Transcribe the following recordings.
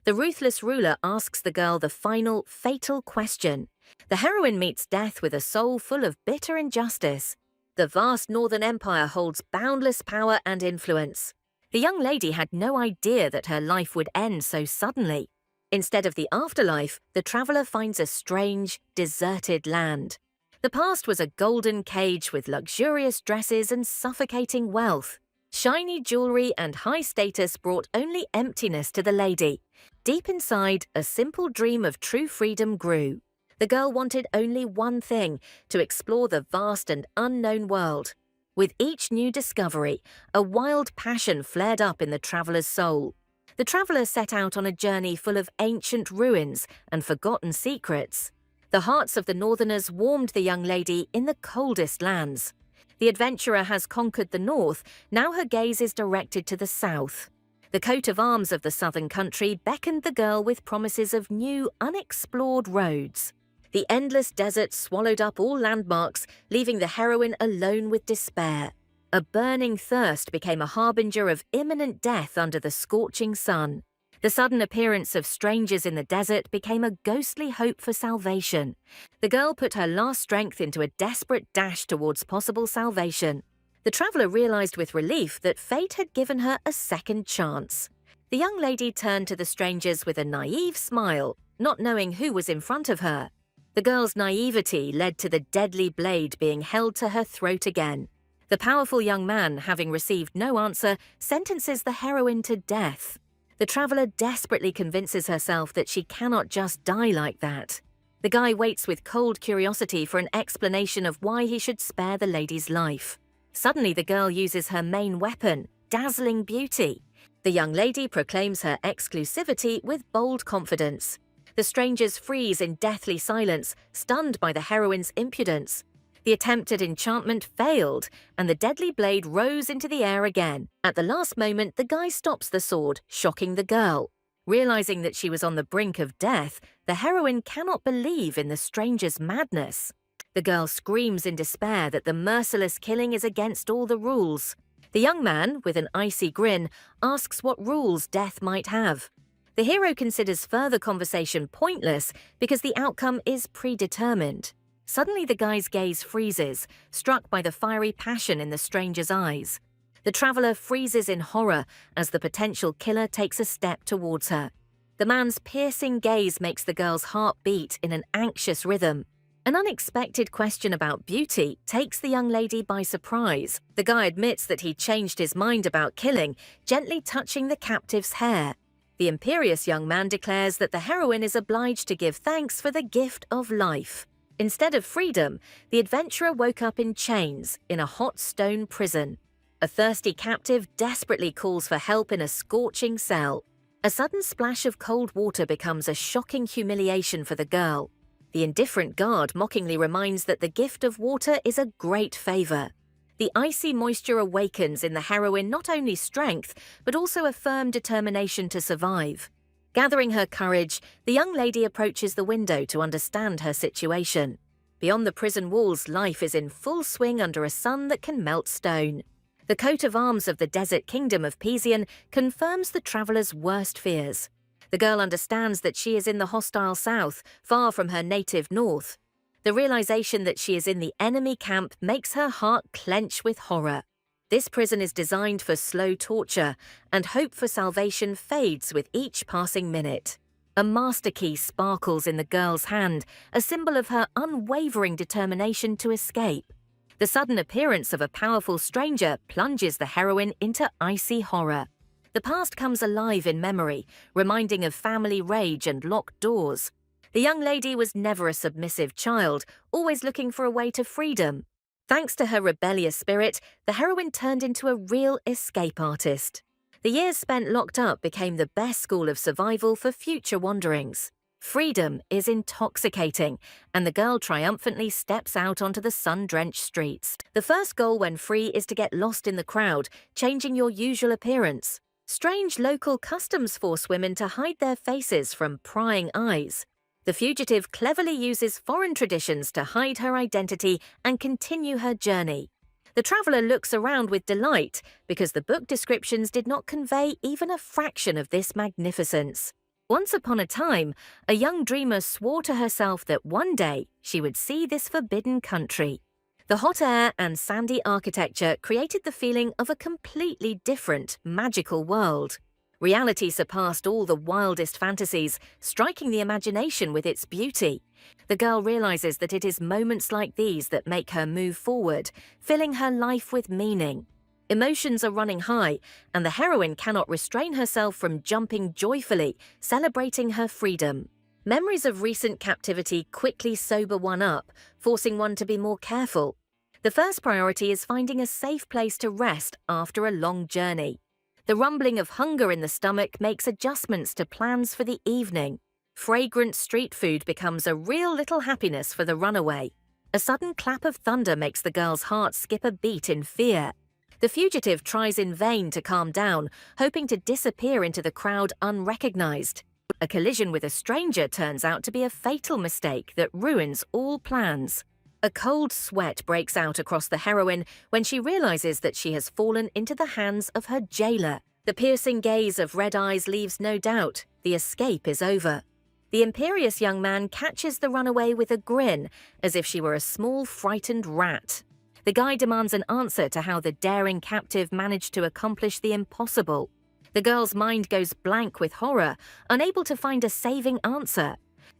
The ruthless ruler asks the girl the final, fatal question. The heroine meets death with a soul full of bitter injustice. The vast northern empire holds boundless power and influence. The young lady had no idea that her life would end so suddenly. Instead of the afterlife, the traveler finds a strange, deserted land. The past was a golden cage with luxurious dresses and suffocating wealth. Shiny jewelry and high status brought only emptiness to the lady. Deep inside, a simple dream of true freedom grew. The girl wanted only one thing: to explore the vast and unknown world. With each new discovery, a wild passion flared up in the traveler's soul. The traveler set out on a journey full of ancient ruins and forgotten secrets. The hearts of the northerners warmed the young lady in the coldest lands. The adventurer has conquered the north, now her gaze is directed to the south. The coat of arms of the southern country beckoned the girl with promises of new, unexplored roads. The endless desert swallowed up all landmarks, leaving the heroine alone with despair. A burning thirst became a harbinger of imminent death under the scorching sun. The sudden appearance of strangers in the desert became a ghostly hope for salvation. The girl put her last strength into a desperate dash towards possible salvation. The traveler realized with relief that fate had given her a second chance. The young lady turned to the strangers with a naive smile, not knowing who was in front of her. The girl's naivety led to the deadly blade being held to her throat again. The powerful young man, having received no answer, sentences the heroine to death. The traveler desperately convinces herself that she cannot just die like that. The guy waits with cold curiosity for an explanation of why he should spare the lady's life. Suddenly the girl uses her main weapon, dazzling beauty. The young lady proclaims her exclusivity with bold confidence. The strangers freeze in deathly silence, stunned by the heroine's impudence. The attempt at enchantment failed, and the deadly blade rose into the air again. At the last moment, the guy stops the sword, shocking the girl. Realizing that she was on the brink of death, the heroine cannot believe in the stranger's madness. The girl screams in despair that the merciless killing is against all the rules. The young man, with an icy grin, asks what rules death might have. The hero considers further conversation pointless because the outcome is predetermined. Suddenly the guy's gaze freezes, struck by the fiery passion in the stranger's eyes. The traveler freezes in horror as the potential killer takes a step towards her. The man's piercing gaze makes the girl's heart beat in an anxious rhythm. An unexpected question about beauty takes the young lady by surprise. The guy admits that he changed his mind about killing, gently touching the captive's hair. The imperious young man declares that the heroine is obliged to give thanks for the gift of life. Instead of freedom, the adventurer woke up in chains in a hot stone prison. A thirsty captive desperately calls for help in a scorching cell. A sudden splash of cold water becomes a shocking humiliation for the girl. The indifferent guard mockingly reminds that the gift of water is a great favor. The icy moisture awakens in the heroine not only strength, but also a firm determination to survive. Gathering her courage, the young lady approaches the window to understand her situation. Beyond the prison walls, life is in full swing under a sun that can melt stone. The coat of arms of the desert kingdom of Pizian confirms the traveler's worst fears. The girl understands that she is in the hostile south, far from her native north. The realization that she is in the enemy camp makes her heart clench with horror. This prison is designed for slow torture, and hope for salvation fades with each passing minute. A master key sparkles in the girl's hand, a symbol of her unwavering determination to escape. The sudden appearance of a powerful stranger plunges the heroine into icy horror. The past comes alive in memory, reminding of family rage and locked doors. The young lady was never a submissive child, always looking for a way to freedom. Thanks to her rebellious spirit, the heroine turned into a real escape artist. The years spent locked up became the best school of survival for future wanderings. Freedom is intoxicating, and the girl triumphantly steps out onto the sun-drenched streets. The first goal when free is to get lost in the crowd, changing your usual appearance. Strange local customs force women to hide their faces from prying eyes. The fugitive cleverly uses foreign traditions to hide her identity and continue her journey. The traveler looks around with delight because the book descriptions did not convey even a fraction of this magnificence. Once upon a time, a young dreamer swore to herself that one day she would see this forbidden country. The hot air and sandy architecture created the feeling of a completely different, magical world. Reality surpassed all the wildest fantasies, striking the imagination with its beauty. The girl realizes that it is moments like these that make her move forward, filling her life with meaning. Emotions are running high, and the heroine cannot restrain herself from jumping joyfully, celebrating her freedom. Memories of recent captivity quickly sober one up, forcing one to be more careful. The first priority is finding a safe place to rest after a long journey. The rumbling of hunger in the stomach makes adjustments to plans for the evening. Fragrant street food becomes a real little happiness for the runaway. A sudden clap of thunder makes the girl's heart skip a beat in fear. The fugitive tries in vain to calm down, hoping to disappear into the crowd unrecognized. A collision with a stranger turns out to be a fatal mistake that ruins all plans. A cold sweat breaks out across the heroine when she realizes that she has fallen into the hands of her jailer. The piercing gaze of red eyes leaves no doubt the escape is over. The imperious young man catches the runaway with a grin, as if she were a small, frightened rat. The guy demands an answer to how the daring captive managed to accomplish the impossible. The girl's mind goes blank with horror, unable to find a saving answer.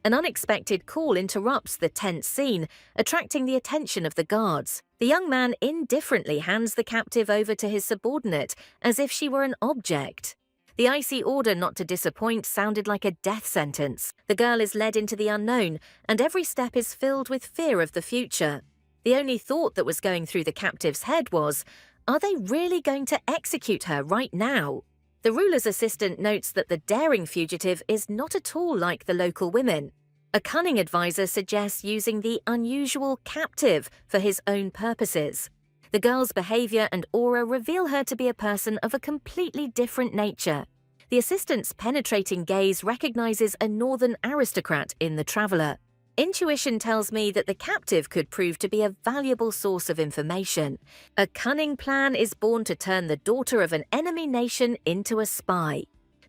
An unexpected call interrupts the tense scene, attracting the attention of the guards. The young man indifferently hands the captive over to his subordinate, as if she were an object. The icy order not to disappoint sounded like a death sentence. The girl is led into the unknown, and every step is filled with fear of the future. The only thought that was going through the captive's head was, are they really going to execute her right now? The ruler's assistant notes that the daring fugitive is not at all like the local women. A cunning advisor suggests using the unusual captive for his own purposes. The girl's behavior and aura reveal her to be a person of a completely different nature. The assistant's penetrating gaze recognizes a northern aristocrat in the traveler. Intuition tells me that the captive could prove to be a valuable source of information. A cunning plan is born to turn the daughter of an enemy nation into a spy.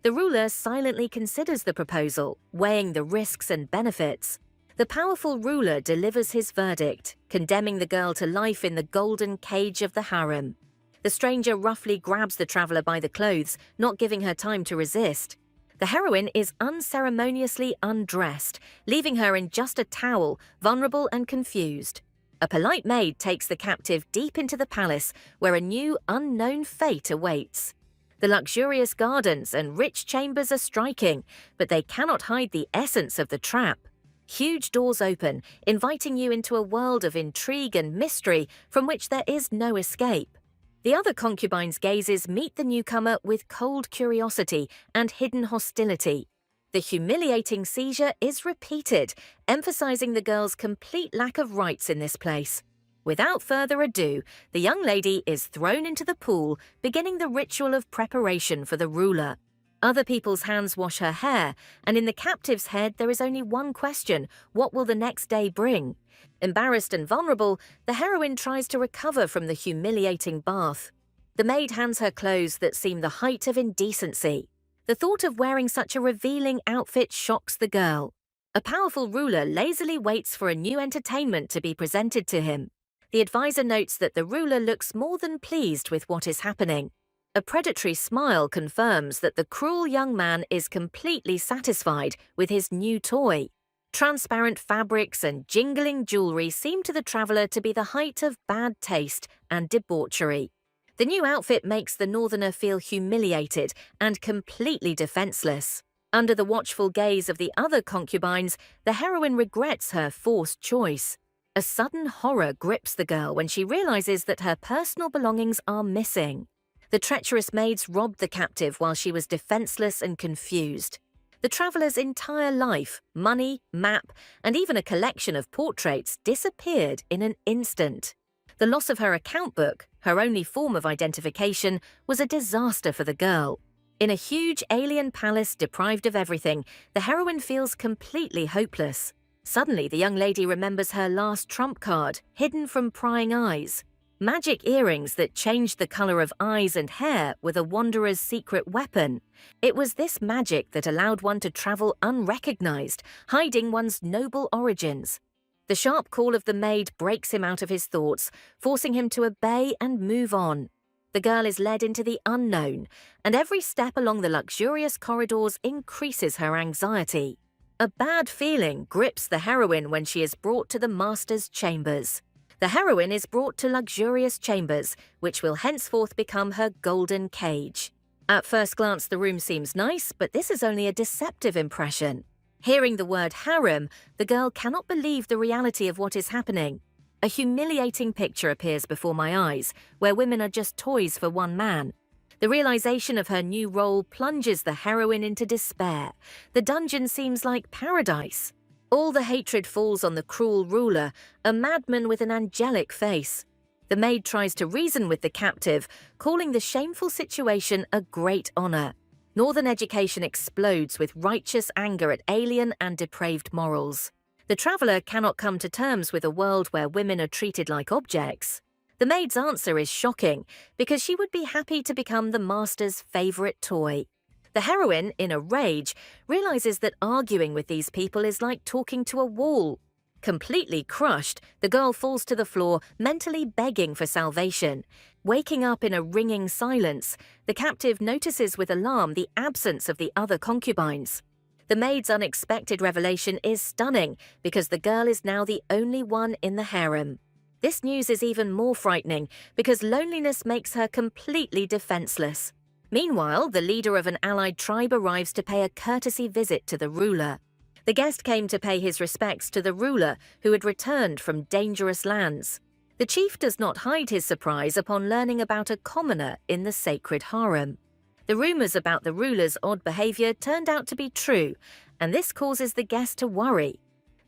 The ruler silently considers the proposal, weighing the risks and benefits. The powerful ruler delivers his verdict, condemning the girl to life in the golden cage of the harem. The stranger roughly grabs the traveler by the clothes, not giving her time to resist. The heroine is unceremoniously undressed, leaving her in just a towel, vulnerable and confused. A polite maid takes the captive deep into the palace, where a new, unknown fate awaits. The luxurious gardens and rich chambers are striking, but they cannot hide the essence of the trap. Huge doors open, inviting you into a world of intrigue and mystery from which there is no escape. The other concubine's gazes meet the newcomer with cold curiosity and hidden hostility. The humiliating seizure is repeated, emphasizing the girl's complete lack of rights in this place. Without further ado, the young lady is thrown into the pool, beginning the ritual of preparation for the ruler. Other people's hands wash her hair, and in the captive's head there is only one question: what will the next day bring? Embarrassed and vulnerable, the heroine tries to recover from the humiliating bath. The maid hands her clothes that seem the height of indecency. The thought of wearing such a revealing outfit shocks the girl. A powerful ruler lazily waits for a new entertainment to be presented to him. The advisor notes that the ruler looks more than pleased with what is happening. A predatory smile confirms that the cruel young man is completely satisfied with his new toy. Transparent fabrics and jingling jewelry seem to the traveler to be the height of bad taste and debauchery. The new outfit makes the northerner feel humiliated and completely defenseless. Under the watchful gaze of the other concubines, the heroine regrets her forced choice. A sudden horror grips the girl when she realizes that her personal belongings are missing. The treacherous maids robbed the captive while she was defenseless and confused. The traveler's entire life, money, map, and even a collection of portraits disappeared in an instant. The loss of her account book, her only form of identification, was a disaster for the girl. In a huge alien palace deprived of everything, the heroine feels completely hopeless. Suddenly, the young lady remembers her last trump card, hidden from prying eyes. Magic earrings that changed the color of eyes and hair were the wanderer's secret weapon. It was this magic that allowed one to travel unrecognized, hiding one's noble origins. The sharp call of the maid breaks him out of his thoughts, forcing him to obey and move on. The girl is led into the unknown, and every step along the luxurious corridors increases her anxiety. A bad feeling grips the heroine when she is brought to the master's chambers. The heroine is brought to luxurious chambers, which will henceforth become her golden cage. At first glance, the room seems nice, but this is only a deceptive impression. Hearing the word harem, the girl cannot believe the reality of what is happening. A humiliating picture appears before my eyes, where women are just toys for one man. The realization of her new role plunges the heroine into despair. The dungeon seems like paradise. All the hatred falls on the cruel ruler, a madman with an angelic face. The maid tries to reason with the captive, calling the shameful situation a great honor. Northern education explodes with righteous anger at alien and depraved morals. The traveler cannot come to terms with a world where women are treated like objects. The maid's answer is shocking, because she would be happy to become the master's favorite toy. The heroine, in a rage, realizes that arguing with these people is like talking to a wall. Completely crushed, the girl falls to the floor, mentally begging for salvation. Waking up in a ringing silence, the captive notices with alarm the absence of the other concubines. The maid's unexpected revelation is stunning, because the girl is now the only one in the harem. This news is even more frightening, because loneliness makes her completely defenseless. Meanwhile, the leader of an allied tribe arrives to pay a courtesy visit to the ruler. The guest came to pay his respects to the ruler, who had returned from dangerous lands. The chief does not hide his surprise upon learning about a commoner in the sacred harem. The rumors about the ruler's odd behavior turned out to be true, and this causes the guest to worry.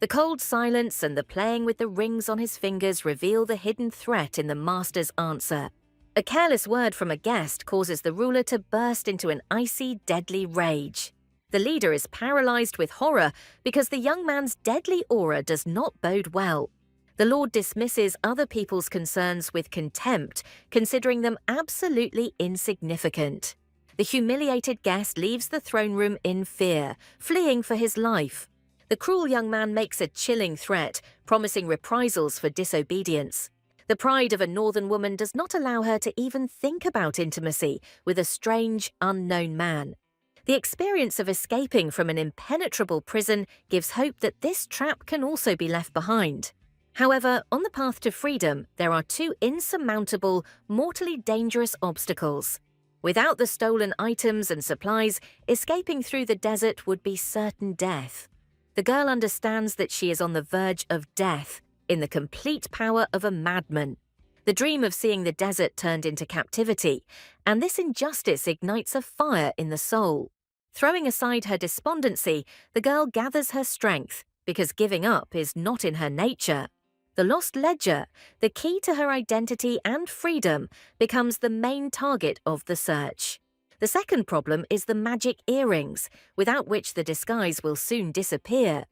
The cold silence and the playing with the rings on his fingers reveal the hidden threat in the master's answer. A careless word from a guest causes the ruler to burst into an icy, deadly rage. The leader is paralyzed with horror because the young man's deadly aura does not bode well. The lord dismisses other people's concerns with contempt, considering them absolutely insignificant. The humiliated guest leaves the throne room in fear, fleeing for his life. The cruel young man makes a chilling threat, promising reprisals for disobedience. The pride of a northern woman does not allow her to even think about intimacy with a strange, unknown man. The experience of escaping from an impenetrable prison gives hope that this trap can also be left behind. However, on the path to freedom, there are two insurmountable, mortally dangerous obstacles. Without the stolen items and supplies, escaping through the desert would be certain death. The girl understands that she is on the verge of death, in the complete power of a madman. The dream of seeing the desert turned into captivity, and this injustice ignites a fire in the soul. Throwing aside her despondency, the girl gathers her strength, because giving up is not in her nature. The lost ledger, the key to her identity and freedom, becomes the main target of the search. The second problem is the magic earrings, without which the disguise will soon disappear.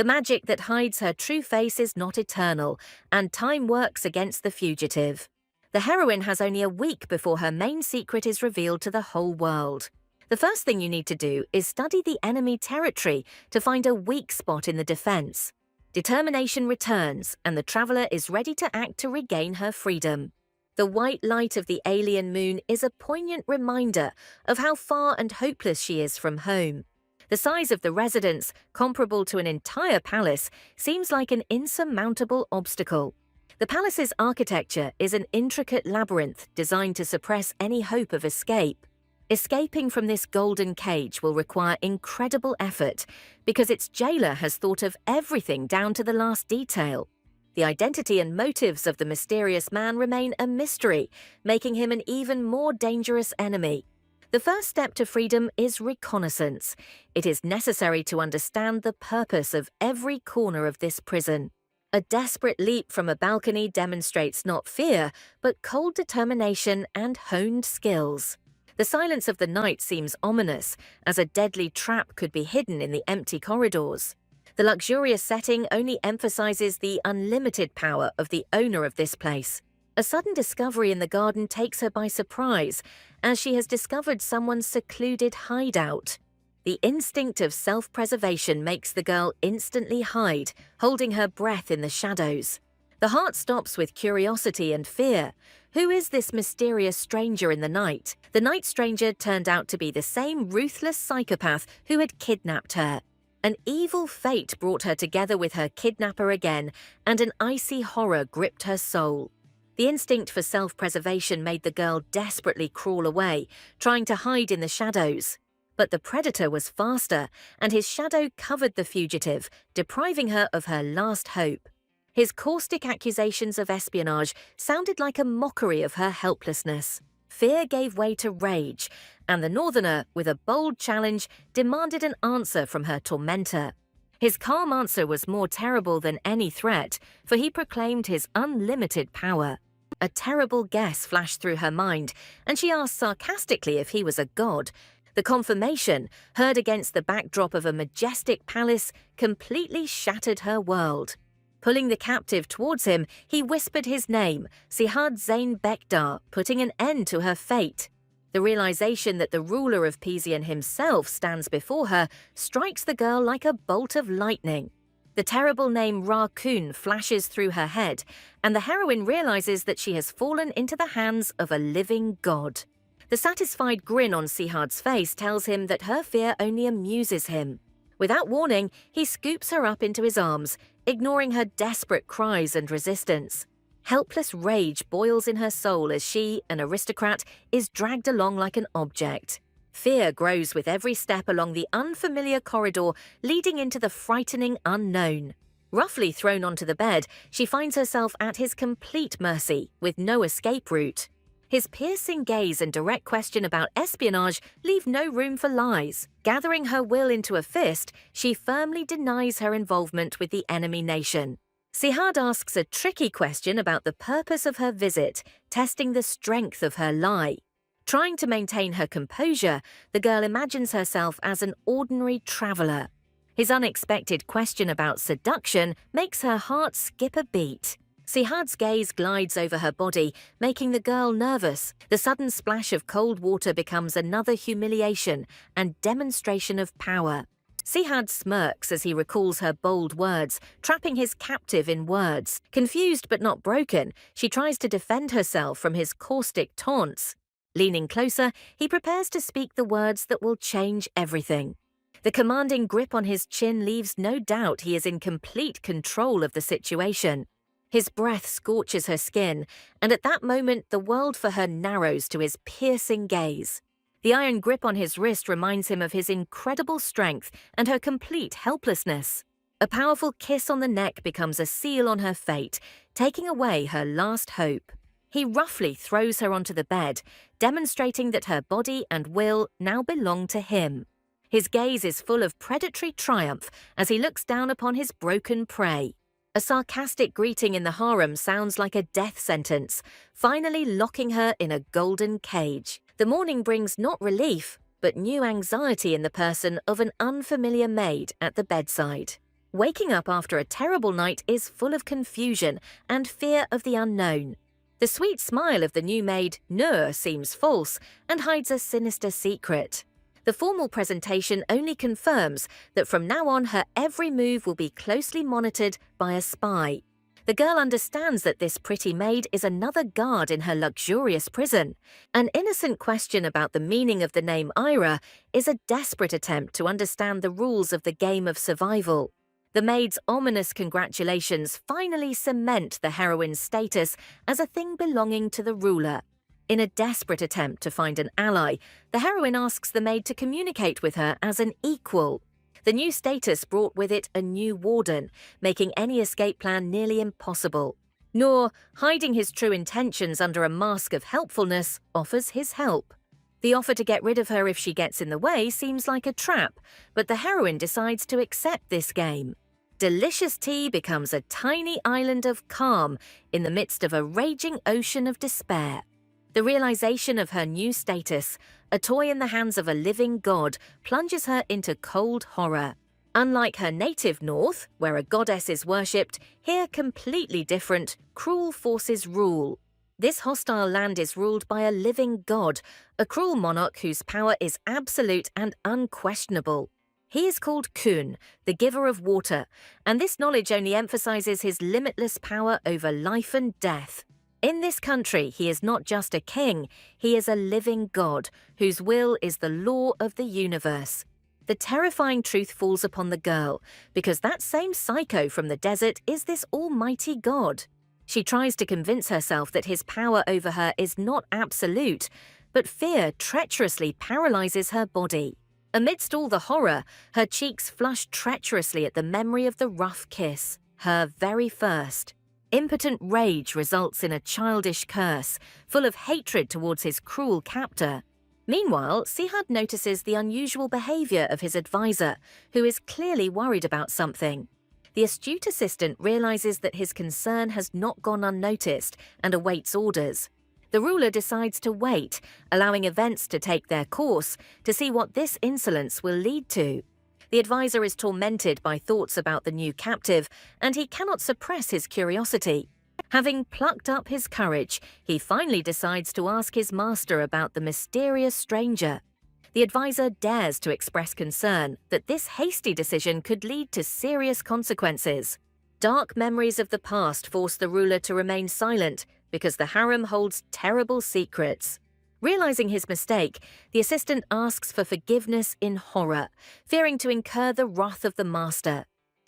The magic that hides her true face is not eternal, and time works against the fugitive. The heroine has only a week before her main secret is revealed to the whole world. The first thing you need to do is study the enemy territory to find a weak spot in the defense. Determination returns, and the traveler is ready to act to regain her freedom. The white light of the alien moon is a poignant reminder of how far and hopeless she is from home. The size of the residence, comparable to an entire palace, seems like an insurmountable obstacle. The palace's architecture is an intricate labyrinth designed to suppress any hope of escape. Escaping from this golden cage will require incredible effort because its jailer has thought of everything down to the last detail. The identity and motives of the mysterious man remain a mystery, making him an even more dangerous enemy. The first step to freedom is reconnaissance. It is necessary to understand the purpose of every corner of this prison. A desperate leap from a balcony demonstrates not fear, but cold determination and honed skills. The silence of the night seems ominous, as a deadly trap could be hidden in the empty corridors. The luxurious setting only emphasizes the unlimited power of the owner of this place. A sudden discovery in the garden takes her by surprise, as she has discovered someone's secluded hideout. The instinct of self-preservation makes the girl instantly hide, holding her breath in the shadows. The heart stops with curiosity and fear. Who is this mysterious stranger in the night? The night stranger turned out to be the same ruthless psychopath who had kidnapped her. An evil fate brought her together with her kidnapper again, and an icy horror gripped her soul. The instinct for self-preservation made the girl desperately crawl away, trying to hide in the shadows. But the predator was faster, and his shadow covered the fugitive, depriving her of her last hope. His caustic accusations of espionage sounded like a mockery of her helplessness. Fear gave way to rage, and the northerner, with a bold challenge, demanded an answer from her tormentor. His calm answer was more terrible than any threat, for he proclaimed his unlimited power. A terrible guess flashed through her mind, and she asked sarcastically if he was a god. The confirmation, heard against the backdrop of a majestic palace, completely shattered her world. Pulling the captive towards him, he whispered his name, Sihad Zain Bekdar, putting an end to her fate. The realization that the ruler of Pizian himself stands before her strikes the girl like a bolt of lightning. The terrible name Ra-Kun flashes through her head, and the heroine realizes that she has fallen into the hands of a living god. The satisfied grin on Sihad's face tells him that her fear only amuses him. Without warning, he scoops her up into his arms, ignoring her desperate cries and resistance. Helpless rage boils in her soul as she, an aristocrat, is dragged along like an object. Fear grows with every step along the unfamiliar corridor leading into the frightening unknown. Roughly thrown onto the bed, she finds herself at his complete mercy, with no escape route. His piercing gaze and direct question about espionage leave no room for lies. Gathering her will into a fist, she firmly denies her involvement with the enemy nation. Sihad asks a tricky question about the purpose of her visit, testing the strength of her lie. Trying to maintain her composure, the girl imagines herself as an ordinary traveler. His unexpected question about seduction makes her heart skip a beat. Sihad's gaze glides over her body, making the girl nervous. The sudden splash of cold water becomes another humiliation and demonstration of power. Sihad smirks as he recalls her bold words, trapping his captive in words. Confused but not broken, she tries to defend herself from his caustic taunts. Leaning closer, he prepares to speak the words that will change everything. The commanding grip on his chin leaves no doubt he is in complete control of the situation. His breath scorches her skin, and at that moment the world for her narrows to his piercing gaze. The iron grip on his wrist reminds him of his incredible strength and her complete helplessness. A powerful kiss on the neck becomes a seal on her fate, taking away her last hope. He roughly throws her onto the bed, demonstrating that her body and will now belong to him. His gaze is full of predatory triumph as he looks down upon his broken prey. A sarcastic greeting in the harem sounds like a death sentence, finally locking her in a golden cage. The morning brings not relief, but new anxiety in the person of an unfamiliar maid at the bedside. Waking up after a terrible night is full of confusion and fear of the unknown. The sweet smile of the new maid, Nur, seems false and hides a sinister secret. The formal presentation only confirms that from now on her every move will be closely monitored by a spy. The girl understands that this pretty maid is another guard in her luxurious prison. An innocent question about the meaning of the name Ira is a desperate attempt to understand the rules of the game of survival. The maid's ominous congratulations finally cement the heroine's status as a thing belonging to the ruler. In a desperate attempt to find an ally, the heroine asks the maid to communicate with her as an equal. The new status brought with it a new warden, making any escape plan nearly impossible. Noor, hiding his true intentions under a mask of helpfulness, offers his help. The offer to get rid of her if she gets in the way seems like a trap, but the heroine decides to accept this game. Delicious tea becomes a tiny island of calm in the midst of a raging ocean of despair. The realization of her new status, a toy in the hands of a living god, plunges her into cold horror. Unlike her native north, where a goddess is worshipped, here completely different, cruel forces rule. This hostile land is ruled by a living god, a cruel monarch whose power is absolute and unquestionable. He is called Kun, the giver of water, and this knowledge only emphasizes his limitless power over life and death. In this country, he is not just a king, he is a living god, whose will is the law of the universe. The terrifying truth falls upon the girl, because that same psycho from the desert is this almighty god. She tries to convince herself that his power over her is not absolute, but fear treacherously paralyzes her body. Amidst all the horror, her cheeks flush treacherously at the memory of the rough kiss, her very first. Impotent rage results in a childish curse, full of hatred towards his cruel captor. Meanwhile, Sihad notices the unusual behavior of his advisor, who is clearly worried about something. The astute assistant realizes that his concern has not gone unnoticed and awaits orders. The ruler decides to wait, allowing events to take their course, to see what this insolence will lead to. The advisor is tormented by thoughts about the new captive, and he cannot suppress his curiosity. Having plucked up his courage, he finally decides to ask his master about the mysterious stranger. The advisor dares to express concern that this hasty decision could lead to serious consequences. Dark memories of the past force the ruler to remain silent because the harem holds terrible secrets. Realizing his mistake, the assistant asks for forgiveness in horror, fearing to incur the wrath of the master.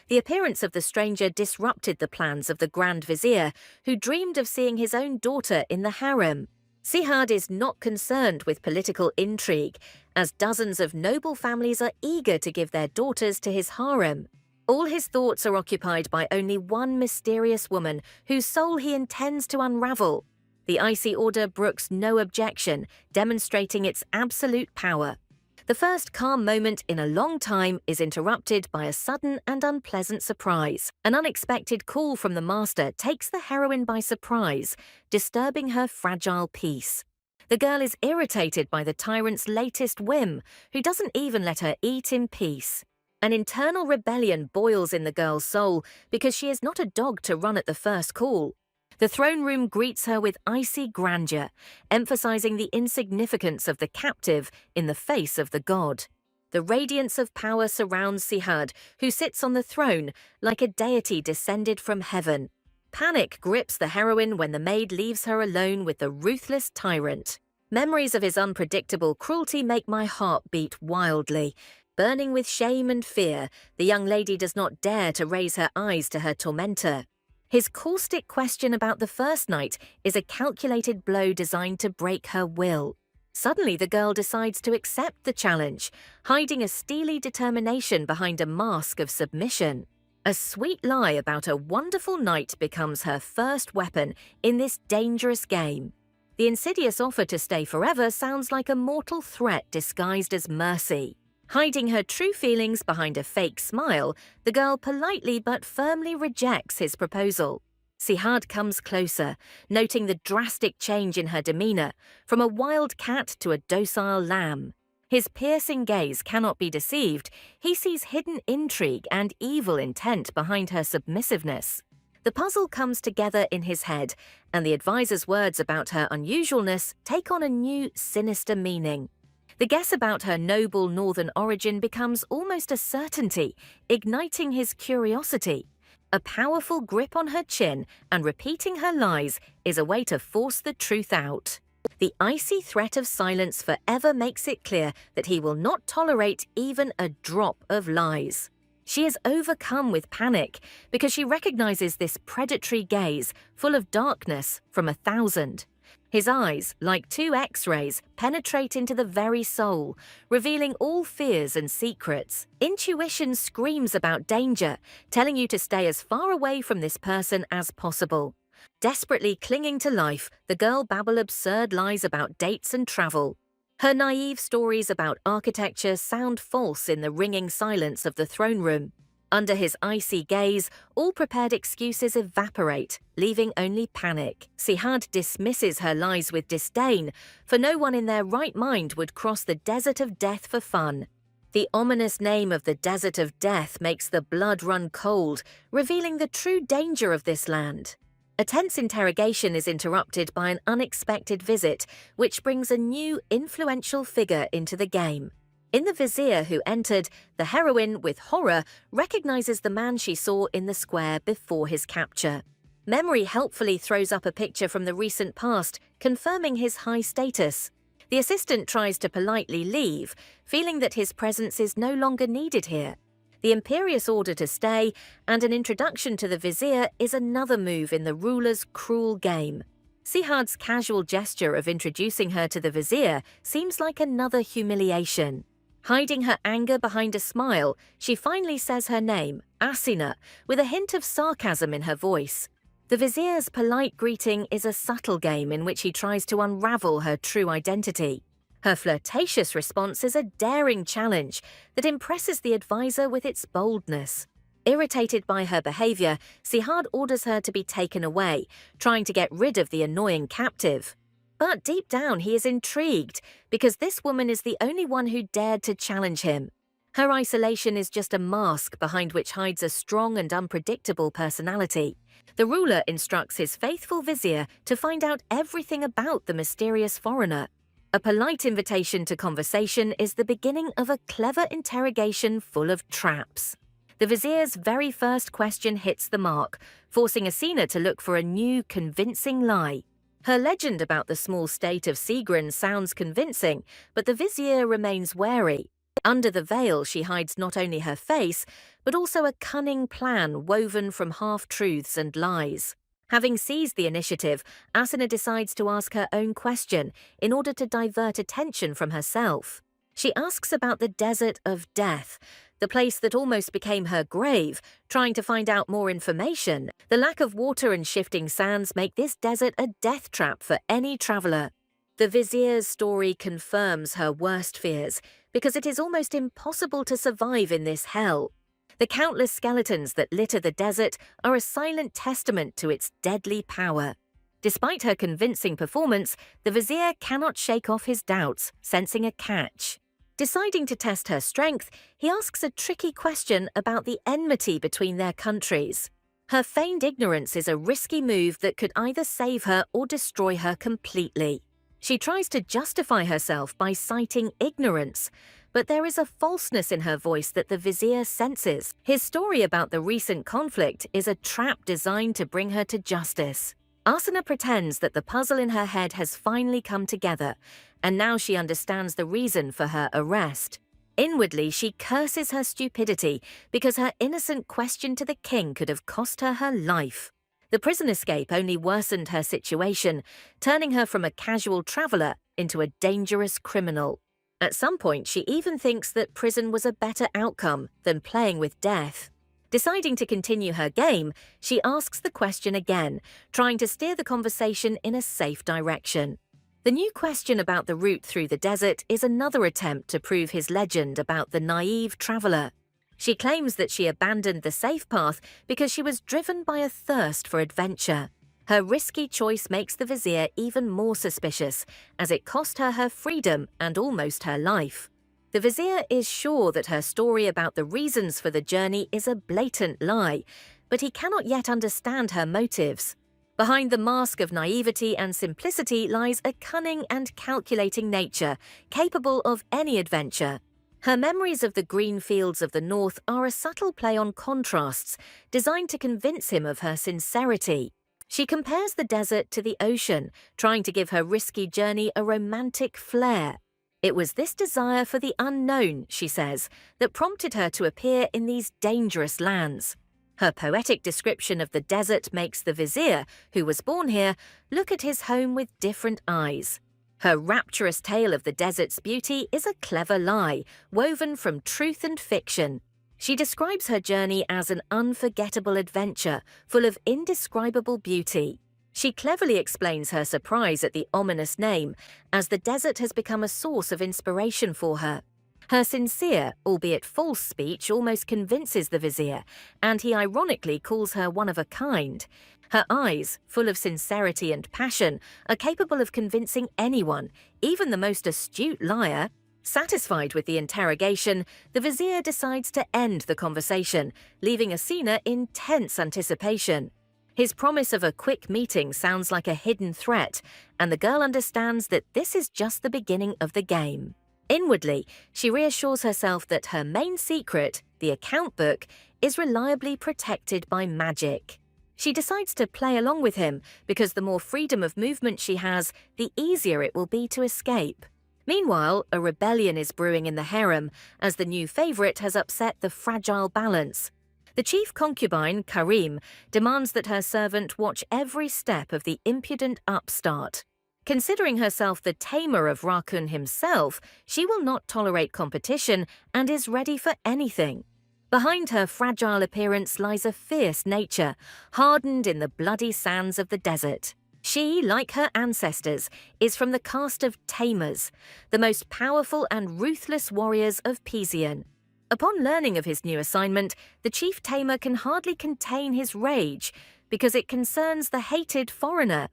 The appearance of the stranger disrupted the plans of the Grand Vizier, who dreamed of seeing his own daughter in the harem. Sihad is not concerned with political intrigue, as dozens of noble families are eager to give their daughters to his harem. All his thoughts are occupied by only one mysterious woman whose soul he intends to unravel. The icy order brooks no objection, demonstrating its absolute power. The first calm moment in a long time is interrupted by a sudden and unpleasant surprise. An unexpected call from the master takes the heroine by surprise, disturbing her fragile peace. The girl is irritated by the tyrant's latest whim, who doesn't even let her eat in peace. An internal rebellion boils in the girl's soul because she is not a dog to run at the first call. The throne room greets her with icy grandeur, emphasizing the insignificance of the captive in the face of the god. The radiance of power surrounds Sihad, who sits on the throne like a deity descended from heaven. Panic grips the heroine when the maid leaves her alone with the ruthless tyrant. Memories of his unpredictable cruelty make my heart beat wildly. Burning with shame and fear, the young lady does not dare to raise her eyes to her tormentor. His caustic question about the first night is a calculated blow designed to break her will. Suddenly, the girl decides to accept the challenge, hiding a steely determination behind a mask of submission. A sweet lie about a wonderful night becomes her first weapon in this dangerous game. The insidious offer to stay forever sounds like a mortal threat disguised as mercy. Hiding her true feelings behind a fake smile, the girl politely but firmly rejects his proposal. Sihad comes closer, noting the drastic change in her demeanor, from a wild cat to a docile lamb. His piercing gaze cannot be deceived. He sees hidden intrigue and evil intent behind her submissiveness. The puzzle comes together in his head, and the advisor's words about her unusualness take on a new, sinister meaning. The guess about her noble northern origin becomes almost a certainty, igniting his curiosity. A powerful grip on her chin and repeating her lies is a way to force the truth out. The icy threat of silence forever makes it clear that he will not tolerate even a drop of lies. She is overcome with panic because she recognizes this predatory gaze, full of darkness, from 1,000. His eyes, like two X-rays, penetrate into the very soul, revealing all fears and secrets. Intuition screams about danger, telling you to stay as far away from this person as possible. Desperately clinging to life, the girl babbles absurd lies about dates and travel. Her naive stories about architecture sound false in the ringing silence of the throne room. Under his icy gaze, all prepared excuses evaporate, leaving only panic. Sihad dismisses her lies with disdain, for no one in their right mind would cross the desert of death for fun. The ominous name of the desert of death makes the blood run cold, revealing the true danger of this land. A tense interrogation is interrupted by an unexpected visit, which brings a new, influential figure into the game. In the vizier who entered, the heroine, with horror, recognizes the man she saw in the square before his capture. Memory helpfully throws up a picture from the recent past, confirming his high status. The assistant tries to politely leave, feeling that his presence is no longer needed here. The imperious order to stay and an introduction to the vizier is another move in the ruler's cruel game. Sihard's casual gesture of introducing her to the vizier seems like another humiliation. Hiding her anger behind a smile, she finally says her name, Asina, with a hint of sarcasm in her voice. The vizier's polite greeting is a subtle game in which he tries to unravel her true identity. Her flirtatious response is a daring challenge that impresses the advisor with its boldness. Irritated by her behavior, Sihard orders her to be taken away, trying to get rid of the annoying captive. But deep down he is intrigued, because this woman is the only one who dared to challenge him. Her isolation is just a mask behind which hides a strong and unpredictable personality. The ruler instructs his faithful vizier to find out everything about the mysterious foreigner. A polite invitation to conversation is the beginning of a clever interrogation full of traps. The vizier's very first question hits the mark, forcing Asina to look for a new, convincing lie. Her legend about the small state of Sigrin sounds convincing, but the vizier remains wary. Under the veil, she hides not only her face, but also a cunning plan woven from half-truths and lies. Having seized the initiative, Asina decides to ask her own question in order to divert attention from herself. She asks about the desert of death, the place that almost became her grave, trying to find out more information. The lack of water and shifting sands make this desert a death trap for any traveler. The vizier's story confirms her worst fears, because it is almost impossible to survive in this hell. The countless skeletons that litter the desert are a silent testament to its deadly power. Despite her convincing performance, the vizier cannot shake off his doubts, sensing a catch. Deciding to test her strength, he asks a tricky question about the enmity between their countries. Her feigned ignorance is a risky move that could either save her or destroy her completely. She tries to justify herself by citing ignorance, but there is a falseness in her voice that the vizier senses. His story about the recent conflict is a trap designed to bring her to justice. Asina pretends that the puzzle in her head has finally come together, and now she understands the reason for her arrest. Inwardly, she curses her stupidity because her innocent question to the king could have cost her her life. The prison escape only worsened her situation, turning her from a casual traveler into a dangerous criminal. At some point, she even thinks that prison was a better outcome than playing with death. Deciding to continue her game, she asks the question again, trying to steer the conversation in a safe direction. The new question about the route through the desert is another attempt to prove his legend about the naive traveler. She claims that she abandoned the safe path because she was driven by a thirst for adventure. Her risky choice makes the vizier even more suspicious, as it cost her her freedom and almost her life. The vizier is sure that her story about the reasons for the journey is a blatant lie, but he cannot yet understand her motives. Behind the mask of naivety and simplicity lies a cunning and calculating nature, capable of any adventure. Her memories of the green fields of the north are a subtle play on contrasts, designed to convince him of her sincerity. She compares the desert to the ocean, trying to give her risky journey a romantic flair. It was this desire for the unknown, she says, that prompted her to appear in these dangerous lands. Her poetic description of the desert makes the vizier, who was born here, look at his home with different eyes. Her rapturous tale of the desert's beauty is a clever lie, woven from truth and fiction. She describes her journey as an unforgettable adventure, full of indescribable beauty. She cleverly explains her surprise at the ominous name, as the desert has become a source of inspiration for her. Her sincere, albeit false speech almost convinces the vizier, and he ironically calls her one of a kind. Her eyes, full of sincerity and passion, are capable of convincing anyone, even the most astute liar. Satisfied with the interrogation, the vizier decides to end the conversation, leaving Asina in tense anticipation. His promise of a quick meeting sounds like a hidden threat, and the girl understands that this is just the beginning of the game. Inwardly, she reassures herself that her main secret, the account book, is reliably protected by magic. She decides to play along with him because the more freedom of movement she has, the easier it will be to escape. Meanwhile, a rebellion is brewing in the harem as the new favorite has upset the fragile balance. The chief concubine, Karim, demands that her servant watch every step of the impudent upstart. Considering herself the tamer of Rakun himself, she will not tolerate competition and is ready for anything. Behind her fragile appearance lies a fierce nature, hardened in the bloody sands of the desert. She, like her ancestors, is from the caste of tamers, the most powerful and ruthless warriors of Pizian. Upon learning of his new assignment, the chief tamer can hardly contain his rage because it concerns the hated foreigner.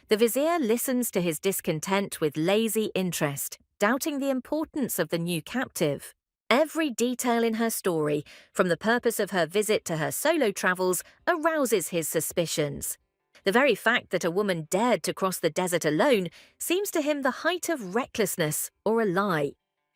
The vizier listens to his discontent with lazy interest, doubting the importance of the new captive. Every detail in her story, from the purpose of her visit to her solo travels, arouses his suspicions. The very fact that a woman dared to cross the desert alone seems to him the height of recklessness or a lie.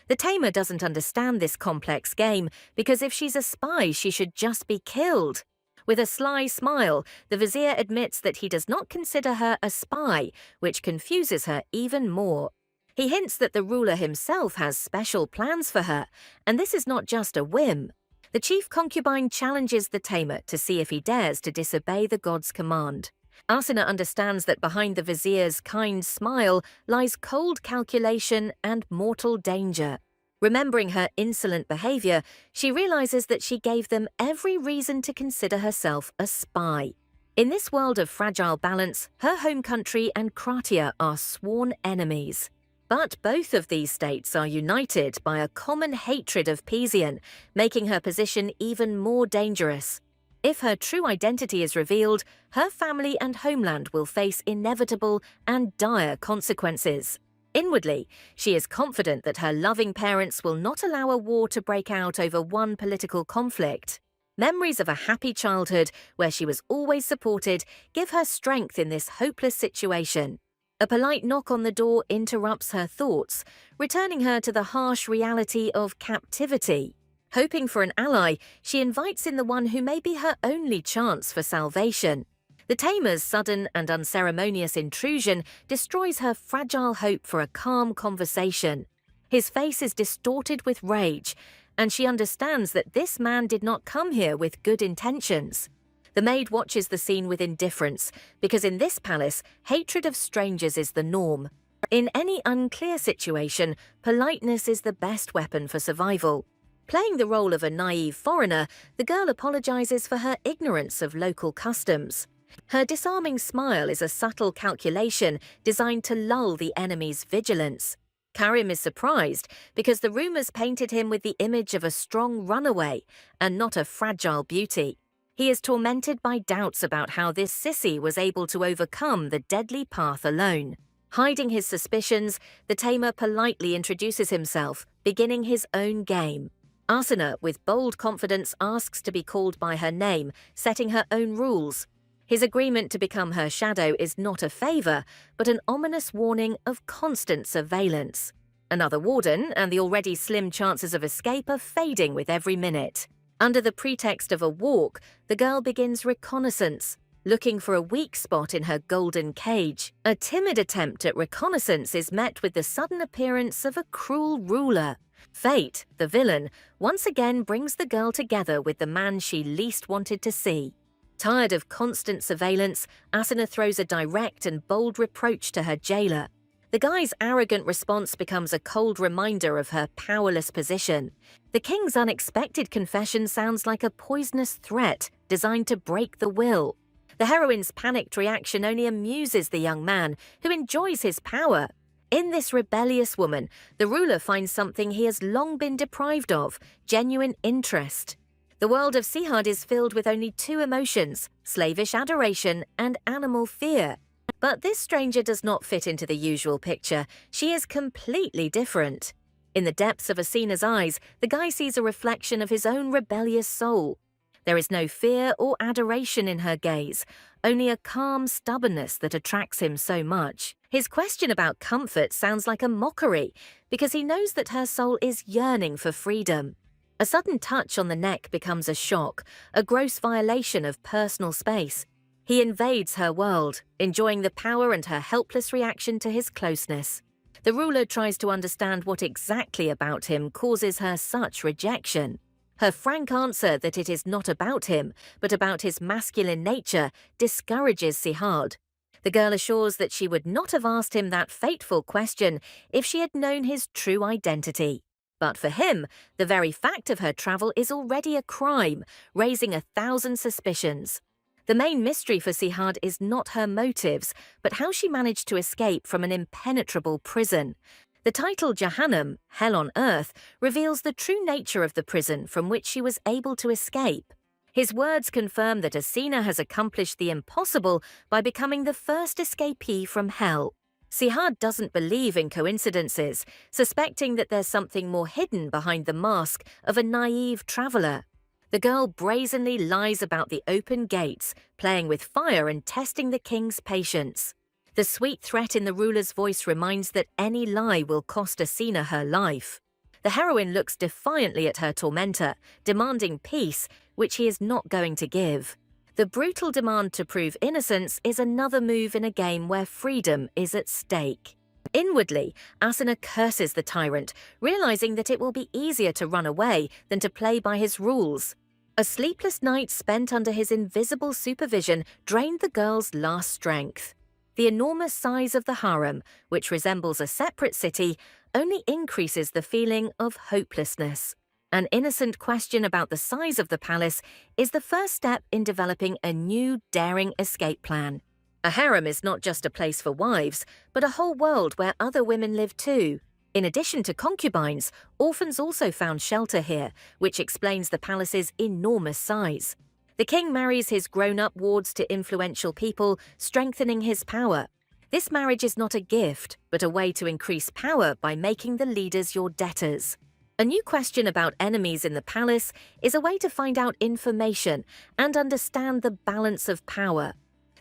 The tamer doesn't understand this complex game because if she's a spy, she should just be killed. With a sly smile, the vizier admits that he does not consider her a spy, which confuses her even more. He hints that the ruler himself has special plans for her, and this is not just a whim. The chief concubine challenges the tamer to see if he dares to disobey the god's command. Asuna understands that behind the vizier's kind smile lies cold calculation and mortal danger. Remembering her insolent behavior, she realizes that she gave them every reason to consider herself a spy. In this world of fragile balance, her home country and Kratia are sworn enemies. But both of these states are united by a common hatred of Pizian, making her position even more dangerous. If her true identity is revealed, her family and homeland will face inevitable and dire consequences. Inwardly, she is confident that her loving parents will not allow a war to break out over one political conflict. Memories of a happy childhood where she was always supported give her strength in this hopeless situation. A polite knock on the door interrupts her thoughts, returning her to the harsh reality of captivity. Hoping for an ally, she invites in the one who may be her only chance for salvation. The tamer's sudden and unceremonious intrusion destroys her fragile hope for a calm conversation. His face is distorted with rage, and she understands that this man did not come here with good intentions. The maid watches the scene with indifference, because in this palace, hatred of strangers is the norm. In any unclear situation, politeness is the best weapon for survival. Playing the role of a naive foreigner, the girl apologizes for her ignorance of local customs. Her disarming smile is a subtle calculation designed to lull the enemy's vigilance. Karim is surprised because the rumors painted him with the image of a strong runaway and not a fragile beauty. He is tormented by doubts about how this sissy was able to overcome the deadly path alone. Hiding his suspicions, the tamer politely introduces himself, beginning his own game. Asuna, with bold confidence, asks to be called by her name, setting her own rules. His agreement to become her shadow is not a favor, but an ominous warning of constant surveillance. Another warden, and the already slim chances of escape are fading with every minute. Under the pretext of a walk, the girl begins reconnaissance, looking for a weak spot in her golden cage. A timid attempt at reconnaissance is met with the sudden appearance of a cruel ruler. Fate, the villain, once again brings the girl together with the man she least wanted to see. Tired of constant surveillance, Asuna throws a direct and bold reproach to her jailer. The guy's arrogant response becomes a cold reminder of her powerless position. The king's unexpected confession sounds like a poisonous threat designed to break the will. The heroine's panicked reaction only amuses the young man, who enjoys his power. In this rebellious woman, the ruler finds something he has long been deprived of: genuine interest. The world of Sihad is filled with only two emotions: slavish adoration and animal fear. But this stranger does not fit into the usual picture. She is completely different. In the depths of Asina's eyes, the guy sees a reflection of his own rebellious soul. There is no fear or adoration in her gaze, only a calm stubbornness that attracts him so much. His question about comfort sounds like a mockery, because he knows that her soul is yearning for freedom. A sudden touch on the neck becomes a shock, a gross violation of personal space. He invades her world, enjoying the power and her helpless reaction to his closeness. The ruler tries to understand what exactly about him causes her such rejection. Her frank answer that it is not about him, but about his masculine nature, discourages Sihad. The girl assures that she would not have asked him that fateful question if she had known his true identity. But for him, the very fact of her travel is already a crime, raising 1,000 suspicions. The main mystery for Sihad is not her motives, but how she managed to escape from an impenetrable prison. The title Jahannam, Hell on Earth, reveals the true nature of the prison from which she was able to escape. His words confirm that Asina has accomplished the impossible by becoming the first escapee from hell. Sihad doesn't believe in coincidences, suspecting that there's something more hidden behind the mask of a naive traveler. The girl brazenly lies about the open gates, playing with fire and testing the king's patience. The sweet threat in the ruler's voice reminds that any lie will cost Asina her life. The heroine looks defiantly at her tormentor, demanding peace, which he is not going to give. The brutal demand to prove innocence is another move in a game where freedom is at stake. Inwardly, Asina curses the tyrant, realizing that it will be easier to run away than to play by his rules. A sleepless night spent under his invisible supervision drained the girl's last strength. The enormous size of the harem, which resembles a separate city, only increases the feeling of hopelessness. An innocent question about the size of the palace is the first step in developing a new, daring escape plan. A harem is not just a place for wives, but a whole world where other women live too. In addition to concubines, orphans also found shelter here, which explains the palace's enormous size. The king marries his grown-up wards to influential people, strengthening his power. This marriage is not a gift, but a way to increase power by making the leaders your debtors. A new question about enemies in the palace is a way to find out information and understand the balance of power.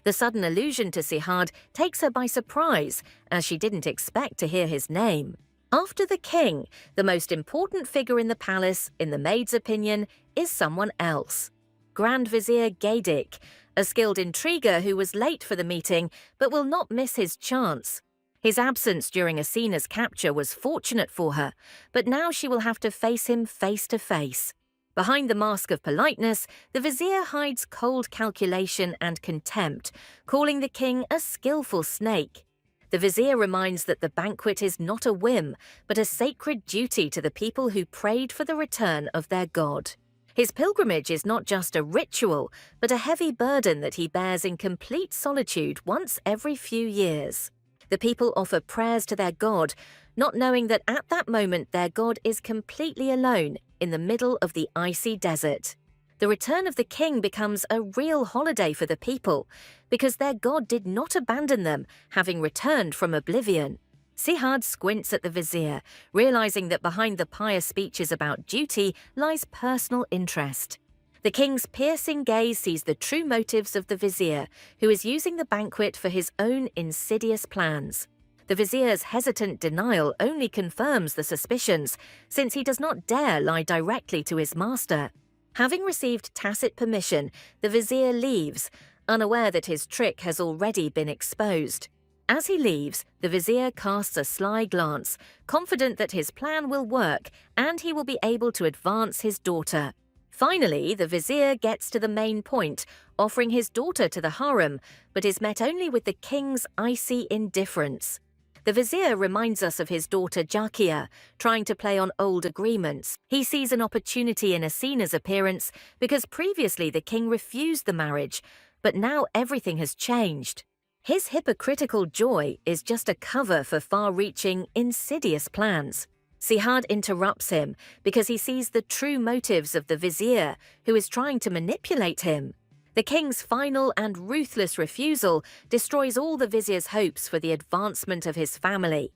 The sudden allusion to Sihad takes her by surprise, as she didn't expect to hear his name. After the king, the most important figure in the palace, in the maid's opinion, is someone else. Grand Vizier Gaydik, a skilled intriguer who was late for the meeting but will not miss his chance. His absence during Asina's capture was fortunate for her, but now she will have to face him face to face. Behind the mask of politeness, the vizier hides cold calculation and contempt, calling the king a skillful snake. The vizier reminds that the banquet is not a whim, but a sacred duty to the people who prayed for the return of their god. His pilgrimage is not just a ritual, but a heavy burden that he bears in complete solitude once every few years. The people offer prayers to their god, not knowing that at that moment their god is completely alone in the middle of the icy desert. The return of the king becomes a real holiday for the people, because their god did not abandon them, having returned from oblivion. Sihad squints at the vizier, realizing that behind the pious speeches about duty lies personal interest. The king's piercing gaze sees the true motives of the vizier, who is using the banquet for his own insidious plans. The vizier's hesitant denial only confirms the suspicions, since he does not dare lie directly to his master. Having received tacit permission, the vizier leaves, unaware that his trick has already been exposed. As he leaves, the vizier casts a sly glance, confident that his plan will work and he will be able to advance his daughter. Finally, the vizier gets to the main point, offering his daughter to the harem, but is met only with the king's icy indifference. The vizier reminds us of his daughter Jakia, trying to play on old agreements. He sees an opportunity in Asina's appearance because previously the king refused the marriage, but now everything has changed. His hypocritical joy is just a cover for far-reaching, insidious plans. Sihad interrupts him because he sees the true motives of the vizier, who is trying to manipulate him. The king's final and ruthless refusal destroys all the vizier's hopes for the advancement of his family.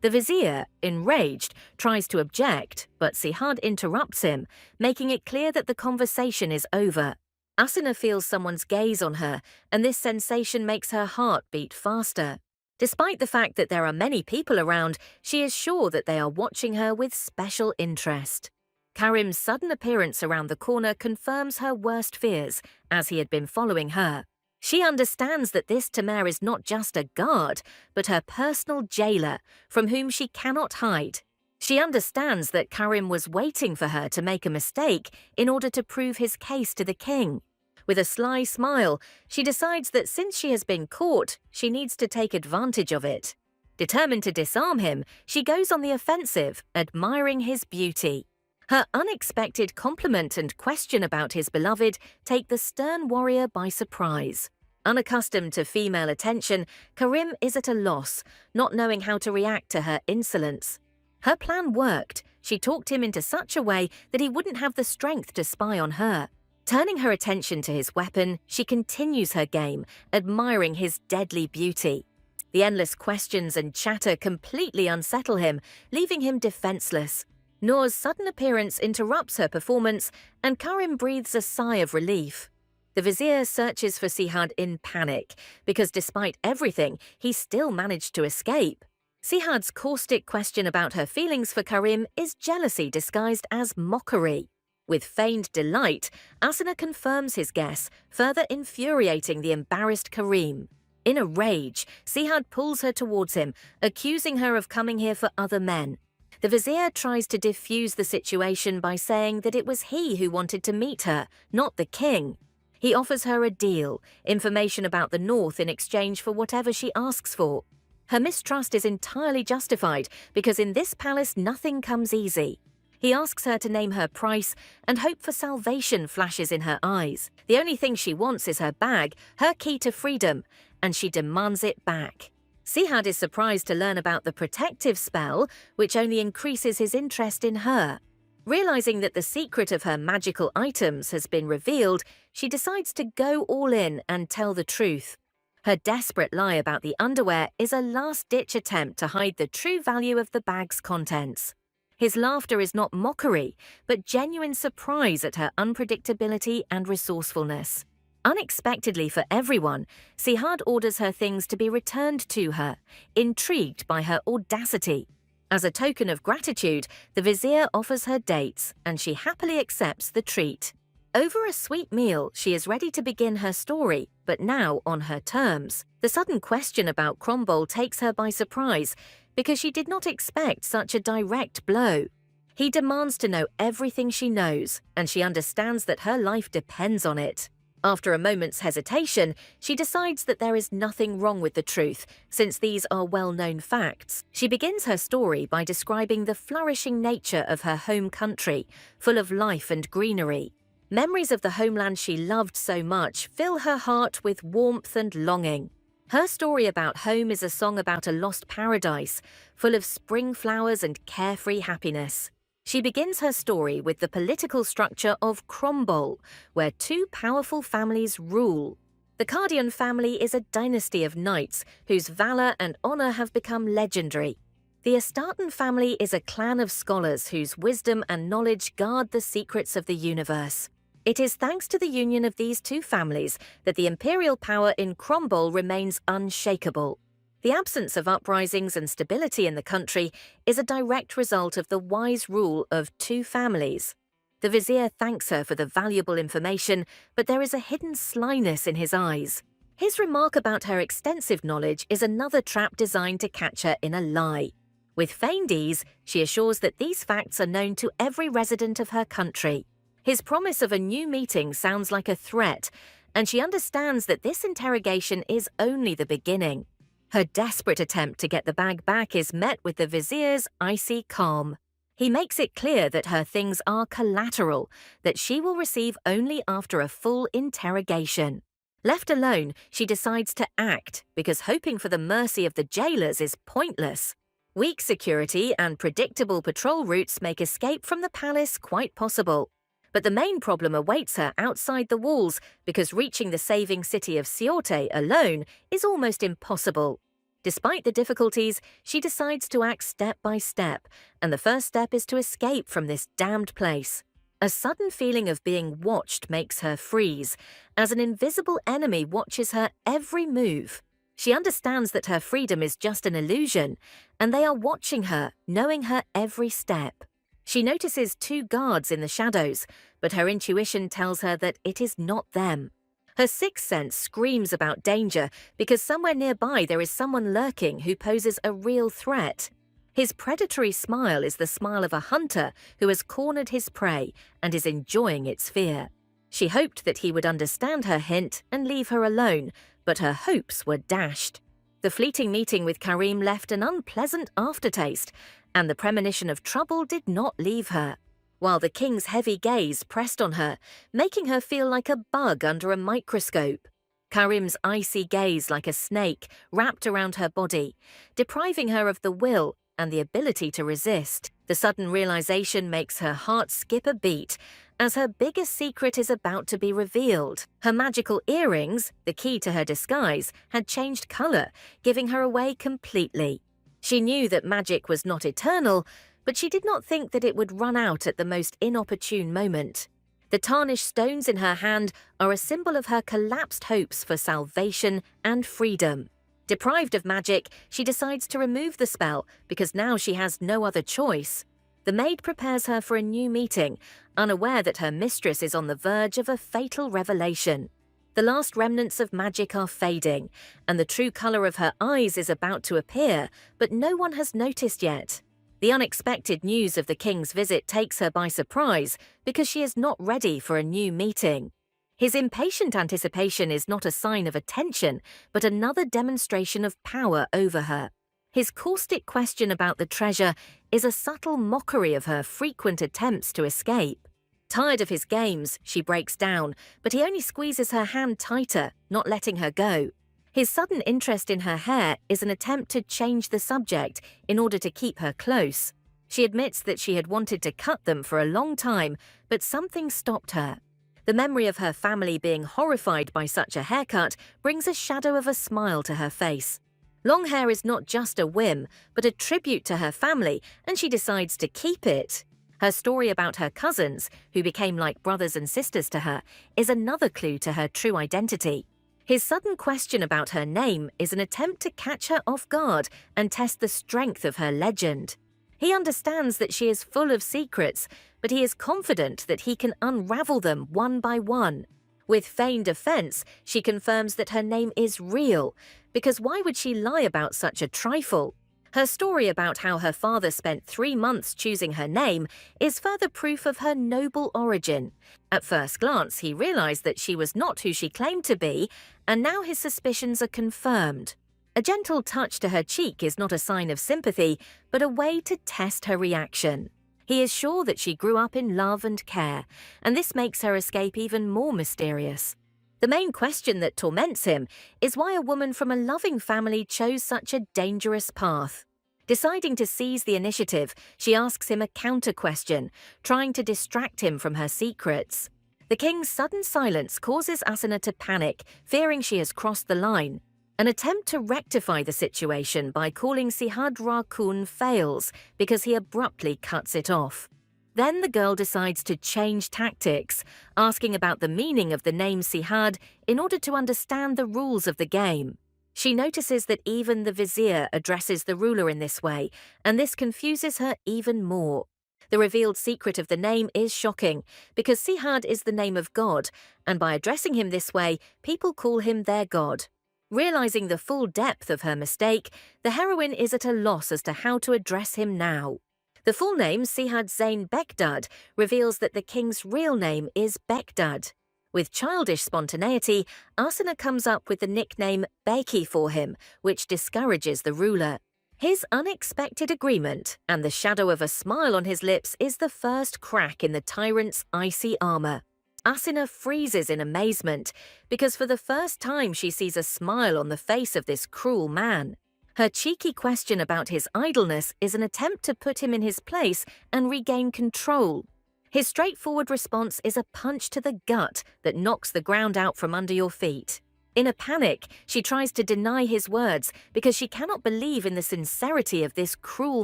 The vizier, enraged, tries to object, but Sihad interrupts him, making it clear that the conversation is over. Asuna feels someone's gaze on her, and this sensation makes her heart beat faster. Despite the fact that there are many people around, she is sure that they are watching her with special interest. Karim's sudden appearance around the corner confirms her worst fears, as he had been following her. She understands that this Tamer is not just a guard, but her personal jailer, from whom she cannot hide. She understands that Karim was waiting for her to make a mistake in order to prove his case to the king. With a sly smile, she decides that since she has been caught, she needs to take advantage of it. Determined to disarm him, she goes on the offensive, admiring his beauty. Her unexpected compliment and question about his beloved take the stern warrior by surprise. Unaccustomed to female attention, Karim is at a loss, not knowing how to react to her insolence. Her plan worked. She talked him into such a way that he wouldn't have the strength to spy on her. Turning her attention to his weapon, she continues her game, admiring his deadly beauty. The endless questions and chatter completely unsettle him, leaving him defenseless. Noor's sudden appearance interrupts her performance, and Karim breathes a sigh of relief. The vizier searches for Sihad in panic, because despite everything, he still managed to escape. Sihad's caustic question about her feelings for Karim is jealousy disguised as mockery. With feigned delight, Asuna confirms his guess, further infuriating the embarrassed Karim. In a rage, Sihad pulls her towards him, accusing her of coming here for other men. The vizier tries to defuse the situation by saying that it was he who wanted to meet her, not the king. He offers her a deal, information about the north in exchange for whatever she asks for. Her mistrust is entirely justified because in this palace nothing comes easy. He asks her to name her price, and hope for salvation flashes in her eyes. The only thing she wants is her bag, her key to freedom, and she demands it back. Sihad is surprised to learn about the protective spell, which only increases his interest in her. Realizing that the secret of her magical items has been revealed, she decides to go all in and tell the truth. Her desperate lie about the underwear is a last-ditch attempt to hide the true value of the bag's contents. His laughter is not mockery, but genuine surprise at her unpredictability and resourcefulness. Unexpectedly for everyone, Sihad orders her things to be returned to her, intrigued by her audacity. As a token of gratitude, the vizier offers her dates, and she happily accepts the treat. Over a sweet meal, she is ready to begin her story, but now on her terms. The sudden question about Krombol takes her by surprise, because she did not expect such a direct blow. He demands to know everything she knows, and she understands that her life depends on it. After a moment's hesitation, she decides that there is nothing wrong with the truth, since these are well-known facts. She begins her story by describing the flourishing nature of her home country, full of life and greenery. Memories of the homeland she loved so much fill her heart with warmth and longing. Her story about home is a song about a lost paradise, full of spring flowers and carefree happiness. She begins her story with the political structure of Krombol, where two powerful families rule. The Kardian family is a dynasty of knights whose valor and honor have become legendary. The Astartan family is a clan of scholars whose wisdom and knowledge guard the secrets of the universe. It is thanks to the union of these two families that the imperial power in Krombol remains unshakable. The absence of uprisings and stability in the country is a direct result of the wise rule of two families. The vizier thanks her for the valuable information, but there is a hidden slyness in his eyes. His remark about her extensive knowledge is another trap designed to catch her in a lie. With feigned ease, she assures that these facts are known to every resident of her country. His promise of a new meeting sounds like a threat, and she understands that this interrogation is only the beginning. Her desperate attempt to get the bag back is met with the vizier's icy calm. He makes it clear that her things are collateral, that she will receive only after a full interrogation. Left alone, she decides to act, because hoping for the mercy of the jailers is pointless. Weak security and predictable patrol routes make escape from the palace quite possible. But the main problem awaits her outside the walls because reaching the saving city of Siorte alone is almost impossible. Despite the difficulties, she decides to act step by step, and the first step is to escape from this damned place. A sudden feeling of being watched makes her freeze, as an invisible enemy watches her every move. She understands that her freedom is just an illusion, and they are watching her, knowing her every step. She notices two guards in the shadows, but her intuition tells her that it is not them. Her sixth sense screams about danger because somewhere nearby there is someone lurking who poses a real threat. His predatory smile is the smile of a hunter who has cornered his prey and is enjoying its fear. She hoped that he would understand her hint and leave her alone, but her hopes were dashed. The fleeting meeting with Karim left an unpleasant aftertaste, and the premonition of trouble did not leave her, while the king's heavy gaze pressed on her, making her feel like a bug under a microscope. Karim's icy gaze like a snake wrapped around her body, depriving her of the will and the ability to resist. The sudden realization makes her heart skip a beat, as her biggest secret is about to be revealed. Her magical earrings, the key to her disguise, had changed color, giving her away completely. She knew that magic was not eternal, but she did not think that it would run out at the most inopportune moment. The tarnished stones in her hand are a symbol of her collapsed hopes for salvation and freedom. Deprived of magic, she decides to remove the spell because now she has no other choice. The maid prepares her for a new meeting, unaware that her mistress is on the verge of a fatal revelation. The last remnants of magic are fading, and the true color of her eyes is about to appear, but no one has noticed yet. The unexpected news of the king's visit takes her by surprise because she is not ready for a new meeting. His impatient anticipation is not a sign of attention, but another demonstration of power over her. His caustic question about the treasure is a subtle mockery of her frequent attempts to escape. Tired of his games, she breaks down, but he only squeezes her hand tighter, not letting her go. His sudden interest in her hair is an attempt to change the subject in order to keep her close. She admits that she had wanted to cut them for a long time, but something stopped her. The memory of her family being horrified by such a haircut brings a shadow of a smile to her face. Long hair is not just a whim, but a tribute to her family, and she decides to keep it. Her story about her cousins, who became like brothers and sisters to her, is another clue to her true identity. His sudden question about her name is an attempt to catch her off guard and test the strength of her legend. He understands that she is full of secrets, but he is confident that he can unravel them one by one. With feigned offense, she confirms that her name is real, because why would she lie about such a trifle? Her story about how her father spent 3 months choosing her name is further proof of her noble origin. At first glance, he realized that she was not who she claimed to be, and now his suspicions are confirmed. A gentle touch to her cheek is not a sign of sympathy, but a way to test her reaction. He is sure that she grew up in love and care, and this makes her escape even more mysterious. The main question that torments him is why a woman from a loving family chose such a dangerous path. Deciding to seize the initiative, she asks him a counter-question, trying to distract him from her secrets. The king's sudden silence causes Asuna to panic, fearing she has crossed the line. An attempt to rectify the situation by calling Sihad Rakun fails because he abruptly cuts it off. Then the girl decides to change tactics, asking about the meaning of the name Sihad in order to understand the rules of the game. She notices that even the vizier addresses the ruler in this way, and this confuses her even more. The revealed secret of the name is shocking, because Sihad is the name of God, and by addressing him this way, people call him their god. Realizing the full depth of her mistake, the heroine is at a loss as to how to address him now. The full name, Sihad Zain Bekdad, reveals that the king's real name is Bekdad. With childish spontaneity, Asuna comes up with the nickname Beki for him, which discourages the ruler. His unexpected agreement and the shadow of a smile on his lips is the first crack in the tyrant's icy armor. Asuna freezes in amazement, because for the first time she sees a smile on the face of this cruel man. Her cheeky question about his idleness is an attempt to put him in his place and regain control. His straightforward response is a punch to the gut that knocks the ground out from under your feet. In a panic, she tries to deny his words because she cannot believe in the sincerity of this cruel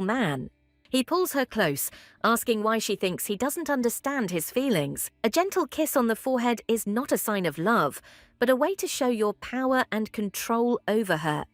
man. He pulls her close, asking why she thinks he doesn't understand his feelings. A gentle kiss on the forehead is not a sign of love, but a way to show your power and control over her.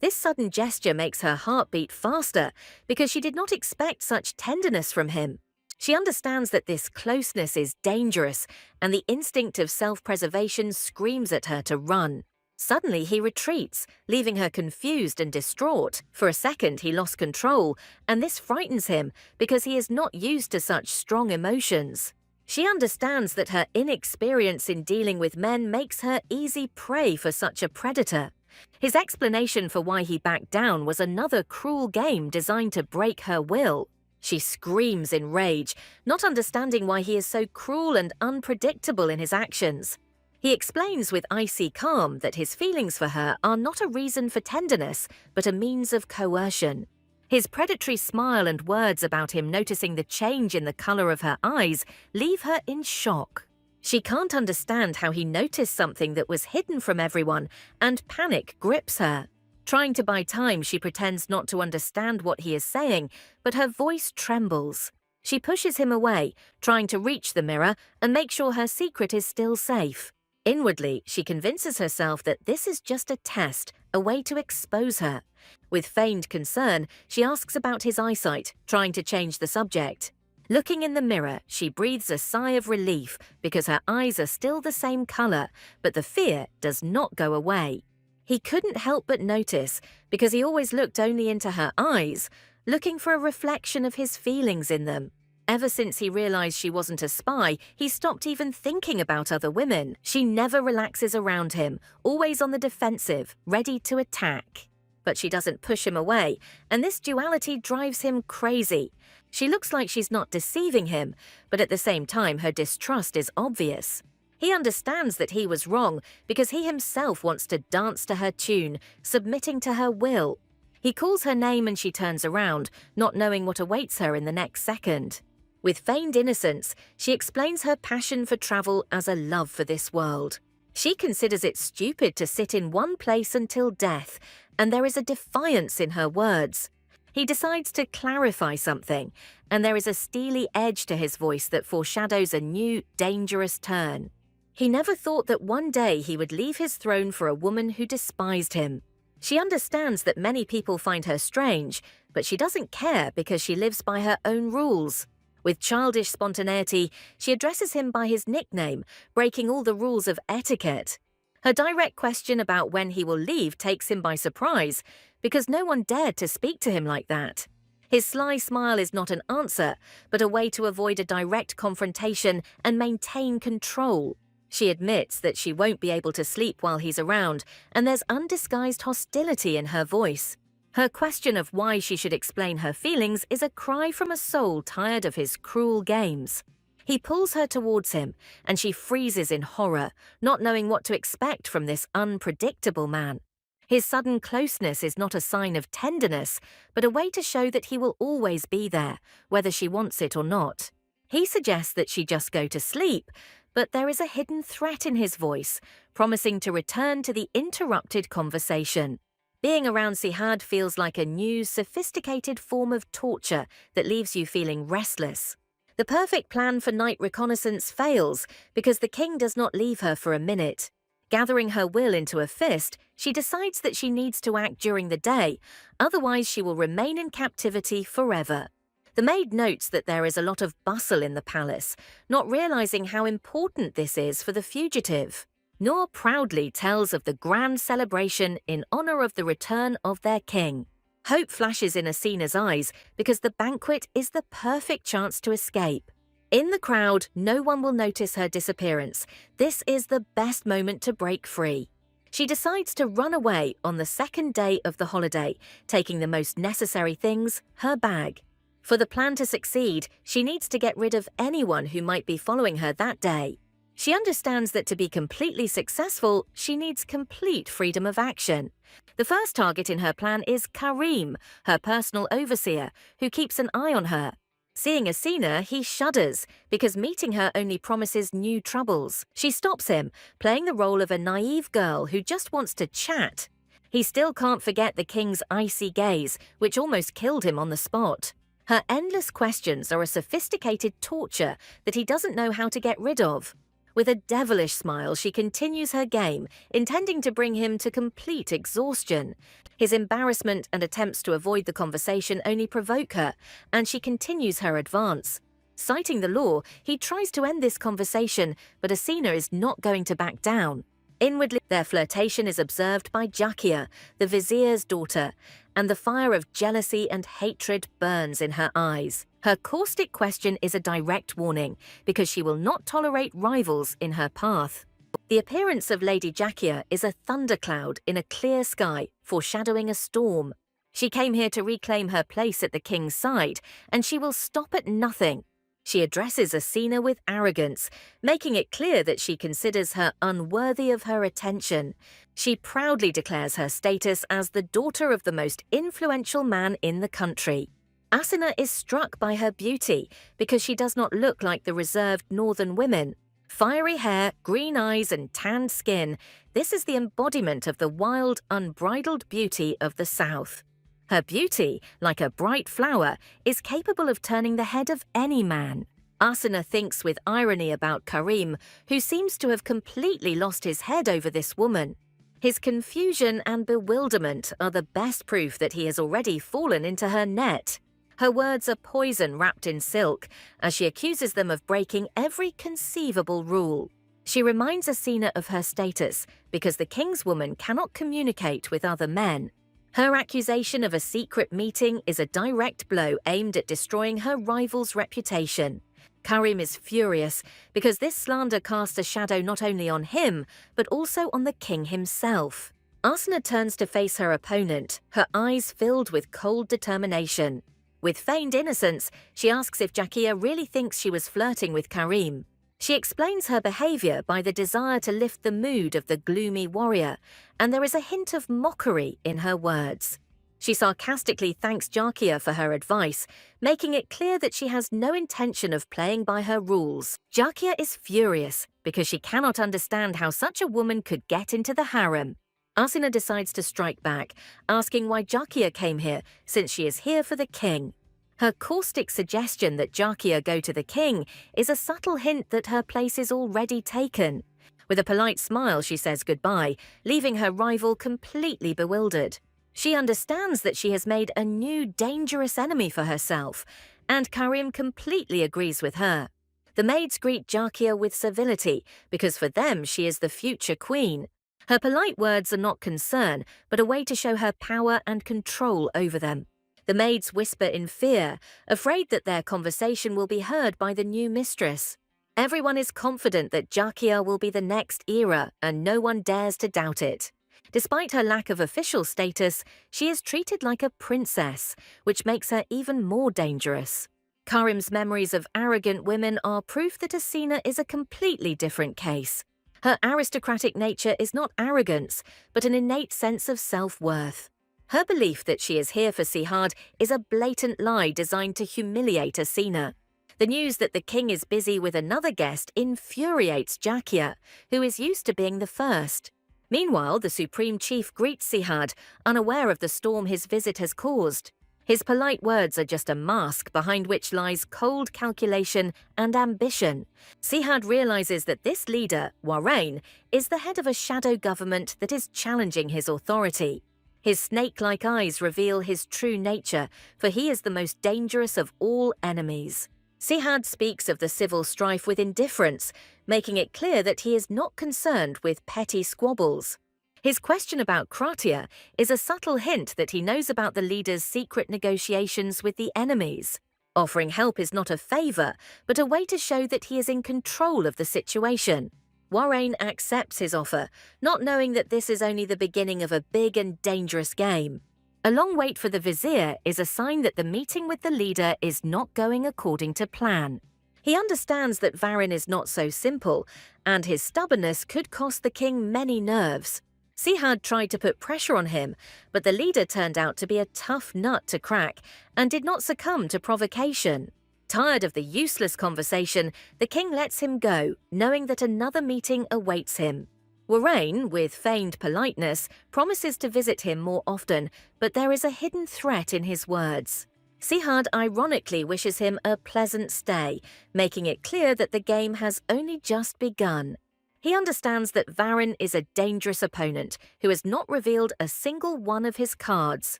This sudden gesture makes her heart beat faster because she did not expect such tenderness from him. She understands that this closeness is dangerous, and the instinct of self-preservation screams at her to run. Suddenly, he retreats, leaving her confused and distraught. For a second, he lost control, and this frightens him because he is not used to such strong emotions. She understands that her inexperience in dealing with men makes her easy prey for such a predator. His explanation for why he backed down was another cruel game designed to break her will. She screams in rage, not understanding why he is so cruel and unpredictable in his actions. He explains with icy calm that his feelings for her are not a reason for tenderness, but a means of coercion. His predatory smile and words about him noticing the change in the color of her eyes leave her in shock. She can't understand how he noticed something that was hidden from everyone, and panic grips her. Trying to buy time, she pretends not to understand what he is saying, but her voice trembles. She pushes him away, trying to reach the mirror and make sure her secret is still safe. Inwardly, she convinces herself that this is just a test, a way to expose her. With feigned concern, she asks about his eyesight, trying to change the subject. Looking in the mirror, she breathes a sigh of relief because her eyes are still the same color, but the fear does not go away. He couldn't help but notice, because he always looked only into her eyes, looking for a reflection of his feelings in them. Ever since he realized she wasn't a spy, he stopped even thinking about other women. She never relaxes around him, always on the defensive, ready to attack. But she doesn't push him away, and this duality drives him crazy. She looks like she's not deceiving him, but at the same time her distrust is obvious. He understands that he was wrong because he himself wants to dance to her tune, submitting to her will. He calls her name and she turns around, not knowing what awaits her in the next second. With feigned innocence, she explains her passion for travel as a love for this world. She considers it stupid to sit in one place until death, and there is a defiance in her words. He decides to clarify something, and there is a steely edge to his voice that foreshadows a new, dangerous turn. He never thought that one day he would leave his throne for a woman who despised him. She understands that many people find her strange, but she doesn't care because she lives by her own rules. With childish spontaneity, she addresses him by his nickname, breaking all the rules of etiquette. Her direct question about when he will leave takes him by surprise, because no one dared to speak to him like that. His sly smile is not an answer, but a way to avoid a direct confrontation and maintain control. She admits that she won't be able to sleep while he's around, and there's undisguised hostility in her voice. Her question of why she should explain her feelings is a cry from a soul tired of his cruel games. He pulls her towards him, and she freezes in horror, not knowing what to expect from this unpredictable man. His sudden closeness is not a sign of tenderness, but a way to show that he will always be there, whether she wants it or not. He suggests that she just go to sleep, but there is a hidden threat in his voice, promising to return to the interrupted conversation. Being around Sihad feels like a new, sophisticated form of torture that leaves you feeling restless. The perfect plan for night reconnaissance fails because the king does not leave her for a minute. Gathering her will into a fist, she decides that she needs to act during the day, otherwise she will remain in captivity forever. The maid notes that there is a lot of bustle in the palace, not realizing how important this is for the fugitive. Noor proudly tells of the grand celebration in honor of the return of their king. Hope flashes in Asina's eyes because the banquet is the perfect chance to escape. In the crowd, no one will notice her disappearance. This is the best moment to break free. She decides to run away on the second day of the holiday, taking the most necessary things, her bag. For the plan to succeed, she needs to get rid of anyone who might be following her that day. She understands that to be completely successful, she needs complete freedom of action. The first target in her plan is Karim, her personal overseer, who keeps an eye on her. Seeing Asina, he shudders because meeting her only promises new troubles. She stops him, playing the role of a naive girl who just wants to chat. He still can't forget the king's icy gaze, which almost killed him on the spot. Her endless questions are a sophisticated torture that he doesn't know how to get rid of. With a devilish smile, she continues her game, intending to bring him to complete exhaustion. His embarrassment and attempts to avoid the conversation only provoke her, and she continues her advance. Citing the law, he tries to end this conversation, but Asina is not going to back down. Inwardly, their flirtation is observed by Jakia, the vizier's daughter, and the fire of jealousy and hatred burns in her eyes. Her caustic question is a direct warning, because she will not tolerate rivals in her path. The appearance of Lady Jakia is a thundercloud in a clear sky, foreshadowing a storm. She came here to reclaim her place at the king's side, and she will stop at nothing. She addresses Asina with arrogance, making it clear that she considers her unworthy of her attention. She proudly declares her status as the daughter of the most influential man in the country. Asina is struck by her beauty because she does not look like the reserved northern women. Fiery hair, green eyes, and tanned skin, this is the embodiment of the wild, unbridled beauty of the South. Her beauty, like a bright flower, is capable of turning the head of any man. Asina thinks with irony about Karim, who seems to have completely lost his head over this woman. His confusion and bewilderment are the best proof that he has already fallen into her net. Her words are poison wrapped in silk, as she accuses them of breaking every conceivable rule. She reminds Asina of her status, because the king's woman cannot communicate with other men. Her accusation of a secret meeting is a direct blow aimed at destroying her rival's reputation. Karim is furious because this slander casts a shadow not only on him, but also on the king himself. Asina turns to face her opponent, her eyes filled with cold determination. With feigned innocence, she asks if Jakia really thinks she was flirting with Karim. She explains her behavior by the desire to lift the mood of the gloomy warrior, and there is a hint of mockery in her words. She sarcastically thanks Jakia for her advice, making it clear that she has no intention of playing by her rules. Jakia is furious because she cannot understand how such a woman could get into the harem. Asina decides to strike back, asking why Jakia came here, since she is here for the king. Her caustic suggestion that Jakia go to the king is a subtle hint that her place is already taken. With a polite smile, she says goodbye, leaving her rival completely bewildered. She understands that she has made a new dangerous enemy for herself, and Karim completely agrees with her. The maids greet Jakia with civility, because for them she is the future queen. Her polite words are not concern, but a way to show her power and control over them. The maids whisper in fear, afraid that their conversation will be heard by the new mistress. Everyone is confident that Jakia will be the next era, and no one dares to doubt it. Despite her lack of official status, she is treated like a princess, which makes her even more dangerous. Karim's memories of arrogant women are proof that Asina is a completely different case. Her aristocratic nature is not arrogance, but an innate sense of self-worth. Her belief that she is here for Sihad is a blatant lie designed to humiliate Asina. The news that the king is busy with another guest infuriates Jakia, who is used to being the first. Meanwhile, the Supreme Chief greets Sihad, unaware of the storm his visit has caused. His polite words are just a mask behind which lies cold calculation and ambition. Sihad realizes that this leader, Warrain, is the head of a shadow government that is challenging his authority. His snake-like eyes reveal his true nature, for he is the most dangerous of all enemies. Sihad speaks of the civil strife with indifference, making it clear that he is not concerned with petty squabbles. His question about Kratia is a subtle hint that he knows about the leader's secret negotiations with the enemies. Offering help is not a favor, but a way to show that he is in control of the situation. Warrain accepts his offer, not knowing that this is only the beginning of a big and dangerous game. A long wait for the vizier is a sign that the meeting with the leader is not going according to plan. He understands that Varin is not so simple, and his stubbornness could cost the king many nerves. Sihad tried to put pressure on him, but the leader turned out to be a tough nut to crack and did not succumb to provocation. Tired of the useless conversation, the king lets him go, knowing that another meeting awaits him. Warrain, with feigned politeness, promises to visit him more often, but there is a hidden threat in his words. Sihad ironically wishes him a pleasant stay, making it clear that the game has only just begun. He understands that Varin is a dangerous opponent who has not revealed a single one of his cards.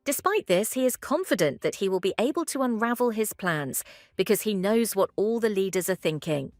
Despite this, he is confident that he will be able to unravel his plans because he knows what all the leaders are thinking.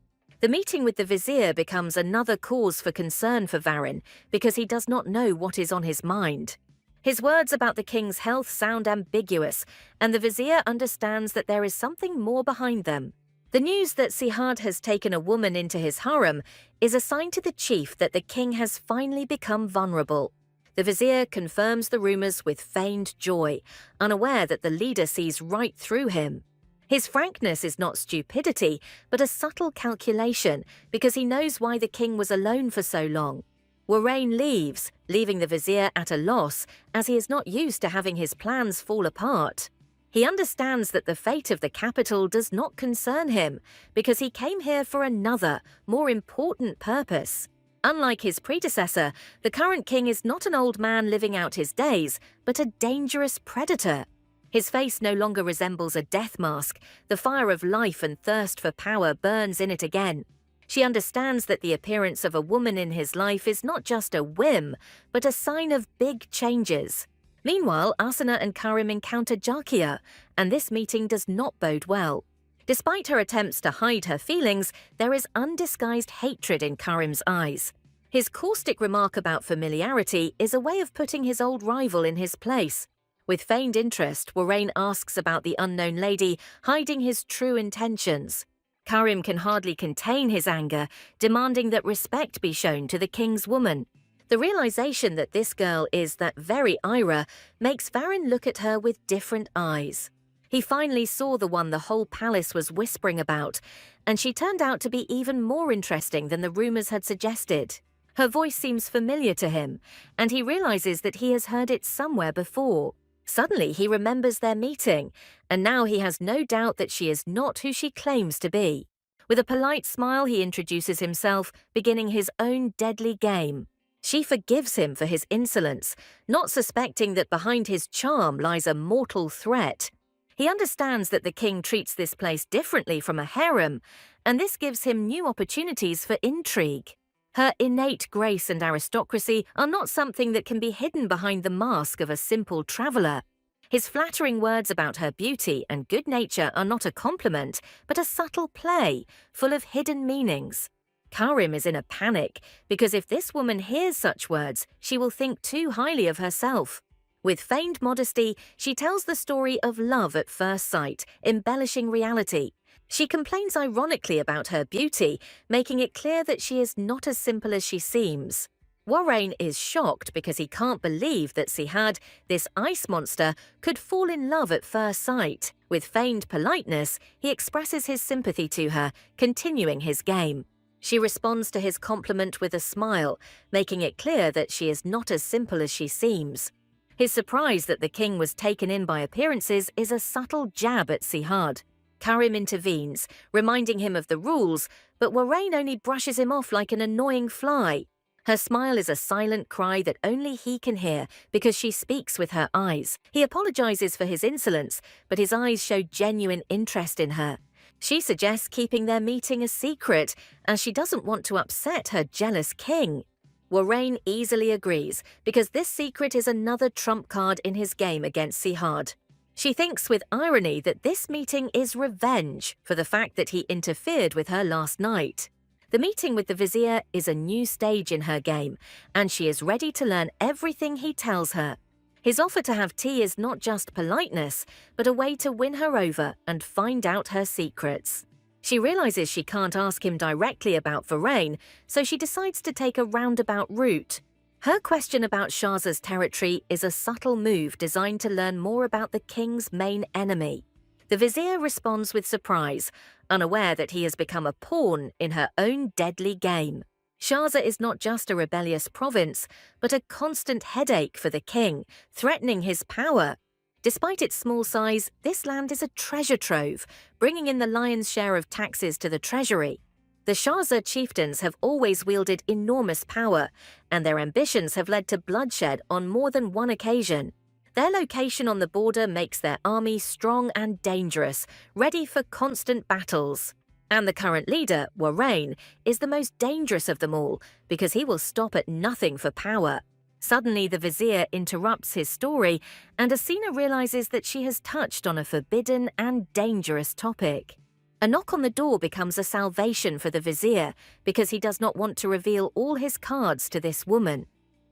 The meeting with the vizier becomes another cause for concern for Varin because he does not know what is on his mind. His words about the king's health sound ambiguous, and the vizier understands that there is something more behind them. The news that Sihad has taken a woman into his harem is a sign to the chief that the king has finally become vulnerable. The vizier confirms the rumors with feigned joy, unaware that the leader sees right through him. His frankness is not stupidity, but a subtle calculation, because he knows why the king was alone for so long. Warrain leaves, leaving the vizier at a loss, as he is not used to having his plans fall apart. He understands that the fate of the capital does not concern him, because he came here for another, more important purpose. Unlike his predecessor, the current king is not an old man living out his days, but a dangerous predator. His face no longer resembles a death mask. The fire of life and thirst for power burns in it again. She understands that the appearance of a woman in his life is not just a whim, but a sign of big changes. Meanwhile, Asana and Karim encounter Jakia, and this meeting does not bode well. Despite her attempts to hide her feelings, there is undisguised hatred in Karim's eyes. His caustic remark about familiarity is a way of putting his old rival in his place. With feigned interest, Warrain asks about the unknown lady, hiding his true intentions. Karim can hardly contain his anger, demanding that respect be shown to the king's woman. The realization that this girl is that very Ira makes Varin look at her with different eyes. He finally saw the one the whole palace was whispering about, and she turned out to be even more interesting than the rumors had suggested. Her voice seems familiar to him, and he realizes that he has heard it somewhere before. Suddenly, he remembers their meeting, and now he has no doubt that she is not who she claims to be. With a polite smile, he introduces himself, beginning his own deadly game. She forgives him for his insolence, not suspecting that behind his charm lies a mortal threat. He understands that the king treats this place differently from a harem, and this gives him new opportunities for intrigue. Her innate grace and aristocracy are not something that can be hidden behind the mask of a simple traveller. His flattering words about her beauty and good nature are not a compliment, but a subtle play, full of hidden meanings. Karim is in a panic, because if this woman hears such words, she will think too highly of herself. With feigned modesty, she tells the story of love at first sight, embellishing reality. She complains ironically about her beauty, making it clear that she is not as simple as she seems. Warrain is shocked because he can't believe that Sihad, this ice monster, could fall in love at first sight. With feigned politeness, he expresses his sympathy to her, continuing his game. She responds to his compliment with a smile, making it clear that she is not as simple as she seems. His surprise that the king was taken in by appearances is a subtle jab at Sihad. Karim intervenes, reminding him of the rules, but Warrain only brushes him off like an annoying fly. Her smile is a silent cry that only he can hear because she speaks with her eyes. He apologizes for his insolence, but his eyes show genuine interest in her. She suggests keeping their meeting a secret, as she doesn't want to upset her jealous king. Warrain easily agrees, because this secret is another trump card in his game against Sihad. She thinks with irony that this meeting is revenge for the fact that he interfered with her last night. The meeting with the vizier is a new stage in her game, and she is ready to learn everything he tells her. His offer to have tea is not just politeness, but a way to win her over and find out her secrets. She realizes she can't ask him directly about Varane, so she decides to take a roundabout route. Her question about Shahza's territory is a subtle move designed to learn more about the king's main enemy. The vizier responds with surprise, unaware that he has become a pawn in her own deadly game. Shahza is not just a rebellious province, but a constant headache for the king, threatening his power. Despite its small size, this land is a treasure trove, bringing in the lion's share of taxes to the treasury. The Shaza chieftains have always wielded enormous power, and their ambitions have led to bloodshed on more than one occasion. Their location on the border makes their army strong and dangerous, ready for constant battles. And the current leader, Warrain, is the most dangerous of them all because he will stop at nothing for power. Suddenly, the vizier interrupts his story, and Asina realizes that she has touched on a forbidden and dangerous topic. A knock on the door becomes a salvation for the vizier because he does not want to reveal all his cards to this woman.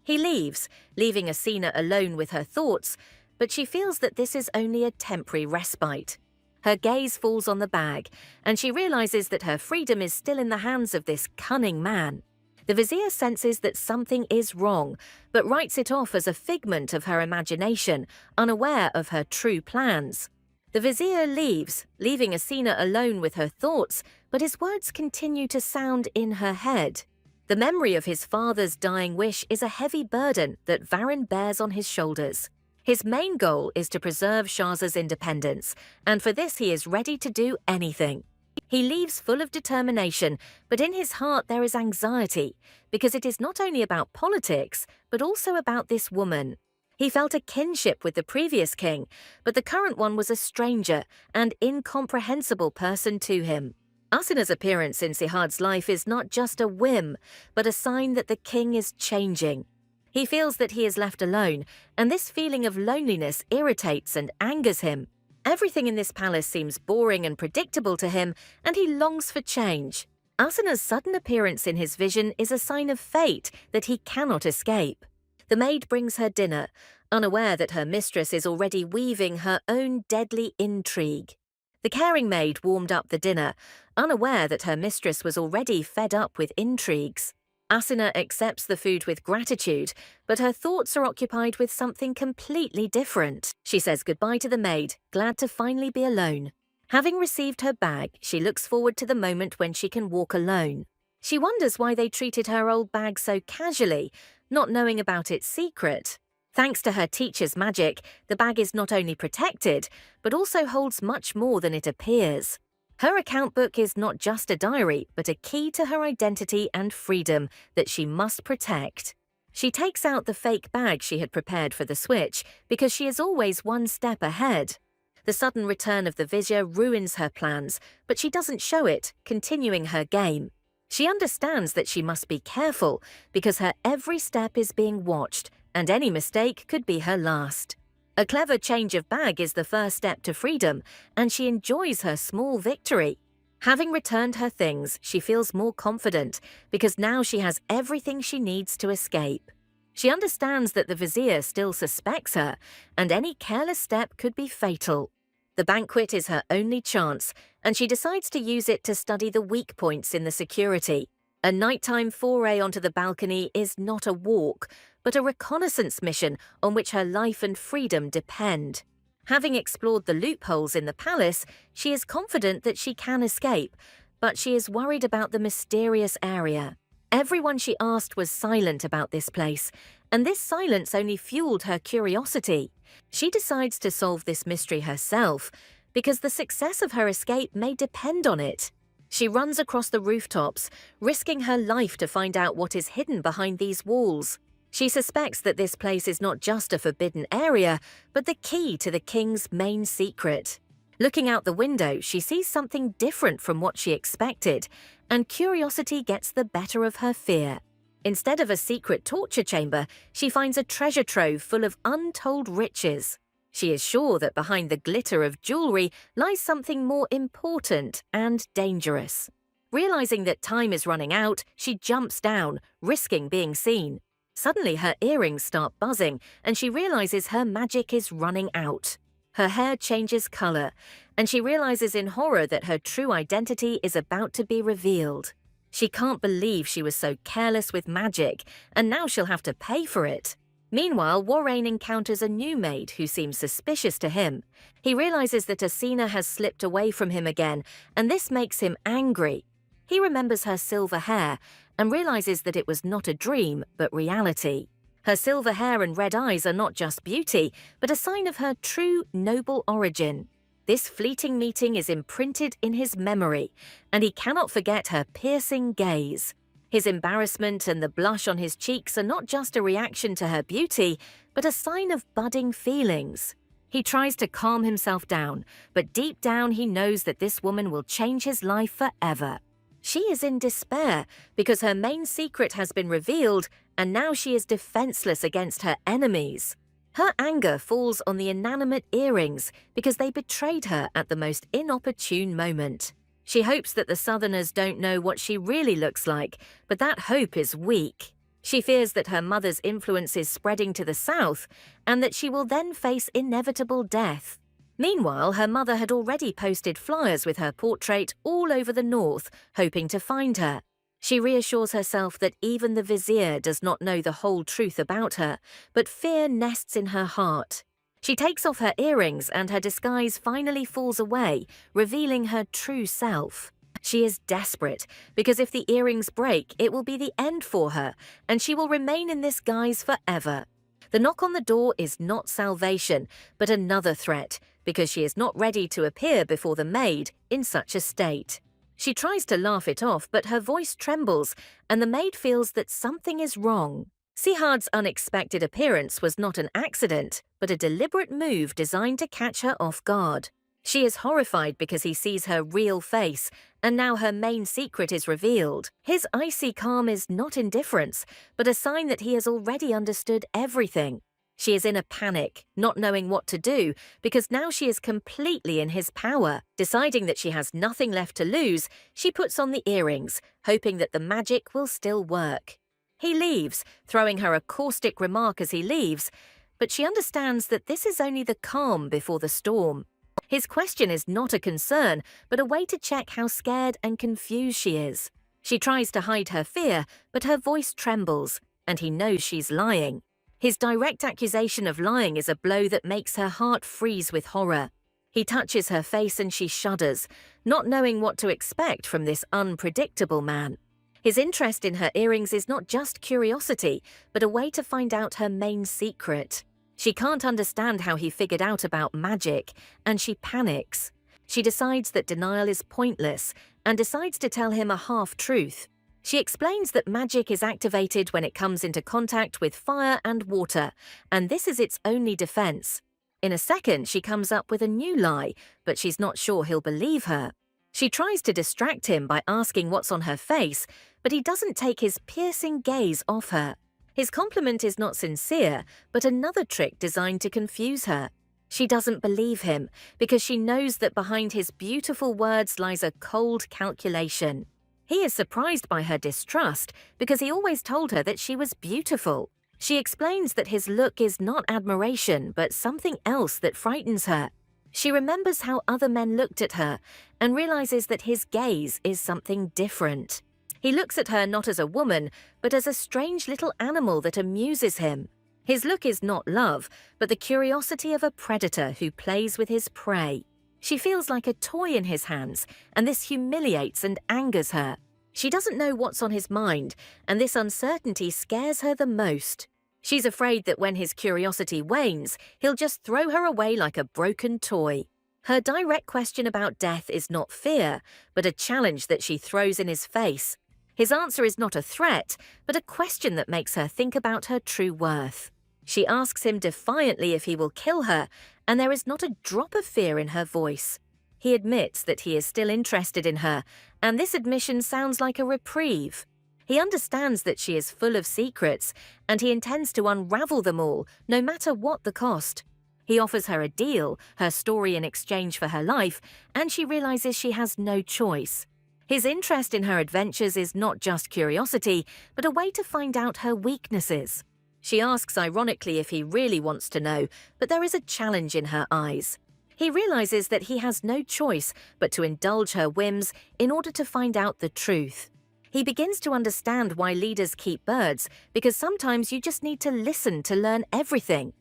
He leaves, leaving Asina alone with her thoughts, but she feels that this is only a temporary respite. Her gaze falls on the bag, and she realizes that her freedom is still in the hands of this cunning man. The vizier senses that something is wrong, but writes it off as a figment of her imagination, unaware of her true plans. The vizier leaves, leaving Asina alone with her thoughts, but his words continue to sound in her head. The memory of his father's dying wish is a heavy burden that Varun bears on his shoulders. His main goal is to preserve Shaza's independence, and for this he is ready to do anything. He leaves full of determination, but in his heart there is anxiety, because it is not only about politics, but also about this woman. He felt a kinship with the previous king, but the current one was a stranger and incomprehensible person to him. Asina's appearance in Sihad's life is not just a whim, but a sign that the king is changing. He feels that he is left alone, and this feeling of loneliness irritates and angers him. Everything in this palace seems boring and predictable to him, and he longs for change. Asina's sudden appearance in his vision is a sign of fate that he cannot escape. The maid brings her dinner, unaware that her mistress is already weaving her own deadly intrigue. The caring maid warmed up the dinner, unaware that her mistress was already fed up with intrigues. Asina accepts the food with gratitude, but her thoughts are occupied with something completely different. She says goodbye to the maid, glad to finally be alone. Having received her bag, she looks forward to the moment when she can walk alone. She wonders why they treated her old bag so casually, not knowing about its secret. Thanks to her teacher's magic, the bag is not only protected, but also holds much more than it appears. Her account book is not just a diary, but a key to her identity and freedom that she must protect. She takes out the fake bag she had prepared for the switch because she is always one step ahead. The sudden return of the vizier ruins her plans, but she doesn't show it, continuing her game. She understands that she must be careful because her every step is being watched, and any mistake could be her last. A clever change of bag is the first step to freedom, and she enjoys her small victory. Having returned her things, she feels more confident because now she has everything she needs to escape. She understands that the vizier still suspects her, and any careless step could be fatal. The banquet is her only chance, and she decides to use it to study the weak points in the security. A nighttime foray onto the balcony is not a walk, but a reconnaissance mission on which her life and freedom depend. Having explored the loopholes in the palace, she is confident that she can escape, but she is worried about the mysterious area. Everyone she asked was silent about this place, and this silence only fueled her curiosity. She decides to solve this mystery herself, because the success of her escape may depend on it. She runs across the rooftops, risking her life to find out what is hidden behind these walls. She suspects that this place is not just a forbidden area, but the key to the king's main secret. Looking out the window, she sees something different from what she expected, and curiosity gets the better of her fear. Instead of a secret torture chamber, she finds a treasure trove full of untold riches. She is sure that behind the glitter of jewelry lies something more important and dangerous. Realizing that time is running out, she jumps down, risking being seen. Suddenly, her earrings start buzzing, and she realizes her magic is running out. Her hair changes color, and she realizes in horror that her true identity is about to be revealed. She can't believe she was so careless with magic, and now she'll have to pay for it. Meanwhile, Warrain encounters a new maid who seems suspicious to him. He realizes that Asina has slipped away from him again, and this makes him angry. He remembers her silver hair and realizes that it was not a dream, but reality. Her silver hair and red eyes are not just beauty, but a sign of her true noble origin. This fleeting meeting is imprinted in his memory, and he cannot forget her piercing gaze. His embarrassment and the blush on his cheeks are not just a reaction to her beauty, but a sign of budding feelings. He tries to calm himself down, but deep down he knows that this woman will change his life forever. She is in despair because her main secret has been revealed, and now she is defenseless against her enemies. Her anger falls on the inanimate earrings because they betrayed her at the most inopportune moment. She hopes that the Southerners don't know what she really looks like, but that hope is weak. She fears that her mother's influence is spreading to the South and that she will then face inevitable death. Meanwhile, her mother had already posted flyers with her portrait all over the North, hoping to find her. She reassures herself that even the vizier does not know the whole truth about her, but fear nests in her heart. She takes off her earrings and her disguise finally falls away, revealing her true self. She is desperate because if the earrings break, it will be the end for her, and she will remain in this guise forever. The knock on the door is not salvation, but another threat, because she is not ready to appear before the maid in such a state. She tries to laugh it off, but her voice trembles, and the maid feels that something is wrong. Sihard's unexpected appearance was not an accident, but a deliberate move designed to catch her off guard. She is horrified because he sees her real face, and now her main secret is revealed. His icy calm is not indifference, but a sign that he has already understood everything. She is in a panic, not knowing what to do, because now she is completely in his power. Deciding that she has nothing left to lose, she puts on the earrings, hoping that the magic will still work. He leaves, throwing her a caustic remark as he leaves, but she understands that this is only the calm before the storm. His question is not a concern, but a way to check how scared and confused she is. She tries to hide her fear, but her voice trembles, and he knows she's lying. His direct accusation of lying is a blow that makes her heart freeze with horror. He touches her face and she shudders, not knowing what to expect from this unpredictable man. His interest in her earrings is not just curiosity, but a way to find out her main secret. She can't understand how he figured out about magic, and she panics. She decides that denial is pointless, and decides to tell him a half-truth. She explains that magic is activated when it comes into contact with fire and water, and this is its only defense. In a second, she comes up with a new lie, but she's not sure he'll believe her. She tries to distract him by asking what's on her face, but he doesn't take his piercing gaze off her. His compliment is not sincere, but another trick designed to confuse her. She doesn't believe him, because she knows that behind his beautiful words lies a cold calculation. He is surprised by her distrust, because he always told her that she was beautiful. She explains that his look is not admiration, but something else that frightens her. She remembers how other men looked at her, and realizes that his gaze is something different. He looks at her not as a woman, but as a strange little animal that amuses him. His look is not love, but the curiosity of a predator who plays with his prey. She feels like a toy in his hands, and this humiliates and angers her. She doesn't know what's on his mind, and this uncertainty scares her the most. She's afraid that when his curiosity wanes, he'll just throw her away like a broken toy. Her direct question about death is not fear, but a challenge that she throws in his face. His answer is not a threat, but a question that makes her think about her true worth. She asks him defiantly if he will kill her, and there is not a drop of fear in her voice. He admits that he is still interested in her, and this admission sounds like a reprieve. He understands that she is full of secrets, and he intends to unravel them all, no matter what the cost. He offers her a deal, her story in exchange for her life, and she realizes she has no choice. His interest in her adventures is not just curiosity, but a way to find out her weaknesses. She asks ironically if he really wants to know, but there is a challenge in her eyes. He realizes that he has no choice but to indulge her whims in order to find out the truth. He begins to understand why leaders keep birds, because sometimes you just need to listen to learn everything.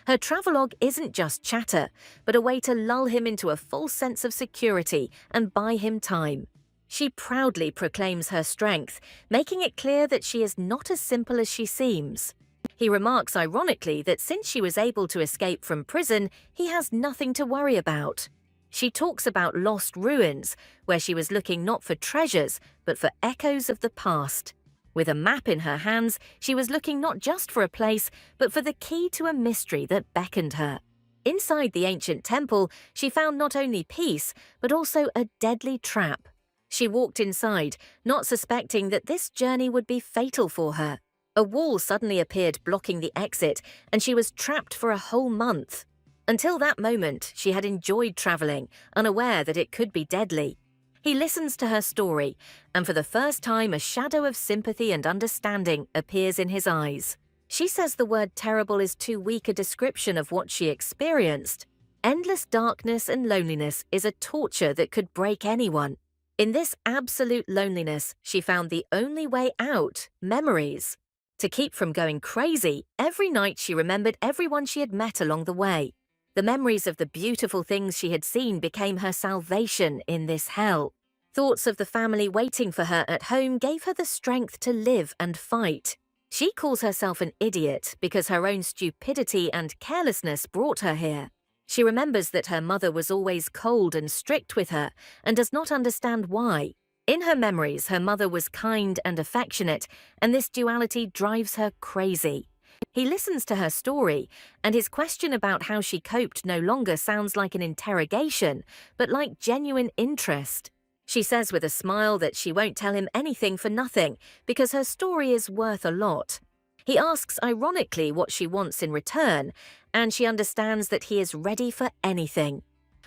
Her travelogue isn't just chatter, but a way to lull him into a false sense of security and buy him time. She proudly proclaims her strength, making it clear that she is not as simple as she seems. He remarks ironically that since she was able to escape from prison, he has nothing to worry about. She talks about lost ruins, where she was looking not for treasures, but for echoes of the past. With a map in her hands, she was looking not just for a place, but for the key to a mystery that beckoned her. Inside the ancient temple, she found not only peace, but also a deadly trap. She walked inside, not suspecting that this journey would be fatal for her. A wall suddenly appeared blocking the exit, and she was trapped for a whole month. Until that moment, she had enjoyed traveling, unaware that it could be deadly. He listens to her story, and for the first time a shadow of sympathy and understanding appears in his eyes. She says the word terrible is too weak a description of what she experienced. Endless darkness and loneliness is a torture that could break anyone. In this absolute loneliness, she found the only way out: memories. To keep from going crazy, every night she remembered everyone she had met along the way. The memories of the beautiful things she had seen became her salvation in this hell. Thoughts of the family waiting for her at home gave her the strength to live and fight. She calls herself an idiot because her own stupidity and carelessness brought her here. She remembers that her mother was always cold and strict with her and does not understand why. In her memories, her mother was kind and affectionate, and this duality drives her crazy. He listens to her story, and his question about how she coped no longer sounds like an interrogation, but like genuine interest. She says with a smile that she won't tell him anything for nothing, because her story is worth a lot. He asks ironically what she wants in return, and she understands that he is ready for anything.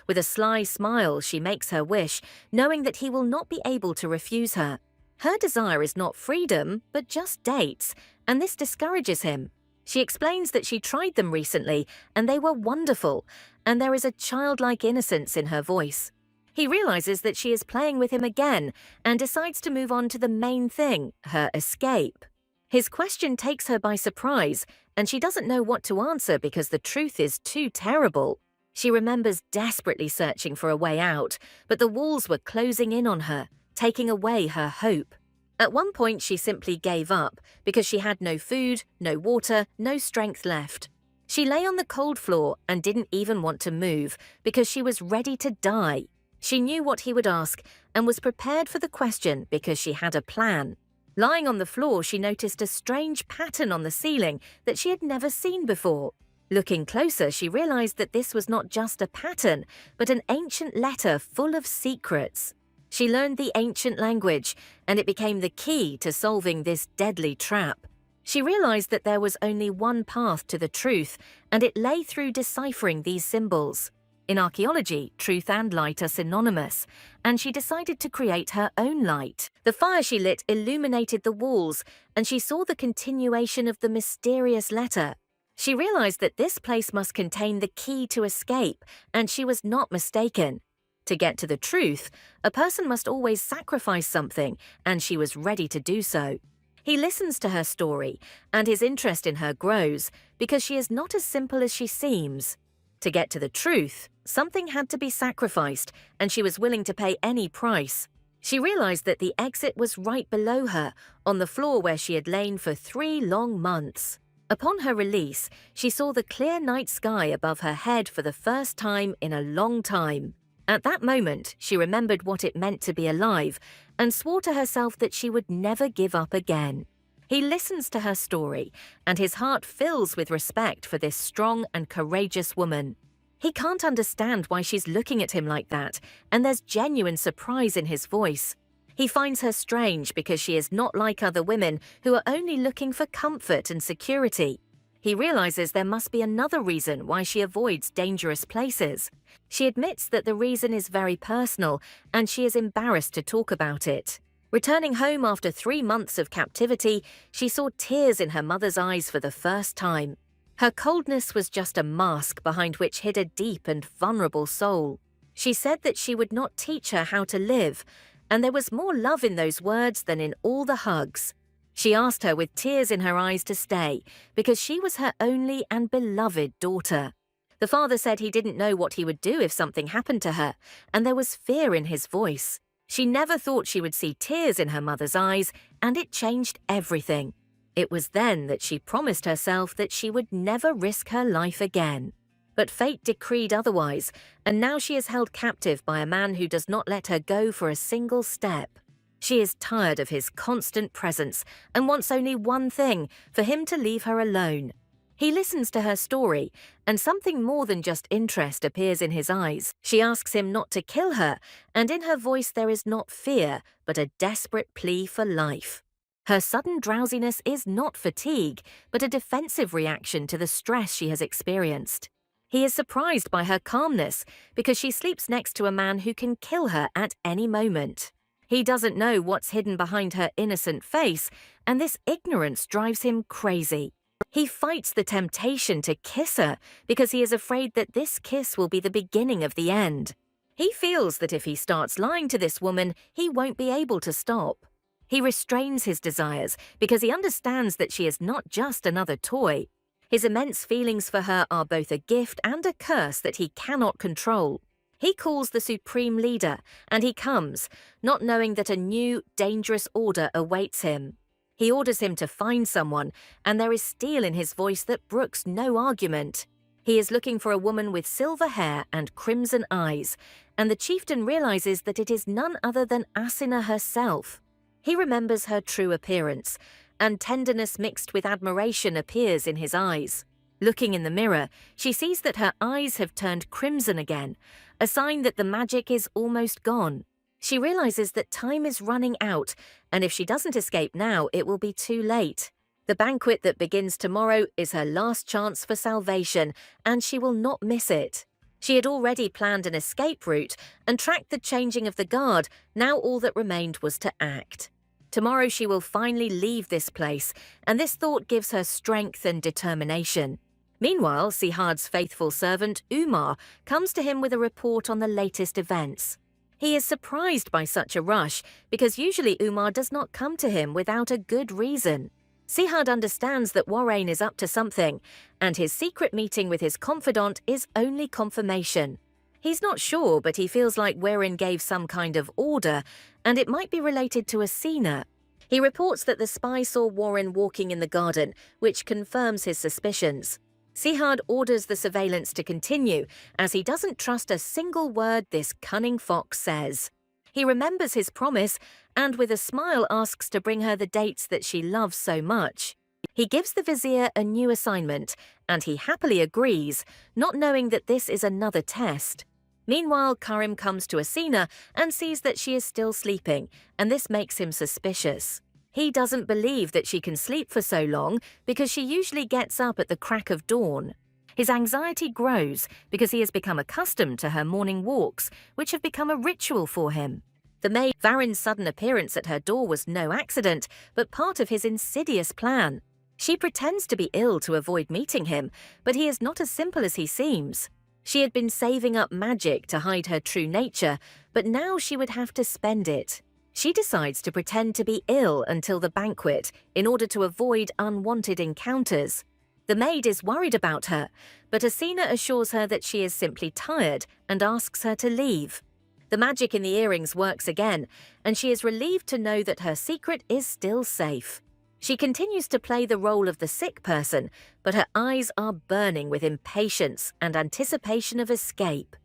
With a sly smile, she makes her wish, knowing that he will not be able to refuse her. Her desire is not freedom, but just dates, and this discourages him. She explains that she tried them recently, and they were wonderful, and there is a childlike innocence in her voice. He realizes that she is playing with him again, and decides to move on to the main thing, her escape. His question takes her by surprise, and she doesn't know what to answer because the truth is too terrible. She remembers desperately searching for a way out, but the walls were closing in on her, taking away her hope. At one point, she simply gave up because she had no food, no water, no strength left. She lay on the cold floor and didn't even want to move because she was ready to die. She knew what he would ask and was prepared for the question because she had a plan. Lying on the floor, she noticed a strange pattern on the ceiling that she had never seen before. Looking closer, she realized that this was not just a pattern, but an ancient letter full of secrets. She learned the ancient language, and it became the key to solving this deadly trap. She realized that there was only one path to the truth, and it lay through deciphering these symbols. In archaeology, truth and light are synonymous, and she decided to create her own light. The fire she lit illuminated the walls, and she saw the continuation of the mysterious letter. She realized that this place must contain the key to escape, and she was not mistaken. To get to the truth, a person must always sacrifice something, and she was ready to do so. He listens to her story, and his interest in her grows because she is not as simple as she seems. To get to the truth, something had to be sacrificed, and she was willing to pay any price. She realized that the exit was right below her, on the floor where she had lain for 3 long months. Upon her release, she saw the clear night sky above her head for the first time in a long time. At that moment, she remembered what it meant to be alive and swore to herself that she would never give up again. He listens to her story, and his heart fills with respect for this strong and courageous woman. He can't understand why she's looking at him like that, and there's genuine surprise in his voice. He finds her strange because she is not like other women who are only looking for comfort and security. He realizes there must be another reason why she avoids dangerous places. She admits that the reason is very personal, and she is embarrassed to talk about it. Returning home after 3 months of captivity, she saw tears in her mother's eyes for the first time. Her coldness was just a mask behind which hid a deep and vulnerable soul. She said that she would not teach her how to live, and there was more love in those words than in all the hugs. She asked her with tears in her eyes to stay, because she was her only and beloved daughter. The father said he didn't know what he would do if something happened to her, and there was fear in his voice. She never thought she would see tears in her mother's eyes, and it changed everything. It was then that she promised herself that she would never risk her life again. But fate decreed otherwise, and now she is held captive by a man who does not let her go for a single step. She is tired of his constant presence and wants only one thing, for him to leave her alone. He listens to her story, and something more than just interest appears in his eyes. She asks him not to kill her, and in her voice there is not fear, but a desperate plea for life. Her sudden drowsiness is not fatigue, but a defensive reaction to the stress she has experienced. He is surprised by her calmness because she sleeps next to a man who can kill her at any moment. He doesn't know what's hidden behind her innocent face, and this ignorance drives him crazy. He fights the temptation to kiss her because he is afraid that this kiss will be the beginning of the end. He feels that if he starts lying to this woman, he won't be able to stop. He restrains his desires because he understands that she is not just another toy. His immense feelings for her are both a gift and a curse that he cannot control. He calls the supreme leader, and he comes, not knowing that a new, dangerous order awaits him. He orders him to find someone, and there is steel in his voice that brooks no argument. He is looking for a woman with silver hair and crimson eyes, and the chieftain realizes that it is none other than Asina herself. He remembers her true appearance, and tenderness mixed with admiration appears in his eyes. Looking in the mirror, she sees that her eyes have turned crimson again, a sign that the magic is almost gone. She realizes that time is running out, and if she doesn't escape now, it will be too late. The banquet that begins tomorrow is her last chance for salvation, and she will not miss it. She had already planned an escape route and tracked the changing of the guard. Now all that remained was to act. Tomorrow she will finally leave this place, and this thought gives her strength and determination. Meanwhile, Sihard's faithful servant, Umar, comes to him with a report on the latest events. He is surprised by such a rush, because usually Umar does not come to him without a good reason. Sihard understands that Warren is up to something, and his secret meeting with his confidant is only confirmation. He's not sure, but he feels like Warren gave some kind of order, and it might be related to Asina. He reports that the spy saw Warren walking in the garden, which confirms his suspicions. Sihard orders the surveillance to continue, as he doesn't trust a single word this cunning fox says. He remembers his promise, and with a smile asks to bring her the dates that she loves so much. He gives the vizier a new assignment, and he happily agrees, not knowing that this is another test. Meanwhile, Karim comes to Asina and sees that she is still sleeping, and this makes him suspicious. He doesn't believe that she can sleep for so long because she usually gets up at the crack of dawn. His anxiety grows because he has become accustomed to her morning walks, which have become a ritual for him. The maid Varin's sudden appearance at her door was no accident, but part of his insidious plan. She pretends to be ill to avoid meeting him, but he is not as simple as he seems. She had been saving up magic to hide her true nature, but now she would have to spend it. She decides to pretend to be ill until the banquet in order to avoid unwanted encounters. The maid is worried about her, but Asina assures her that she is simply tired and asks her to leave. The magic in the earrings works again, and she is relieved to know that her secret is still safe. She continues to play the role of the sick person, but her eyes are burning with impatience and anticipation of escape.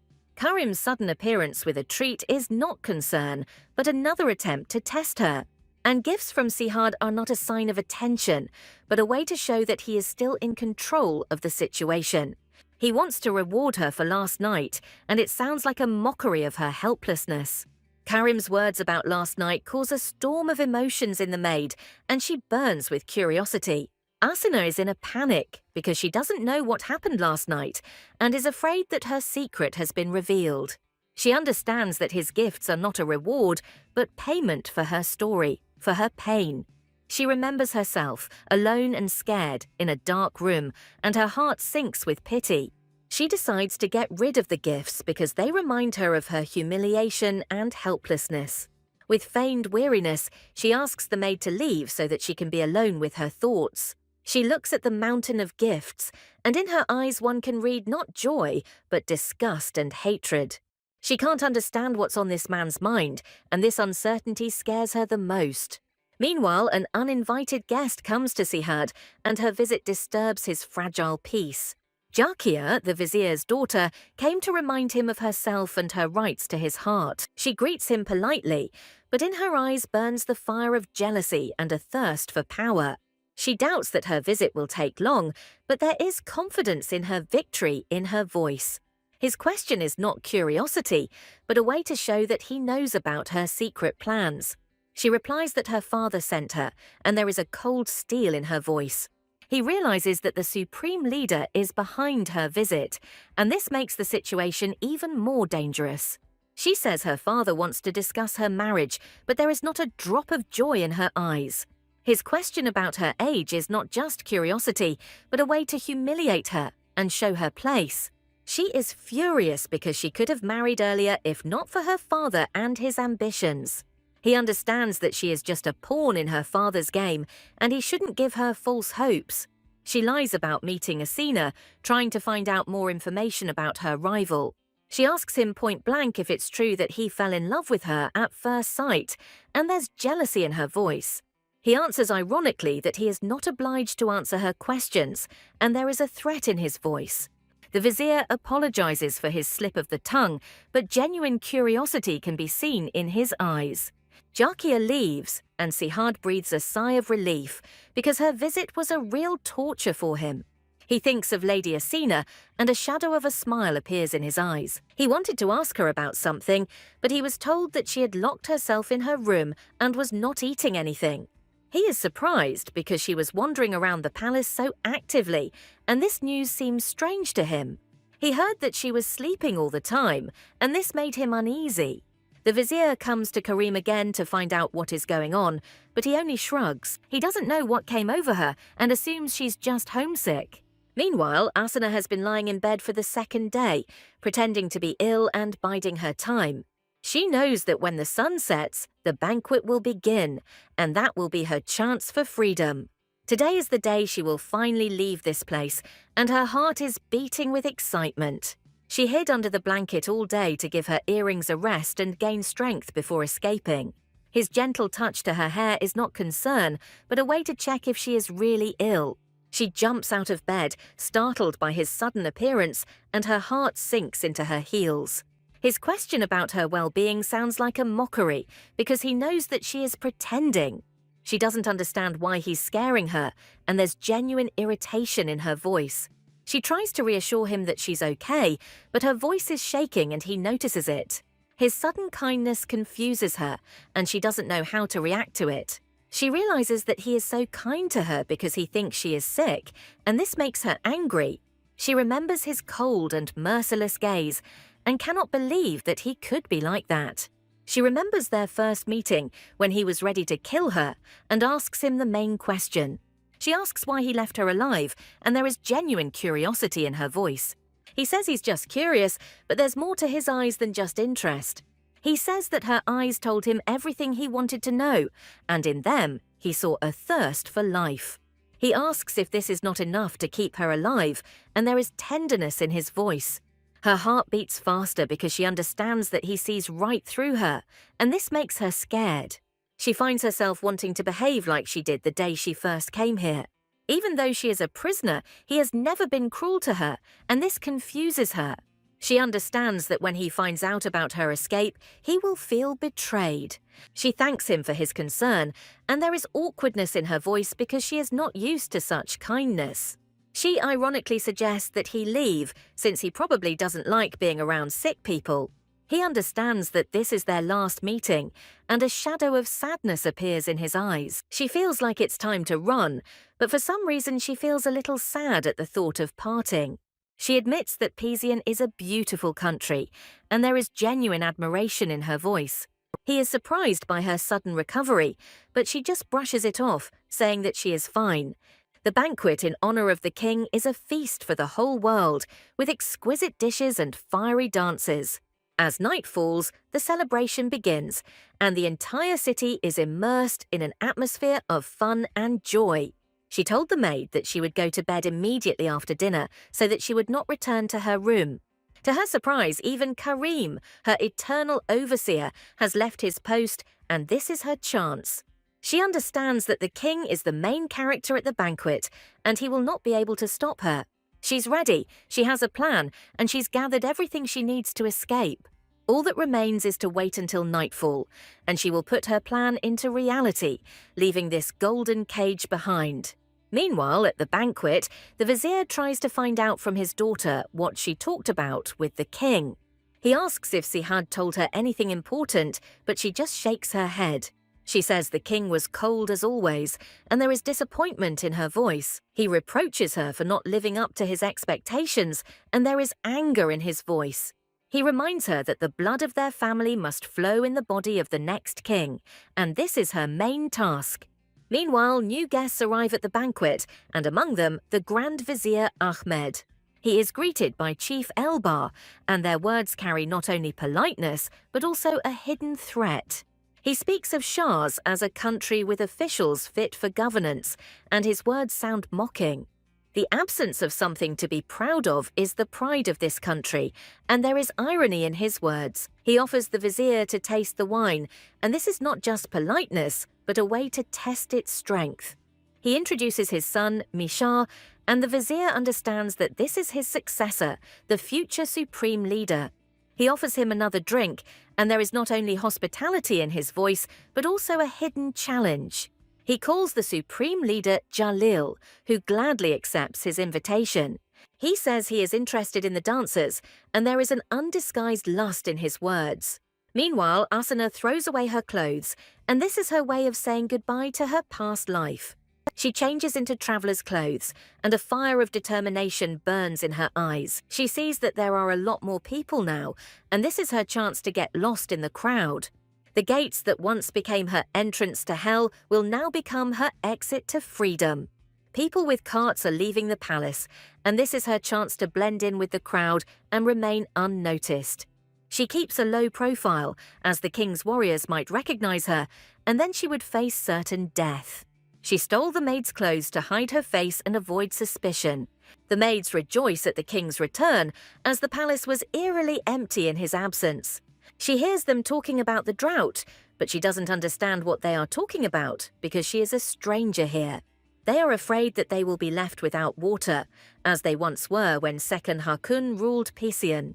Karim's sudden appearance with a treat is not concern, but another attempt to test her. And gifts from Sihard are not a sign of attention, but a way to show that he is still in control of the situation. He wants to reward her for last night, and it sounds like a mockery of her helplessness. Karim's words about last night cause a storm of emotions in the maid, and she burns with curiosity. Asina is in a panic because she doesn't know what happened last night and is afraid that her secret has been revealed. She understands that his gifts are not a reward, but payment for her story, for her pain. She remembers herself, alone and scared, in a dark room, and her heart sinks with pity. She decides to get rid of the gifts because they remind her of her humiliation and helplessness. With feigned weariness, she asks the maid to leave so that she can be alone with her thoughts. She looks at the mountain of gifts, and in her eyes one can read not joy, but disgust and hatred. She can't understand what's on this man's mind, and this uncertainty scares her the most. Meanwhile, an uninvited guest comes to Sihad, and her visit disturbs his fragile peace. Jakia, the vizier's daughter, came to remind him of herself and her rights to his heart. She greets him politely, but in her eyes burns the fire of jealousy and a thirst for power. She doubts that her visit will take long, but there is confidence in her victory in her voice. His question is not curiosity, but a way to show that he knows about her secret plans. She replies that her father sent her, and there is a cold steel in her voice. He realizes that the supreme leader is behind her visit, and this makes the situation even more dangerous. She says her father wants to discuss her marriage, but there is not a drop of joy in her eyes. His question about her age is not just curiosity, but a way to humiliate her and show her place. She is furious because she could have married earlier if not for her father and his ambitions. He understands that she is just a pawn in her father's game, and he shouldn't give her false hopes. She lies about meeting Asina, trying to find out more information about her rival. She asks him point blank if it's true that he fell in love with her at first sight, and there's jealousy in her voice. He answers ironically that he is not obliged to answer her questions, and there is a threat in his voice. The vizier apologizes for his slip of the tongue, but genuine curiosity can be seen in his eyes. Jakia leaves, and Sihad breathes a sigh of relief because her visit was a real torture for him. He thinks of Lady Asina, and a shadow of a smile appears in his eyes. He wanted to ask her about something, but he was told that she had locked herself in her room and was not eating anything. He is surprised because she was wandering around the palace so actively, and this news seems strange to him. He heard that she was sleeping all the time, and this made him uneasy. The vizier comes to Karim again to find out what is going on, but he only shrugs. He doesn't know what came over her and assumes she's just homesick. Meanwhile, Asana has been lying in bed for the second day, pretending to be ill and biding her time. She knows that when the sun sets, the banquet will begin, and that will be her chance for freedom. Today is the day she will finally leave this place, and her heart is beating with excitement. She hid under the blanket all day to give her earrings a rest and gain strength before escaping. His gentle touch to her hair is not concern, but a way to check if she is really ill. She jumps out of bed, startled by his sudden appearance, and her heart sinks into her heels. His question about her well-being sounds like a mockery because he knows that she is pretending. She doesn't understand why he's scaring her, and there's genuine irritation in her voice. She tries to reassure him that she's okay, but her voice is shaking and he notices it. His sudden kindness confuses her, and she doesn't know how to react to it. She realizes that he is so kind to her because he thinks she is sick, and this makes her angry. She remembers his cold and merciless gaze and cannot believe that he could be like that. She remembers their first meeting when he was ready to kill her and asks him the main question. She asks why he left her alive, and there is genuine curiosity in her voice. He says he's just curious, but there's more to his eyes than just interest. He says that her eyes told him everything he wanted to know, and in them, he saw a thirst for life. He asks if this is not enough to keep her alive, and there is tenderness in his voice. Her heart beats faster because she understands that he sees right through her, and this makes her scared. She finds herself wanting to behave like she did the day she first came here. Even though she is a prisoner, he has never been cruel to her, and this confuses her. She understands that when he finds out about her escape, he will feel betrayed. She thanks him for his concern, and there is awkwardness in her voice because she is not used to such kindness. She ironically suggests that he leave, since he probably doesn't like being around sick people. He understands that this is their last meeting, and a shadow of sadness appears in his eyes. She feels like it's time to run, but for some reason she feels a little sad at the thought of parting. She admits that Pizian is a beautiful country, and there is genuine admiration in her voice. He is surprised by her sudden recovery, but she just brushes it off, saying that she is fine. The banquet in honor of the king is a feast for the whole world, with exquisite dishes and fiery dances. As night falls, the celebration begins, and the entire city is immersed in an atmosphere of fun and joy. She told the maid that she would go to bed immediately after dinner so that she would not return to her room. To her surprise, even Karim, her eternal overseer, has left his post, and this is her chance. She understands that the king is the main character at the banquet, and he will not be able to stop her. She's ready, she has a plan, and she's gathered everything she needs to escape. All that remains is to wait until nightfall, and she will put her plan into reality, leaving this golden cage behind. Meanwhile, at the banquet, the vizier tries to find out from his daughter what she talked about with the king. He asks if Sihad told her anything important, but she just shakes her head. She says the king was cold as always, and there is disappointment in her voice. He reproaches her for not living up to his expectations, and there is anger in his voice. He reminds her that the blood of their family must flow in the body of the next king, and this is her main task. Meanwhile, new guests arrive at the banquet, and among them, the Grand Vizier Ahmed. He is greeted by Chief Elbar, and their words carry not only politeness, but also a hidden threat. He speaks of Shahs as a country with officials fit for governance, and his words sound mocking. The absence of something to be proud of is the pride of this country, and there is irony in his words. He offers the vizier to taste the wine, and this is not just politeness, but a way to test its strength. He introduces his son, Mishar, and the vizier understands that this is his successor, the future supreme leader. He offers him another drink, and there is not only hospitality in his voice, but also a hidden challenge. He calls the supreme leader Jalil, who gladly accepts his invitation. He says he is interested in the dancers, and there is an undisguised lust in his words. Meanwhile, Asana throws away her clothes, and this is her way of saying goodbye to her past life. She changes into traveler's clothes, and a fire of determination burns in her eyes. She sees that there are a lot more people now, and this is her chance to get lost in the crowd. The gates that once became her entrance to hell will now become her exit to freedom. People with carts are leaving the palace, and this is her chance to blend in with the crowd and remain unnoticed. She keeps a low profile, as the king's warriors might recognize her, and then she would face certain death. She stole the maid's clothes to hide her face and avoid suspicion. The maids rejoice at the king's return, as the palace was eerily empty in his absence. She hears them talking about the drought, but she doesn't understand what they are talking about because she is a stranger here. They are afraid that they will be left without water, as they once were when Second Hakun ruled Pision.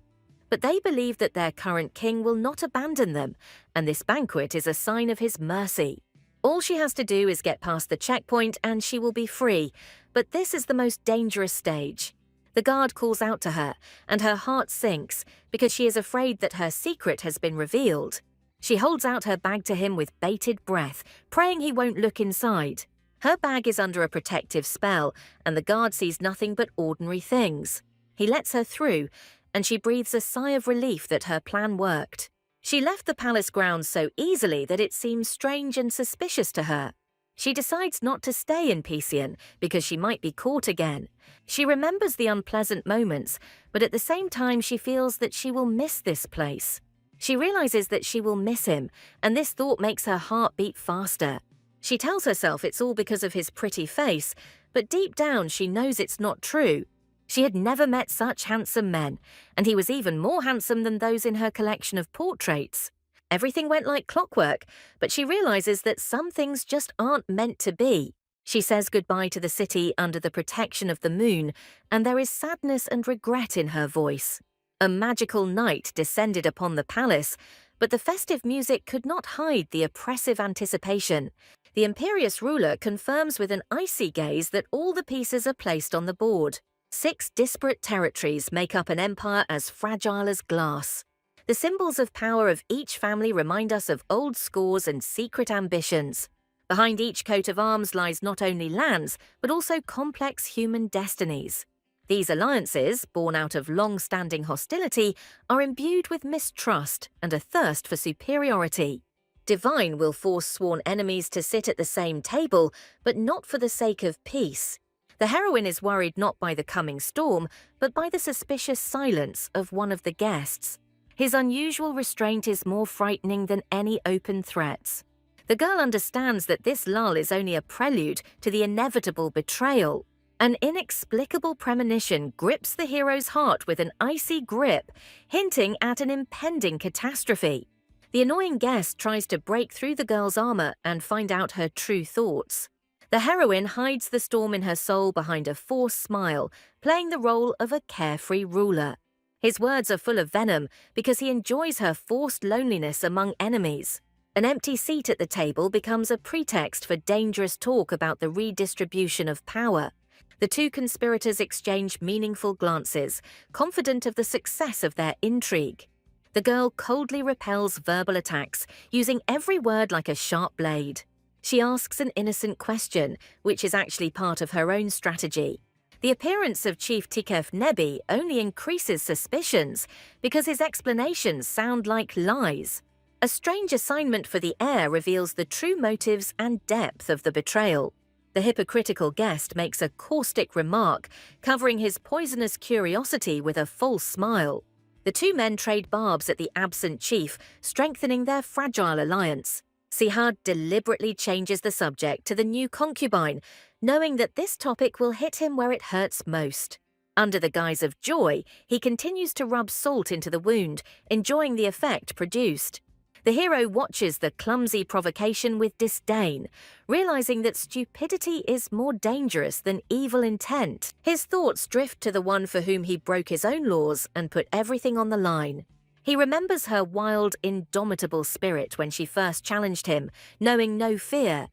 But they believe that their current king will not abandon them, and this banquet is a sign of his mercy. All she has to do is get past the checkpoint and she will be free, but this is the most dangerous stage. The guard calls out to her, and her heart sinks because she is afraid that her secret has been revealed. She holds out her bag to him with bated breath, praying he won't look inside. Her bag is under a protective spell, and the guard sees nothing but ordinary things. He lets her through, and she breathes a sigh of relief that her plan worked. She left the palace grounds so easily that it seems strange and suspicious to her. She decides not to stay in Pision because she might be caught again. She remembers the unpleasant moments, but at the same time she feels that she will miss this place. She realizes that she will miss him, and this thought makes her heart beat faster. She tells herself it's all because of his pretty face, but deep down she knows it's not true. She had never met such handsome men, and he was even more handsome than those in her collection of portraits. Everything went like clockwork, but she realizes that some things just aren't meant to be. She says goodbye to the city under the protection of the moon, and there is sadness and regret in her voice. A magical night descended upon the palace, but the festive music could not hide the oppressive anticipation. The imperious ruler confirms with an icy gaze that all the pieces are placed on the board. 6 disparate territories make up an empire as fragile as glass. The symbols of power of each family remind us of old scores and secret ambitions. Behind each coat of arms lies not only lands, but also complex human destinies. These alliances, born out of long-standing hostility, are imbued with mistrust and a thirst for superiority. Divine will force sworn enemies to sit at the same table, but not for the sake of peace. The heroine is worried not by the coming storm, but by the suspicious silence of one of the guests. His unusual restraint is more frightening than any open threats. The girl understands that this lull is only a prelude to the inevitable betrayal. An inexplicable premonition grips the hero's heart with an icy grip, hinting at an impending catastrophe. The annoying guest tries to break through the girl's armor and find out her true thoughts. The heroine hides the storm in her soul behind a forced smile, playing the role of a carefree ruler. His words are full of venom because he enjoys her forced loneliness among enemies. An empty seat at the table becomes a pretext for dangerous talk about the redistribution of power. The two conspirators exchange meaningful glances, confident of the success of their intrigue. The girl coldly repels verbal attacks, using every word like a sharp blade. She asks an innocent question, which is actually part of her own strategy. The appearance of Chief Tikef Nebi only increases suspicions because his explanations sound like lies. A strange assignment for the heir reveals the true motives and depth of the betrayal. The hypocritical guest makes a caustic remark, covering his poisonous curiosity with a false smile. The two men trade barbs at the absent chief, strengthening their fragile alliance. Sihad deliberately changes the subject to the new concubine, knowing that this topic will hit him where it hurts most. Under the guise of joy, he continues to rub salt into the wound, enjoying the effect produced. The hero watches the clumsy provocation with disdain, realizing that stupidity is more dangerous than evil intent. His thoughts drift to the one for whom he broke his own laws and put everything on the line. He remembers her wild, indomitable spirit when she first challenged him, knowing no fear.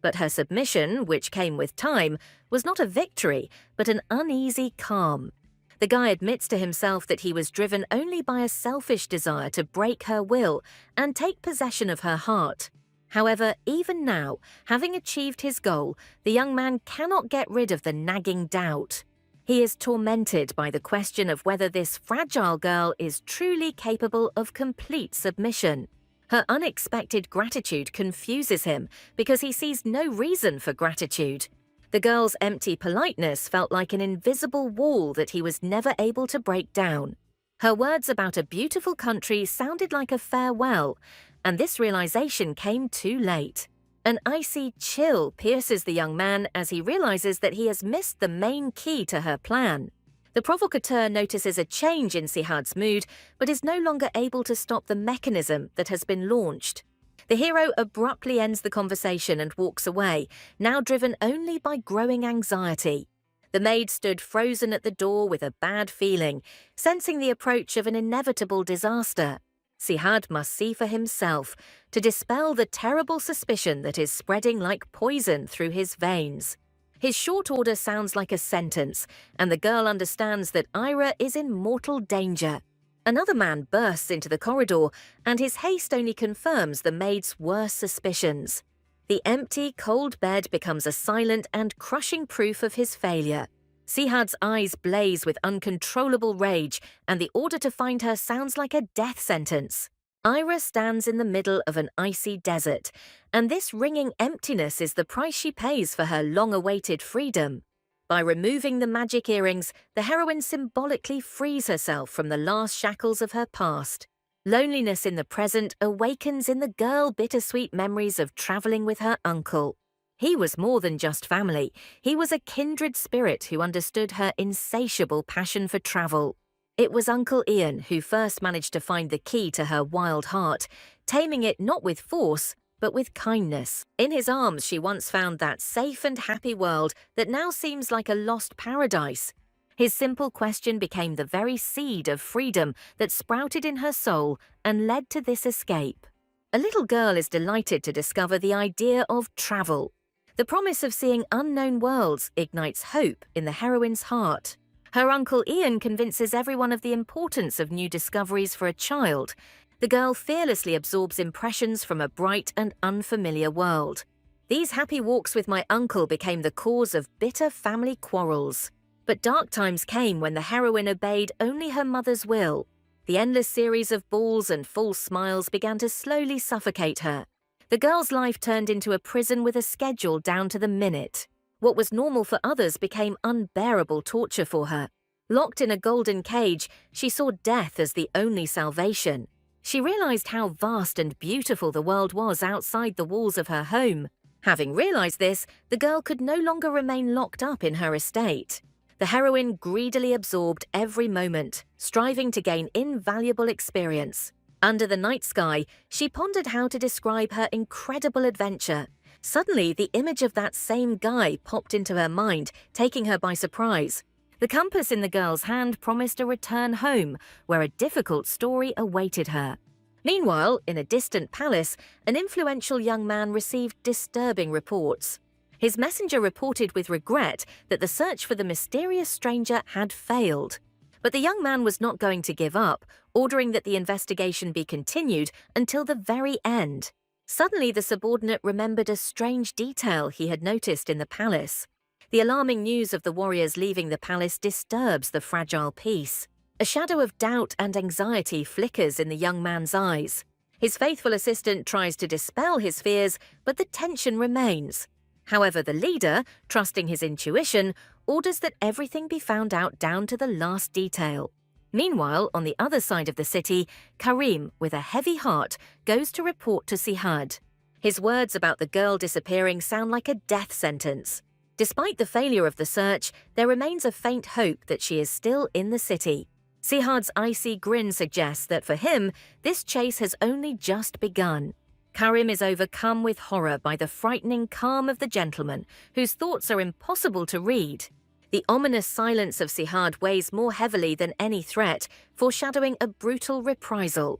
But her submission, which came with time, was not a victory, but an uneasy calm. The guy admits to himself that he was driven only by a selfish desire to break her will and take possession of her heart. However, even now, having achieved his goal, the young man cannot get rid of the nagging doubt. He is tormented by the question of whether this fragile girl is truly capable of complete submission. Her unexpected gratitude confuses him because he sees no reason for gratitude. The girl's empty politeness felt like an invisible wall that he was never able to break down. Her words about a beautiful country sounded like a farewell, and this realization came too late. An icy chill pierces the young man as he realizes that he has missed the main key to her plan. The provocateur notices a change in Sihad's mood, but is no longer able to stop the mechanism that has been launched. The hero abruptly ends the conversation and walks away, now driven only by growing anxiety. The maid stood frozen at the door with a bad feeling, sensing the approach of an inevitable disaster. Sihad must see for himself to dispel the terrible suspicion that is spreading like poison through his veins. His short order sounds like a sentence, and the girl understands that Ira is in mortal danger. Another man bursts into the corridor, and his haste only confirms the maid's worst suspicions. The empty, cold bed becomes a silent and crushing proof of his failure. Sihad's eyes blaze with uncontrollable rage, and the order to find her sounds like a death sentence. Ira stands in the middle of an icy desert, and this ringing emptiness is the price she pays for her long-awaited freedom. By removing the magic earrings, the heroine symbolically frees herself from the last shackles of her past. Loneliness in the present awakens in the girl bittersweet memories of traveling with her uncle. He was more than just family. He was a kindred spirit who understood her insatiable passion for travel. It was Uncle Ian who first managed to find the key to her wild heart, taming it not with force, but with kindness. In his arms, she once found that safe and happy world that now seems like a lost paradise. His simple question became the very seed of freedom that sprouted in her soul and led to this escape. A little girl is delighted to discover the idea of travel. The promise of seeing unknown worlds ignites hope in the heroine's heart. Her Uncle Ian convinces everyone of the importance of new discoveries for a child. The girl fearlessly absorbs impressions from a bright and unfamiliar world. These happy walks with my uncle became the cause of bitter family quarrels. But dark times came when the heroine obeyed only her mother's will. The endless series of balls and false smiles began to slowly suffocate her. The girl's life turned into a prison with a schedule down to the minute. What was normal for others became unbearable torture for her. Locked in a golden cage, she saw death as the only salvation. She realized how vast and beautiful the world was outside the walls of her home. Having realized this, the girl could no longer remain locked up in her estate. The heroine greedily absorbed every moment, striving to gain invaluable experience. Under the night sky, she pondered how to describe her incredible adventure. Suddenly, the image of that same guy popped into her mind, taking her by surprise. The compass in the girl's hand promised a return home, where a difficult story awaited her. Meanwhile, in a distant palace, an influential young man received disturbing reports. His messenger reported with regret that the search for the mysterious stranger had failed. But the young man was not going to give up, ordering that the investigation be continued until the very end. Suddenly, the subordinate remembered a strange detail he had noticed in the palace. The alarming news of the warriors leaving the palace disturbs the fragile peace. A shadow of doubt and anxiety flickers in the young man's eyes. His faithful assistant tries to dispel his fears, but the tension remains. However, the leader, trusting his intuition, orders that everything be found out down to the last detail. Meanwhile, on the other side of the city, Karim, with a heavy heart, goes to report to Sihad. His words about the girl disappearing sound like a death sentence. Despite the failure of the search, there remains a faint hope that she is still in the city. Sihad's icy grin suggests that for him, this chase has only just begun. Karim is overcome with horror by the frightening calm of the gentleman, whose thoughts are impossible to read. The ominous silence of Sihad weighs more heavily than any threat, foreshadowing a brutal reprisal.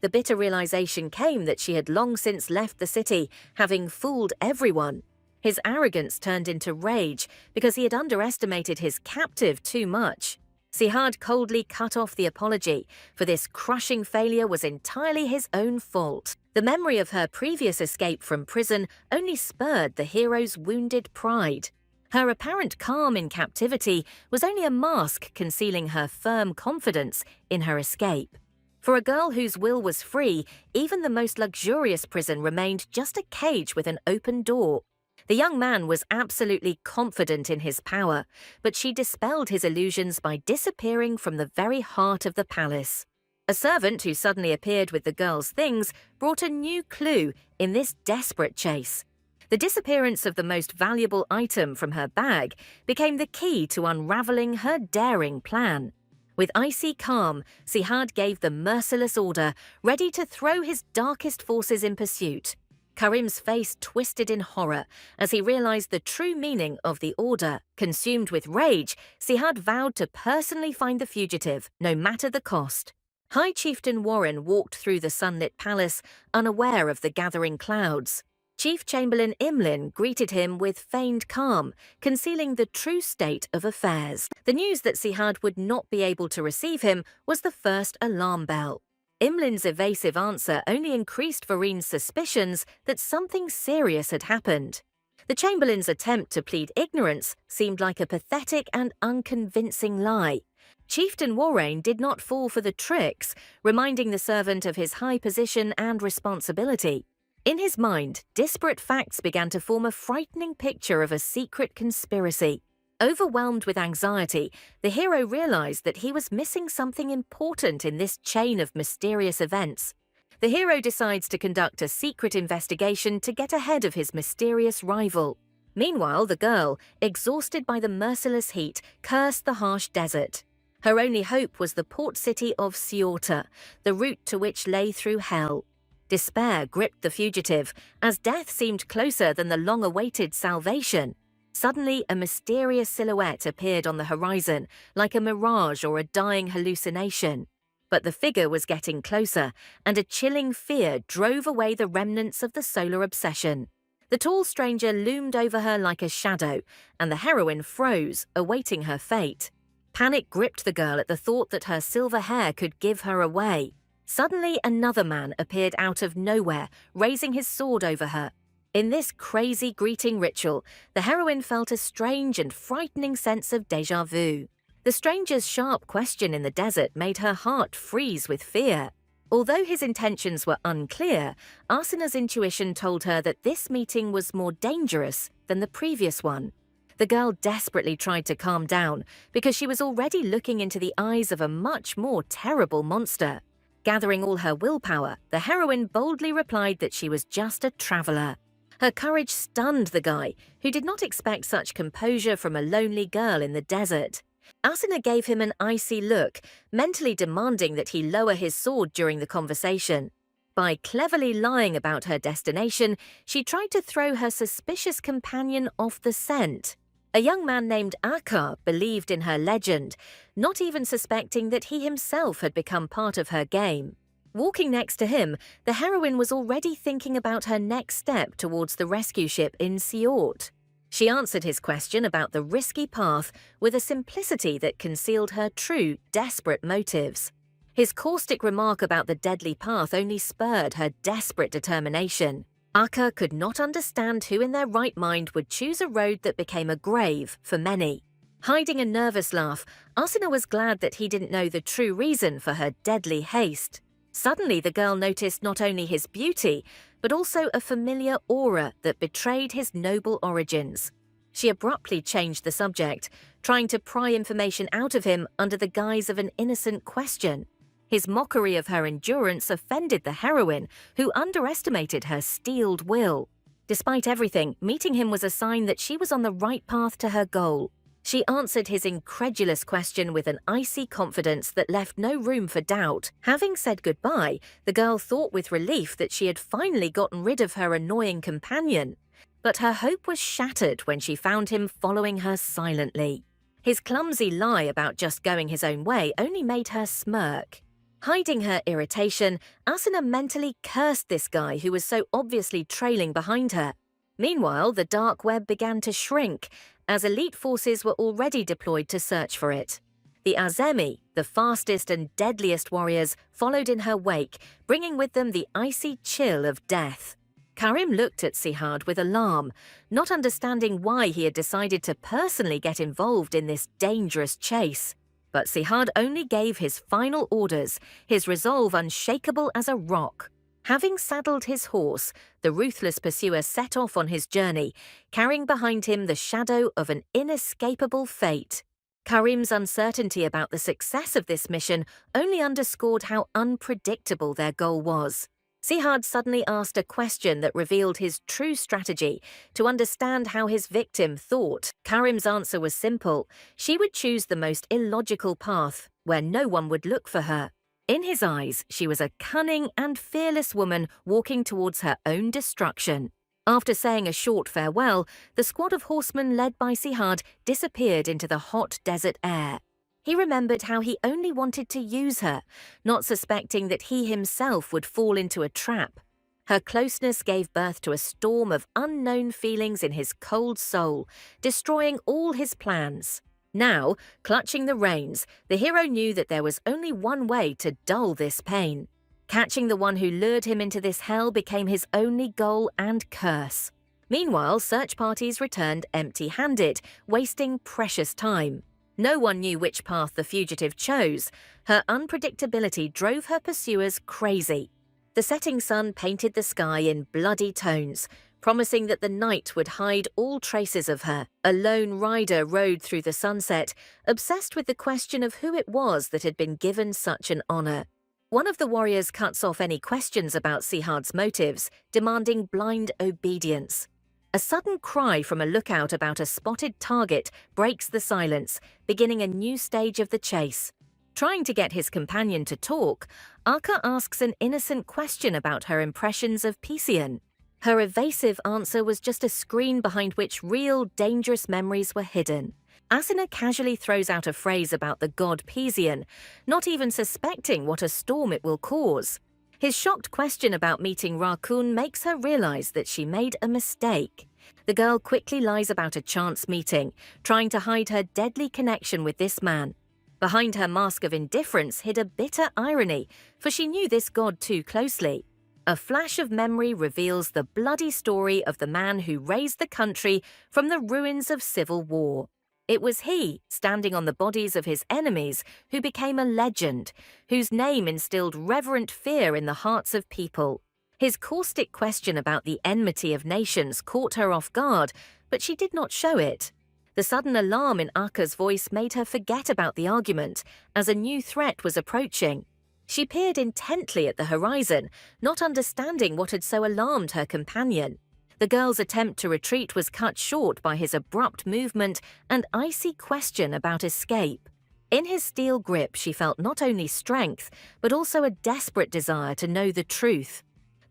The bitter realization came that she had long since left the city, having fooled everyone. His arrogance turned into rage because he had underestimated his captive too much. Sihad coldly cut off the apology, for this crushing failure was entirely his own fault. The memory of her previous escape from prison only spurred the hero's wounded pride. Her apparent calm in captivity was only a mask concealing her firm confidence in her escape. For a girl whose will was free, even the most luxurious prison remained just a cage with an open door. The young man was absolutely confident in his power, but she dispelled his illusions by disappearing from the very heart of the palace. A servant who suddenly appeared with the girl's things brought a new clue in this desperate chase. The disappearance of the most valuable item from her bag became the key to unraveling her daring plan. With icy calm, Sihad gave the merciless order, ready to throw his darkest forces in pursuit. Karim's face twisted in horror as he realized the true meaning of the order. Consumed with rage, Sihad vowed to personally find the fugitive, no matter the cost. High Chieftain Warren walked through the sunlit palace, unaware of the gathering clouds. Chief Chamberlain Imlin greeted him with feigned calm, concealing the true state of affairs. The news that Sihad would not be able to receive him was the first alarm bell. Imlin's evasive answer only increased Varine's suspicions that something serious had happened. The Chamberlain's attempt to plead ignorance seemed like a pathetic and unconvincing lie. Chieftain Warren did not fall for the tricks, reminding the servant of his high position and responsibility. In his mind, disparate facts began to form a frightening picture of a secret conspiracy. Overwhelmed with anxiety, the hero realized that he was missing something important in this chain of mysterious events. The hero decides to conduct a secret investigation to get ahead of his mysterious rival. Meanwhile, the girl, exhausted by the merciless heat, cursed the harsh desert. Her only hope was the port city of Ceuta, the route to which lay through hell. Despair gripped the fugitive, as death seemed closer than the long-awaited salvation. Suddenly, a mysterious silhouette appeared on the horizon, like a mirage or a dying hallucination. But the figure was getting closer, and a chilling fear drove away the remnants of the solar obsession. The tall stranger loomed over her like a shadow, and the heroine froze, awaiting her fate. Panic gripped the girl at the thought that her silver hair could give her away. Suddenly, another man appeared out of nowhere, raising his sword over her. In this crazy greeting ritual, the heroine felt a strange and frightening sense of déjà vu. The stranger's sharp question in the desert made her heart freeze with fear. Although his intentions were unclear, Arsina's intuition told her that this meeting was more dangerous than the previous one. The girl desperately tried to calm down because she was already looking into the eyes of a much more terrible monster. Gathering all her willpower, the heroine boldly replied that she was just a traveler. Her courage stunned the guy, who did not expect such composure from a lonely girl in the desert. Asuna gave him an icy look, mentally demanding that he lower his sword during the conversation. By cleverly lying about her destination, she tried to throw her suspicious companion off the scent. A young man named Akka believed in her legend, not even suspecting that he himself had become part of her game. Walking next to him, the heroine was already thinking about her next step towards the rescue ship in Siort. She answered his question about the risky path with a simplicity that concealed her true, desperate motives. His caustic remark about the deadly path only spurred her desperate determination. Akka could not understand who in their right mind would choose a road that became a grave for many. Hiding a nervous laugh, Asuna was glad that he didn't know the true reason for her deadly haste. Suddenly the girl noticed not only his beauty, but also a familiar aura that betrayed his noble origins. She abruptly changed the subject, trying to pry information out of him under the guise of an innocent question. His mockery of her endurance offended the heroine, who underestimated her steeled will. Despite everything, meeting him was a sign that she was on the right path to her goal. She answered his incredulous question with an icy confidence that left no room for doubt. Having said goodbye, the girl thought with relief that she had finally gotten rid of her annoying companion. But her hope was shattered when she found him following her silently. His clumsy lie about just going his own way only made her smirk. Hiding her irritation, Asuna mentally cursed this guy who was so obviously trailing behind her. Meanwhile, the dark web began to shrink, as elite forces were already deployed to search for it. The Azemi, the fastest and deadliest warriors, followed in her wake, bringing with them the icy chill of death. Karim looked at Sihad with alarm, not understanding why he had decided to personally get involved in this dangerous chase. But Sihad only gave his final orders, his resolve unshakable as a rock. Having saddled his horse, the ruthless pursuer set off on his journey, carrying behind him the shadow of an inescapable fate. Karim's uncertainty about the success of this mission only underscored how unpredictable their goal was. Sihad suddenly asked a question that revealed his true strategy to understand how his victim thought. Karim's answer was simple. She would choose the most illogical path, where no one would look for her. In his eyes, she was a cunning and fearless woman walking towards her own destruction. After saying a short farewell, the squad of horsemen led by Sihad disappeared into the hot desert air. He remembered how he only wanted to use her, not suspecting that he himself would fall into a trap. Her closeness gave birth to a storm of unknown feelings in his cold soul, destroying all his plans. Now, clutching the reins, the hero knew that there was only one way to dull this pain. Catching the one who lured him into this hell became his only goal and curse. Meanwhile, search parties returned empty-handed, wasting precious time. No one knew which path the fugitive chose. Her unpredictability drove her pursuers crazy. The setting sun painted the sky in bloody tones, promising that the night would hide all traces of her. A lone rider rode through the sunset, obsessed with the question of who it was that had been given such an honor. One of the warriors cuts off any questions about Sihad's motives, demanding blind obedience. A sudden cry from a lookout about a spotted target breaks the silence, beginning a new stage of the chase. Trying to get his companion to talk, Akka asks an innocent question about her impressions of Pisian. Her evasive answer was just a screen behind which real, dangerous memories were hidden. Asuna casually throws out a phrase about the god Pisian, not even suspecting what a storm it will cause. His shocked question about meeting Rakun makes her realize that she made a mistake. The girl quickly lies about a chance meeting, trying to hide her deadly connection with this man. Behind her mask of indifference hid a bitter irony, for she knew this god too closely. A flash of memory reveals the bloody story of the man who raised the country from the ruins of civil war. It was he, standing on the bodies of his enemies, who became a legend, whose name instilled reverent fear in the hearts of people. His caustic question about the enmity of nations caught her off guard, but she did not show it. The sudden alarm in Akka's voice made her forget about the argument, as a new threat was approaching. She peered intently at the horizon, not understanding what had so alarmed her companion. The girl's attempt to retreat was cut short by his abrupt movement and icy question about escape. In his steel grip, she felt not only strength, but also a desperate desire to know the truth.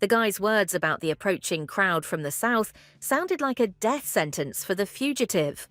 The guy's words about the approaching crowd from the south sounded like a death sentence for the fugitive.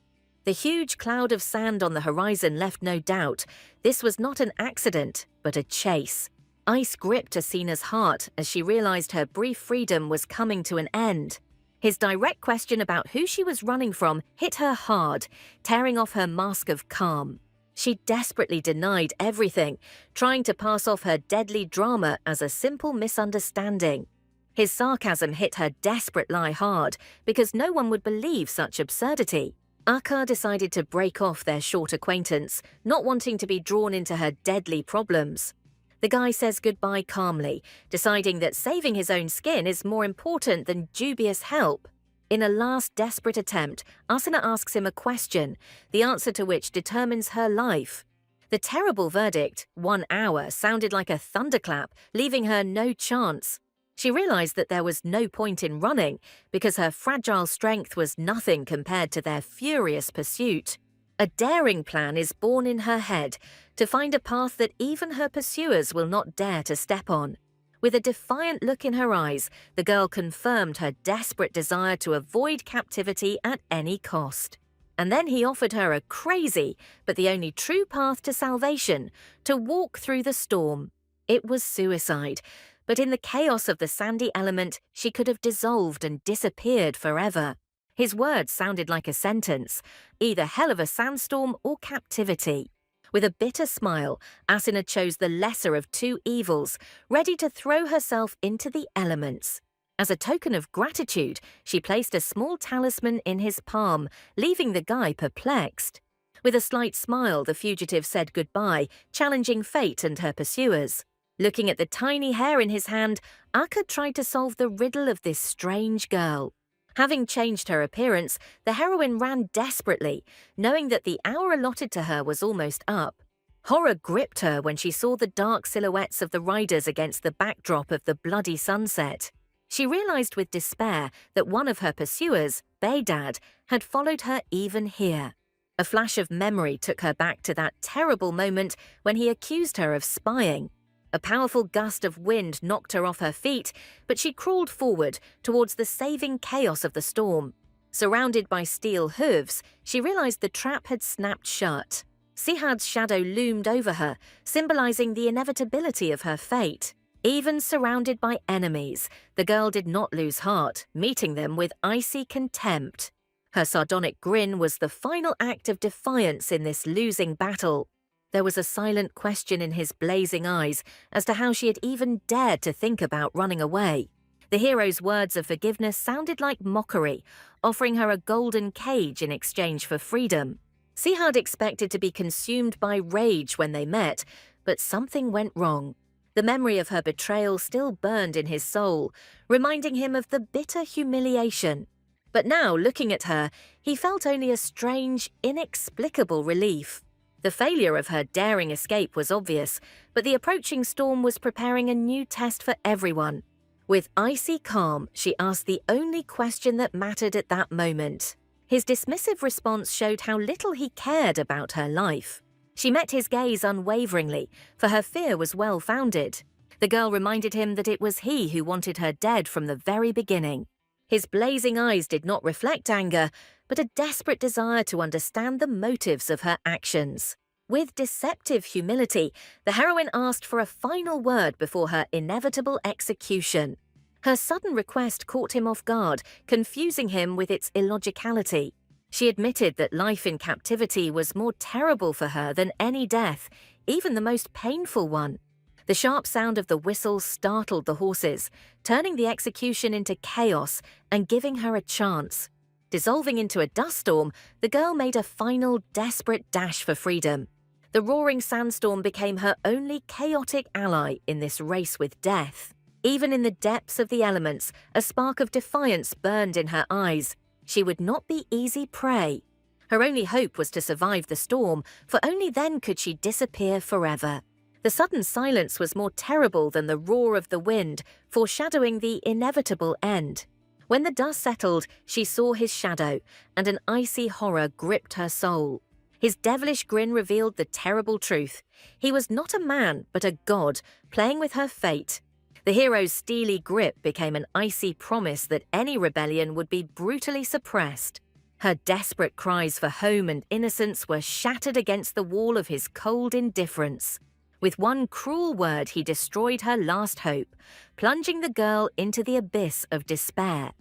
The huge cloud of sand on the horizon left no doubt. This was not an accident, but a chase. Ice gripped Asina's heart as she realized her brief freedom was coming to an end. His direct question about who she was running from hit her hard, tearing off her mask of calm. She desperately denied everything, trying to pass off her deadly drama as a simple misunderstanding. His sarcasm hit her desperate lie hard because no one would believe such absurdity. Akka decided to break off their short acquaintance, not wanting to be drawn into her deadly problems. The guy says goodbye calmly, deciding that saving his own skin is more important than dubious help. In a last desperate attempt, Asuna asks him a question, the answer to which determines her life. The terrible verdict, 1 hour, sounded like a thunderclap, leaving her no chance. She realized that there was no point in running, because her fragile strength was nothing compared to their furious pursuit. A daring plan is born in her head, to find a path that even her pursuers will not dare to step on. With a defiant look in her eyes, the girl confirmed her desperate desire to avoid captivity at any cost. And then he offered her a crazy, but the only true path to salvation, to walk through the storm. It was suicide, but in the chaos of the sandy element, she could have dissolved and disappeared forever. His words sounded like a sentence, either hell of a sandstorm or captivity. With a bitter smile, Asuna chose the lesser of two evils, ready to throw herself into the elements. As a token of gratitude, she placed a small talisman in his palm, leaving the guy perplexed. With a slight smile, the fugitive said goodbye, challenging fate and her pursuers. Looking at the tiny hair in his hand, Akka tried to solve the riddle of this strange girl. Having changed her appearance, the heroine ran desperately, knowing that the hour allotted to her was almost up. Horror gripped her when she saw the dark silhouettes of the riders against the backdrop of the bloody sunset. She realized with despair that one of her pursuers, Baydad, had followed her even here. A flash of memory took her back to that terrible moment when he accused her of spying. A powerful gust of wind knocked her off her feet, but she crawled forward towards the saving chaos of the storm. Surrounded by steel hooves, she realized the trap had snapped shut. Sihad's shadow loomed over her, symbolizing the inevitability of her fate. Even surrounded by enemies, the girl did not lose heart, meeting them with icy contempt. Her sardonic grin was the final act of defiance in this losing battle. There was a silent question in his blazing eyes as to how she had even dared to think about running away. The hero's words of forgiveness sounded like mockery, offering her a golden cage in exchange for freedom. Sihad expected to be consumed by rage when they met, but something went wrong. The memory of her betrayal still burned in his soul, reminding him of the bitter humiliation. But now, looking at her, he felt only a strange, inexplicable relief. The failure of her daring escape was obvious, but the approaching storm was preparing a new test for everyone. With icy calm, she asked the only question that mattered at that moment. His dismissive response showed how little he cared about her life. She met his gaze unwaveringly, for her fear was well-founded. The girl reminded him that it was he who wanted her dead from the very beginning. His blazing eyes did not reflect anger, but a desperate desire to understand the motives of her actions. With deceptive humility, the heroine asked for a final word before her inevitable execution. Her sudden request caught him off guard, confusing him with its illogicality. She admitted that life in captivity was more terrible for her than any death, even the most painful one. The sharp sound of the whistle startled the horses, turning the execution into chaos and giving her a chance. Dissolving into a dust storm, the girl made a final, desperate dash for freedom. The roaring sandstorm became her only chaotic ally in this race with death. Even in the depths of the elements, a spark of defiance burned in her eyes. She would not be easy prey. Her only hope was to survive the storm, for only then could she disappear forever. The sudden silence was more terrible than the roar of the wind, foreshadowing the inevitable end. When the dust settled, she saw his shadow, and an icy horror gripped her soul. His devilish grin revealed the terrible truth. He was not a man, but a god, playing with her fate. The hero's steely grip became an icy promise that any rebellion would be brutally suppressed. Her desperate cries for home and innocence were shattered against the wall of his cold indifference. With one cruel word, he destroyed her last hope, plunging the girl into the abyss of despair.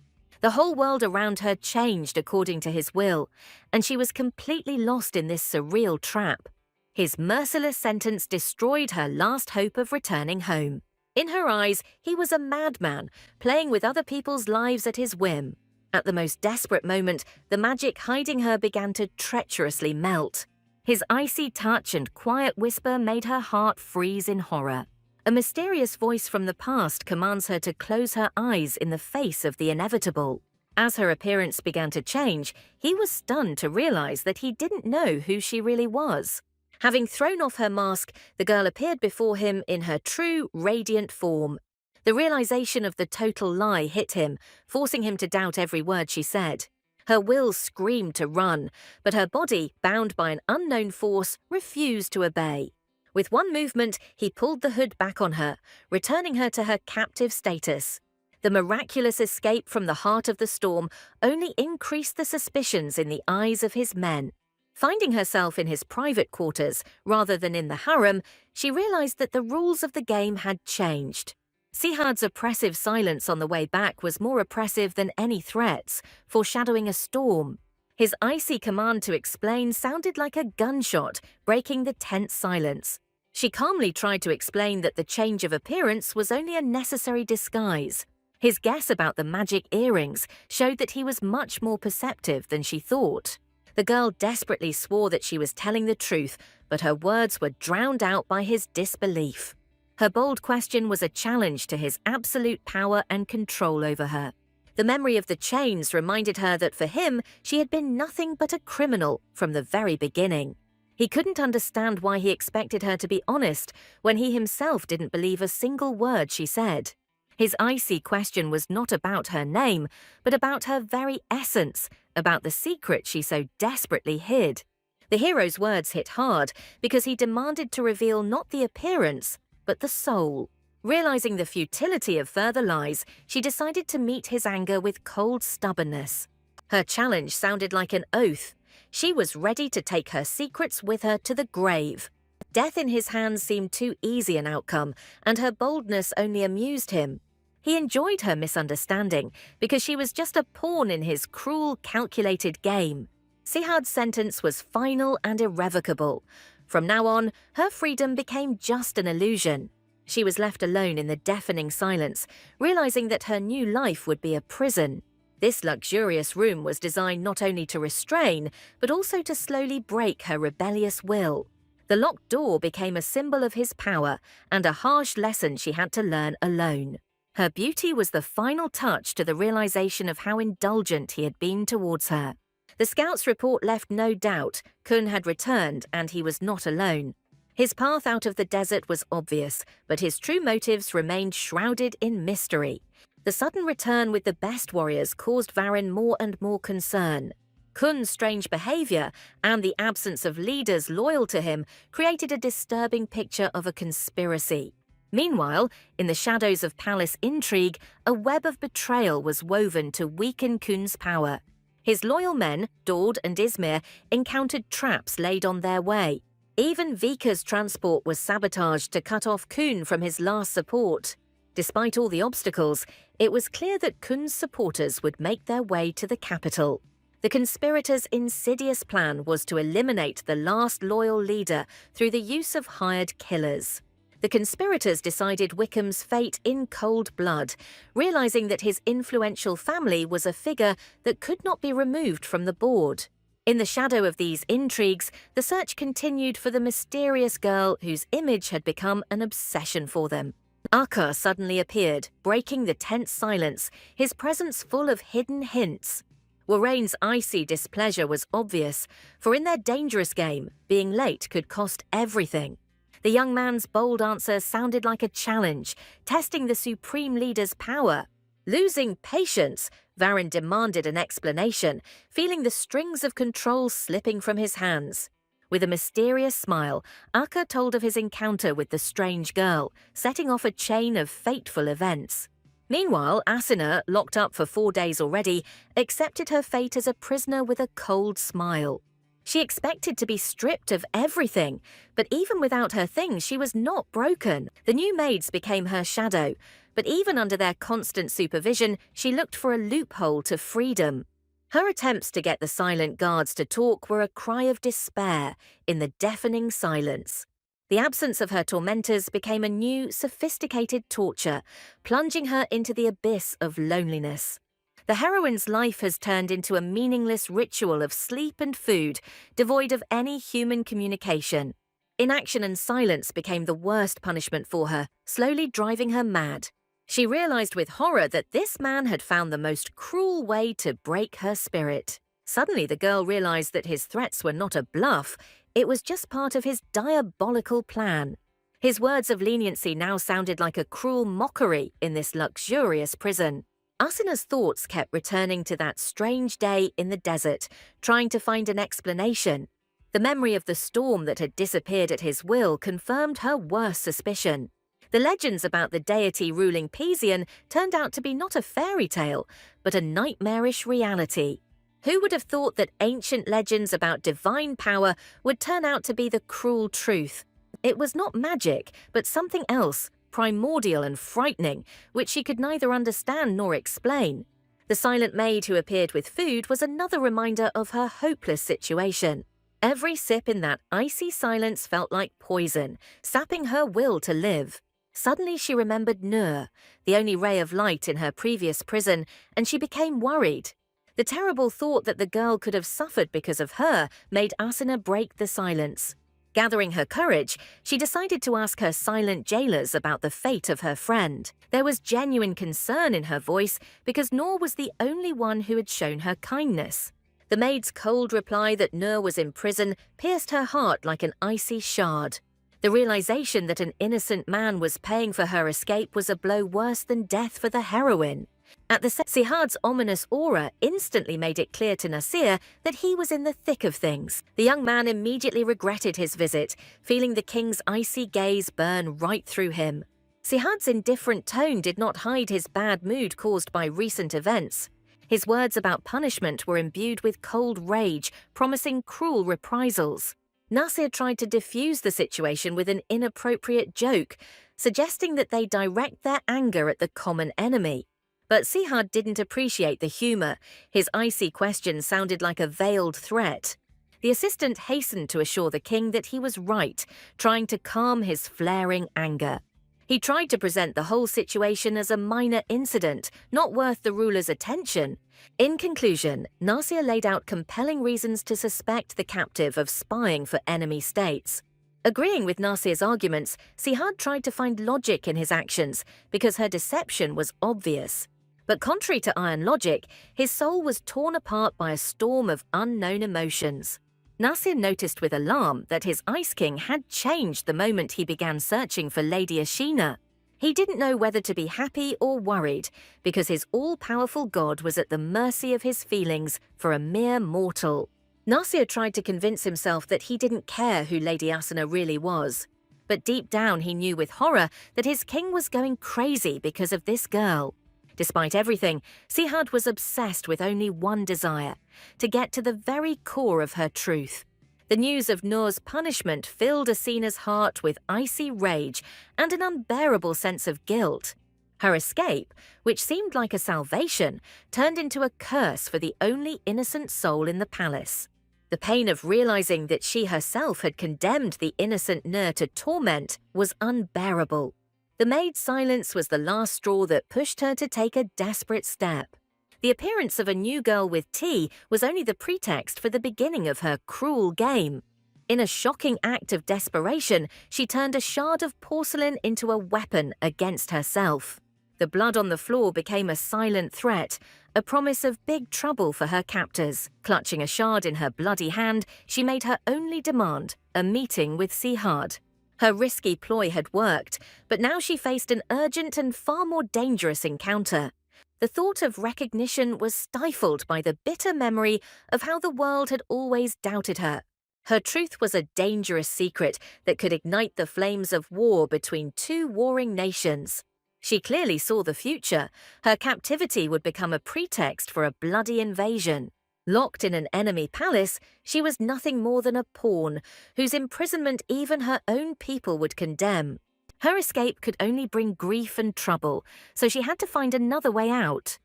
The whole world around her changed according to his will, and she was completely lost in this surreal trap. His merciless sentence destroyed her last hope of returning home. In her eyes, he was a madman, playing with other people's lives at his whim. At the most desperate moment, the magic hiding her began to treacherously melt. His icy touch and quiet whisper made her heart freeze in horror. A mysterious voice from the past commands her to close her eyes in the face of the inevitable. As her appearance began to change, he was stunned to realize that he didn't know who she really was. Having thrown off her mask, the girl appeared before him in her true, radiant form. The realization of the total lie hit him, forcing him to doubt every word she said. Her will screamed to run, but her body, bound by an unknown force, refused to obey. With one movement, he pulled the hood back on her, returning her to her captive status. The miraculous escape from the heart of the storm only increased the suspicions in the eyes of his men. Finding herself in his private quarters rather than in the harem, she realized that the rules of the game had changed. Sihad's oppressive silence on the way back was more oppressive than any threats, foreshadowing a storm. His icy command to explain sounded like a gunshot, breaking the tense silence. She calmly tried to explain that the change of appearance was only a necessary disguise. His guess about the magic earrings showed that he was much more perceptive than she thought. The girl desperately swore that she was telling the truth, but her words were drowned out by his disbelief. Her bold question was a challenge to his absolute power and control over her. The memory of the chains reminded her that for him, she had been nothing but a criminal from the very beginning. He couldn't understand why he expected her to be honest when he himself didn't believe a single word she said. His icy question was not about her name, but about her very essence, about the secret she so desperately hid. The hero's words hit hard because he demanded to reveal not the appearance, but the soul. Realizing the futility of further lies, she decided to meet his anger with cold stubbornness. Her challenge sounded like an oath. She was ready to take her secrets with her to the grave. Death in his hands seemed too easy an outcome, and her boldness only amused him. He enjoyed her misunderstanding because she was just a pawn in his cruel, calculated game. Sihad's sentence was final and irrevocable. From now on, her freedom became just an illusion. She was left alone in the deafening silence, realizing that her new life would be a prison. This luxurious room was designed not only to restrain, but also to slowly break her rebellious will. The locked door became a symbol of his power and a harsh lesson she had to learn alone. Her beauty was the final touch to the realization of how indulgent he had been towards her. The scout's report left no doubt. Kun had returned and he was not alone. His path out of the desert was obvious, but his true motives remained shrouded in mystery. The sudden return with the best warriors caused Varin more and more concern. Kun's strange behavior and the absence of leaders loyal to him created a disturbing picture of a conspiracy. Meanwhile, in the shadows of palace intrigue, a web of betrayal was woven to weaken Kun's power. His loyal men, Dord and Izmir, encountered traps laid on their way. Even Vika's transport was sabotaged to cut off Kun from his last support. Despite all the obstacles, it was clear that Kun's supporters would make their way to the capital. The conspirators' insidious plan was to eliminate the last loyal leader through the use of hired killers. The conspirators decided Wickham's fate in cold blood, realizing that his influential family was a figure that could not be removed from the board. In the shadow of these intrigues, the search continued for the mysterious girl whose image had become an obsession for them. Akka suddenly appeared, breaking the tense silence, his presence full of hidden hints. Warrane's icy displeasure was obvious, for in their dangerous game, being late could cost everything. The young man's bold answer sounded like a challenge, testing the supreme leader's power. Losing patience, Varun demanded an explanation, feeling the strings of control slipping from his hands. With a mysterious smile, Akka told of his encounter with the strange girl, setting off a chain of fateful events. Meanwhile, Asuna, locked up for 4 days already, accepted her fate as a prisoner with a cold smile. She expected to be stripped of everything, but even without her things, she was not broken. The new maids became her shadow, but even under their constant supervision, she looked for a loophole to freedom. Her attempts to get the silent guards to talk were a cry of despair in the deafening silence. The absence of her tormentors became a new, sophisticated torture, plunging her into the abyss of loneliness. The heroine's life has turned into a meaningless ritual of sleep and food, devoid of any human communication. Inaction and silence became the worst punishment for her, slowly driving her mad. She realized with horror that this man had found the most cruel way to break her spirit. Suddenly, the girl realized that his threats were not a bluff, it was just part of his diabolical plan. His words of leniency now sounded like a cruel mockery in this luxurious prison. Asuna's thoughts kept returning to that strange day in the desert, trying to find an explanation. The memory of the storm that had disappeared at his will confirmed her worst suspicion. The legends about the deity ruling Pisian turned out to be not a fairy tale, but a nightmarish reality. Who would have thought that ancient legends about divine power would turn out to be the cruel truth? It was not magic, but something else, primordial and frightening, which she could neither understand nor explain. The silent maid who appeared with food was another reminder of her hopeless situation. Every sip in that icy silence felt like poison, sapping her will to live. Suddenly she remembered Nur, the only ray of light in her previous prison, and she became worried. The terrible thought that the girl could have suffered because of her made Asuna break the silence. Gathering her courage, she decided to ask her silent jailers about the fate of her friend. There was genuine concern in her voice because Nur was the only one who had shown her kindness. The maid's cold reply that Nur was in prison pierced her heart like an icy shard. The realization that an innocent man was paying for her escape was a blow worse than death for the heroine. At the Sihad's ominous aura instantly made it clear to Nasir that he was in the thick of things. The young man immediately regretted his visit, feeling the king's icy gaze burn right through him. Sihad's indifferent tone did not hide his bad mood caused by recent events. His words about punishment were imbued with cold rage, promising cruel reprisals. Nasir tried to diffuse the situation with an inappropriate joke, suggesting that they direct their anger at the common enemy. But Sihad didn't appreciate the humor. His icy question sounded like a veiled threat. The assistant hastened to assure the king that he was right, trying to calm his flaring anger. He tried to present the whole situation as a minor incident, not worth the ruler's attention. In conclusion, Nasir laid out compelling reasons to suspect the captive of spying for enemy states. Agreeing with Nasir's arguments, Sihad tried to find logic in his actions because her deception was obvious. But contrary to iron logic, his soul was torn apart by a storm of unknown emotions. Nasir noticed with alarm that his Ice King had changed the moment he began searching for Lady Ashina. He didn't know whether to be happy or worried, because his all-powerful god was at the mercy of his feelings for a mere mortal. Nasir tried to convince himself that he didn't care who Lady Asuna really was. But deep down he knew with horror that his king was going crazy because of this girl. Despite everything, Sihad was obsessed with only one desire, to get to the very core of her truth. The news of Nur's punishment filled Asina's heart with icy rage and an unbearable sense of guilt. Her escape, which seemed like a salvation, turned into a curse for the only innocent soul in the palace. The pain of realizing that she herself had condemned the innocent Nur to torment was unbearable. The maid's silence was the last straw that pushed her to take a desperate step. The appearance of a new girl with tea was only the pretext for the beginning of her cruel game. In a shocking act of desperation, she turned a shard of porcelain into a weapon against herself. The blood on the floor became a silent threat, a promise of big trouble for her captors. Clutching a shard in her bloody hand, she made her only demand, a meeting with Sihad. Her risky ploy had worked, but now she faced an urgent and far more dangerous encounter. The thought of recognition was stifled by the bitter memory of how the world had always doubted her. Her truth was a dangerous secret that could ignite the flames of war between two warring nations. She clearly saw the future. Her captivity would become a pretext for a bloody invasion. Locked in an enemy palace, she was nothing more than a pawn, whose imprisonment even her own people would condemn. Her escape could only bring grief and trouble, so she had to find another way out.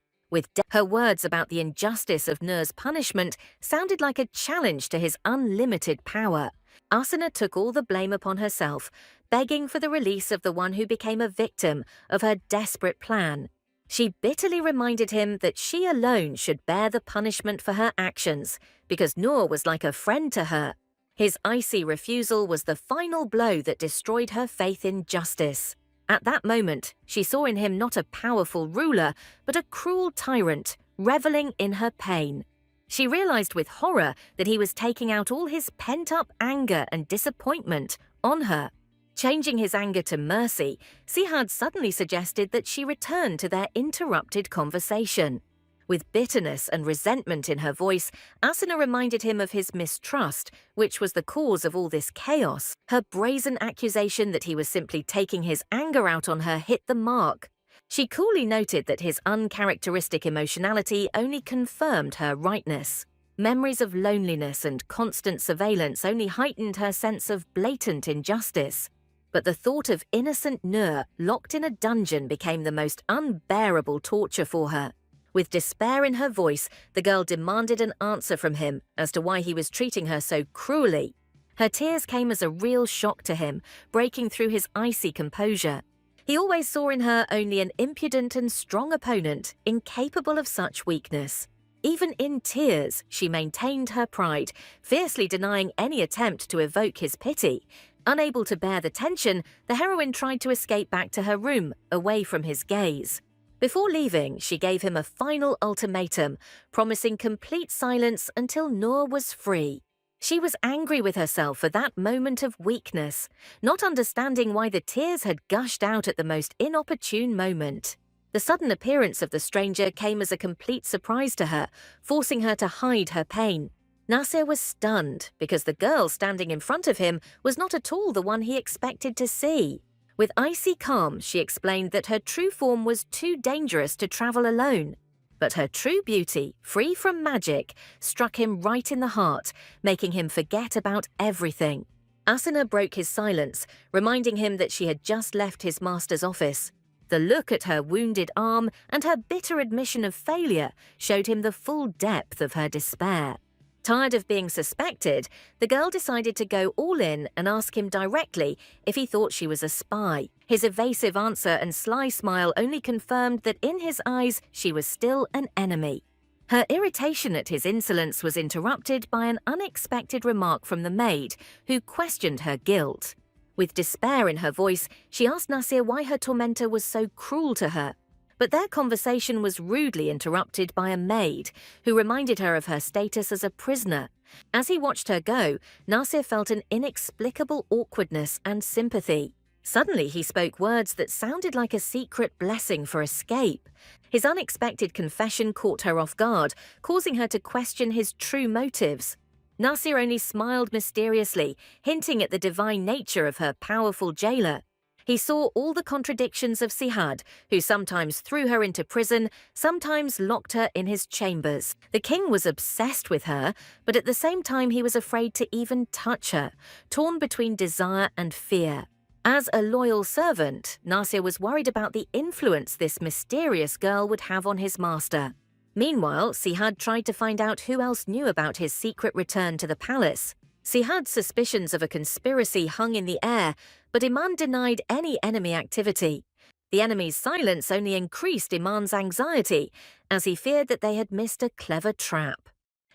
Her words about the injustice of Nur's punishment sounded like a challenge to his unlimited power. Asuna took all the blame upon herself, begging for the release of the one who became a victim of her desperate plan. She bitterly reminded him that she alone should bear the punishment for her actions, because Nur was like a friend to her. His icy refusal was the final blow that destroyed her faith in justice. At that moment, she saw in him not a powerful ruler, but a cruel tyrant, reveling in her pain. She realized with horror that he was taking out all his pent-up anger and disappointment on her. Changing his anger to mercy, Sihad suddenly suggested that she return to their interrupted conversation. With bitterness and resentment in her voice, Asuna reminded him of his mistrust, which was the cause of all this chaos. Her brazen accusation that he was simply taking his anger out on her hit the mark. She coolly noted that his uncharacteristic emotionality only confirmed her rightness. Memories of loneliness and constant surveillance only heightened her sense of blatant injustice. But the thought of innocent Nur locked in a dungeon became the most unbearable torture for her. With despair in her voice, the girl demanded an answer from him as to why he was treating her so cruelly. Her tears came as a real shock to him, breaking through his icy composure. He always saw in her only an impudent and strong opponent, incapable of such weakness. Even in tears, she maintained her pride, fiercely denying any attempt to evoke his pity. Unable to bear the tension, the heroine tried to escape back to her room, away from his gaze. Before leaving, she gave him a final ultimatum, promising complete silence until Nur was free. She was angry with herself for that moment of weakness, not understanding why the tears had gushed out at the most inopportune moment. The sudden appearance of the stranger came as a complete surprise to her, forcing her to hide her pain. Nasir was stunned because the girl standing in front of him was not at all the one he expected to see. With icy calm, she explained that her true form was too dangerous to travel alone. But her true beauty, free from magic, struck him right in the heart, making him forget about everything. Asuna broke his silence, reminding him that she had just left his master's office. The look at her wounded arm and her bitter admission of failure showed him the full depth of her despair. Tired of being suspected, the girl decided to go all in and ask him directly if he thought she was a spy. His evasive answer and sly smile only confirmed that in his eyes she was still an enemy. Her irritation at his insolence was interrupted by an unexpected remark from the maid, who questioned her guilt. With despair in her voice, she asked Nasir why her tormentor was so cruel to her. But their conversation was rudely interrupted by a maid, who reminded her of her status as a prisoner. As he watched her go, Nasir felt an inexplicable awkwardness and sympathy. Suddenly he spoke words that sounded like a secret blessing for escape. His unexpected confession caught her off guard, causing her to question his true motives. Nasir only smiled mysteriously, hinting at the divine nature of her powerful jailer. He saw all the contradictions of Sihad, who sometimes threw her into prison, sometimes locked her in his chambers. The king was obsessed with her, but at the same time he was afraid to even touch her, torn between desire and fear. As a loyal servant, Nasir was worried about the influence this mysterious girl would have on his master. Meanwhile, Sihad tried to find out who else knew about his secret return to the palace. Sihad's suspicions of a conspiracy hung in the air, but Iman denied any enemy activity. The enemy's silence only increased Iman's anxiety, as he feared that they had missed a clever trap.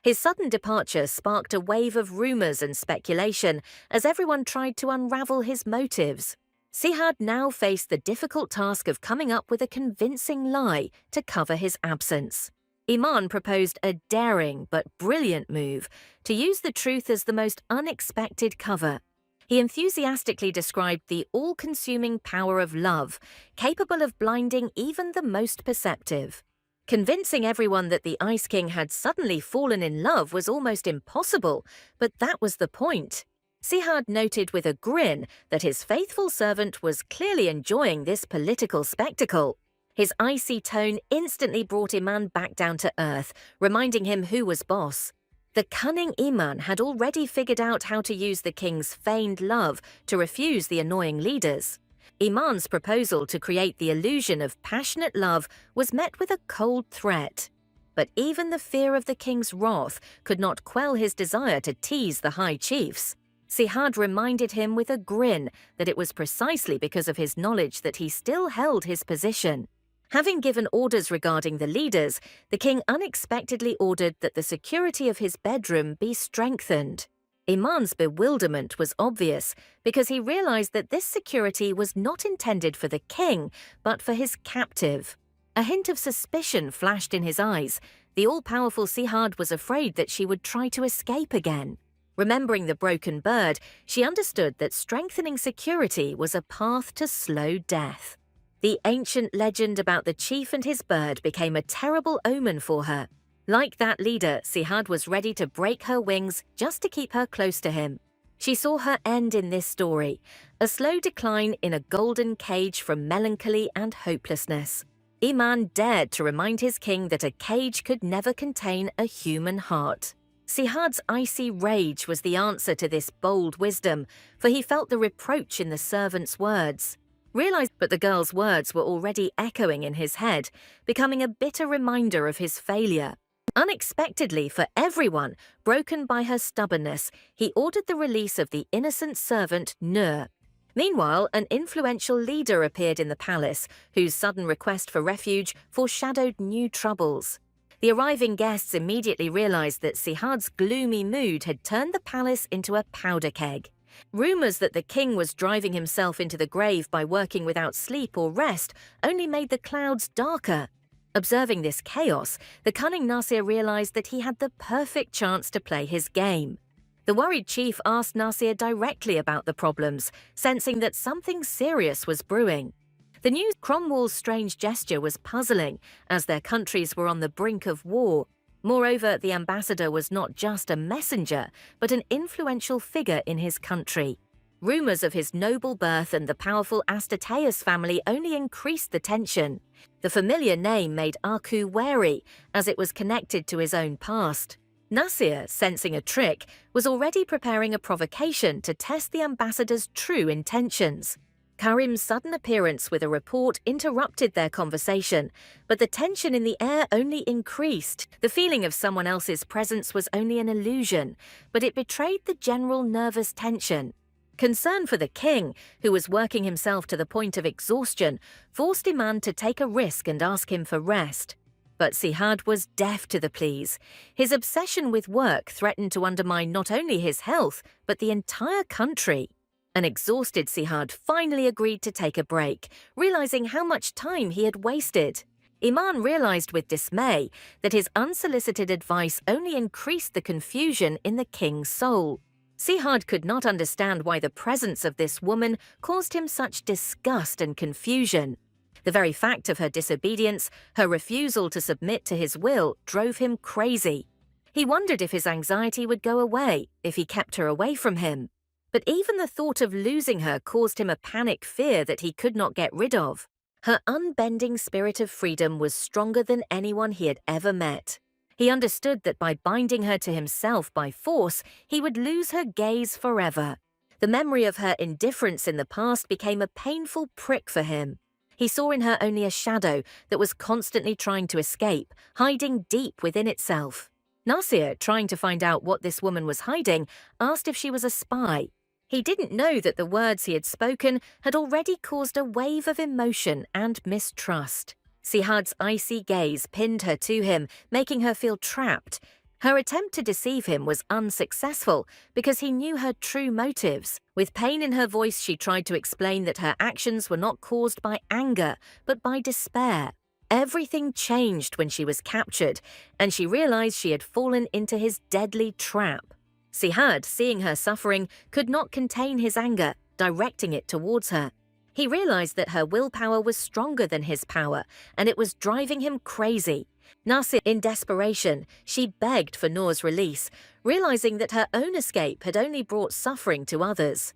His sudden departure sparked a wave of rumors and speculation as everyone tried to unravel his motives. Sihad now faced the difficult task of coming up with a convincing lie to cover his absence. Iman proposed a daring but brilliant move to use the truth as the most unexpected cover. He enthusiastically described the all-consuming power of love, capable of blinding even the most perceptive. Convincing everyone that the Ice King had suddenly fallen in love was almost impossible, but that was the point. Sihad noted with a grin that his faithful servant was clearly enjoying this political spectacle. His icy tone instantly brought Iman back down to earth, reminding him who was boss. The cunning Iman had already figured out how to use the king's feigned love to refuse the annoying leaders. Iman's proposal to create the illusion of passionate love was met with a cold threat. But even the fear of the king's wrath could not quell his desire to tease the high chiefs. Sihad reminded him with a grin that it was precisely because of his knowledge that he still held his position. Having given orders regarding the leaders, the king unexpectedly ordered that the security of his bedroom be strengthened. Iman's bewilderment was obvious because he realized that this security was not intended for the king, but for his captive. A hint of suspicion flashed in his eyes. The all-powerful Sihad was afraid that she would try to escape again. Remembering the broken bird, she understood that strengthening security was a path to slow death. The ancient legend about the chief and his bird became a terrible omen for her. Like that leader, Sihad was ready to break her wings just to keep her close to him. She saw her end in this story, a slow decline in a golden cage from melancholy and hopelessness. Iman dared to remind his king that a cage could never contain a human heart. Sihad's icy rage was the answer to this bold wisdom, for he felt the reproach in the servant's words. But the girl's words were already echoing in his head, becoming a bitter reminder of his failure. Unexpectedly for everyone, broken by her stubbornness, he ordered the release of the innocent servant Nur. Meanwhile, an influential leader appeared in the palace, whose sudden request for refuge foreshadowed new troubles. The arriving guests immediately realized that Sihad's gloomy mood had turned the palace into a powder keg. Rumors that the king was driving himself into the grave by working without sleep or rest only made the clouds darker. Observing this chaos, the cunning Nasir realized that he had the perfect chance to play his game. The worried chief asked Nasir directly about the problems, sensing that something serious was brewing. The news Cromwell's strange gesture was puzzling, as their countries were on the brink of war. Moreover, the ambassador was not just a messenger, but an influential figure in his country. Rumors of his noble birth and the powerful Astataeus family only increased the tension. The familiar name made Aku wary, as it was connected to his own past. Nasir, sensing a trick, was already preparing a provocation to test the ambassador's true intentions. Karim's sudden appearance with a report interrupted their conversation, but the tension in the air only increased. The feeling of someone else's presence was only an illusion, but it betrayed the general nervous tension. Concern for the king, who was working himself to the point of exhaustion, forced Iman to take a risk and ask him for rest. But Sihad was deaf to the pleas. His obsession with work threatened to undermine not only his health, but the entire country. An exhausted Sihad finally agreed to take a break, realizing how much time he had wasted. Iman realized with dismay that his unsolicited advice only increased the confusion in the king's soul. Sihad could not understand why the presence of this woman caused him such disgust and confusion. The very fact of her disobedience, her refusal to submit to his will, drove him crazy. He wondered if his anxiety would go away if he kept her away from him. But even the thought of losing her caused him a panic fear that he could not get rid of. Her unbending spirit of freedom was stronger than anyone he had ever met. He understood that by binding her to himself by force, he would lose her gaze forever. The memory of her indifference in the past became a painful prick for him. He saw in her only a shadow that was constantly trying to escape, hiding deep within itself. Nasir, trying to find out what this woman was hiding, asked if she was a spy. He didn't know that the words he had spoken had already caused a wave of emotion and mistrust. Sihad's icy gaze pinned her to him, making her feel trapped. Her attempt to deceive him was unsuccessful because he knew her true motives. With pain in her voice, she tried to explain that her actions were not caused by anger, but by despair. Everything changed when she was captured, and she realized she had fallen into his deadly trap. Sihad, seeing her suffering, could not contain his anger, directing it towards her. He realized that her willpower was stronger than his power, and it was driving him crazy. Nasir, in desperation, she begged for Noor's release, realizing that her own escape had only brought suffering to others.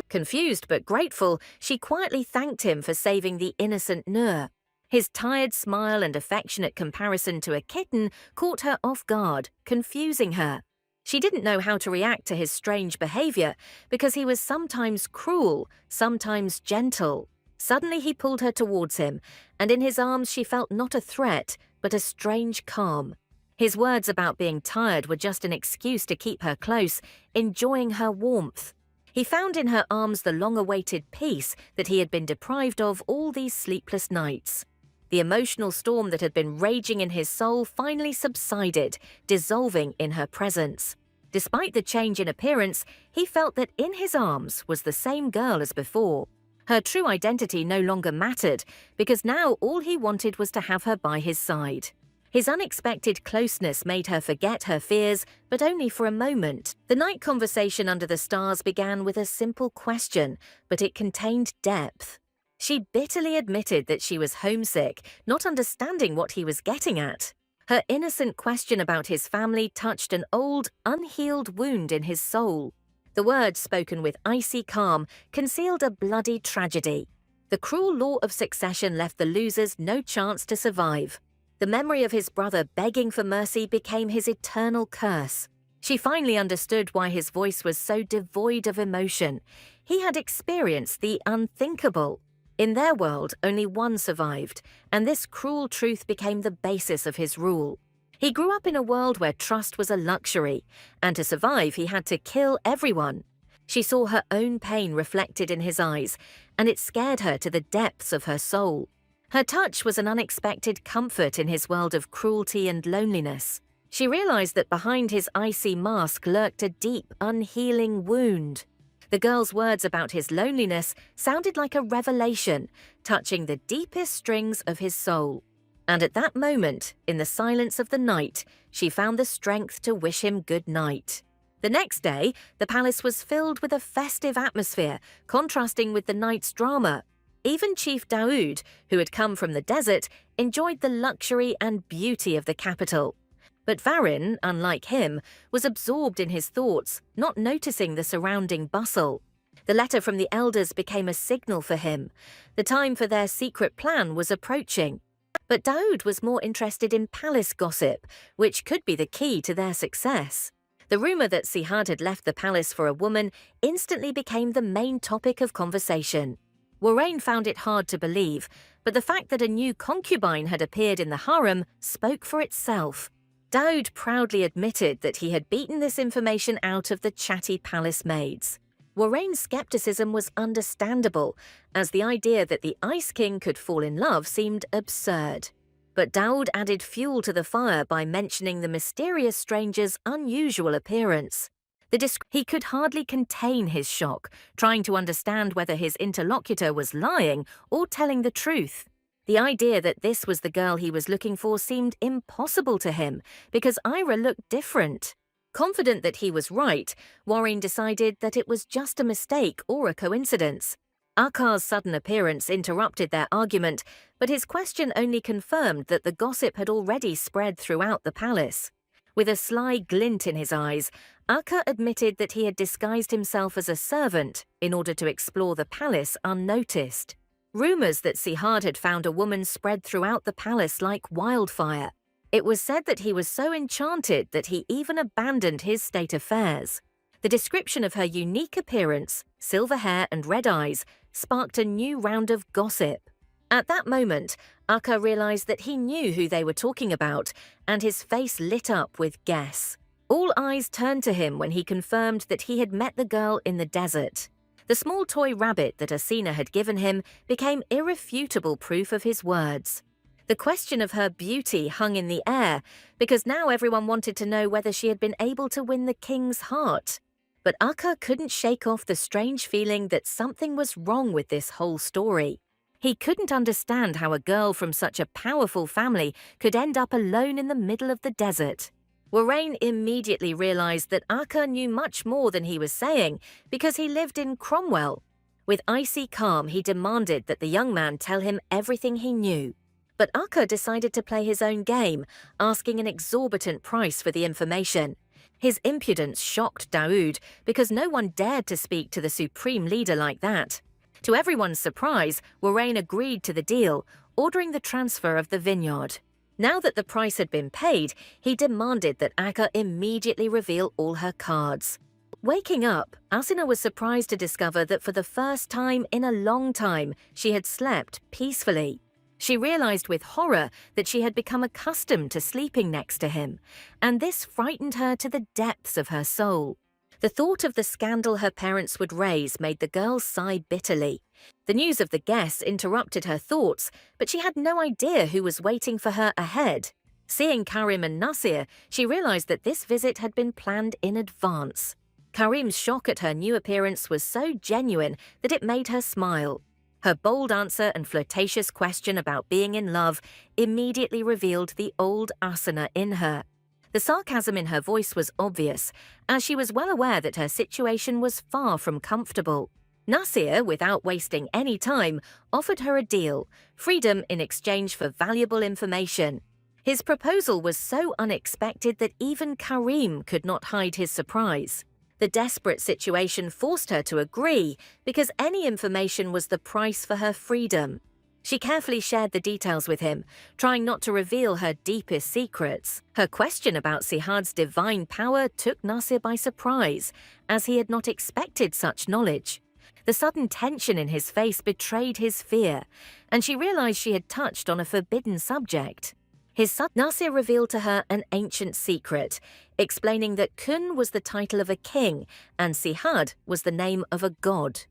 Confused but grateful, she quietly thanked him for saving the innocent Noor. His tired smile and affectionate comparison to a kitten caught her off guard, confusing her. She didn't know how to react to his strange behavior because he was sometimes cruel, sometimes gentle. Suddenly he pulled her towards him, and in his arms she felt not a threat, but a strange calm. His words about being tired were just an excuse to keep her close, enjoying her warmth. He found in her arms the long-awaited peace that he had been deprived of all these sleepless nights. The emotional storm that had been raging in his soul finally subsided, dissolving in her presence. Despite the change in appearance, he felt that in his arms was the same girl as before. Her true identity no longer mattered, because now all he wanted was to have her by his side. His unexpected closeness made her forget her fears, but only for a moment. The night conversation under the stars began with a simple question, but it contained depth. She bitterly admitted that she was homesick, not understanding what he was getting at. Her innocent question about his family touched an old, unhealed wound in his soul. The words, spoken with icy calm, concealed a bloody tragedy. The cruel law of succession left the losers no chance to survive. The memory of his brother begging for mercy became his eternal curse. She finally understood why his voice was so devoid of emotion. He had experienced the unthinkable. In their world, only one survived, and this cruel truth became the basis of his rule. He grew up in a world where trust was a luxury, and to survive he had to kill everyone. She saw her own pain reflected in his eyes, and it scared her to the depths of her soul. Her touch was an unexpected comfort in his world of cruelty and loneliness. She realized that behind his icy mask lurked a deep, unhealing wound. The girl's words about his loneliness sounded like a revelation, touching the deepest strings of his soul. And at that moment, in the silence of the night, she found the strength to wish him good night. The next day, the palace was filled with a festive atmosphere, contrasting with the night's drama. Even Chief Daoud, who had come from the desert, enjoyed the luxury and beauty of the capital. But Varin, unlike him, was absorbed in his thoughts, not noticing the surrounding bustle. The letter from the elders became a signal for him. The time for their secret plan was approaching. But Daoud was more interested in palace gossip, which could be the key to their success. The rumor that Sihad had left the palace for a woman instantly became the main topic of conversation. Warrain found it hard to believe, but the fact that a new concubine had appeared in the harem spoke for itself. Daoud proudly admitted that he had beaten this information out of the chatty palace maids. Warrain's skepticism was understandable, as the idea that the Ice King could fall in love seemed absurd. But Daoud added fuel to the fire by mentioning the mysterious stranger's unusual appearance. He could hardly contain his shock, trying to understand whether his interlocutor was lying or telling the truth. The idea that this was the girl he was looking for seemed impossible to him, because Ira looked different. Confident that he was right, Warren decided that it was just a mistake or a coincidence. Akar's sudden appearance interrupted their argument, but his question only confirmed that the gossip had already spread throughout the palace. With a sly glint in his eyes, Akar admitted that he had disguised himself as a servant in order to explore the palace unnoticed. Rumors that Sihad had found a woman spread throughout the palace like wildfire. It was said that he was so enchanted that he even abandoned his state affairs. The description of her unique appearance, silver hair and red eyes, sparked a new round of gossip. At that moment, Akar realized that he knew who they were talking about, and his face lit up with guess. All eyes turned to him when he confirmed that he had met the girl in the desert. The small toy rabbit that Asina had given him became irrefutable proof of his words. The question of her beauty hung in the air, because now everyone wanted to know whether she had been able to win the king's heart. But Akar couldn't shake off the strange feeling that something was wrong with this whole story. He couldn't understand how a girl from such a powerful family could end up alone in the middle of the desert. Warrain immediately realized that Akar knew much more than he was saying because he lived in Cromwell. With icy calm, he demanded that the young man tell him everything he knew. But Akka decided to play his own game, asking an exorbitant price for the information. His impudence shocked Daoud because no one dared to speak to the supreme leader like that. To everyone's surprise, Warren agreed to the deal, ordering the transfer of the vineyard. Now that the price had been paid, he demanded that Akka immediately reveal all her cards. Waking up, Asina was surprised to discover that for the first time in a long time, she had slept peacefully. She realized with horror that she had become accustomed to sleeping next to him, and this frightened her to the depths of her soul. The thought of the scandal her parents would raise made the girl sigh bitterly. The news of the guests interrupted her thoughts, but she had no idea who was waiting for her ahead. Seeing Karim and Nasir, she realized that this visit had been planned in advance. Karim's shock at her new appearance was so genuine that it made her smile. Her bold answer and flirtatious question about being in love immediately revealed the old Asana in her. The sarcasm in her voice was obvious, as she was well aware that her situation was far from comfortable. Nasir, without wasting any time, offered her a deal, freedom in exchange for valuable information. His proposal was so unexpected that even Karim could not hide his surprise. The desperate situation forced her to agree because any information was the price for her freedom. She carefully shared the details with him, trying not to reveal her deepest secrets. Her question about Sihad's divine power took Nasir by surprise, as he had not expected such knowledge. The sudden tension in his face betrayed his fear, and she realized she had touched on a forbidden subject. His son Nasir revealed to her an ancient secret, explaining that Kun was the title of a king and Sihad was the name of a god.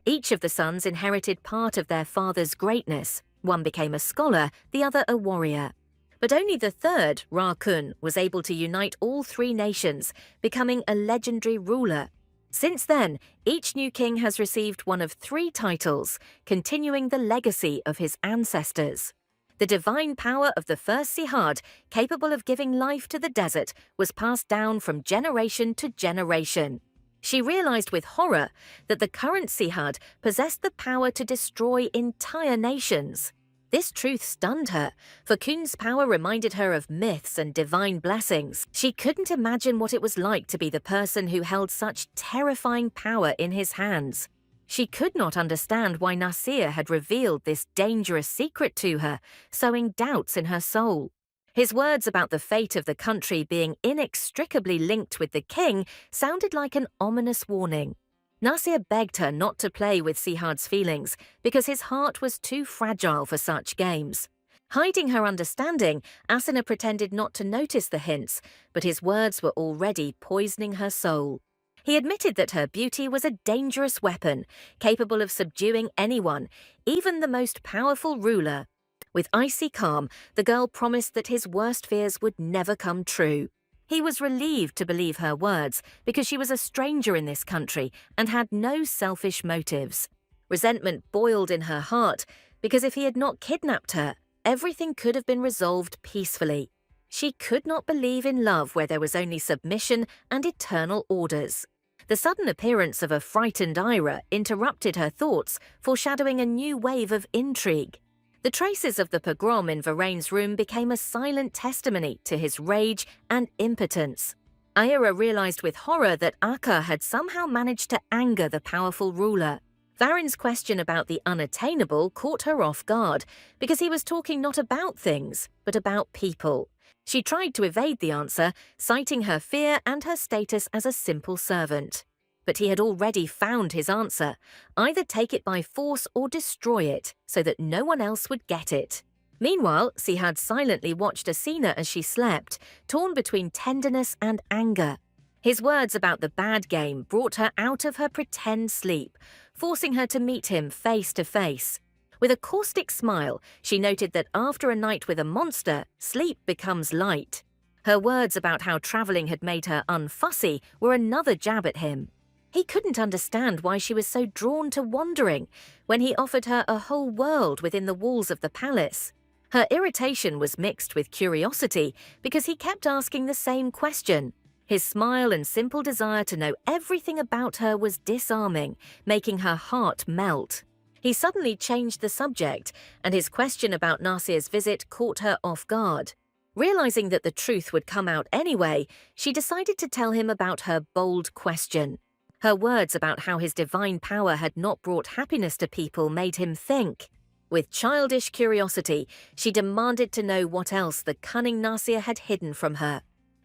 Each of the sons inherited part of their father's greatness. One became a scholar, the other a warrior. But only the third, Ra Kun, was able to unite all three nations, becoming a legendary ruler. Since then, each new king has received one of three titles, continuing the legacy of his ancestors. The divine power of the first Sihad, capable of giving life to the desert, was passed down from generation to generation. She realized with horror that the current Sihad possessed the power to destroy entire nations. This truth stunned her, for Kun's power reminded her of myths and divine blessings. She couldn't imagine what it was like to be the person who held such terrifying power in his hands. She could not understand why Nasir had revealed this dangerous secret to her, sowing doubts in her soul. His words about the fate of the country being inextricably linked with the king sounded like an ominous warning. Nasir begged her not to play with Sihad's feelings because his heart was too fragile for such games. Hiding her understanding, Asina pretended not to notice the hints, but his words were already poisoning her soul. He admitted that her beauty was a dangerous weapon, capable of subduing anyone, even the most powerful ruler. With icy calm, the girl promised that his worst fears would never come true. He was relieved to believe her words because she was a stranger in this country and had no selfish motives. Resentment boiled in her heart because if he had not kidnapped her, everything could have been resolved peacefully. She could not believe in love where there was only submission and eternal orders. The sudden appearance of a frightened Ira interrupted her thoughts, foreshadowing a new wave of intrigue. The traces of the pogrom in Varaine's room became a silent testimony to his rage and impotence. Ira realized with horror that Akka had somehow managed to anger the powerful ruler. Varen's question about the unattainable caught her off guard, because he was talking not about things, but about people. She tried to evade the answer, citing her fear and her status as a simple servant. But he had already found his answer: either take it by force or destroy it, so that no one else would get it. Meanwhile, Sihad silently watched Asina as she slept, torn between tenderness and anger. His words about the bad game brought her out of her pretend sleep, forcing her to meet him face to face. With a caustic smile, she noted that after a night with a monster, sleep becomes light. Her words about how traveling had made her unfussy were another jab at him. He couldn't understand why she was so drawn to wandering when he offered her a whole world within the walls of the palace. Her irritation was mixed with curiosity because he kept asking the same question. His smile and simple desire to know everything about her was disarming, making her heart melt. He suddenly changed the subject, and his question about Nasia's visit caught her off guard. Realizing that the truth would come out anyway, she decided to tell him about her bold question. Her words about how his divine power had not brought happiness to people made him think. With childish curiosity, she demanded to know what else the cunning Nasia had hidden from her.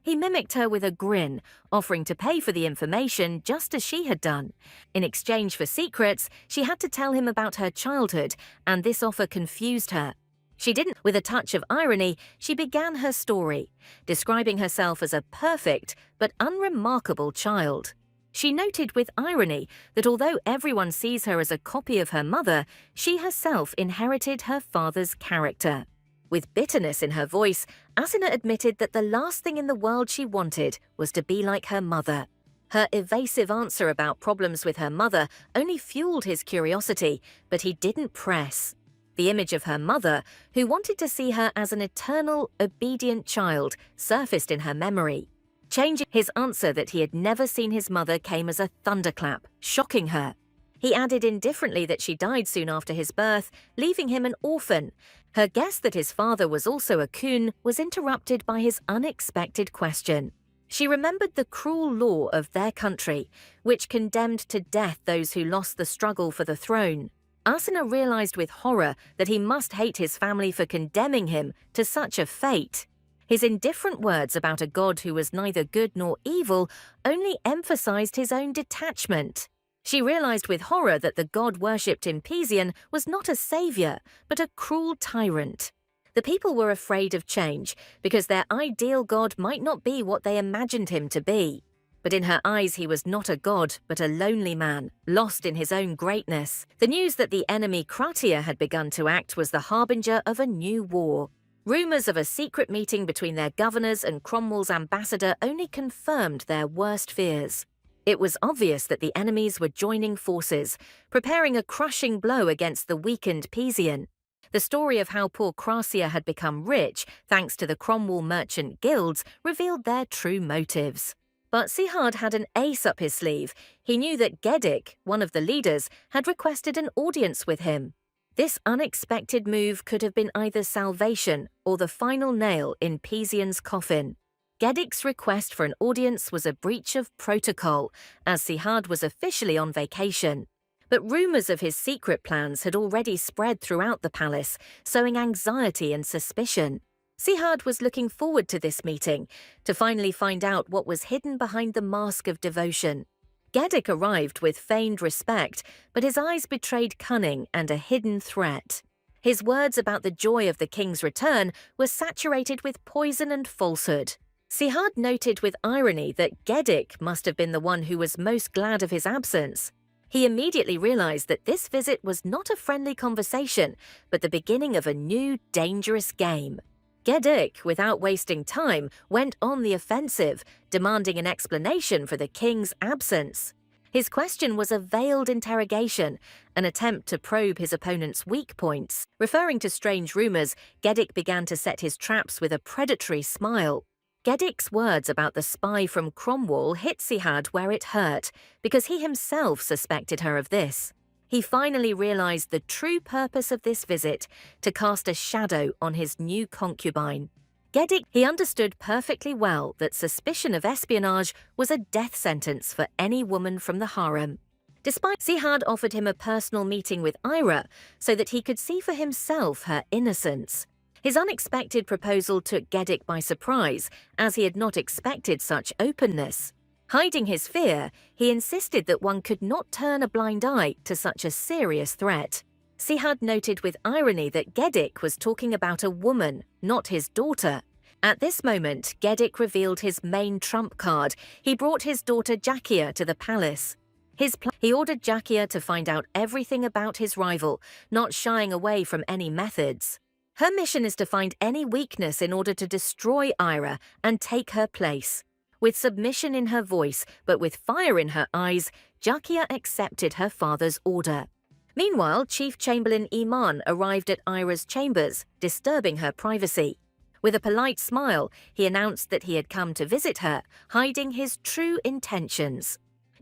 He mimicked her with a grin, offering to pay for the information just as she had done. In exchange for secrets, she had to tell him about her childhood, and this offer confused her. She didn't. With a touch of irony, she began her story, describing herself as a perfect but unremarkable child. She noted with irony that although everyone sees her as a copy of her mother, she herself inherited her father's character. With bitterness in her voice, Asina admitted that the last thing in the world she wanted was to be like her mother. Her evasive answer about problems with her mother only fueled his curiosity, but he didn't press. The image of her mother, who wanted to see her as an eternal, obedient child, surfaced in her memory. Changing his answer that he had never seen his mother came as a thunderclap, shocking her. He added indifferently that she died soon after his birth, leaving him an orphan. Her guess that his father was also a coon was interrupted by his unexpected question. She remembered the cruel law of their country, which condemned to death those who lost the struggle for the throne. Asina realized with horror that he must hate his family for condemning him to such a fate. His indifferent words about a god who was neither good nor evil only emphasized his own detachment. She realized with horror that the god worshipped in Pizian was not a savior, but a cruel tyrant. The people were afraid of change because their ideal god might not be what they imagined him to be. But in her eyes he was not a god, but a lonely man, lost in his own greatness. The news that the enemy Kratia had begun to act was the harbinger of a new war. Rumours of a secret meeting between their governors and Cromwell's ambassador only confirmed their worst fears. It was obvious that the enemies were joining forces, preparing a crushing blow against the weakened Pizian. The story of how poor Krasia had become rich thanks to the Cromwell merchant guilds revealed their true motives. But Sihard had an ace up his sleeve. He knew that Gedik, one of the leaders, had requested an audience with him. This unexpected move could have been either salvation or the final nail in Pizian's coffin. Gedik's request for an audience was a breach of protocol, as Sihard was officially on vacation. But rumours of his secret plans had already spread throughout the palace, sowing anxiety and suspicion. Sihard was looking forward to this meeting, to finally find out what was hidden behind the mask of devotion. Gedik arrived with feigned respect, but his eyes betrayed cunning and a hidden threat. His words about the joy of the king's return were saturated with poison and falsehood. Sihard noted with irony that Gedik must have been the one who was most glad of his absence. He immediately realized that this visit was not a friendly conversation, but the beginning of a new, dangerous game. Gedik, without wasting time, went on the offensive, demanding an explanation for the king's absence. His question was a veiled interrogation, an attempt to probe his opponent's weak points. Referring to strange rumors, Gedik began to set his traps with a predatory smile. Gedik's words about the spy from Cromwell hit Sihard where it hurt, because he himself suspected her of this. He finally realized the true purpose of this visit, to cast a shadow on his new concubine. He understood perfectly well that suspicion of espionage was a death sentence for any woman from the harem. Despite Sihard offered him a personal meeting with Ira so that he could see for himself her innocence. His unexpected proposal took Gedik by surprise, as he had not expected such openness. Hiding his fear, he insisted that one could not turn a blind eye to such a serious threat. Sihard noted with irony that Gedik was talking about a woman, not his daughter. At this moment, Gedik revealed his main trump card. He brought his daughter Jakia to the palace. He ordered Jakia to find out everything about his rival, not shying away from any methods. Her mission is to find any weakness in order to destroy Ira and take her place. With submission in her voice, but with fire in her eyes, Jakia accepted her father's order. Meanwhile, Chief Chamberlain Iman arrived at Ira's chambers, disturbing her privacy. With a polite smile, he announced that he had come to visit her, hiding his true intentions.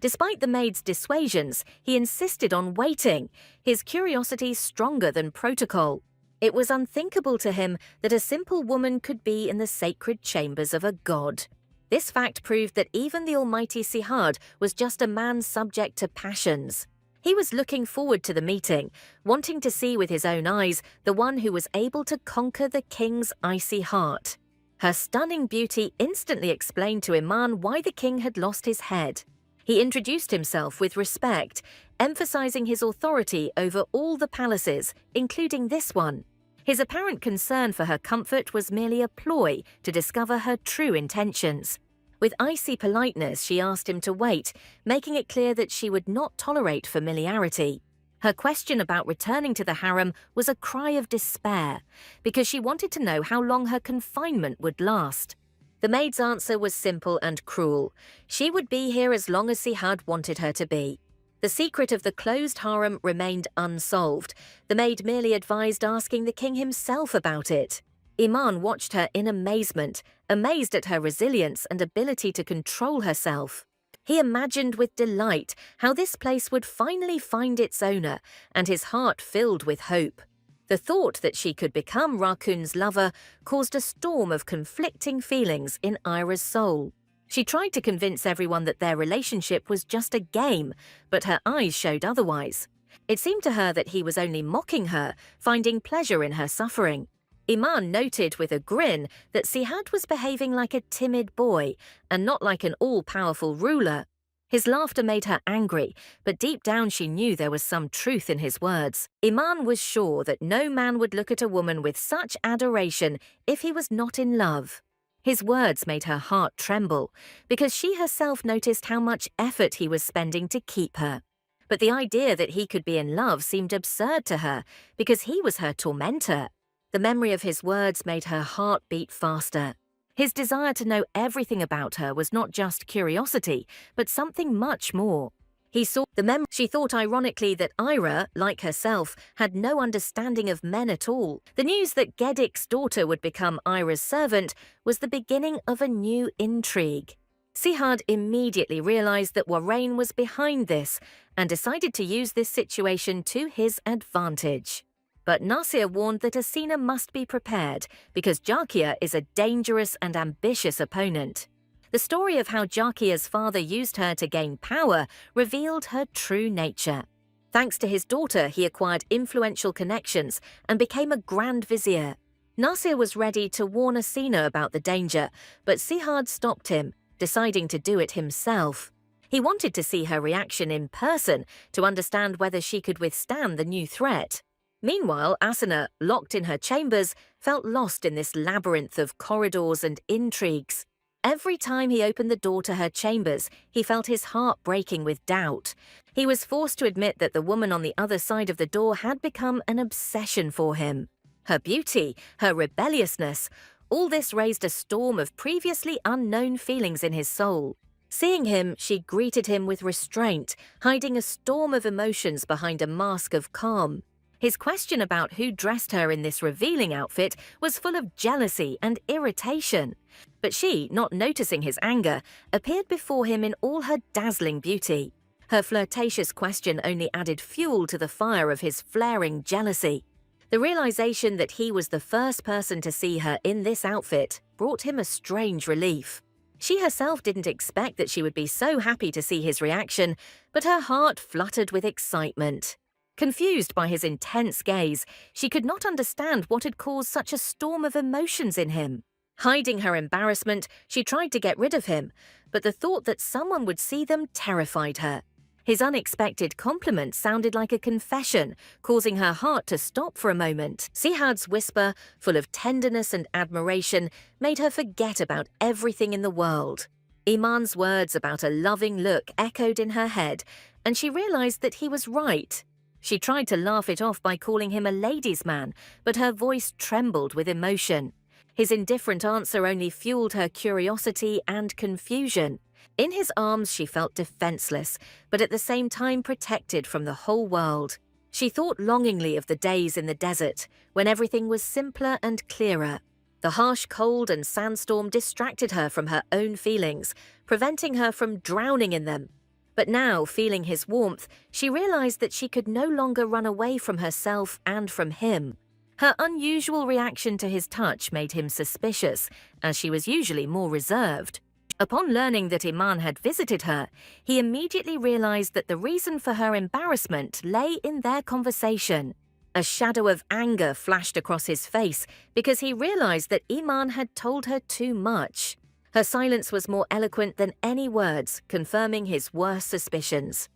Despite the maid's dissuasions, he insisted on waiting, his curiosity stronger than protocol. It was unthinkable to him that a simple woman could be in the sacred chambers of a god. This fact proved that even the almighty Sihad was just a man subject to passions. He was looking forward to the meeting, wanting to see with his own eyes the one who was able to conquer the king's icy heart. Her stunning beauty instantly explained to Iman why the king had lost his head. He introduced himself with respect, emphasizing his authority over all the palaces, including this one. His apparent concern for her comfort was merely a ploy to discover her true intentions. With icy politeness, she asked him to wait, making it clear that she would not tolerate familiarity. Her question about returning to the harem was a cry of despair, because she wanted to know how long her confinement would last. The maid's answer was simple and cruel. She would be here as long as Sihad wanted her to be. The secret of the closed harem remained unsolved. The maid merely advised asking the king himself about it. Iman watched her in amazement, amazed at her resilience and ability to control herself. He imagined with delight how this place would finally find its owner, and his heart filled with hope. The thought that she could become Rakun's lover caused a storm of conflicting feelings in Ira's soul. She tried to convince everyone that their relationship was just a game, but her eyes showed otherwise. It seemed to her that he was only mocking her, finding pleasure in her suffering. Iman noted with a grin that Sihad was behaving like a timid boy and not like an all-powerful ruler. His laughter made her angry, but deep down she knew there was some truth in his words. Iman was sure that no man would look at a woman with such adoration if he was not in love. His words made her heart tremble, because she herself noticed how much effort he was spending to keep her. But the idea that he could be in love seemed absurd to her, because he was her tormentor. The memory of his words made her heart beat faster. His desire to know everything about her was not just curiosity, but something much more. She thought ironically that Ira, like herself, had no understanding of men at all. The news that Gedik's daughter would become Ira's servant was the beginning of a new intrigue. Sihad immediately realized that Warrain was behind this and decided to use this situation to his advantage. But Nasir warned that Asina must be prepared because Jarkia is a dangerous and ambitious opponent. The story of how Jarkia's father used her to gain power revealed her true nature. Thanks to his daughter, he acquired influential connections and became a Grand Vizier. Nasir was ready to warn Asina about the danger, but Sihad stopped him, deciding to do it himself. He wanted to see her reaction in person to understand whether she could withstand the new threat. Meanwhile, Asina, locked in her chambers, felt lost in this labyrinth of corridors and intrigues. Every time he opened the door to her chambers, he felt his heart breaking with doubt. He was forced to admit that the woman on the other side of the door had become an obsession for him. Her beauty, her rebelliousness, all this raised a storm of previously unknown feelings in his soul. Seeing him, she greeted him with restraint, hiding a storm of emotions behind a mask of calm. His question about who dressed her in this revealing outfit was full of jealousy and irritation. But she, not noticing his anger, appeared before him in all her dazzling beauty. Her flirtatious question only added fuel to the fire of his flaring jealousy. The realization that he was the first person to see her in this outfit brought him a strange relief. She herself didn't expect that she would be so happy to see his reaction, but her heart fluttered with excitement. Confused by his intense gaze, she could not understand what had caused such a storm of emotions in him. Hiding her embarrassment, she tried to get rid of him, but the thought that someone would see them terrified her. His unexpected compliment sounded like a confession, causing her heart to stop for a moment. Sihad's whisper, full of tenderness and admiration, made her forget about everything in the world. Iman's words about a loving look echoed in her head, and she realized that he was right. She tried to laugh it off by calling him a ladies' man, but her voice trembled with emotion. His indifferent answer only fueled her curiosity and confusion. In his arms, she felt defenseless, but at the same time protected from the whole world. She thought longingly of the days in the desert, when everything was simpler and clearer. The harsh cold and sandstorm distracted her from her own feelings, preventing her from drowning in them. But now, feeling his warmth, she realized that she could no longer run away from herself and from him. Her unusual reaction to his touch made him suspicious, as she was usually more reserved. Upon learning that Iman had visited her, he immediately realized that the reason for her embarrassment lay in their conversation. A shadow of anger flashed across his face because he realized that Iman had told her too much. Her silence was more eloquent than any words, confirming his worst suspicions.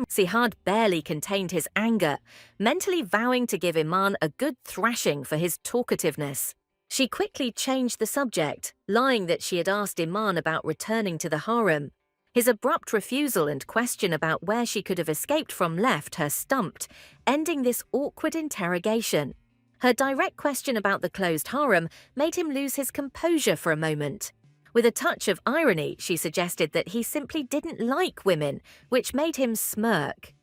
Sihad barely contained his anger, mentally vowing to give Iman a good thrashing for his talkativeness. She quickly changed the subject, lying that she had asked Iman about returning to the harem. His abrupt refusal and question about where she could have escaped from left her stumped, ending this awkward interrogation. Her direct question about the closed harem made him lose his composure for a moment. With a touch of irony, she suggested that he simply didn't like women, which made him smirk.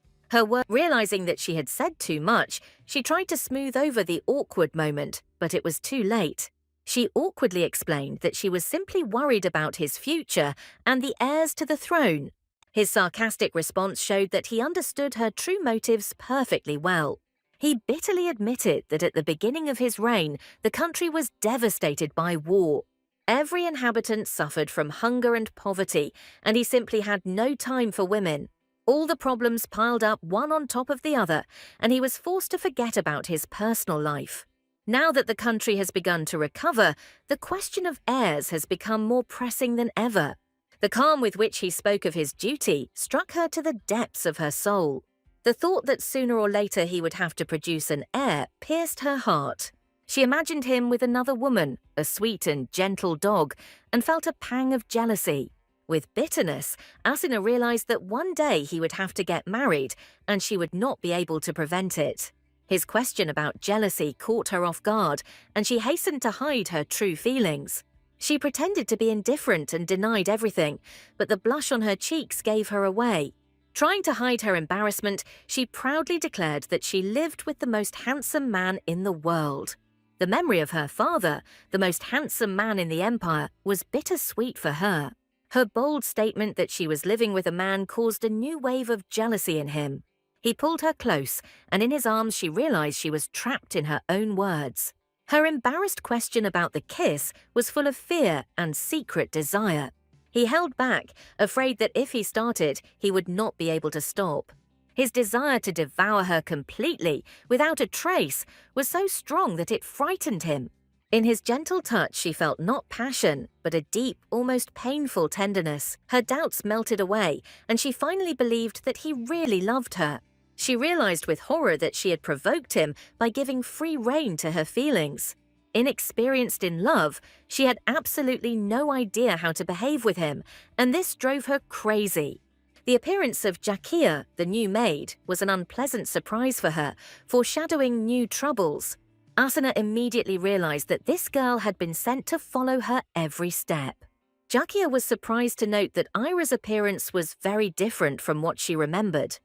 Realizing that she had said too much, she tried to smooth over the awkward moment, but it was too late. She awkwardly explained that she was simply worried about his future and the heirs to the throne. His sarcastic response showed that he understood her true motives perfectly well. He bitterly admitted that at the beginning of his reign, the country was devastated by war. Every inhabitant suffered from hunger and poverty, and he simply had no time for women. All the problems piled up one on top of the other, and he was forced to forget about his personal life. Now that the country has begun to recover, the question of heirs has become more pressing than ever. The calm with which he spoke of his duty struck her to the depths of her soul. The thought that sooner or later he would have to produce an heir pierced her heart. She imagined him with another woman, a sweet and gentle dog, and felt a pang of jealousy. With bitterness, Asina realized that one day he would have to get married, and she would not be able to prevent it. His question about jealousy caught her off guard, and she hastened to hide her true feelings. She pretended to be indifferent and denied everything, but the blush on her cheeks gave her away. Trying to hide her embarrassment, she proudly declared that she lived with the most handsome man in the world. The memory of her father, the most handsome man in the empire, was bittersweet for her. Her bold statement that she was living with a man caused a new wave of jealousy in him. He pulled her close, and in his arms she realized she was trapped in her own words. Her embarrassed question about the kiss was full of fear and secret desire. He held back, afraid that if he started, he would not be able to stop. His desire to devour her completely, without a trace, was so strong that it frightened him. In his gentle touch, she felt not passion, but a deep, almost painful tenderness. Her doubts melted away, and she finally believed that he really loved her. She realized with horror that she had provoked him by giving free rein to her feelings. Inexperienced in love, she had absolutely no idea how to behave with him, and this drove her crazy. The appearance of Jakia, the new maid, was an unpleasant surprise for her, foreshadowing new troubles. Asina immediately realized that this girl had been sent to follow her every step. Jakia was surprised to note that Ira's appearance was very different from what she remembered.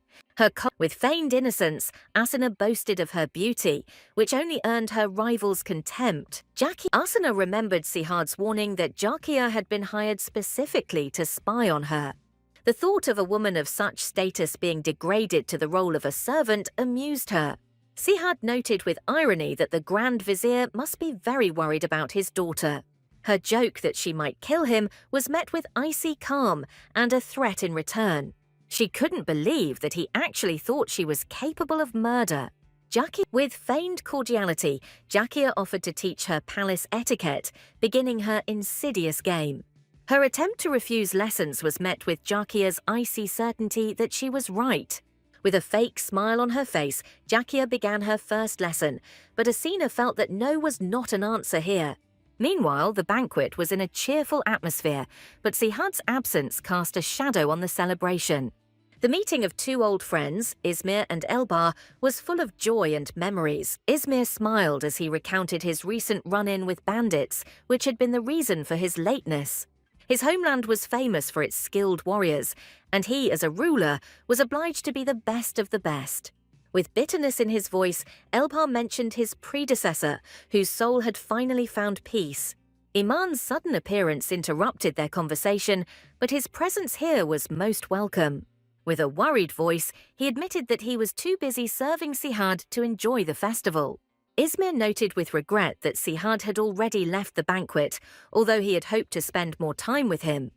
With feigned innocence, Asina boasted of her beauty, which only earned her rivals' contempt. Asina remembered Sihad's warning that Jakia had been hired specifically to spy on her. The thought of a woman of such status being degraded to the role of a servant amused her. Sihad noted with irony that the Grand Vizier must be very worried about his daughter. Her joke that she might kill him was met with icy calm and a threat in return. She couldn't believe that he actually thought she was capable of murder. With feigned cordiality, Jakia offered to teach her palace etiquette, beginning her insidious game. Her attempt to refuse lessons was met with Jakia's icy certainty that she was right. With a fake smile on her face, Jakia began her first lesson, but Asina felt that no was not an answer here. Meanwhile, the banquet was in a cheerful atmosphere, but Sihad's absence cast a shadow on the celebration. The meeting of two old friends, Izmir and Elbar, was full of joy and memories. Izmir smiled as he recounted his recent run-in with bandits, which had been the reason for his lateness. His homeland was famous for its skilled warriors, and he, as a ruler, was obliged to be the best of the best. With bitterness in his voice, Elbar mentioned his predecessor, whose soul had finally found peace. Iman's sudden appearance interrupted their conversation, but his presence here was most welcome. With a worried voice, he admitted that he was too busy serving Sihad to enjoy the festival. Izmir noted with regret that Sihad had already left the banquet, although he had hoped to spend more time with him.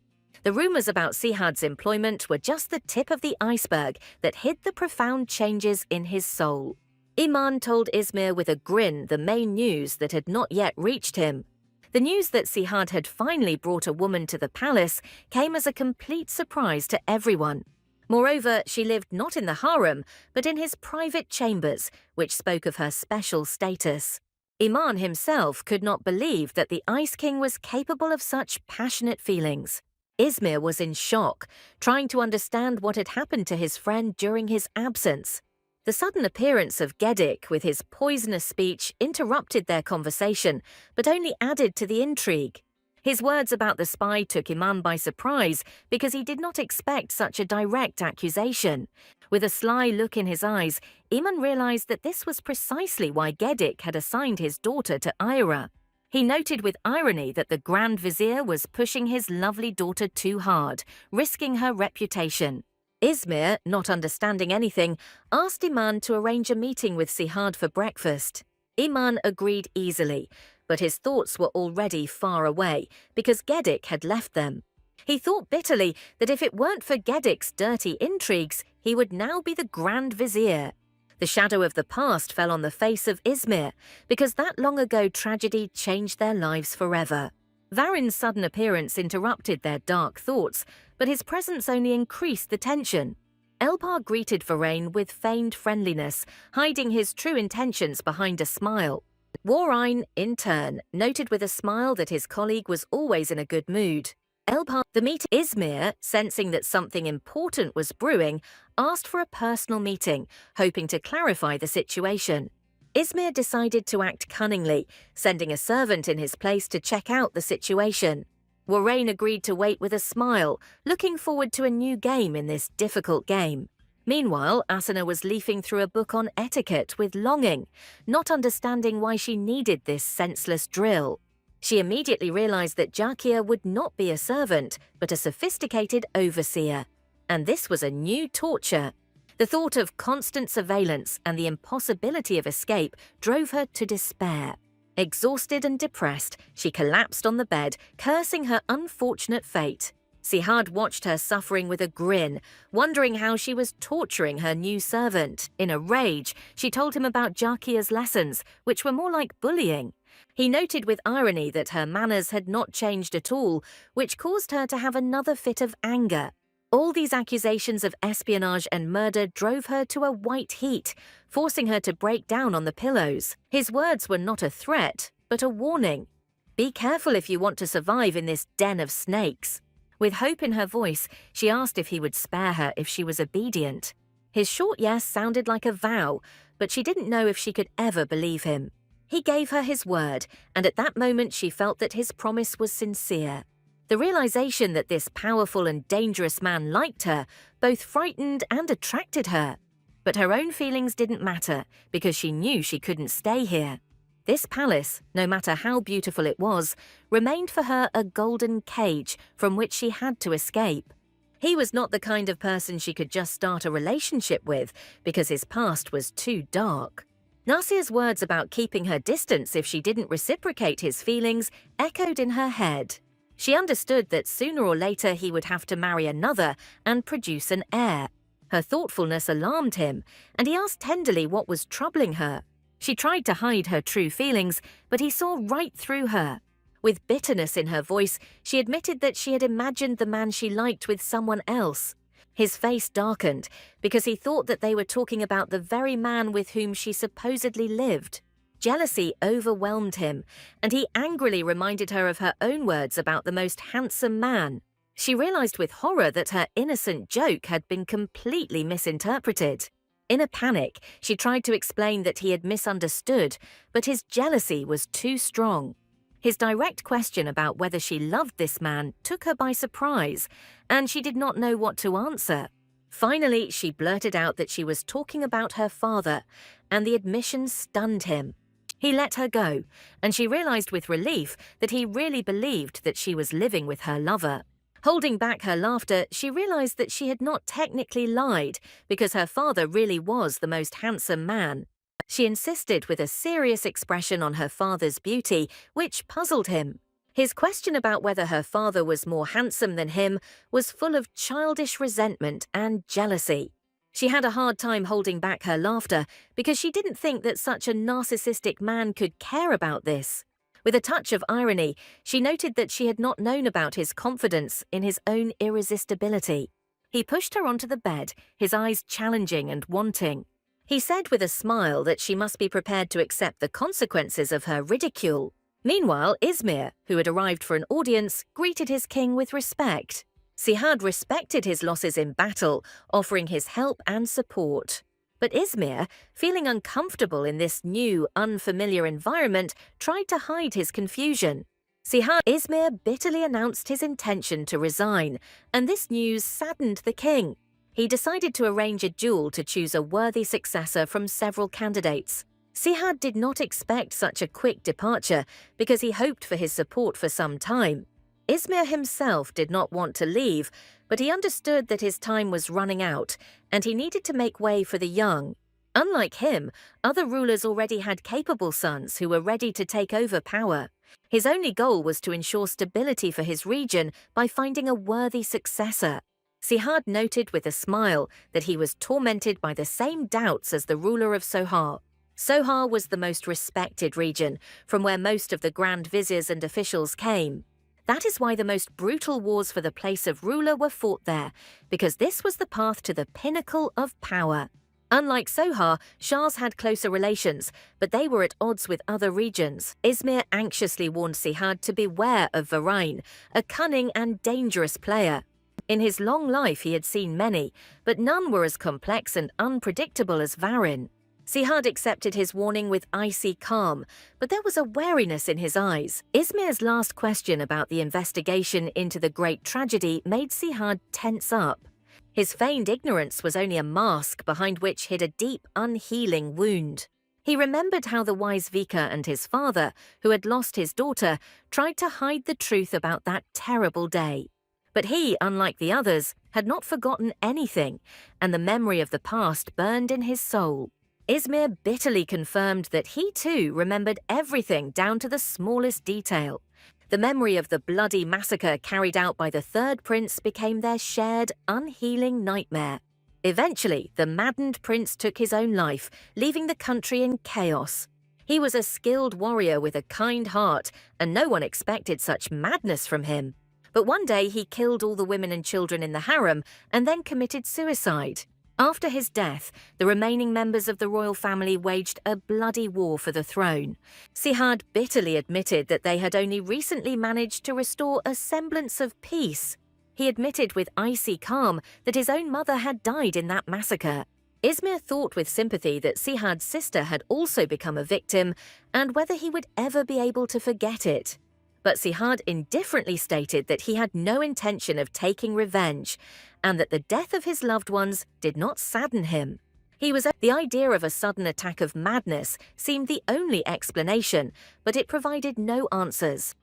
The rumors about Sihad's employment were just the tip of the iceberg that hid the profound changes in his soul. Iman told Izmir with a grin the main news that had not yet reached him. The news that Sihad had finally brought a woman to the palace came as a complete surprise to everyone. Moreover, she lived not in the harem, but in his private chambers, which spoke of her special status. Iman himself could not believe that the Ice King was capable of such passionate feelings. Izmir was in shock, trying to understand what had happened to his friend during his absence. The sudden appearance of Gedik with his poisonous speech interrupted their conversation, but only added to the intrigue. His words about the spy took Iman by surprise because he did not expect such a direct accusation. With a sly look in his eyes, Iman realized that this was precisely why Gedik had assigned his daughter to Ira. He noted with irony that the Grand Vizier was pushing his lovely daughter too hard, risking her reputation. Izmir, not understanding anything, asked Iman to arrange a meeting with Sihad for breakfast. Iman agreed easily, but his thoughts were already far away because Gedik had left them. He thought bitterly that if it weren't for Gedik's dirty intrigues, he would now be the Grand Vizier. The shadow of the past fell on the face of Izmir because that long-ago tragedy changed their lives forever. Varin's sudden appearance interrupted their dark thoughts, but his presence only increased the tension. Elpar greeted Varain with feigned friendliness, hiding his true intentions behind a smile. Warine, in turn, noted with a smile that his colleague was always in a good mood. Elpar, the meeting. Izmir, sensing that something important was brewing, asked for a personal meeting, hoping to clarify the situation. Izmir decided to act cunningly, sending a servant in his place to check out the situation. Warine agreed to wait with a smile, looking forward to a new game in this difficult game. Meanwhile, Asuna was leafing through a book on etiquette with longing, not understanding why she needed this senseless drill. She immediately realized that Jakia would not be a servant, but a sophisticated overseer. And this was a new torture. The thought of constant surveillance and the impossibility of escape drove her to despair. Exhausted and depressed, she collapsed on the bed, cursing her unfortunate fate. Sihad watched her suffering with a grin, wondering how she was torturing her new servant. In a rage, she told him about Jakia's lessons, which were more like bullying. He noted with irony that her manners had not changed at all, which caused her to have another fit of anger. All these accusations of espionage and murder drove her to a white heat, forcing her to break down on the pillows. His words were not a threat, but a warning. Be careful if you want to survive in this den of snakes. With hope in her voice, she asked if he would spare her if she was obedient. His short yes sounded like a vow, but she didn't know if she could ever believe him. He gave her his word, and at that moment she felt that his promise was sincere. The realization that this powerful and dangerous man liked her both frightened and attracted her. But her own feelings didn't matter because she knew she couldn't stay here. This palace, no matter how beautiful it was, remained for her a golden cage from which she had to escape. He was not the kind of person she could just start a relationship with because his past was too dark. Nasia's words about keeping her distance if she didn't reciprocate his feelings echoed in her head. She understood that sooner or later he would have to marry another and produce an heir. Her thoughtfulness alarmed him, and he asked tenderly what was troubling her. She tried to hide her true feelings, but he saw right through her. With bitterness in her voice, she admitted that she had imagined the man she liked with someone else. His face darkened because he thought that they were talking about the very man with whom she supposedly lived. Jealousy overwhelmed him, and he angrily reminded her of her own words about the most handsome man. She realized with horror that her innocent joke had been completely misinterpreted. In a panic, she tried to explain that he had misunderstood, but his jealousy was too strong. His direct question about whether she loved this man took her by surprise, and she did not know what to answer. Finally, she blurted out that she was talking about her father, and the admission stunned him. He let her go, and she realized with relief that he really believed that she was living with her lover. Holding back her laughter, she realized that she had not technically lied because her father really was the most handsome man. She insisted with a serious expression on her father's beauty, which puzzled him. His question about whether her father was more handsome than him was full of childish resentment and jealousy. She had a hard time holding back her laughter because she didn't think that such a narcissistic man could care about this. With a touch of irony, she noted that she had not known about his confidence in his own irresistibility. He pushed her onto the bed, his eyes challenging and wanting. He said with a smile that she must be prepared to accept the consequences of her ridicule. Meanwhile, Izmir, who had arrived for an audience, greeted his king with respect. Sihad respected his losses in battle, offering his help and support. But Izmir, feeling uncomfortable in this new, unfamiliar environment, tried to hide his confusion. Izmir bitterly announced his intention to resign, and this news saddened the king. He decided to arrange a duel to choose a worthy successor from several candidates. Sihad did not expect such a quick departure because he hoped for his support for some time. Izmir himself did not want to leave, but he understood that his time was running out and he needed to make way for the young. Unlike him, other rulers already had capable sons who were ready to take over power. His only goal was to ensure stability for his region by finding a worthy successor. Sihad noted with a smile that he was tormented by the same doubts as the ruler of Sohar. Sohar was the most respected region, from where most of the grand viziers and officials came. That is why the most brutal wars for the place of ruler were fought there, because this was the path to the pinnacle of power. Unlike Sohar, Shahs had closer relations, but they were at odds with other regions. Izmir anxiously warned Sihad to beware of Varine, a cunning and dangerous player. In his long life he had seen many, but none were as complex and unpredictable as Varin. Sihad accepted his warning with icy calm, but there was a wariness in his eyes. Izmir's last question about the investigation into the great tragedy made Sihad tense up. His feigned ignorance was only a mask behind which hid a deep, unhealing wound. He remembered how the wise Vika and his father, who had lost his daughter, tried to hide the truth about that terrible day. But he, unlike the others, had not forgotten anything, and the memory of the past burned in his soul. Izmir bitterly confirmed that he too remembered everything down to the smallest detail. The memory of the bloody massacre carried out by the third prince became their shared, unhealing nightmare. Eventually, the maddened prince took his own life, leaving the country in chaos. He was a skilled warrior with a kind heart, and no one expected such madness from him. But one day he killed all the women and children in the harem and then committed suicide. After his death, the remaining members of the royal family waged a bloody war for the throne. Sihad bitterly admitted that they had only recently managed to restore a semblance of peace. He admitted with icy calm that his own mother had died in that massacre. Izmir thought with sympathy that Sihad's sister had also become a victim and whether he would ever be able to forget it. But Sihad indifferently stated that he had no intention of taking revenge and that the death of his loved ones did not sadden him. The idea of a sudden attack of madness seemed the only explanation, but it provided no answers.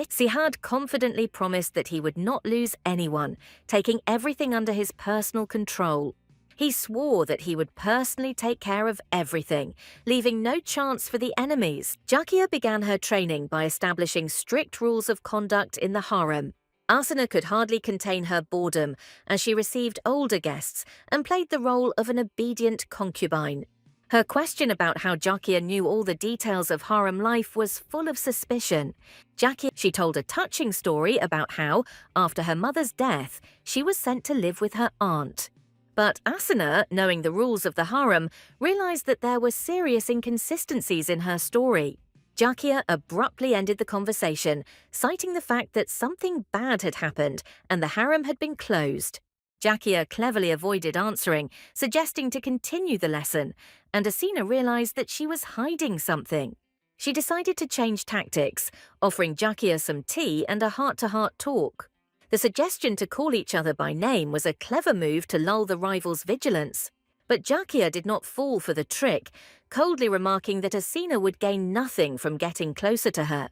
Sihad confidently promised that he would not lose anyone, taking everything under his personal control. He swore that he would personally take care of everything, leaving no chance for the enemies. Jakia began her training by establishing strict rules of conduct in the harem. Asuna could hardly contain her boredom as she received older guests and played the role of an obedient concubine. Her question about how Jakia knew all the details of harem life was full of suspicion. She told a touching story about how, after her mother's death, she was sent to live with her aunt. But Asuna, knowing the rules of the harem, realized that there were serious inconsistencies in her story. Jakia abruptly ended the conversation, citing the fact that something bad had happened and the harem had been closed. Jakia cleverly avoided answering, suggesting to continue the lesson, and Asina realized that she was hiding something. She decided to change tactics, offering Jakia some tea and a heart-to-heart talk. The suggestion to call each other by name was a clever move to lull the rivals' vigilance. But Jakia did not fall for the trick, coldly remarking that Asina would gain nothing from getting closer to her.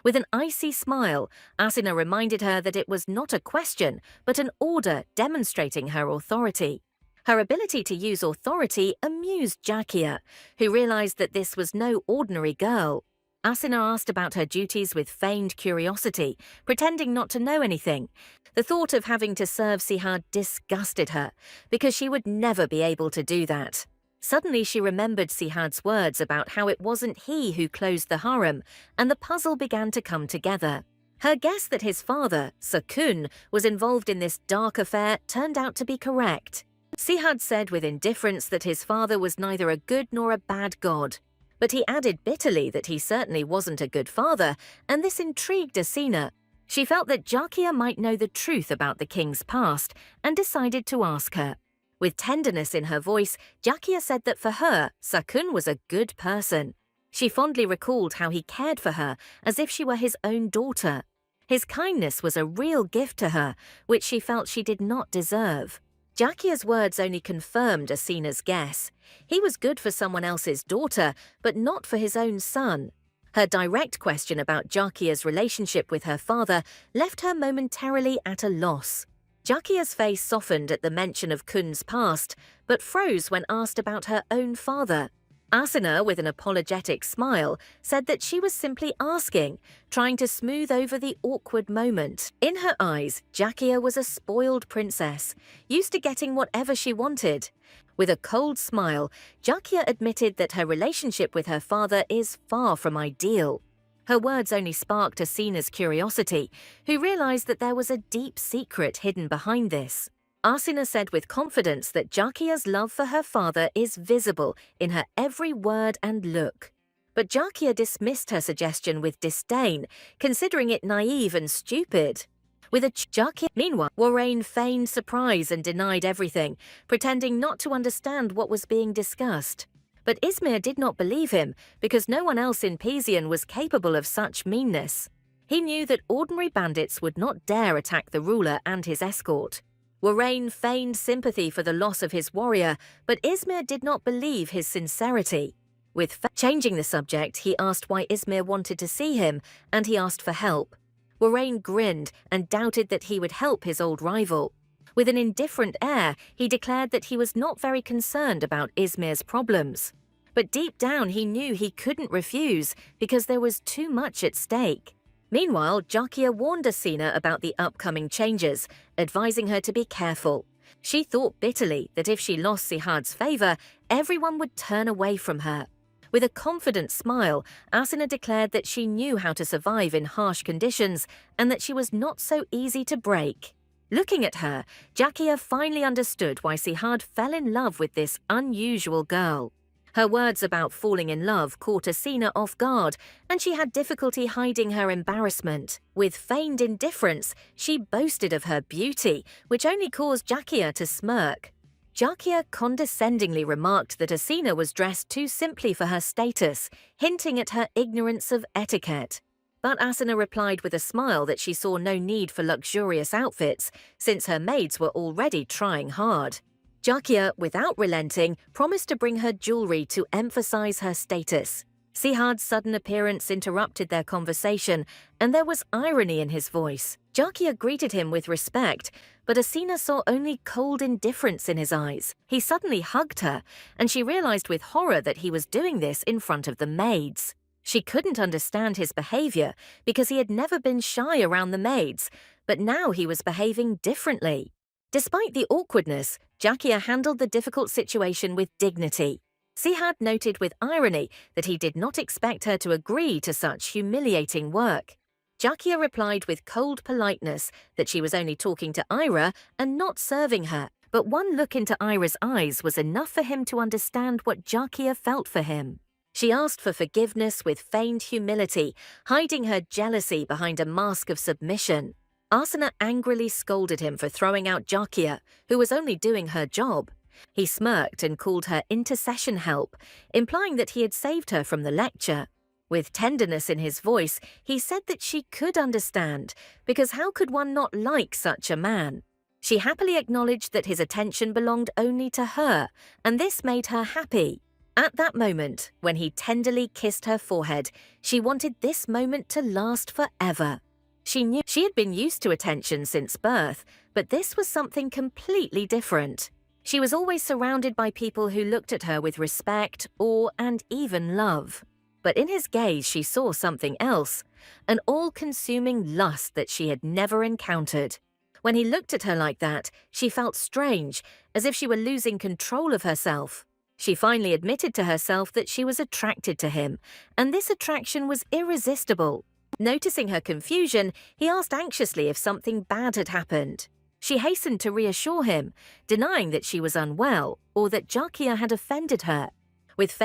With an icy smile, Asina reminded her that it was not a question, but an order demonstrating her authority. Her ability to use authority amused Jakia, who realized that this was no ordinary girl. Asina asked about her duties with feigned curiosity, pretending not to know anything. The thought of having to serve Sihad disgusted her, because she would never be able to do that. Suddenly she remembered Sihad's words about how it wasn't he who closed the harem, and the puzzle began to come together. Her guess that his father, Sakun, was involved in this dark affair turned out to be correct. Sihad said with indifference that his father was neither a good nor a bad god. But he added bitterly that he certainly wasn't a good father, and this intrigued Asina. She felt that Jakia might know the truth about the king's past, and decided to ask her. With tenderness in her voice, Jakia said that for her, Sakun was a good person. She fondly recalled how he cared for her as if she were his own daughter. His kindness was a real gift to her, which she felt she did not deserve. Jakia's words only confirmed Asina's guess. He was good for someone else's daughter, but not for his own son. Her direct question about Jakia's relationship with her father left her momentarily at a loss. Jakia's face softened at the mention of Kun's past, but froze when asked about her own father. Asina, with an apologetic smile, said that she was simply asking, trying to smooth over the awkward moment. In her eyes, Jakia was a spoiled princess, used to getting whatever she wanted. With a cold smile, Jakia admitted that her relationship with her father is far from ideal. Her words only sparked Asina's curiosity, who realized that there was a deep secret hidden behind this. Asina said with confidence that Jakia's love for her father is visible in her every word and look. But Jakia dismissed her suggestion with disdain, considering it naive and stupid. With a Jakia, meanwhile, Warrain feigned surprise and denied everything, pretending not to understand what was being discussed. But Izmir did not believe him, because no one else in Pizian was capable of such meanness. He knew that ordinary bandits would not dare attack the ruler and his escort. Warrain feigned sympathy for the loss of his warrior, but Izmir did not believe his sincerity. With changing the subject, he asked why Izmir wanted to see him, and he asked for help. Warrain grinned and doubted that he would help his old rival. With an indifferent air, he declared that he was not very concerned about Izmir's problems. But deep down he knew he couldn't refuse, because there was too much at stake. Meanwhile, Jakia warned Asina about the upcoming changes, advising her to be careful. She thought bitterly that if she lost Sihad's favor, everyone would turn away from her. With a confident smile, Asina declared that she knew how to survive in harsh conditions and that she was not so easy to break. Looking at her, Jakia finally understood why Sihad fell in love with this unusual girl. Her words about falling in love caught Asina off guard, and she had difficulty hiding her embarrassment. With feigned indifference, she boasted of her beauty, which only caused Jakia to smirk. Jakia condescendingly remarked that Asina was dressed too simply for her status, hinting at her ignorance of etiquette. But Asina replied with a smile that she saw no need for luxurious outfits, since her maids were already trying hard. Jakia, without relenting, promised to bring her jewelry to emphasize her status. Sihad's sudden appearance interrupted their conversation, and there was irony in his voice. Jakia greeted him with respect, but Asina saw only cold indifference in his eyes. He suddenly hugged her, and she realized with horror that he was doing this in front of the maids. She couldn't understand his behavior because he had never been shy around the maids, but now he was behaving differently. Despite the awkwardness, Jakia handled the difficult situation with dignity. Sihad noted with irony that he did not expect her to agree to such humiliating work. Jakia replied with cold politeness that she was only talking to Ira and not serving her, but one look into Ira's eyes was enough for him to understand what Jakia felt for him. She asked for forgiveness with feigned humility, hiding her jealousy behind a mask of submission. Asina angrily scolded him for throwing out Jakia, who was only doing her job. He smirked and called her intercession help, implying that he had saved her from the lecture. With tenderness in his voice, he said that she could understand, because how could one not like such a man? She happily acknowledged that his attention belonged only to her, and this made her happy. At that moment, when he tenderly kissed her forehead, she wanted this moment to last forever. She knew she had been used to attention since birth, but this was something completely different. She was always surrounded by people who looked at her with respect, awe, and even love. But in his gaze she saw something else, an all-consuming lust that she had never encountered. When he looked at her like that, she felt strange, as if she were losing control of herself. She finally admitted to herself that she was attracted to him, and this attraction was irresistible. Noticing her confusion, he asked anxiously if something bad had happened. She hastened to reassure him, denying that she was unwell or that Jakia had offended her.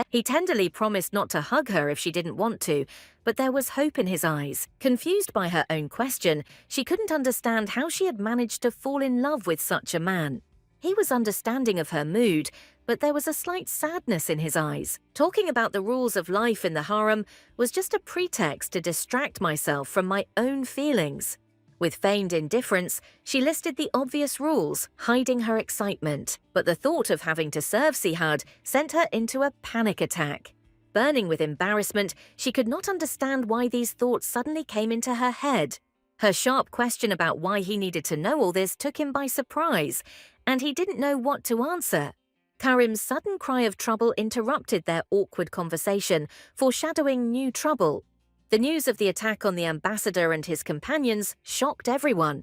He tenderly promised not to hug her if she didn't want to, but there was hope in his eyes. Confused by her own question, she couldn't understand how she had managed to fall in love with such a man. He was understanding of her mood, but there was a slight sadness in his eyes. Talking about the rules of life in the harem was just a pretext to distract myself from my own feelings. With feigned indifference, she listed the obvious rules, hiding her excitement. But the thought of having to serve Sihad sent her into a panic attack. Burning with embarrassment, she could not understand why these thoughts suddenly came into her head. Her sharp question about why he needed to know all this took him by surprise, and he didn't know what to answer. Karim's sudden cry of trouble interrupted their awkward conversation, foreshadowing new trouble. The news of the attack on the ambassador and his companions shocked everyone.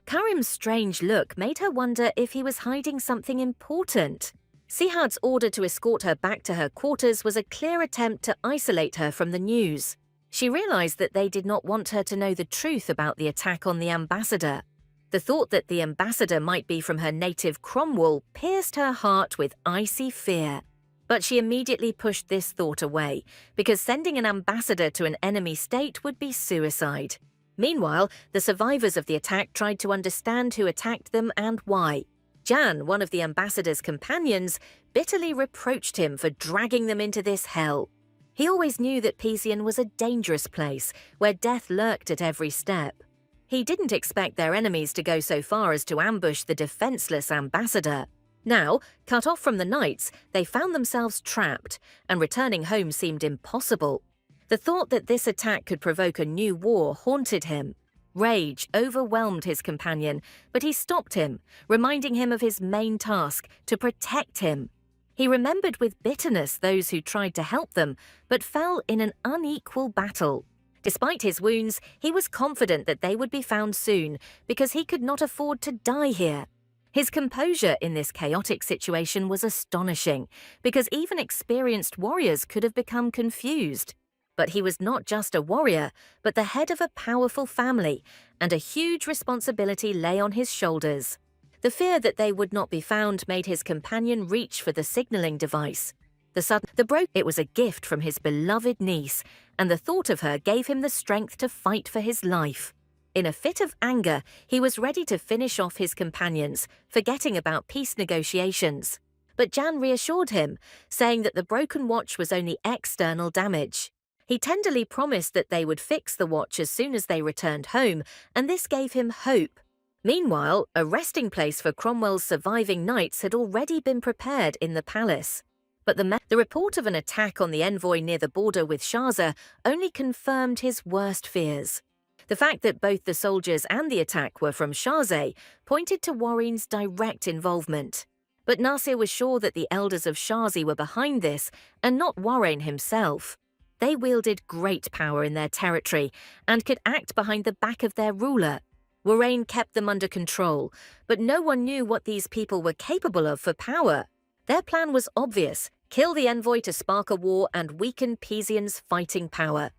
Karim's strange look made her wonder if he was hiding something important. Sihad's order to escort her back to her quarters was a clear attempt to isolate her from the news. She realized that they did not want her to know the truth about the attack on the ambassador. The thought that the ambassador might be from her native Cromwell pierced her heart with icy fear. But she immediately pushed this thought away, because sending an ambassador to an enemy state would be suicide. Meanwhile, the survivors of the attack tried to understand who attacked them and why. Jan, one of the ambassador's companions, bitterly reproached him for dragging them into this hell. He always knew that Pizian was a dangerous place, where death lurked at every step. He didn't expect their enemies to go so far as to ambush the defenseless ambassador. Now, cut off from the knights, they found themselves trapped, and returning home seemed impossible. The thought that this attack could provoke a new war haunted him. Rage overwhelmed his companion, but he stopped him, reminding him of his main task, to protect him. He remembered with bitterness those who tried to help them, but fell in an unequal battle. Despite his wounds, he was confident that they would be found soon, because he could not afford to die here. His composure in this chaotic situation was astonishing, because even experienced warriors could have become confused. But he was not just a warrior, but the head of a powerful family, and a huge responsibility lay on his shoulders. The fear that they would not be found made his companion reach for the signaling device. It was a gift from his beloved niece, and the thought of her gave him the strength to fight for his life. In a fit of anger, he was ready to finish off his companions, forgetting about peace negotiations. But Jan reassured him, saying that the broken watch was only external damage. He tenderly promised that they would fix the watch as soon as they returned home, and this gave him hope. Meanwhile, a resting place for Cromwell's surviving knights had already been prepared in the palace. But the report of an attack on the envoy near the border with Shaza only confirmed his worst fears. The fact that both the soldiers and the attack were from Shaze pointed to Warren's direct involvement. But Nasir was sure that the elders of Shazi were behind this, and not Warren himself. They wielded great power in their territory and could act behind the back of their ruler. Warren kept them under control, but no one knew what these people were capable of for power. Their plan was obvious: kill the envoy to spark a war and weaken Pizian's fighting power.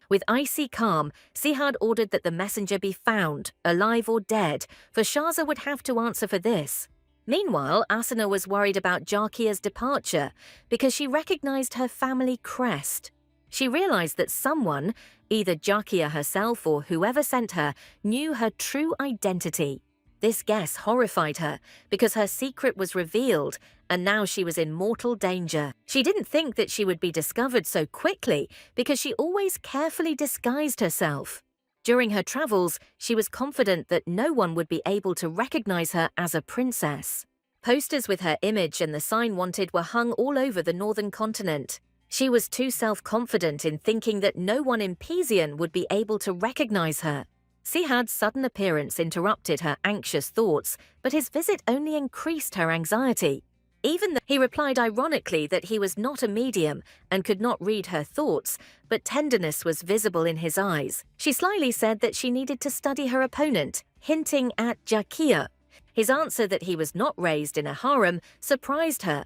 With icy calm, Sihad ordered that the messenger be found, alive or dead, for Shaza would have to answer for this. Meanwhile, Asuna was worried about Jakia's departure because she recognized her family crest. She realized that someone, either Jakia herself or whoever sent her, knew her true identity. This guess horrified her because her secret was revealed, and now she was in mortal danger. She didn't think that she would be discovered so quickly because she always carefully disguised herself. During her travels, she was confident that no one would be able to recognize her as a princess. Posters with her image and the sign wanted were hung all over the northern continent. She was too self-confident in thinking that no one in Pisan would be able to recognize her. Sihad's sudden appearance interrupted her anxious thoughts, but his visit only increased her anxiety. Even though he replied ironically that he was not a medium and could not read her thoughts, but tenderness was visible in his eyes. She slyly said that she needed to study her opponent, hinting at Jakia. His answer that he was not raised in a harem surprised her,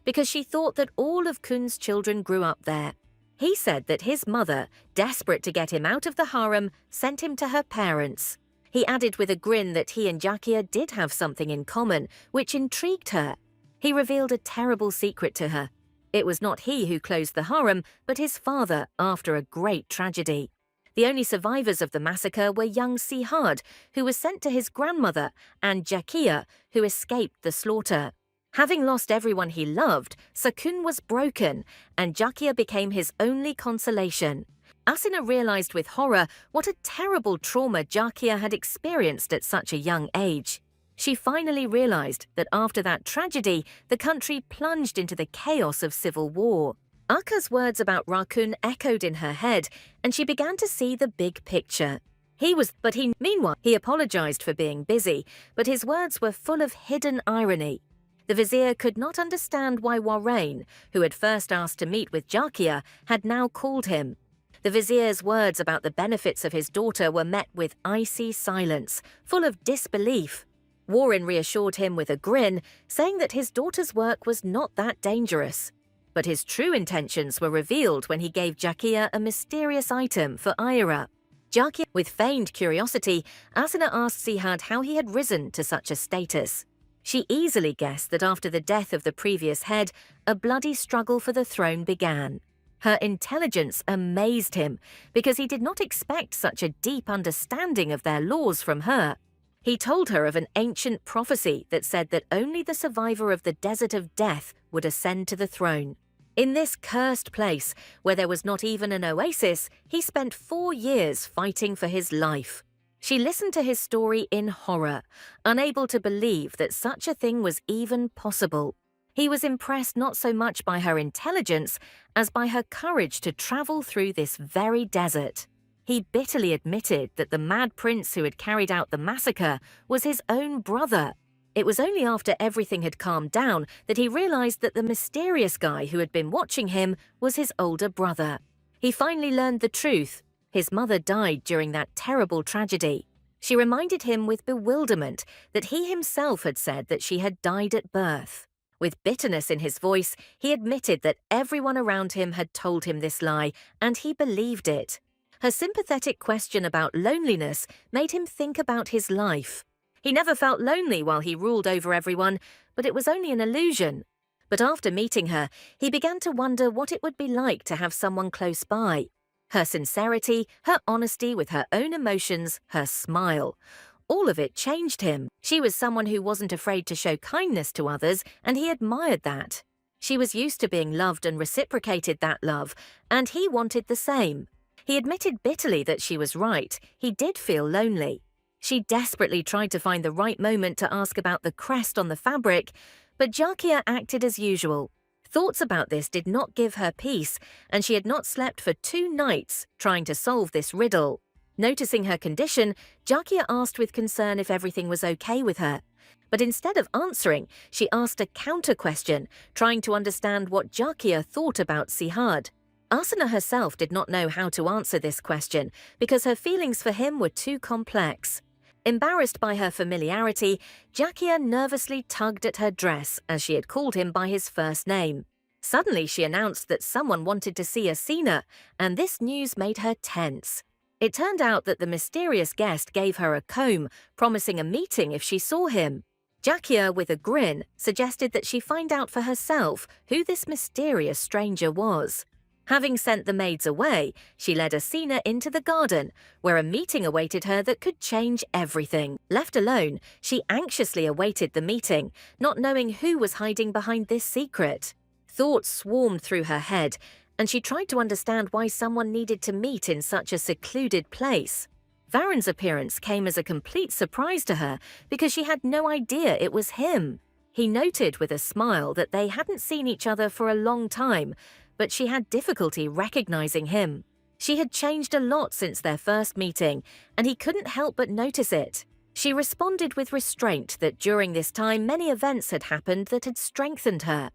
because she thought that all of Kun's children grew up there. He said that his mother, desperate to get him out of the harem, sent him to her parents. He added with a grin that he and Jakia did have something in common, which intrigued her. He revealed a terrible secret to her. It was not he who closed the harem, but his father, after a great tragedy. The only survivors of the massacre were young Sihad, who was sent to his grandmother, and Jakia, who escaped the slaughter. Having lost everyone he loved, Sakun was broken, and Jakia became his only consolation. Asina realized with horror what a terrible trauma Jakia had experienced at such a young age. She finally realized that after that tragedy, the country plunged into the chaos of civil war. Aka's words about Rakun echoed in her head, and she began to see the big picture. Meanwhile, he apologized for being busy, but his words were full of hidden irony. The vizier could not understand why Warrain, who had first asked to meet with Jakia, had now called him. The vizier's words about the benefits of his daughter were met with icy silence, full of disbelief. Warren reassured him with a grin, saying that his daughter's work was not that dangerous. But his true intentions were revealed when he gave Jakia a mysterious item for Ira. Jakia, with feigned curiosity, Asina asked Sihad how he had risen to such a status. She easily guessed that after the death of the previous head, a bloody struggle for the throne began. Her intelligence amazed him, because he did not expect such a deep understanding of their laws from her. He told her of an ancient prophecy that said that only the survivor of the desert of death would ascend to the throne. In this cursed place, where there was not even an oasis, he spent 4 years fighting for his life. She listened to his story in horror, unable to believe that such a thing was even possible. He was impressed not so much by her intelligence as by her courage to travel through this very desert. He bitterly admitted that the mad prince who had carried out the massacre was his own brother. It was only after everything had calmed down that he realized that the mysterious guy who had been watching him was his older brother. He finally learned the truth. His mother died during that terrible tragedy. She reminded him with bewilderment that he himself had said that she had died at birth. With bitterness in his voice, he admitted that everyone around him had told him this lie, and he believed it. Her sympathetic question about loneliness made him think about his life. He never felt lonely while he ruled over everyone, but it was only an illusion. But after meeting her, he began to wonder what it would be like to have someone close by. Her sincerity, her honesty with her own emotions, her smile. All of it changed him. She was someone who wasn't afraid to show kindness to others, and he admired that. She was used to being loved and reciprocated that love, and he wanted the same. He admitted bitterly that she was right. He did feel lonely. She desperately tried to find the right moment to ask about the crest on the fabric, but Jakia acted as usual. Thoughts about this did not give her peace, and she had not slept for 2 nights trying to solve this riddle. Noticing her condition, Jakia asked with concern if everything was okay with her. But instead of answering, she asked a counter-question, trying to understand what Jakia thought about Sihad. Asana herself did not know how to answer this question because her feelings for him were too complex. Embarrassed by her familiarity, Jakia nervously tugged at her dress as she had called him by his first name. Suddenly she announced that someone wanted to see Asina, and this news made her tense. It turned out that the mysterious guest gave her a comb, promising a meeting if she saw him. Jakia, with a grin, suggested that she find out for herself who this mysterious stranger was. Having sent the maids away, she led Asina into the garden, where a meeting awaited her that could change everything. Left alone, she anxiously awaited the meeting, not knowing who was hiding behind this secret. Thoughts swarmed through her head, and she tried to understand why someone needed to meet in such a secluded place. Varen's appearance came as a complete surprise to her because she had no idea it was him. He noted with a smile that they hadn't seen each other for a long time, but she had difficulty recognizing him. She had changed a lot since their first meeting, and he couldn't help but notice it. She responded with restraint that during this time many events had happened that had strengthened her.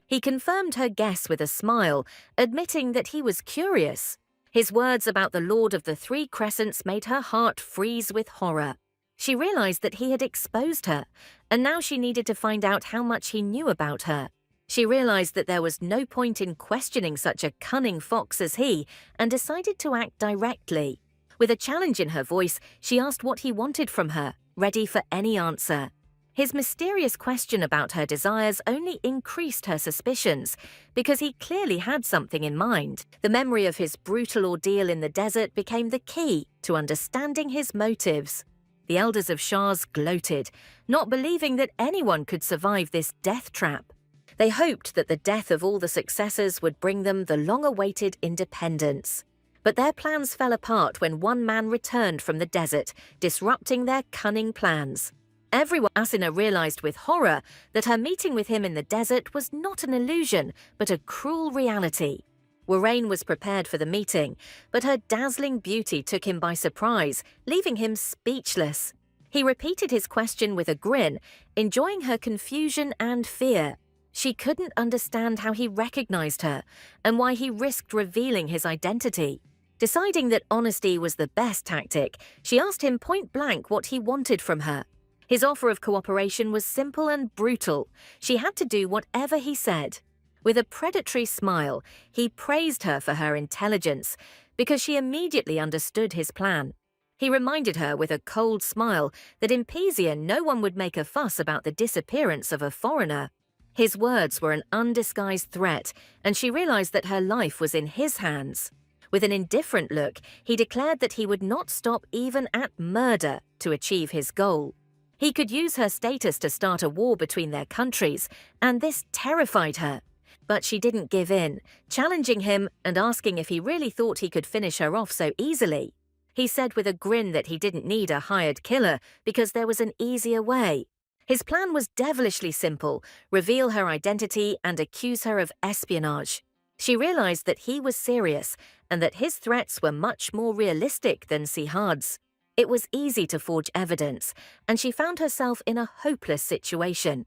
He confirmed her guess with a smile, admitting that he was curious. His words about the Lord of the Three Crescents made her heart freeze with horror. She realized that he had exposed her, and now she needed to find out how much he knew about her. She realized that there was no point in questioning such a cunning fox as he, and decided to act directly. With a challenge in her voice, she asked what he wanted from her, ready for any answer. His mysterious question about her desires only increased her suspicions, because he clearly had something in mind. The memory of his brutal ordeal in the desert became the key to understanding his motives. The elders of Shahs gloated, not believing that anyone could survive this death trap. They hoped that the death of all the successors would bring them the long-awaited independence. But their plans fell apart when one man returned from the desert, disrupting their cunning plans. Asina realized with horror that her meeting with him in the desert was not an illusion, but a cruel reality. Warrain was prepared for the meeting, but her dazzling beauty took him by surprise, leaving him speechless. He repeated his question with a grin, enjoying her confusion and fear. She couldn't understand how he recognized her, and why he risked revealing his identity. Deciding that honesty was the best tactic, she asked him point-blank what he wanted from her. His offer of cooperation was simple and brutal. She had to do whatever he said. With a predatory smile, he praised her for her intelligence, because she immediately understood his plan. He reminded her with a cold smile that in Pisian no one would make a fuss about the disappearance of a foreigner. His words were an undisguised threat, and she realized that her life was in his hands. With an indifferent look, he declared that he would not stop even at murder to achieve his goal. He could use her status to start a war between their countries, and this terrified her. But she didn't give in, challenging him and asking if he really thought he could finish her off so easily. He said with a grin that he didn't need a hired killer because there was an easier way. His plan was devilishly simple: reveal her identity and accuse her of espionage. She realized that he was serious and that his threats were much more realistic than Sihad's. It was easy to forge evidence, and she found herself in a hopeless situation.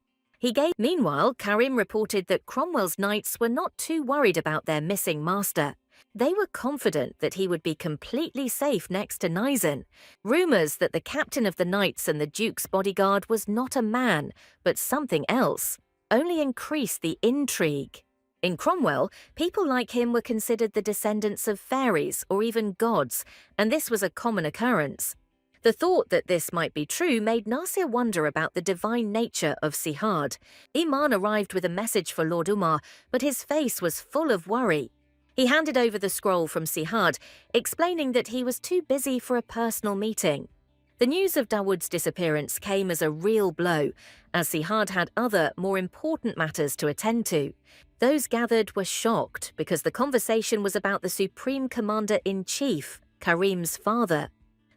Meanwhile, Karim reported that Cromwell's knights were not too worried about their missing master. They were confident that he would be completely safe next to Nizan. Rumors that the captain of the knights and the duke's bodyguard was not a man, but something else, only increased the intrigue. In Cromwell, people like him were considered the descendants of fairies or even gods, and this was a common occurrence. The thought that this might be true made Nasir wonder about the divine nature of Sihad. Iman arrived with a message for Lord Umar, but his face was full of worry. He handed over the scroll from Sihad, explaining that he was too busy for a personal meeting. The news of Dawood's disappearance came as a real blow, as Sihad had other, more important matters to attend to. Those gathered were shocked because the conversation was about the Supreme Commander-in-Chief, Karim's father.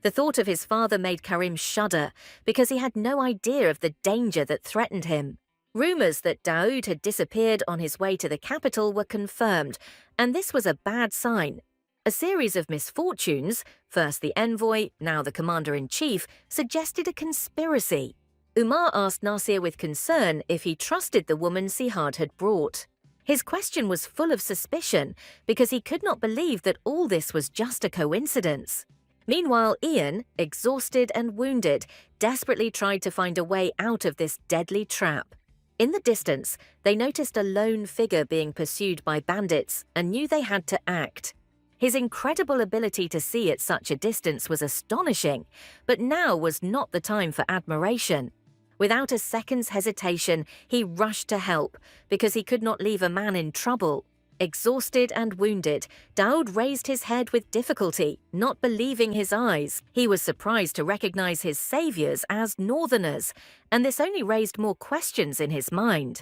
The thought of his father made Karim shudder because he had no idea of the danger that threatened him. Rumors that Daoud had disappeared on his way to the capital were confirmed, and this was a bad sign. A series of misfortunes, first the envoy, now the commander-in-chief, suggested a conspiracy. Umar asked Nasir with concern if he trusted the woman Sihad had brought. His question was full of suspicion because he could not believe that all this was just a coincidence. Meanwhile, Ian, exhausted and wounded, desperately tried to find a way out of this deadly trap. In the distance, they noticed a lone figure being pursued by bandits and knew they had to act. His incredible ability to see at such a distance was astonishing, but now was not the time for admiration. Without a second's hesitation, he rushed to help because he could not leave a man in trouble. Exhausted and wounded, Daoud raised his head with difficulty, not believing his eyes. He was surprised to recognize his saviors as northerners, and this only raised more questions in his mind.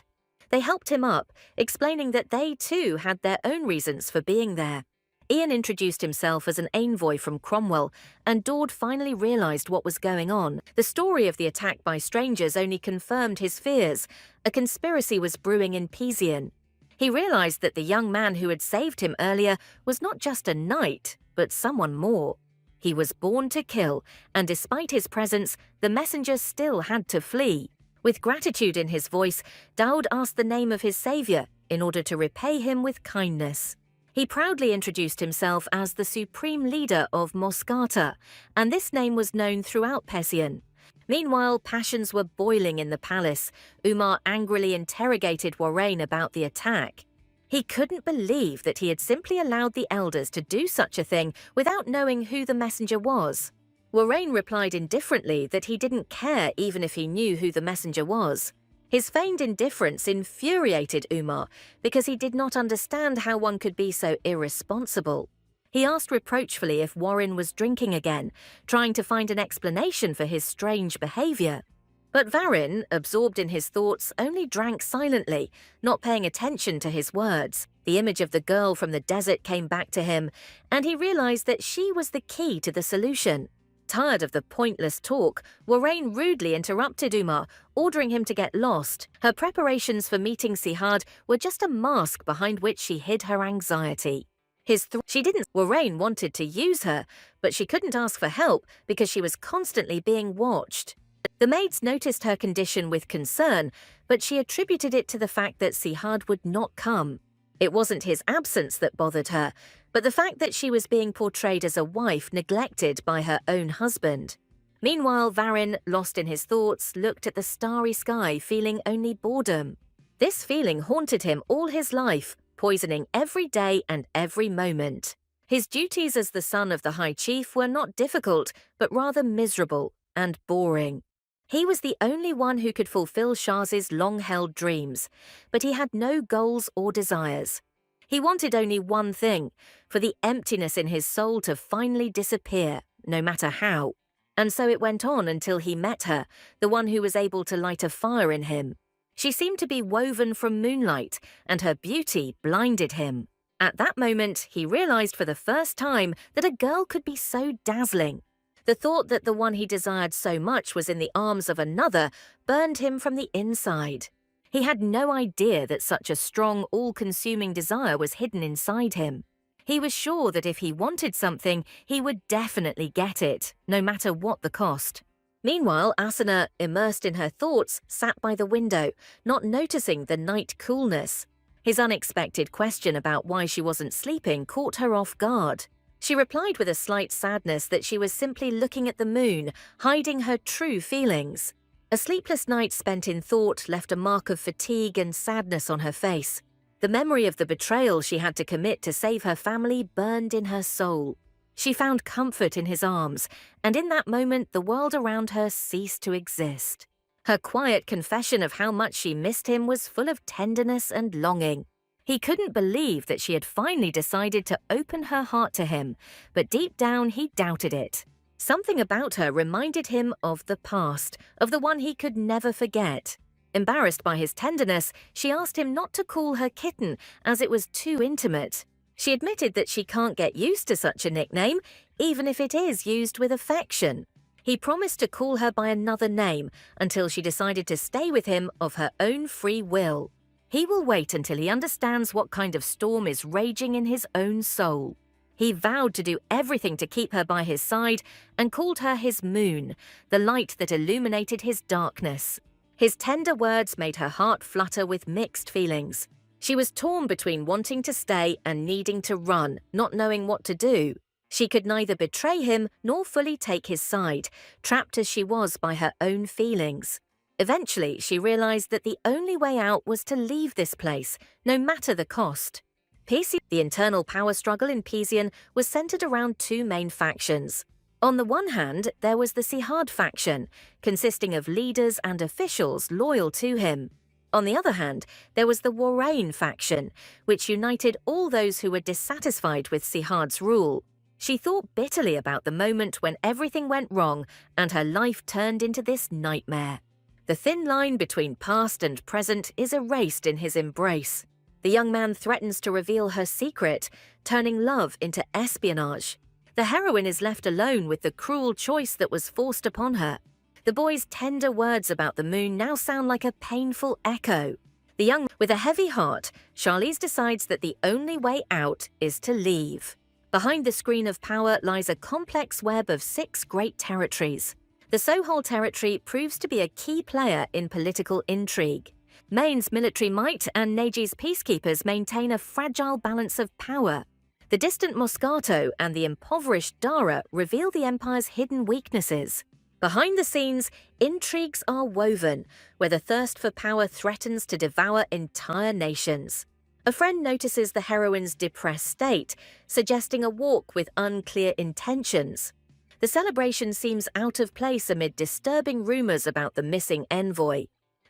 They helped him up, explaining that they too had their own reasons for being there. Ian introduced himself as an envoy from Cromwell, and Daud finally realized what was going on. The story of the attack by strangers only confirmed his fears. A conspiracy was brewing in Pizian. He realized that the young man who had saved him earlier was not just a knight, but someone more. He was born to kill, and despite his presence, the messenger still had to flee. With gratitude in his voice, Daud asked the name of his savior in order to repay him with kindness. He proudly introduced himself as the supreme leader of Moscata, and this name was known throughout Pizian. Meanwhile, passions were boiling in the palace. Umar angrily interrogated Warrane about the attack. He couldn't believe that he had simply allowed the elders to do such a thing without knowing who the messenger was. Warrane replied indifferently that he didn't care even if he knew who the messenger was. His feigned indifference infuriated Umar because he did not understand how one could be so irresponsible. He asked reproachfully if Warren was drinking again, trying to find an explanation for his strange behavior. But Varin, absorbed in his thoughts, only drank silently, not paying attention to his words. The image of the girl from the desert came back to him, and he realized that she was the key to the solution. Tired of the pointless talk, Warrane rudely interrupted Umar, ordering him to get lost. Her preparations for meeting Sihad were just a mask behind which she hid her anxiety. Warrane wanted to use her, but she couldn't ask for help because she was constantly being watched. The maids noticed her condition with concern, but she attributed it to the fact that Sihad would not come. It wasn't his absence that bothered her, but the fact that she was being portrayed as a wife neglected by her own husband. Meanwhile, Varin, lost in his thoughts, looked at the starry sky, feeling only boredom. This feeling haunted him all his life, poisoning every day and every moment. His duties as the son of the High Chief were not difficult, but rather miserable and boring. He was the only one who could fulfill Shah's long-held dreams, but he had no goals or desires. He wanted only one thing, for the emptiness in his soul to finally disappear, no matter how. And so it went on until he met her, the one who was able to light a fire in him. She seemed to be woven from moonlight, and her beauty blinded him. At that moment, he realized for the first time that a girl could be so dazzling. The thought that the one he desired so much was in the arms of another burned him from the inside. He had no idea that such a strong, all-consuming desire was hidden inside him. He was sure that if he wanted something, he would definitely get it, no matter what the cost. Meanwhile, Asuna, immersed in her thoughts, sat by the window, not noticing the night coolness. His unexpected question about why she wasn't sleeping caught her off guard. She replied with a slight sadness that she was simply looking at the moon, hiding her true feelings. A sleepless night spent in thought left a mark of fatigue and sadness on her face. The memory of the betrayal she had to commit to save her family burned in her soul. She found comfort in his arms, and in that moment the world around her ceased to exist. Her quiet confession of how much she missed him was full of tenderness and longing. He couldn't believe that she had finally decided to open her heart to him, but deep down he doubted it. Something about her reminded him of the past, of the one he could never forget. Embarrassed by his tenderness, she asked him not to call her kitten, as it was too intimate. She admitted that she can't get used to such a nickname, even if it is used with affection. He promised to call her by another name until she decided to stay with him of her own free will. He will wait until he understands what kind of storm is raging in his own soul. He vowed to do everything to keep her by his side and called her his moon, the light that illuminated his darkness. His tender words made her heart flutter with mixed feelings. She was torn between wanting to stay and needing to run, not knowing what to do. She could neither betray him nor fully take his side, trapped as she was by her own feelings. Eventually, she realized that the only way out was to leave this place, no matter the cost. The internal power struggle in Pizian was centered around two main factions. On the one hand, there was the Sihad faction, consisting of leaders and officials loyal to him. On the other hand, there was the Warrane faction, which united all those who were dissatisfied with Sihad's rule. She thought bitterly about the moment when everything went wrong and her life turned into this nightmare. The thin line between past and present is erased in his embrace. The young man threatens to reveal her secret, turning love into espionage. The heroine is left alone with the cruel choice that was forced upon her. The boy's tender words about the moon now sound like a painful echo. With a heavy heart, Charlize decides that the only way out is to leave. Behind the screen of power lies a complex web of 6 great territories. The Sohol territory proves to be a key player in political intrigue. Main's military might and Neji's peacekeepers maintain a fragile balance of power. The distant Moscato and the impoverished Dara reveal the Empire's hidden weaknesses. Behind the scenes, intrigues are woven, where the thirst for power threatens to devour entire nations. A friend notices the heroine's depressed state, suggesting a walk with unclear intentions. The celebration seems out of place amid disturbing rumors about the missing envoy.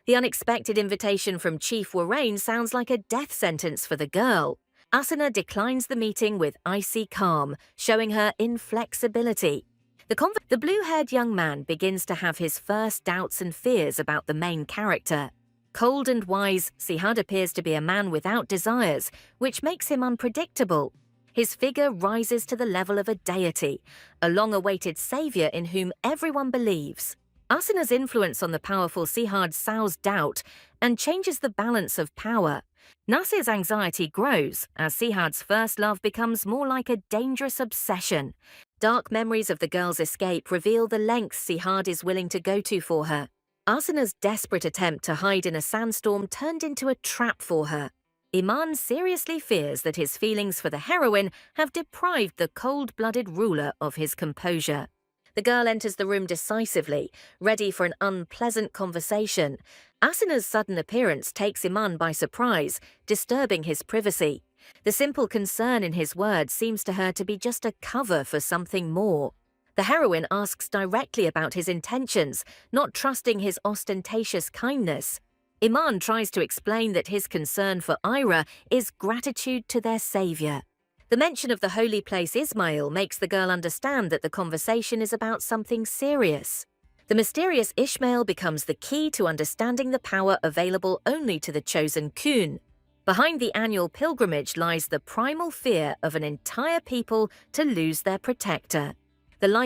The unexpected invitation from Chief Warrain sounds like a death sentence for the girl. Asuna declines the meeting with icy calm, showing her inflexibility. The blue-haired young man begins to have his first doubts and fears about the main character. Cold and wise, Sihad appears to be a man without desires, which makes him unpredictable. His figure rises to the level of a deity, a long-awaited savior in whom everyone believes. Asuna's influence on the powerful Sihad sows doubt and changes the balance of power. Nasir's anxiety grows as Sihad's first love becomes more like a dangerous obsession. Dark memories of the girl's escape reveal the lengths Sihad is willing to go to for her. Asuna's desperate attempt to hide in a sandstorm turned into a trap for her. Iman seriously fears that his feelings for the heroine have deprived the cold-blooded ruler of his composure. The girl enters the room decisively, ready for an unpleasant conversation. Asuna's sudden appearance takes Iman by surprise, disturbing his privacy. The simple concern in his words seems to her to be just a cover for something more. The heroine asks directly about his intentions, not trusting his ostentatious kindness. Iman tries to explain that his concern for Ira is gratitude to their savior. The mention of the holy place Ismail makes the girl understand that the conversation is about something serious. The mysterious Ishmael becomes the key to understanding the power available only to the chosen Kun. Behind the annual pilgrimage lies the primal fear of an entire people to lose their protector.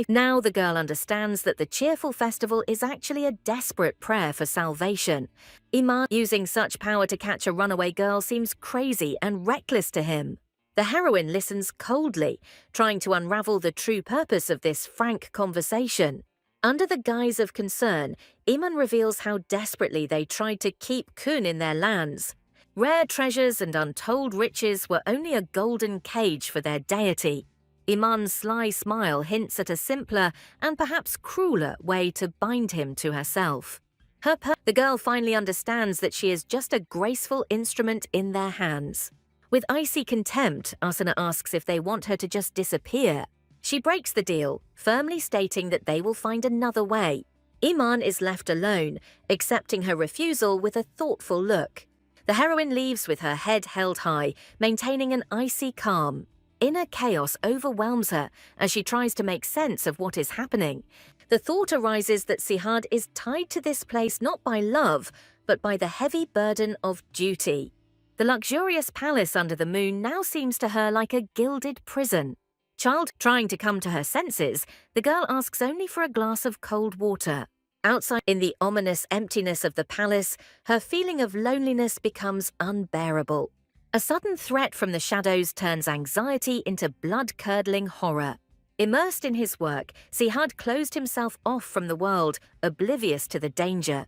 Now the girl understands that the cheerful festival is actually a desperate prayer for salvation. Iman using such power to catch a runaway girl seems crazy and reckless to him. The heroine listens coldly, trying to unravel the true purpose of this frank conversation. Under the guise of concern, Iman reveals how desperately they tried to keep Kun in their lands. Rare treasures and untold riches were only a golden cage for their deity. Iman's sly smile hints at a simpler and perhaps crueler way to bind him to herself. The girl finally understands that she is just a graceful instrument in their hands. With icy contempt, Asuna asks if they want her to just disappear. She breaks the deal, firmly stating that they will find another way. Iman is left alone, accepting her refusal with a thoughtful look. The heroine leaves with her head held high, maintaining an icy calm. Inner chaos overwhelms her as she tries to make sense of what is happening. The thought arises that Sihad is tied to this place not by love, but by the heavy burden of duty. The luxurious palace under the moon now seems to her like a gilded prison. Trying to come to her senses, the girl asks only for a glass of cold water. Outside, in the ominous emptiness of the palace, her feeling of loneliness becomes unbearable. A sudden threat from the shadows turns anxiety into blood-curdling horror. Immersed in his work, Sihad closed himself off from the world, oblivious to the danger.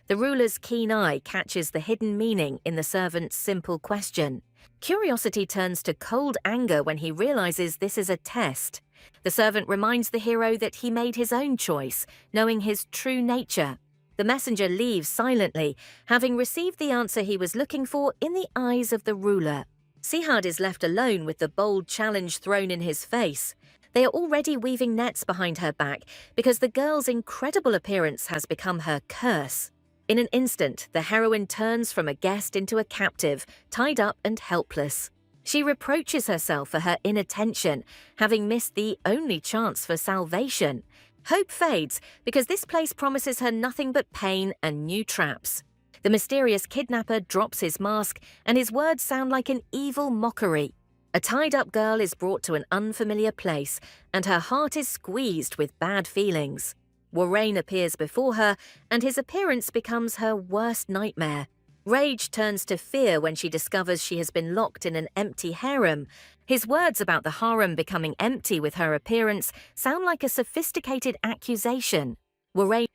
The ruler's keen eye catches the hidden meaning in the servant's simple question. Curiosity turns to cold anger when he realizes this is a test. The servant reminds the hero that he made his own choice, knowing his true nature. The messenger leaves silently, having received the answer he was looking for in the eyes of the ruler. Sihad is left alone with the bold challenge thrown in his face. They are already weaving nets behind her back because the girl's incredible appearance has become her curse. In an instant, the heroine turns from a guest into a captive, tied up and helpless. She reproaches herself for her inattention, having missed the only chance for salvation. Hope fades because this place promises her nothing but pain and new traps. The mysterious kidnapper drops his mask, and his words sound like an evil mockery. A tied-up girl is brought to an unfamiliar place, and her heart is squeezed with bad feelings. Warrain appears before her, and his appearance becomes her worst nightmare. Rage turns to fear when she discovers she has been locked in an empty harem. His words about the harem becoming empty with her appearance sound like a sophisticated accusation. Warrain,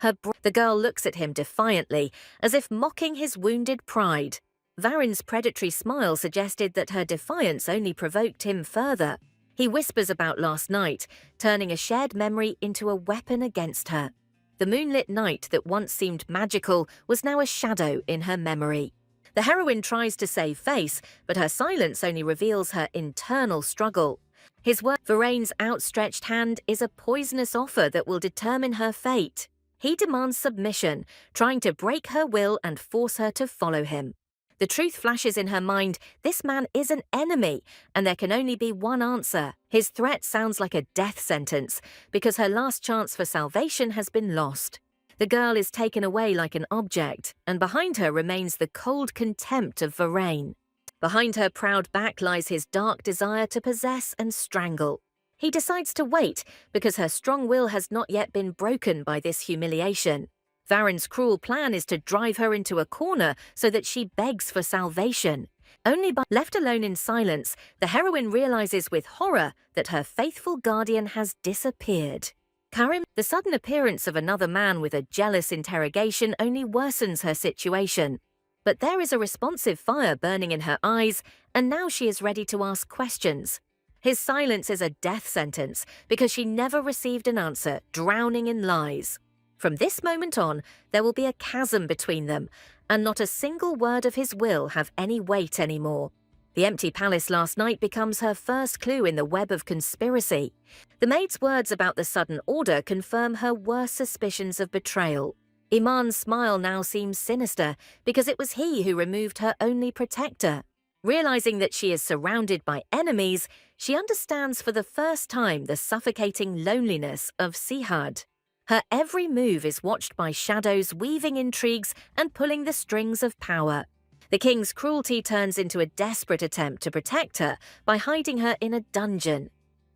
the girl looks at him defiantly, as if mocking his wounded pride. Varen's predatory smile suggested that her defiance only provoked him further. He whispers about last night, turning a shared memory into a weapon against her. The moonlit night that once seemed magical was now a shadow in her memory. The heroine tries to save face, but her silence only reveals her internal struggle. Varaine's outstretched hand is a poisonous offer that will determine her fate. He demands submission, trying to break her will and force her to follow him. The truth flashes in her mind: this man is an enemy, and there can only be one answer. His threat sounds like a death sentence, because her last chance for salvation has been lost. The girl is taken away like an object, and behind her remains the cold contempt of Varaine. Behind her proud back lies his dark desire to possess and strangle. He decides to wait, because her strong will has not yet been broken by this humiliation. Varen's cruel plan is to drive her into a corner so that she begs for salvation. Left alone in silence, the heroine realizes with horror that her faithful guardian has disappeared. The sudden appearance of another man with a jealous interrogation only worsens her situation. But there is a responsive fire burning in her eyes, and now she is ready to ask questions. His silence is a death sentence because she never received an answer, drowning in lies. From this moment on, there will be a chasm between them, and not a single word of his will have any weight anymore. The empty palace last night becomes her first clue in the web of conspiracy. The maid's words about the sudden order confirm her worst suspicions of betrayal. Iman's smile now seems sinister because it was he who removed her only protector. Realizing that she is surrounded by enemies, she understands for the first time the suffocating loneliness of Sihad. Her every move is watched by shadows weaving intrigues and pulling the strings of power. The king's cruelty turns into a desperate attempt to protect her by hiding her in a dungeon.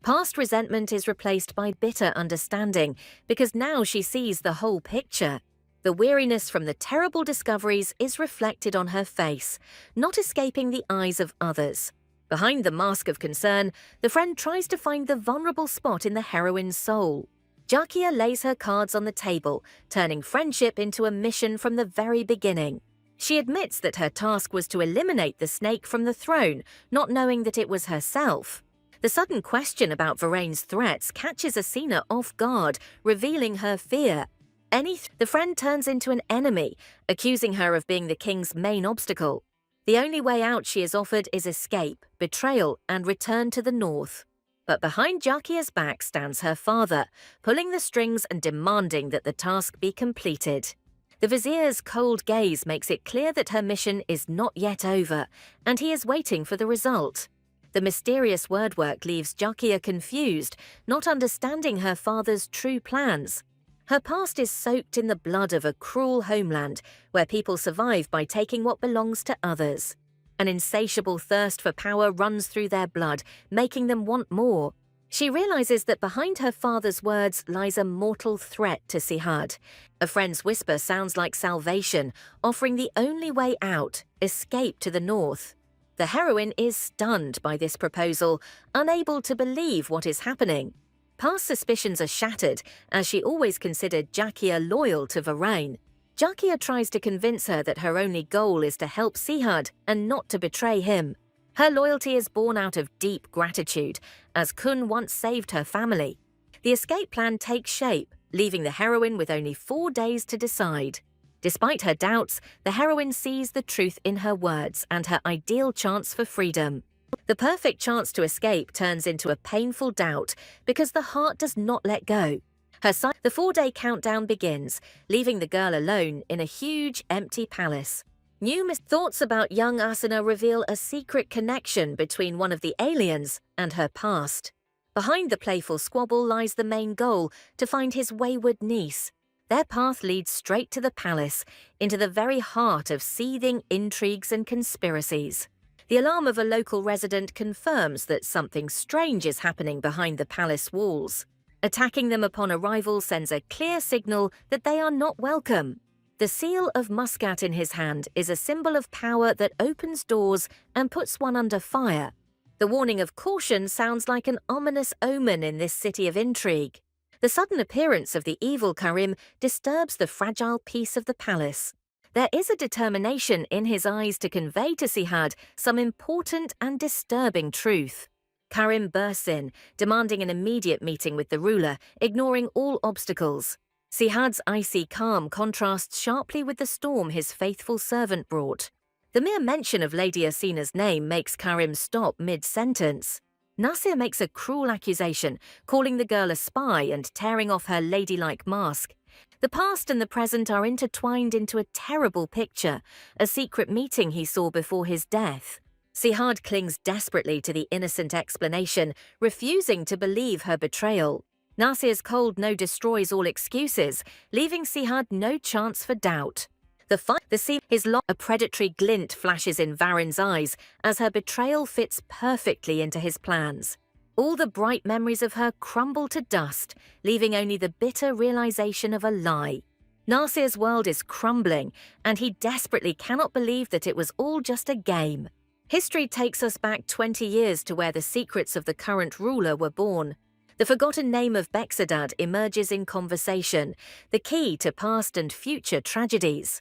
Past resentment is replaced by bitter understanding because now she sees the whole picture. The weariness from the terrible discoveries is reflected on her face, not escaping the eyes of others. Behind the mask of concern, the friend tries to find the vulnerable spot in the heroine's soul. Jakia lays her cards on the table, turning friendship into a mission from the very beginning. She admits that her task was to eliminate the snake from the throne, not knowing that it was herself. The sudden question about Varaine's threats catches Asina off guard, revealing her fear. The friend turns into an enemy, accusing her of being the king's main obstacle. The only way out she is offered is escape, betrayal, and return to the north. But behind Jakia's back stands her father, pulling the strings and demanding that the task be completed. The vizier's cold gaze makes it clear that her mission is not yet over, and he is waiting for the result. The mysterious wordwork leaves Jakia confused, not understanding her father's true plans. Her past is soaked in the blood of a cruel homeland, where people survive by taking what belongs to others. An insatiable thirst for power runs through their blood, making them want more. She realizes that behind her father's words lies a mortal threat to Sihad. A friend's whisper sounds like salvation, offering the only way out, escape to the north. The heroine is stunned by this proposal, unable to believe what is happening. Past suspicions are shattered, as she always considered Jakia loyal to Varaine. Jakia tries to convince her that her only goal is to help Sihad and not to betray him. Her loyalty is born out of deep gratitude, as Kun once saved her family. The escape plan takes shape, leaving the heroine with only 4 days to decide. Despite her doubts, the heroine sees the truth in her words and her ideal chance for freedom. The perfect chance to escape turns into a painful doubt because the heart does not let go. The 4-day countdown begins, leaving the girl alone in a huge, empty palace. New thoughts about young Asuna reveal a secret connection between one of the aliens and her past. Behind the playful squabble lies the main goal, to find his wayward niece. Their path leads straight to the palace, into the very heart of seething intrigues and conspiracies. The alarm of a local resident confirms that something strange is happening behind the palace walls. Attacking them upon arrival sends a clear signal that they are not welcome. The seal of Muscat in his hand is a symbol of power that opens doors and puts one under fire. The warning of caution sounds like an ominous omen in this city of intrigue. The sudden appearance of the evil Karim disturbs the fragile peace of the palace. There is a determination in his eyes to convey to Sihad some important and disturbing truth. Karim bursts in, demanding an immediate meeting with the ruler, ignoring all obstacles. Sihad's icy calm contrasts sharply with the storm his faithful servant brought. The mere mention of Lady Asina's name makes Karim stop mid-sentence. Nasir makes a cruel accusation, calling the girl a spy and tearing off her ladylike mask. The past and the present are intertwined into a terrible picture, a secret meeting he saw before his death. Sihad clings desperately to the innocent explanation, refusing to believe her betrayal. Nasir's cold no destroys all excuses, leaving Sihad no chance for doubt. A predatory glint flashes in Varen's eyes as her betrayal fits perfectly into his plans. All the bright memories of her crumble to dust, leaving only the bitter realization of a lie. Nasir's world is crumbling, and he desperately cannot believe that it was all just a game. History takes us back 20 years to where the secrets of the current ruler were born. The forgotten name of Bexadad emerges in conversation, the key to past and future tragedies.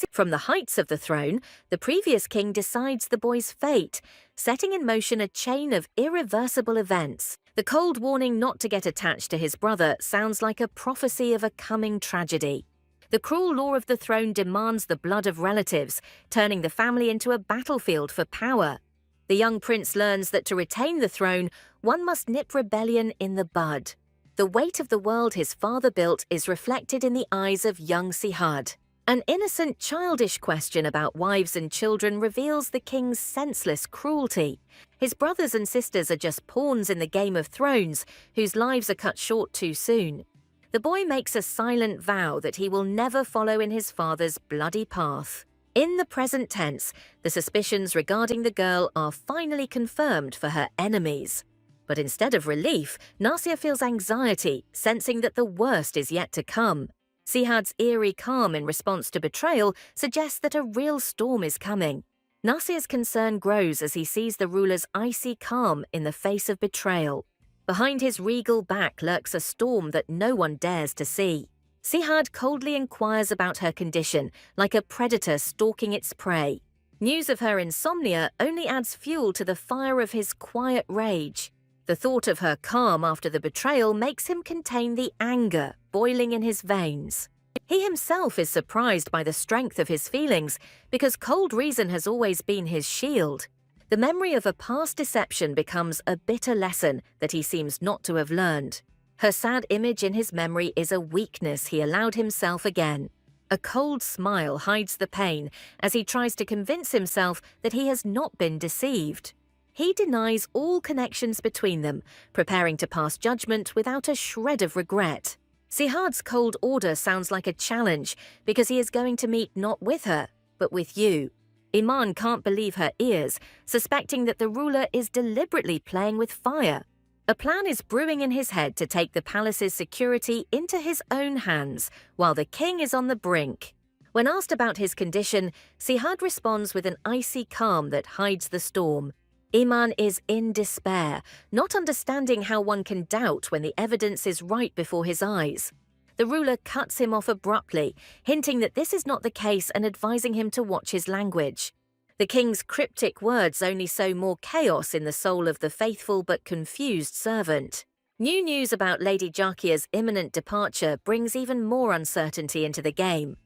From the heights of the throne, the previous king decides the boy's fate, setting in motion a chain of irreversible events. The cold warning not to get attached to his brother sounds like a prophecy of a coming tragedy. The cruel law of the throne demands the blood of relatives, turning the family into a battlefield for power. The young prince learns that to retain the throne, one must nip rebellion in the bud. The weight of the world his father built is reflected in the eyes of young Sihad. An innocent, childish question about wives and children reveals the king's senseless cruelty. His brothers and sisters are just pawns in the Game of Thrones, whose lives are cut short too soon. The boy makes a silent vow that he will never follow in his father's bloody path. In the present tense, the suspicions regarding the girl are finally confirmed for her enemies. But instead of relief, Nasir feels anxiety, sensing that the worst is yet to come. Sihad's eerie calm in response to betrayal suggests that a real storm is coming. Nasir's concern grows as he sees the ruler's icy calm in the face of betrayal. Behind his regal back lurks a storm that no one dares to see. Sihad coldly inquires about her condition, like a predator stalking its prey. News of her insomnia only adds fuel to the fire of his quiet rage. The thought of her calm after the betrayal makes him contain the anger boiling in his veins. He himself is surprised by the strength of his feelings because cold reason has always been his shield. The memory of a past deception becomes a bitter lesson that he seems not to have learned. Her sad image in his memory is a weakness he allowed himself again. A cold smile hides the pain as he tries to convince himself that he has not been deceived. He denies all connections between them, preparing to pass judgment without a shred of regret. Sihad's cold order sounds like a challenge because he is going to meet not with her, but with you. Iman can't believe her ears, suspecting that the ruler is deliberately playing with fire. A plan is brewing in his head to take the palace's security into his own hands, while the king is on the brink. When asked about his condition, Sihad responds with an icy calm that hides the storm. Iman is in despair, not understanding how one can doubt when the evidence is right before his eyes. The ruler cuts him off abruptly, hinting that this is not the case and advising him to watch his language. The king's cryptic words only sow more chaos in the soul of the faithful but confused servant. New news about Lady Jakia's imminent departure brings even more uncertainty into the game.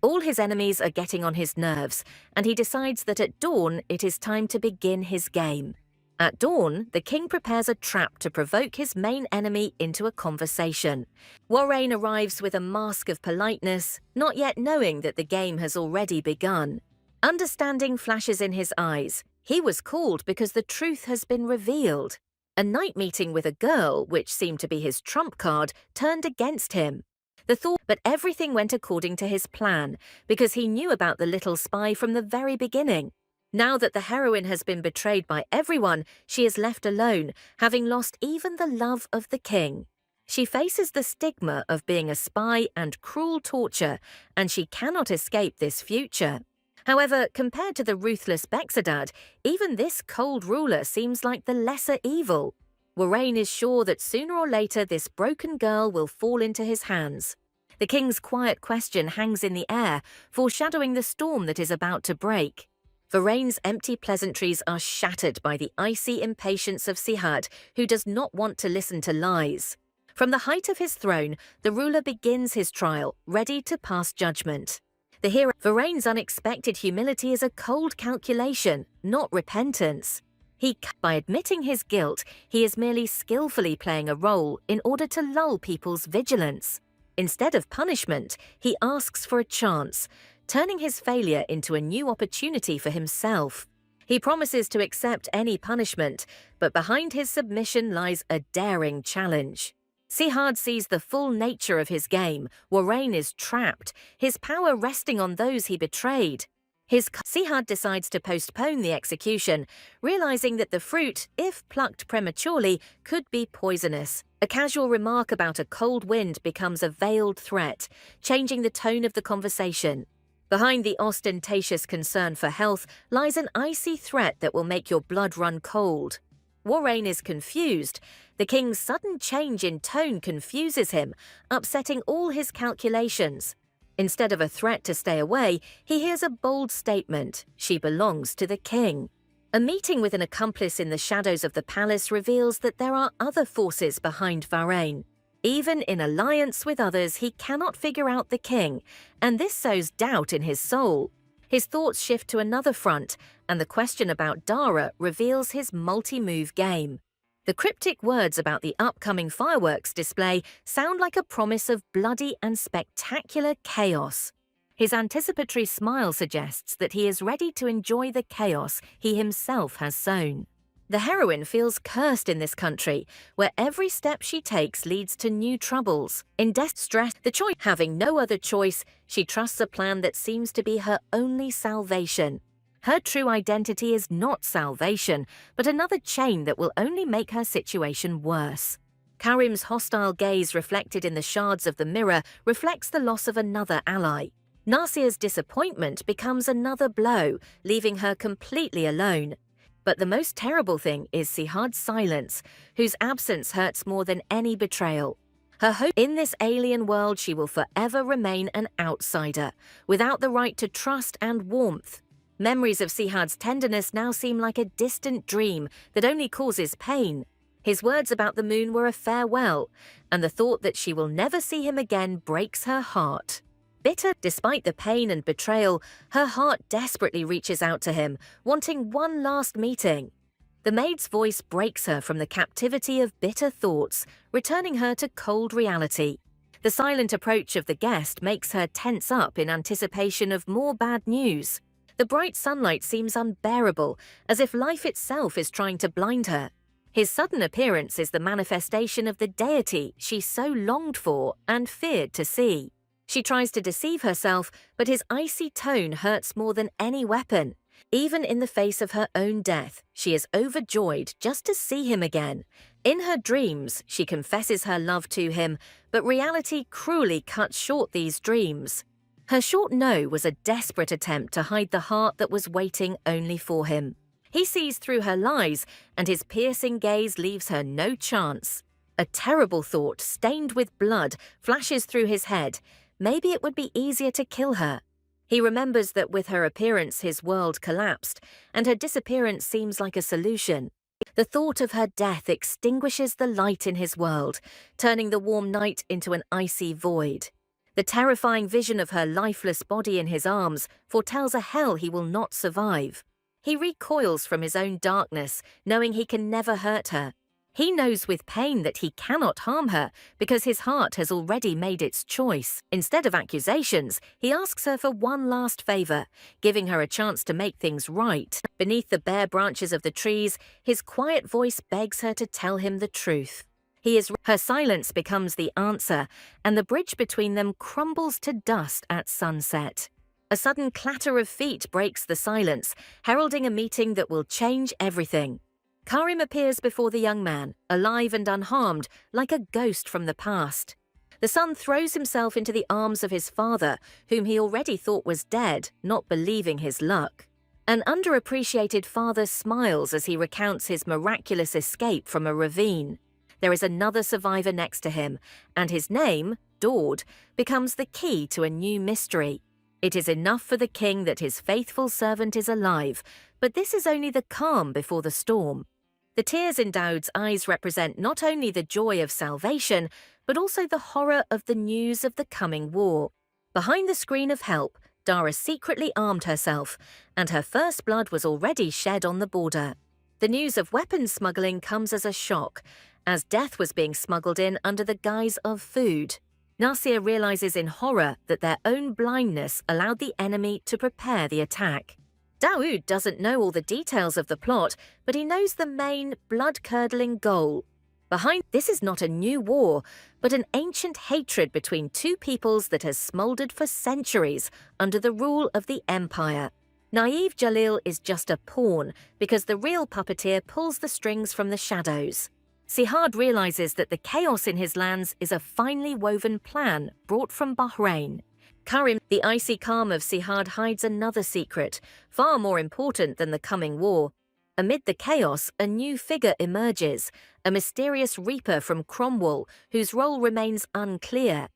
All his enemies are getting on his nerves, and he decides that at dawn it is time to begin his game. At dawn, the king prepares a trap to provoke his main enemy into a conversation. Warrain arrives with a mask of politeness, not yet knowing that the game has already begun. Understanding flashes in his eyes. He was called because the truth has been revealed. A night meeting with a girl, which seemed to be his trump card, turned against him. But everything went according to his plan, because he knew about the little spy from the very beginning. Now that the heroine has been betrayed by everyone, she is left alone, having lost even the love of the king. She faces the stigma of being a spy and cruel torture, and she cannot escape this future. However, compared to the ruthless Bexadad, even this cold ruler seems like the lesser evil. Warrane is sure that sooner or later this broken girl will fall into his hands. The king's quiet question hangs in the air, foreshadowing the storm that is about to break. Varane's empty pleasantries are shattered by the icy impatience of Sihad, who does not want to listen to lies. From the height of his throne, the ruler begins his trial, ready to pass judgment. Varane's unexpected humility is a cold calculation, not repentance. By admitting his guilt, he is merely skillfully playing a role in order to lull people's vigilance. Instead of punishment, he asks for a chance, turning his failure into a new opportunity for himself. He promises to accept any punishment, but behind his submission lies a daring challenge. Sihad sees the full nature of his game. Warrane is trapped, his power resting on those he betrayed. Sihad decides to postpone the execution, realizing that the fruit, if plucked prematurely, could be poisonous. A casual remark about a cold wind becomes a veiled threat, changing the tone of the conversation. Behind the ostentatious concern for health lies an icy threat that will make your blood run cold. Warrane is confused. The king's sudden change in tone confuses him, upsetting all his calculations. Instead of a threat to stay away, he hears a bold statement: she belongs to the king. A meeting with an accomplice in the shadows of the palace reveals that there are other forces behind Varane. Even in alliance with others, he cannot figure out the king, and this sows doubt in his soul. His thoughts shift to another front, and the question about Dara reveals his multi-move game. The cryptic words about the upcoming fireworks display sound like a promise of bloody and spectacular chaos. His anticipatory smile suggests that he is ready to enjoy the chaos he himself has sown. The heroine feels cursed in this country, where every step she takes leads to new troubles. In stress, having no other choice, she trusts a plan that seems to be her only salvation. Her true identity is not salvation, but another chain that will only make her situation worse. Karim's hostile gaze reflected in the shards of the mirror reflects the loss of another ally. Nasia's disappointment becomes another blow, leaving her completely alone. But the most terrible thing is Sihad's silence, whose absence hurts more than any betrayal. Her hope in this alien world, she will forever remain an outsider, without the right to trust and warmth. Memories of Sihad's tenderness now seem like a distant dream that only causes pain. His words about the moon were a farewell, and the thought that she will never see him again breaks her heart. Bitter, despite the pain and betrayal, her heart desperately reaches out to him, wanting one last meeting. The maid's voice breaks her from the captivity of bitter thoughts, returning her to cold reality. The silent approach of the guest makes her tense up in anticipation of more bad news. The bright sunlight seems unbearable, as if life itself is trying to blind her. His sudden appearance is the manifestation of the deity she so longed for and feared to see. She tries to deceive herself, but his icy tone hurts more than any weapon. Even in the face of her own death, she is overjoyed just to see him again. In her dreams, she confesses her love to him, but reality cruelly cuts short these dreams. Her short no was a desperate attempt to hide the heart that was waiting only for him. He sees through her lies, and his piercing gaze leaves her no chance. A terrible thought, stained with blood, flashes through his head. Maybe it would be easier to kill her. He remembers that with her appearance his world collapsed, and her disappearance seems like a solution. The thought of her death extinguishes the light in his world, turning the warm night into an icy void. The terrifying vision of her lifeless body in his arms foretells a hell he will not survive. He recoils from his own darkness, knowing he can never hurt her. He knows with pain that he cannot harm her because his heart has already made its choice. Instead of accusations, he asks her for one last favor, giving her a chance to make things right. Beneath the bare branches of the trees, his quiet voice begs her to tell him the truth. Her silence becomes the answer, and the bridge between them crumbles to dust at sunset. A sudden clatter of feet breaks the silence, heralding a meeting that will change everything. Karim appears before the young man, alive and unharmed, like a ghost from the past. The son throws himself into the arms of his father, whom he already thought was dead, not believing his luck. An underappreciated father smiles as he recounts his miraculous escape from a ravine. There is another survivor next to him, and his name, Daud, becomes the key to a new mystery. It is enough for the king that his faithful servant is alive, but this is only the calm before the storm. The tears in Daud's eyes represent not only the joy of salvation, but also the horror of the news of the coming war. Behind the screen of help, Dara secretly armed herself, and her first blood was already shed on the border. The news of weapons smuggling comes as a shock, as death was being smuggled in under the guise of food. Nasir realizes in horror that their own blindness allowed the enemy to prepare the attack. Daoud doesn't know all the details of the plot, but he knows the main, blood-curdling goal. Behind this is not a new war, but an ancient hatred between two peoples that has smoldered for centuries under the rule of the empire. Naive Jalil is just a pawn because the real puppeteer pulls the strings from the shadows. Sihad realizes that the chaos in his lands is a finely woven plan brought from Bahrain. Karim, the icy calm of Sihad, hides another secret, far more important than the coming war. Amid the chaos, a new figure emerges, a mysterious reaper from Cromwell, whose role remains unclear.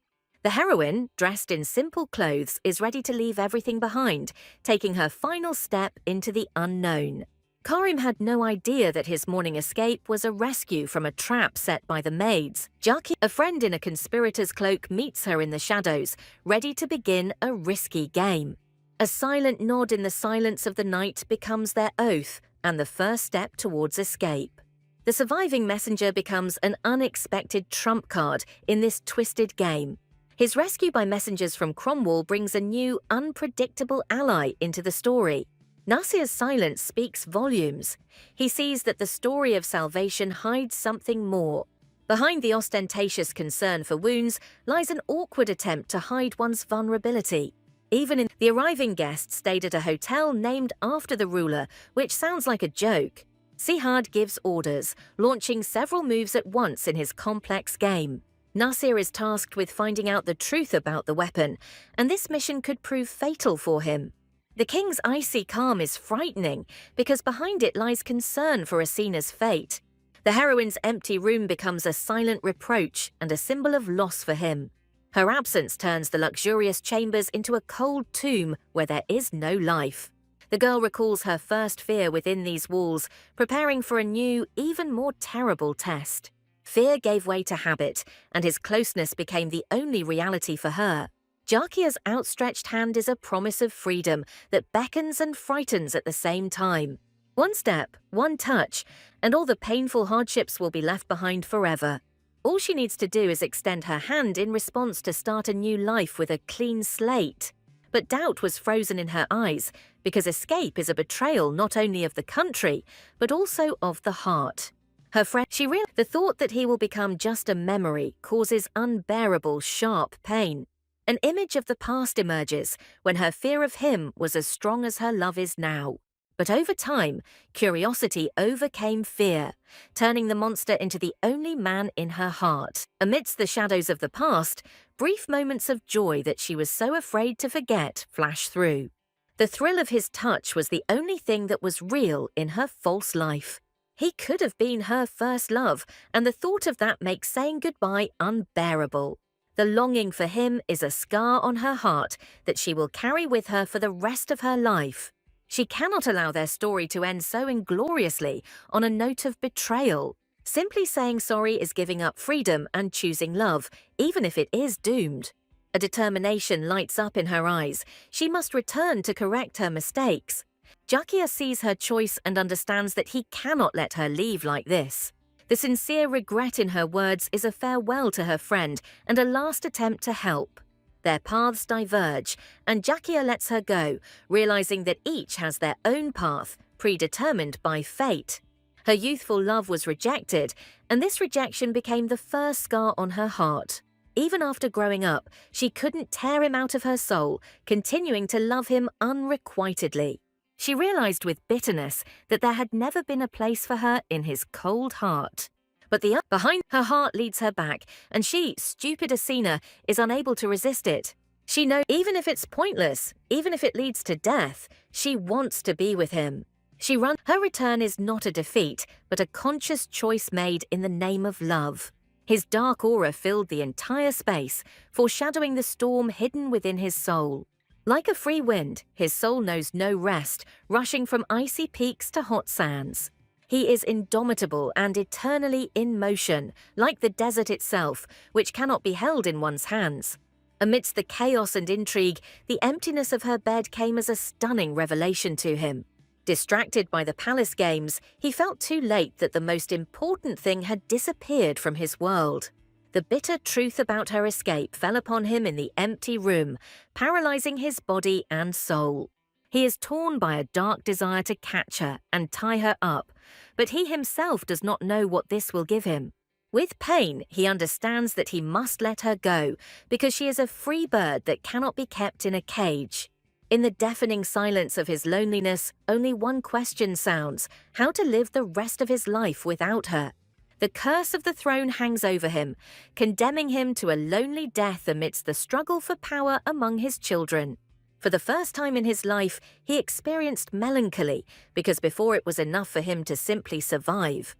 The heroine, dressed in simple clothes, is ready to leave everything behind, taking her final step into the unknown. Karim had no idea that his morning escape was a rescue from a trap set by the maids. Jackie, a friend in a conspirator's cloak, meets her in the shadows, ready to begin a risky game. A silent nod in the silence of the night becomes their oath and the first step towards escape. The surviving messenger becomes an unexpected trump card in this twisted game. His rescue by messengers from Cromwell brings a new, unpredictable ally into the story. Nasir's silence speaks volumes. He sees that the story of salvation hides something more. Behind the ostentatious concern for wounds lies an awkward attempt to hide one's vulnerability. The arriving guests stayed at a hotel named after the ruler, which sounds like a joke. Sihad gives orders, launching several moves at once in his complex game. Nasir is tasked with finding out the truth about the weapon, and this mission could prove fatal for him. The king's icy calm is frightening because behind it lies concern for Asina's fate. The heroine's empty room becomes a silent reproach and a symbol of loss for him. Her absence turns the luxurious chambers into a cold tomb where there is no life. The girl recalls her first fear within these walls, preparing for a new, even more terrible test. Fear gave way to habit, and his closeness became the only reality for her. Jakia's outstretched hand is a promise of freedom that beckons and frightens at the same time. One step, one touch, and all the painful hardships will be left behind forever. All she needs to do is extend her hand in response to start a new life with a clean slate. But doubt was frozen in her eyes, because escape is a betrayal not only of the country, but also of the heart. The thought that he will become just a memory causes unbearable, sharp pain. An image of the past emerges when her fear of him was as strong as her love is now. But over time, curiosity overcame fear, turning the monster into the only man in her heart. Amidst the shadows of the past, brief moments of joy that she was so afraid to forget flash through. The thrill of his touch was the only thing that was real in her false life. He could have been her first love, and the thought of that makes saying goodbye unbearable. The longing for him is a scar on her heart that she will carry with her for the rest of her life. She cannot allow their story to end so ingloriously on a note of betrayal. Simply saying sorry is giving up freedom and choosing love, even if it is doomed. A determination lights up in her eyes. She must return to correct her mistakes. Jakia sees her choice and understands that he cannot let her leave like this. The sincere regret in her words is a farewell to her friend and a last attempt to help. Their paths diverge, and Jakia lets her go, realizing that each has their own path, predetermined by fate. Her youthful love was rejected, and this rejection became the first scar on her heart. Even after growing up, she couldn't tear him out of her soul, continuing to love him unrequitedly. She realized with bitterness that there had never been a place for her in his cold heart. But behind her heart leads her back, and she, stupid Asina, is unable to resist it. She knows even if it's pointless, even if it leads to death, she wants to be with him. She runs. Her return is not a defeat, but a conscious choice made in the name of love. His dark aura filled the entire space, foreshadowing the storm hidden within his soul. Like a free wind, his soul knows no rest, rushing from icy peaks to hot sands. He is indomitable and eternally in motion, like the desert itself, which cannot be held in one's hands. Amidst the chaos and intrigue, the emptiness of her bed came as a stunning revelation to him. Distracted by the palace games, he felt too late that the most important thing had disappeared from his world. The bitter truth about her escape fell upon him in the empty room, paralyzing his body and soul. He is torn by a dark desire to catch her and tie her up, but he himself does not know what this will give him. With pain, he understands that he must let her go, because she is a free bird that cannot be kept in a cage. In the deafening silence of his loneliness, only one question sounds: how to live the rest of his life without her. The curse of the throne hangs over him, condemning him to a lonely death amidst the struggle for power among his children. For the first time in his life, he experienced melancholy, because before it was enough for him to simply survive.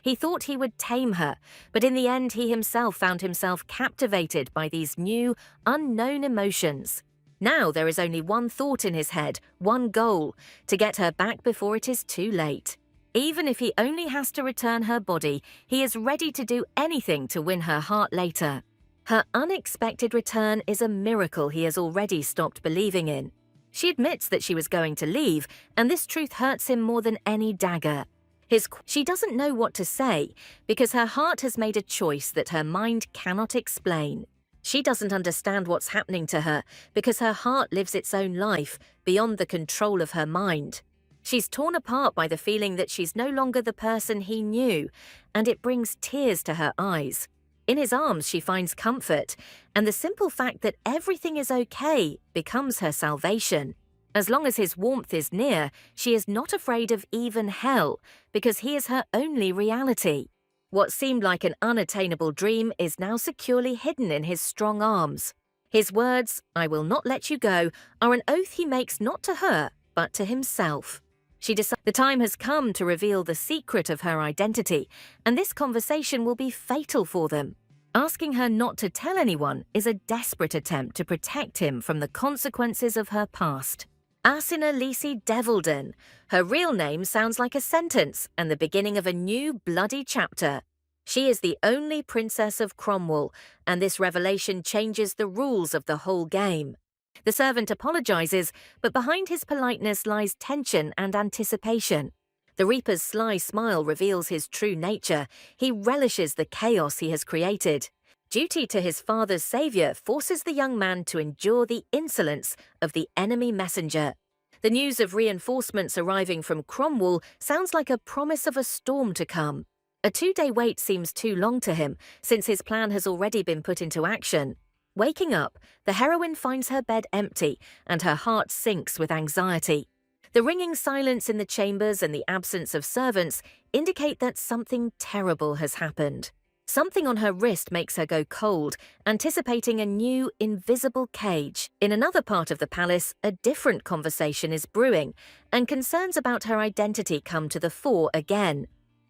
He thought he would tame her, but in the end he himself found himself captivated by these new, unknown emotions. Now there is only one thought in his head, one goal: to get her back before it is too late. Even if he only has to return her body, he is ready to do anything to win her heart later. Her unexpected return is a miracle he has already stopped believing in. She admits that she was going to leave, and this truth hurts him more than any dagger. She doesn't know what to say, because her heart has made a choice that her mind cannot explain. She doesn't understand what's happening to her, because her heart lives its own life, beyond the control of her mind. She's torn apart by the feeling that she's no longer the person he knew, and it brings tears to her eyes. In his arms she finds comfort, and the simple fact that everything is okay becomes her salvation. As long as his warmth is near, she is not afraid of even hell, because he is her only reality. What seemed like an unattainable dream is now securely hidden in his strong arms. His words, "I will not let you go," are an oath he makes not to her, but to himself. She decides the time has come to reveal the secret of her identity, and this conversation will be fatal for them. Asking her not to tell anyone is a desperate attempt to protect him from the consequences of her past. Asina Lisi Devilden. Her real name sounds like a sentence and the beginning of a new bloody chapter. She is the only princess of Cromwell, and this revelation changes the rules of the whole game. The servant apologizes, but behind his politeness lies tension and anticipation. The Reaper's sly smile reveals his true nature. He relishes the chaos he has created. Duty to his father's savior forces the young man to endure the insolence of the enemy messenger. The news of reinforcements arriving from Cromwell sounds like a promise of a storm to come. A 2-day wait seems too long to him, since his plan has already been put into action. Waking up, the heroine finds her bed empty, and her heart sinks with anxiety. The ringing silence in the chambers and the absence of servants indicate that something terrible has happened. Something on her wrist makes her go cold, anticipating a new, invisible cage. In another part of the palace, a different conversation is brewing, and concerns about her identity come to the fore again.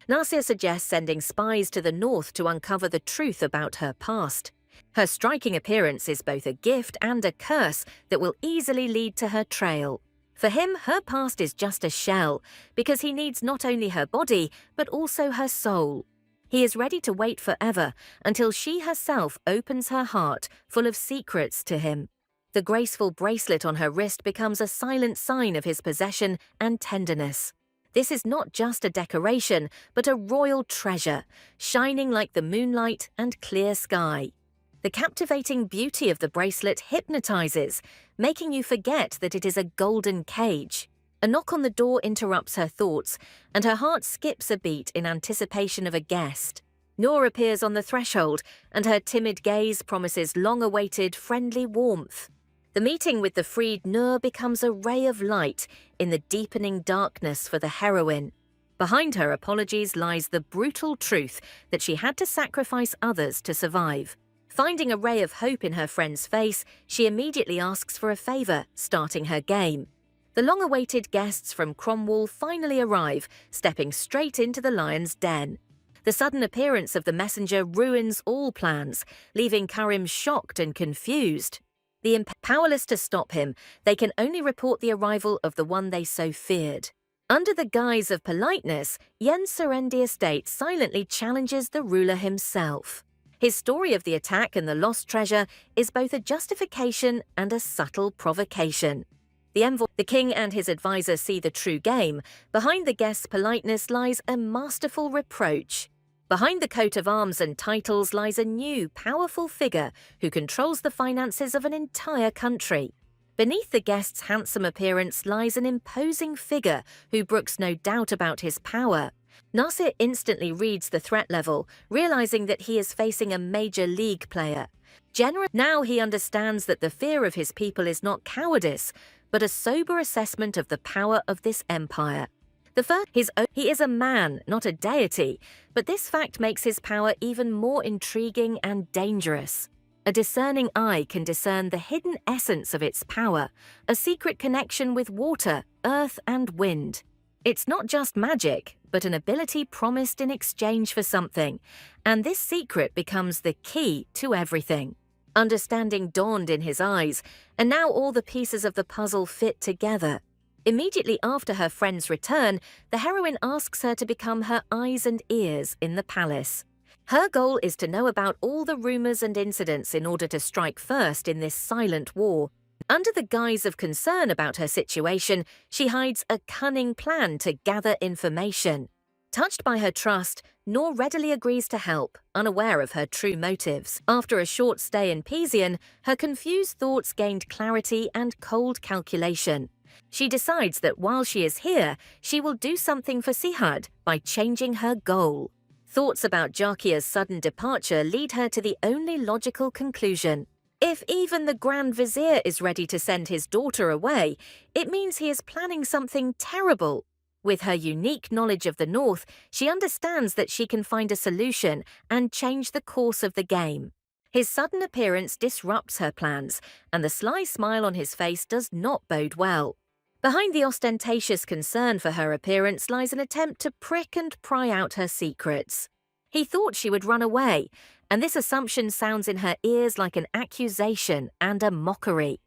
Nasir suggests sending spies to the north to uncover the truth about her past. Her striking appearance is both a gift and a curse that will easily lead to her trail. For him, her past is just a shell, because he needs not only her body, but also her soul. He is ready to wait forever until she herself opens her heart, full of secrets, to him. The graceful bracelet on her wrist becomes a silent sign of his possession and tenderness. This is not just a decoration, but a royal treasure, shining like the moonlight and clear sky. The captivating beauty of the bracelet hypnotizes, making you forget that it is a golden cage. A knock on the door interrupts her thoughts, and her heart skips a beat in anticipation of a guest. Noor appears on the threshold, and her timid gaze promises long-awaited friendly warmth. The meeting with the freed Noor becomes a ray of light in the deepening darkness for the heroine. Behind her apologies lies the brutal truth that she had to sacrifice others to survive. Finding a ray of hope in her friend's face, she immediately asks for a favor, starting her game. The long-awaited guests from Cromwell finally arrive, stepping straight into the lion's den. The sudden appearance of the messenger ruins all plans, leaving Karim shocked and confused. Powerless to stop him, they can only report the arrival of the one they so feared. Under the guise of politeness, Yen Serendi Estate silently challenges the ruler himself. His story of the attack and the lost treasure is both a justification and a subtle provocation. The king and his advisor see the true game. Behind the guest's politeness lies a masterful reproach. Behind the coat of arms and titles lies a new, powerful figure who controls the finances of an entire country. Beneath the guest's handsome appearance lies an imposing figure who brooks no doubt about his power. Nasir instantly reads the threat level, realizing that he is facing a major league player. Now he understands that the fear of his people is not cowardice, but a sober assessment of the power of this empire. He is a man, not a deity, but this fact makes his power even more intriguing and dangerous. A discerning eye can discern the hidden essence of its power, a secret connection with water, earth, and wind. It's not just magic, but an ability promised in exchange for something, and this secret becomes the key to everything. Understanding dawned in his eyes, and now all the pieces of the puzzle fit together. Immediately after her friend's return, the heroine asks her to become her eyes and ears in the palace. Her goal is to know about all the rumors and incidents in order to strike first in this silent war. Under the guise of concern about her situation, she hides a cunning plan to gather information. Touched by her trust, Noor readily agrees to help, unaware of her true motives. After a short stay in Pizian, her confused thoughts gained clarity and cold calculation. She decides that while she is here, she will do something for Sihad by changing her goal. Thoughts about Jakia's sudden departure lead her to the only logical conclusion. If even the Grand Vizier is ready to send his daughter away, it means he is planning something terrible. With her unique knowledge of the North, she understands that she can find a solution and change the course of the game. His sudden appearance disrupts her plans, and the sly smile on his face does not bode well. Behind the ostentatious concern for her appearance lies an attempt to prick and pry out her secrets. He thought she would run away, and this assumption sounds in her ears like an accusation and a mockery.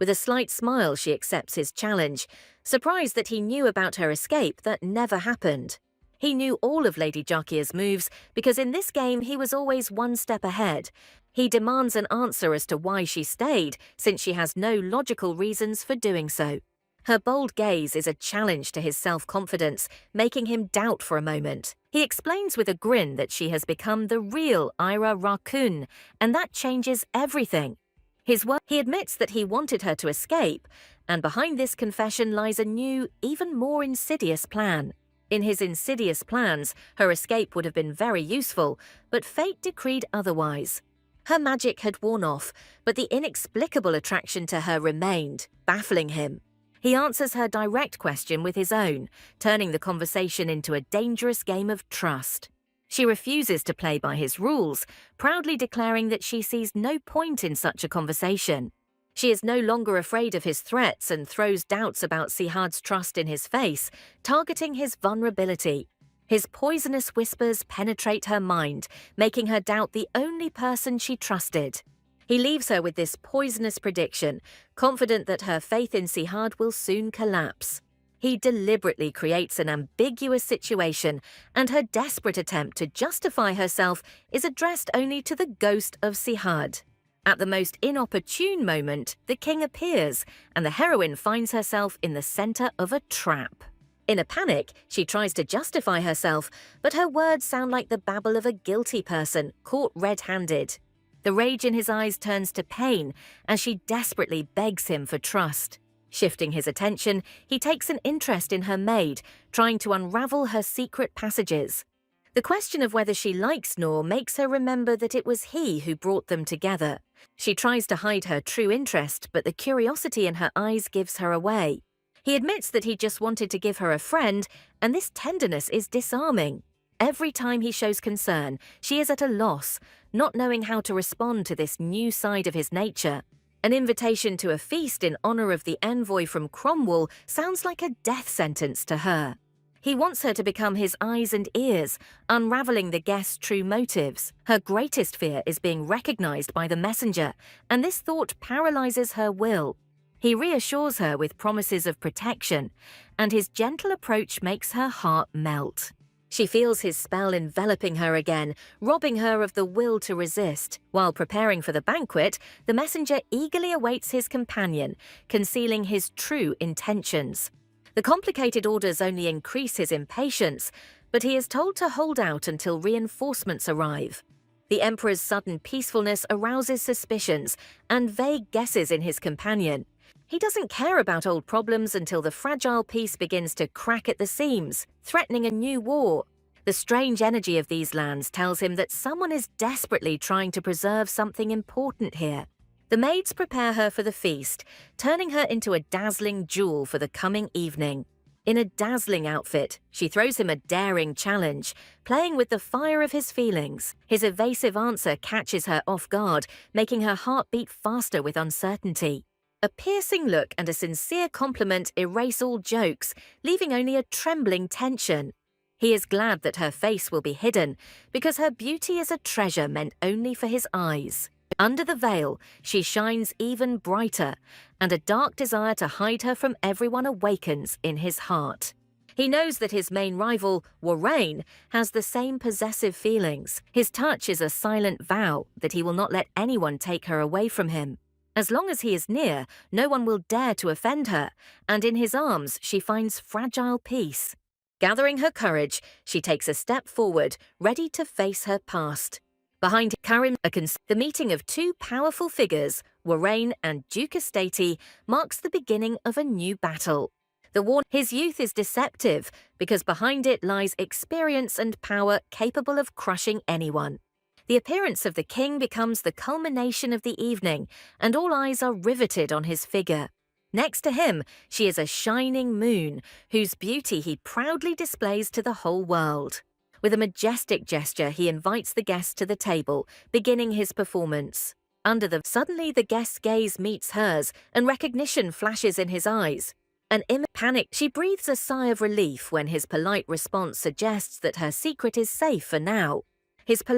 With a slight smile, she accepts his challenge, surprised that he knew about her escape that never happened. He knew all of Lady Jakia's moves because in this game he was always one step ahead. He demands an answer as to why she stayed, since she has no logical reasons for doing so. Her bold gaze is a challenge to his self-confidence, making him doubt for a moment. He explains with a grin that she has become the real Ira Rakun, and that changes everything. He admits that he wanted her to escape, and behind this confession lies a new, even more insidious plan. In his insidious plans, her escape would have been very useful, but fate decreed otherwise. Her magic had worn off, but the inexplicable attraction to her remained, baffling him. He answers her direct question with his own, turning the conversation into a dangerous game of trust. She refuses to play by his rules, proudly declaring that she sees no point in such a conversation. She is no longer afraid of his threats and throws doubts about Sihad's trust in his face, targeting his vulnerability. His poisonous whispers penetrate her mind, making her doubt the only person she trusted. He leaves her with this poisonous prediction, confident that her faith in Sihad will soon collapse. He deliberately creates an ambiguous situation, and her desperate attempt to justify herself is addressed only to the ghost of Sihad. At the most inopportune moment, the king appears, and the heroine finds herself in the center of a trap. In a panic, she tries to justify herself, but her words sound like the babble of a guilty person caught red-handed. The rage in his eyes turns to pain as she desperately begs him for trust. Shifting his attention, he takes an interest in her maid, trying to unravel her secret passages. The question of whether she likes Noor makes her remember that it was he who brought them together. She tries to hide her true interest, but the curiosity in her eyes gives her away. He admits that he just wanted to give her a friend, and this tenderness is disarming. Every time he shows concern, she is at a loss, not knowing how to respond to this new side of his nature. An invitation to a feast in honor of the envoy from Cromwell sounds like a death sentence to her. He wants her to become his eyes and ears, unraveling the guest's true motives. Her greatest fear is being recognized by the messenger, and this thought paralyzes her will. He reassures her with promises of protection, and his gentle approach makes her heart melt. She feels his spell enveloping her again, robbing her of the will to resist. While preparing for the banquet, the messenger eagerly awaits his companion, concealing his true intentions. The complicated orders only increase his impatience, but he is told to hold out until reinforcements arrive. The emperor's sudden peacefulness arouses suspicions and vague guesses in his companion. He doesn't care about old problems until the fragile peace begins to crack at the seams, threatening a new war. The strange energy of these lands tells him that someone is desperately trying to preserve something important here. The maids prepare her for the feast, turning her into a dazzling jewel for the coming evening. In a dazzling outfit, she throws him a daring challenge, playing with the fire of his feelings. His evasive answer catches her off guard, making her heart beat faster with uncertainty. A piercing look and a sincere compliment erase all jokes, leaving only a trembling tension. He is glad that her face will be hidden, because her beauty is a treasure meant only for his eyes. Under the veil, she shines even brighter, and a dark desire to hide her from everyone awakens in his heart. He knows that his main rival, Warrain, has the same possessive feelings. His touch is a silent vow that he will not let anyone take her away from him. As long as he is near, no one will dare to offend her, and in his arms she finds fragile peace. Gathering her courage, she takes a step forward, ready to face her past. Behind Karim, the meeting of two powerful figures, Warrain and Duke Estati, marks the beginning of a new battle. His youth is deceptive, because behind it lies experience and power capable of crushing anyone. The appearance of the king becomes the culmination of the evening, and all eyes are riveted on his figure. Next to him, she is a shining moon, whose beauty he proudly displays to the whole world. With a majestic gesture, he invites the guests to the table, beginning his performance. Suddenly the guest's gaze meets hers, and recognition flashes in his eyes. Panicked, she breathes a sigh of relief when his polite response suggests that her secret is safe for now.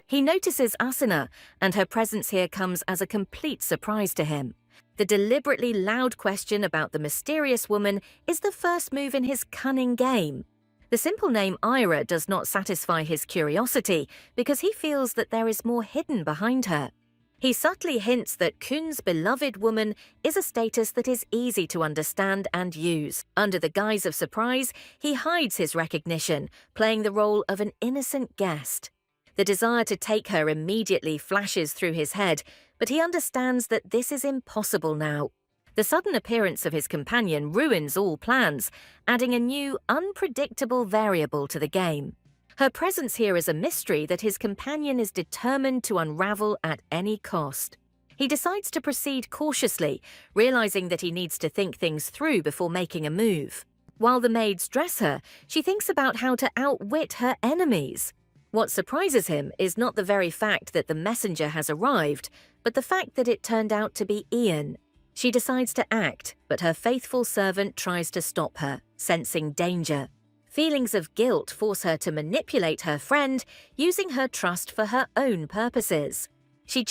He notices Asuna, and her presence here comes as a complete surprise to him. The deliberately loud question about the mysterious woman is the first move in his cunning game. The simple name Ira does not satisfy his curiosity because he feels that there is more hidden behind her. He subtly hints that Kun's beloved woman is a status that is easy to understand and use. Under the guise of surprise, he hides his recognition, playing the role of an innocent guest. The desire to take her immediately flashes through his head, but he understands that this is impossible now. The sudden appearance of his companion ruins all plans, adding a new, unpredictable variable to the game. Her presence here is a mystery that his companion is determined to unravel at any cost. He decides to proceed cautiously, realizing that he needs to think things through before making a move. While the maids dress her, she thinks about how to outwit her enemies. What surprises him is not the very fact that the messenger has arrived, but the fact that it turned out to be Ian. She decides to act, but her faithful servant tries to stop her, sensing danger. Feelings of guilt force her to manipulate her friend, using her trust for her own purposes. He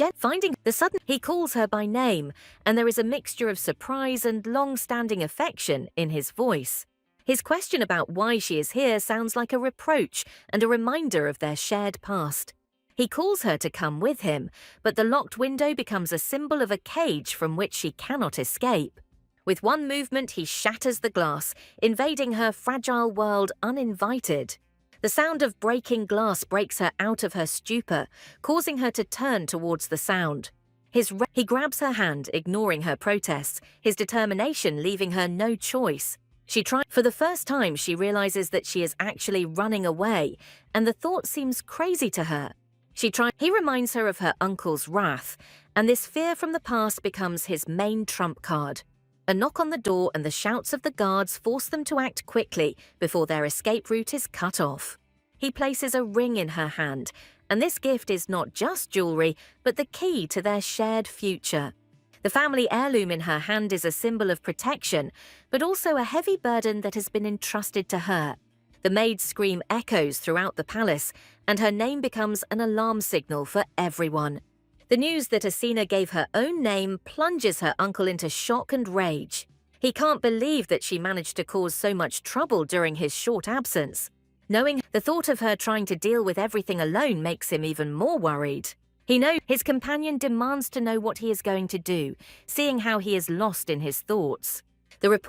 calls her by name, and there is a mixture of surprise and long-standing affection in his voice. His question about why she is here sounds like a reproach and a reminder of their shared past. He calls her to come with him, but the locked window becomes a symbol of a cage from which she cannot escape. With one movement, he shatters the glass, invading her fragile world uninvited. The sound of breaking glass breaks her out of her stupor, causing her to turn towards the sound. He grabs her hand, ignoring her protests, his determination leaving her no choice. For the first time, she realizes that she is actually running away, and the thought seems crazy to her. He reminds her of her uncle's wrath, and this fear from the past becomes his main trump card. A knock on the door and the shouts of the guards force them to act quickly before their escape route is cut off. He places a ring in her hand, and this gift is not just jewelry, but the key to their shared future. The family heirloom in her hand is a symbol of protection, but also a heavy burden that has been entrusted to her. The maid's scream echoes throughout the palace, and her name becomes an alarm signal for everyone. The news that Asina gave her own name plunges her uncle into shock and rage. He can't believe that she managed to cause so much trouble during his short absence. Knowing the thought of her trying to deal with everything alone makes him even more worried. He knows his companion demands to know what he is going to do, seeing how he is lost in his thoughts.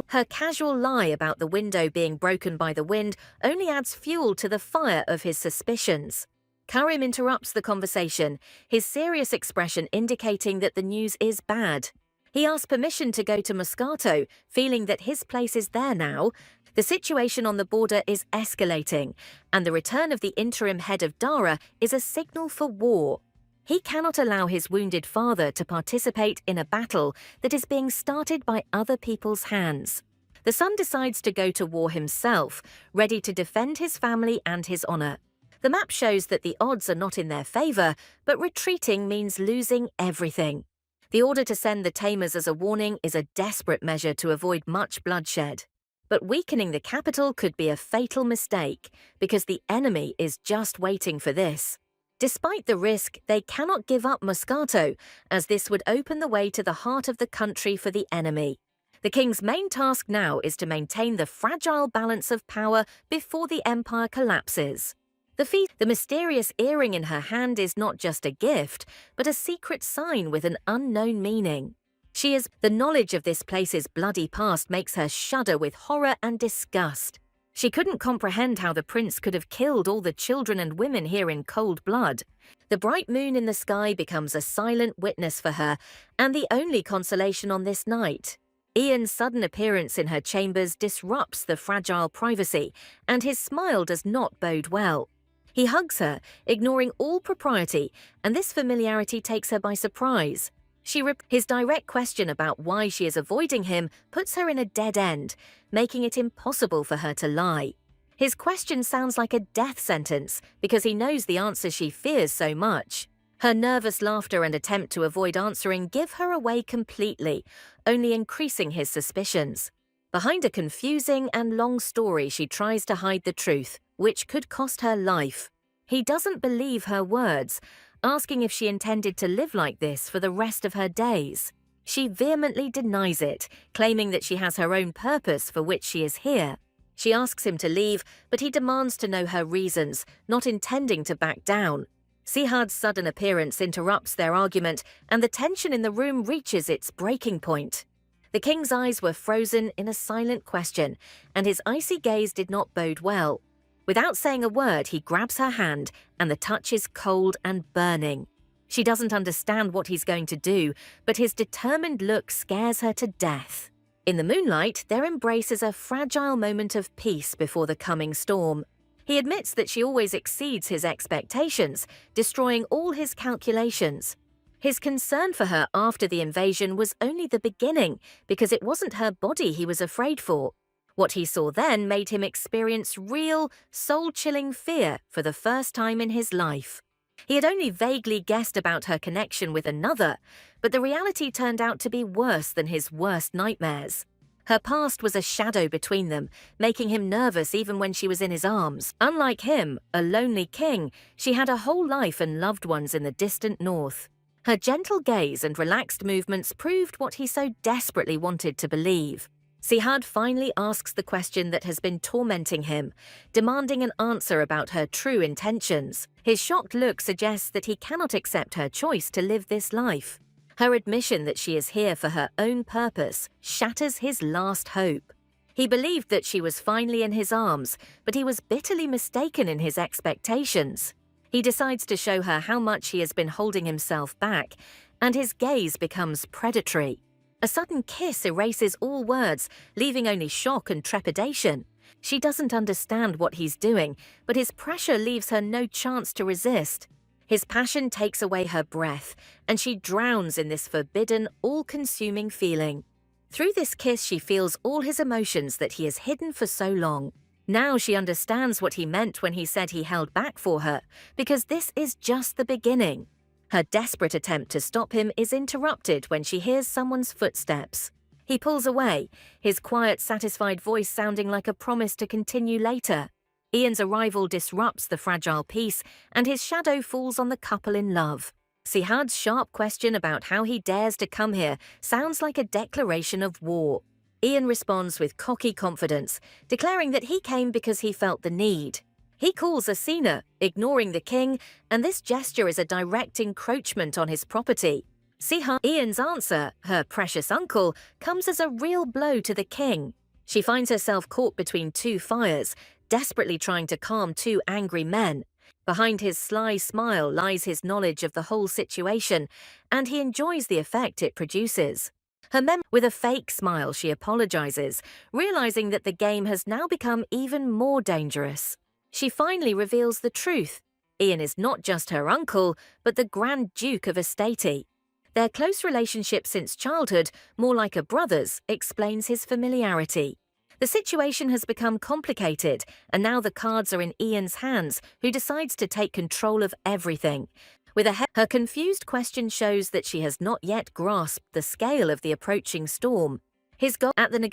Her casual lie about the window being broken by the wind only adds fuel to the fire of his suspicions. Karim interrupts the conversation, his serious expression indicating that the news is bad. He asks permission to go to Moscato, feeling that his place is there now. The situation on the border is escalating, and the return of the interim head of Dara is a signal for war. He cannot allow his wounded father to participate in a battle that is being started by other people's hands. The son decides to go to war himself, ready to defend his family and his honor. The map shows that the odds are not in their favor, but retreating means losing everything. The order to send the tamers as a warning is a desperate measure to avoid much bloodshed. But weakening the capital could be a fatal mistake, because the enemy is just waiting for this. Despite the risk, they cannot give up Moscato, as this would open the way to the heart of the country for the enemy. The king's main task now is to maintain the fragile balance of power before the empire collapses. The mysterious earring in her hand is not just a gift, but a secret sign with an unknown meaning. The knowledge of this place's bloody past makes her shudder with horror and disgust. She couldn't comprehend how the prince could have killed all the children and women here in cold blood. The bright moon in the sky becomes a silent witness for her, and the only consolation on this night. Ian's sudden appearance in her chambers disrupts the fragile privacy, and his smile does not bode well. He hugs her, ignoring all propriety, and this familiarity takes her by surprise. His direct question about why she is avoiding him puts her in a dead end, making it impossible for her to lie. His question sounds like a death sentence because he knows the answer she fears so much. Her nervous laughter and attempt to avoid answering give her away completely, only increasing his suspicions. Behind a confusing and long story, she tries to hide the truth, which could cost her life. He doesn't believe her words, asking if she intended to live like this for the rest of her days. She vehemently denies it, claiming that she has her own purpose for which she is here. She asks him to leave, but he demands to know her reasons, not intending to back down. Sihad's sudden appearance interrupts their argument, and the tension in the room reaches its breaking point. The king's eyes were frozen in a silent question, and his icy gaze did not bode well. Without saying a word, he grabs her hand, and the touch is cold and burning. She doesn't understand what he's going to do, but his determined look scares her to death. In the moonlight, their embrace is a fragile moment of peace before the coming storm. He admits that she always exceeds his expectations, destroying all his calculations. His concern for her after the invasion was only the beginning, because it wasn't her body he was afraid for. What he saw then made him experience real, soul-chilling fear for the first time in his life. He had only vaguely guessed about her connection with another, but the reality turned out to be worse than his worst nightmares. Her past was a shadow between them, making him nervous even when she was in his arms. Unlike him, a lonely king, she had a whole life and loved ones in the distant north. Her gentle gaze and relaxed movements proved what he so desperately wanted to believe. Sihad finally asks the question that has been tormenting him, demanding an answer about her true intentions. His shocked look suggests that he cannot accept her choice to live this life. Her admission that she is here for her own purpose shatters his last hope. He believed that she was finally in his arms, but he was bitterly mistaken in his expectations. He decides to show her how much he has been holding himself back, and his gaze becomes predatory. A sudden kiss erases all words, leaving only shock and trepidation. She doesn't understand what he's doing, but his pressure leaves her no chance to resist. His passion takes away her breath, and she drowns in this forbidden, all-consuming feeling. Through this kiss, she feels all his emotions that he has hidden for so long. Now she understands what he meant when he said he held back for her, because this is just the beginning. Her desperate attempt to stop him is interrupted when she hears someone's footsteps. He pulls away, his quiet, satisfied voice sounding like a promise to continue later. Ian's arrival disrupts the fragile peace, and his shadow falls on the couple in love. Sihad's sharp question about how he dares to come here sounds like a declaration of war. Ian responds with cocky confidence, declaring that he came because he felt the need. He calls Asina, ignoring the king, and this gesture is a direct encroachment on his property. Ian's answer, her precious uncle, comes as a real blow to the king. She finds herself caught between two fires, desperately trying to calm two angry men. Behind his sly smile lies his knowledge of the whole situation, and he enjoys the effect it produces. With a fake smile, she apologizes, realizing that the game has now become even more dangerous. She finally reveals the truth. Ian is not just her uncle, but the Grand Duke of Estati. Their close relationship since childhood, more like a brother's, explains his familiarity. The situation has become complicated, and now the cards are in Ian's hands, who decides to take control of everything. Her confused question shows that she has not yet grasped the scale of the approaching storm. His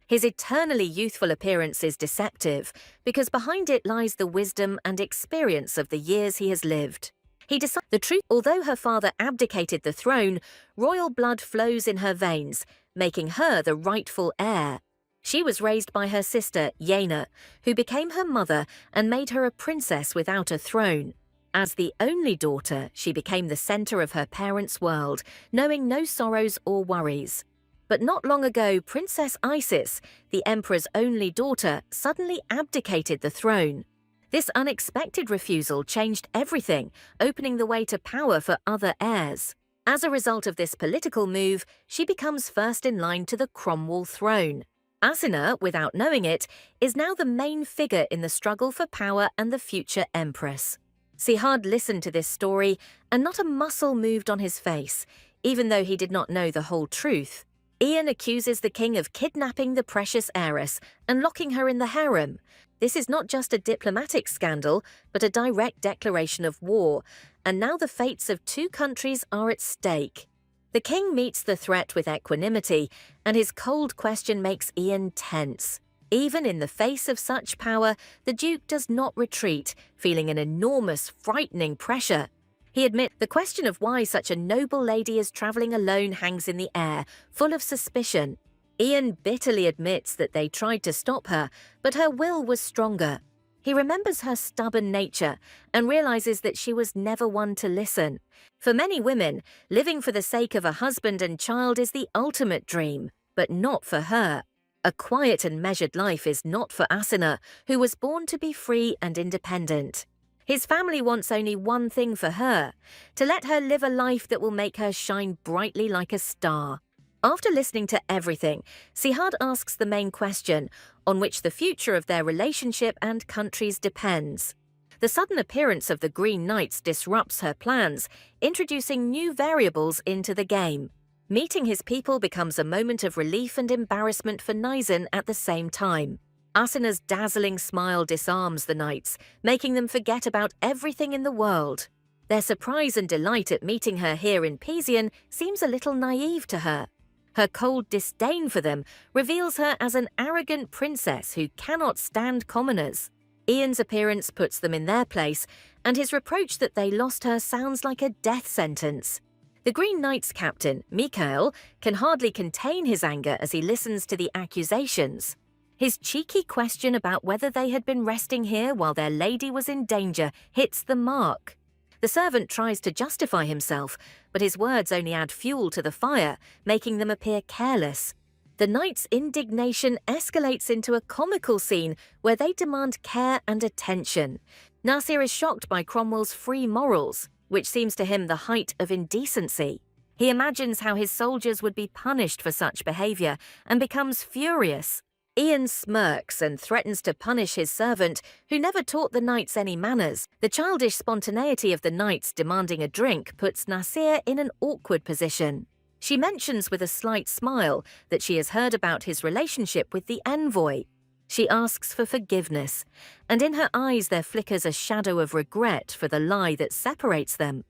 eternally youthful appearance is deceptive, because behind it lies the wisdom and experience of the years he has lived. He decides the truth. Although her father abdicated the throne, royal blood flows in her veins, making her the rightful heir. She was raised by her sister, Yena, who became her mother and made her a princess without a throne. As the only daughter, she became the center of her parents' world, knowing no sorrows or worries. But not long ago, Princess Isis, the emperor's only daughter, suddenly abdicated the throne. This unexpected refusal changed everything, opening the way to power for other heirs. As a result of this political move, she becomes first in line to the Cromwell throne. Asina, without knowing it, is now the main figure in the struggle for power and the future empress. Sihad listened to this story, and not a muscle moved on his face, even though he did not know the whole truth. Ian accuses the king of kidnapping the precious heiress and locking her in the harem. This is not just a diplomatic scandal, but a direct declaration of war, and now the fates of two countries are at stake. The king meets the threat with equanimity, and his cold question makes Ian tense. Even in the face of such power, the Duke does not retreat, feeling an enormous, frightening pressure. He admits the question of why such a noble lady is traveling alone hangs in the air, full of suspicion. Ian bitterly admits that they tried to stop her, but her will was stronger. He remembers her stubborn nature and realizes that she was never one to listen. For many women, living for the sake of a husband and child is the ultimate dream, but not for her. A quiet and measured life is not for Asina, who was born to be free and independent. His family wants only one thing for her, to let her live a life that will make her shine brightly like a star. After listening to everything, Sihad asks the main question, on which the future of their relationship and countries depends. The sudden appearance of the Green Knights disrupts her plans, introducing new variables into the game. Meeting his people becomes a moment of relief and embarrassment for Nizan at the same time. Asina's dazzling smile disarms the knights, making them forget about everything in the world. Their surprise and delight at meeting her here in Pizian seems a little naive to her. Her cold disdain for them reveals her as an arrogant princess who cannot stand commoners. Ian's appearance puts them in their place, and his reproach that they lost her sounds like a death sentence. The Green Knights captain, Mikhail, can hardly contain his anger as he listens to the accusations. His cheeky question about whether they had been resting here while their lady was in danger hits the mark. The servant tries to justify himself, but his words only add fuel to the fire, making them appear careless. The knights' indignation escalates into a comical scene where they demand care and attention. Nasir is shocked by Cromwell's free morals, which seems to him the height of indecency. He imagines how his soldiers would be punished for such behavior and becomes furious. Ian smirks and threatens to punish his servant, who never taught the knights any manners. The childish spontaneity of the knights demanding a drink puts Nasir in an awkward position. She mentions with a slight smile that she has heard about his relationship with the envoy. She asks for forgiveness, and in her eyes there flickers a shadow of regret for the lie that separates them.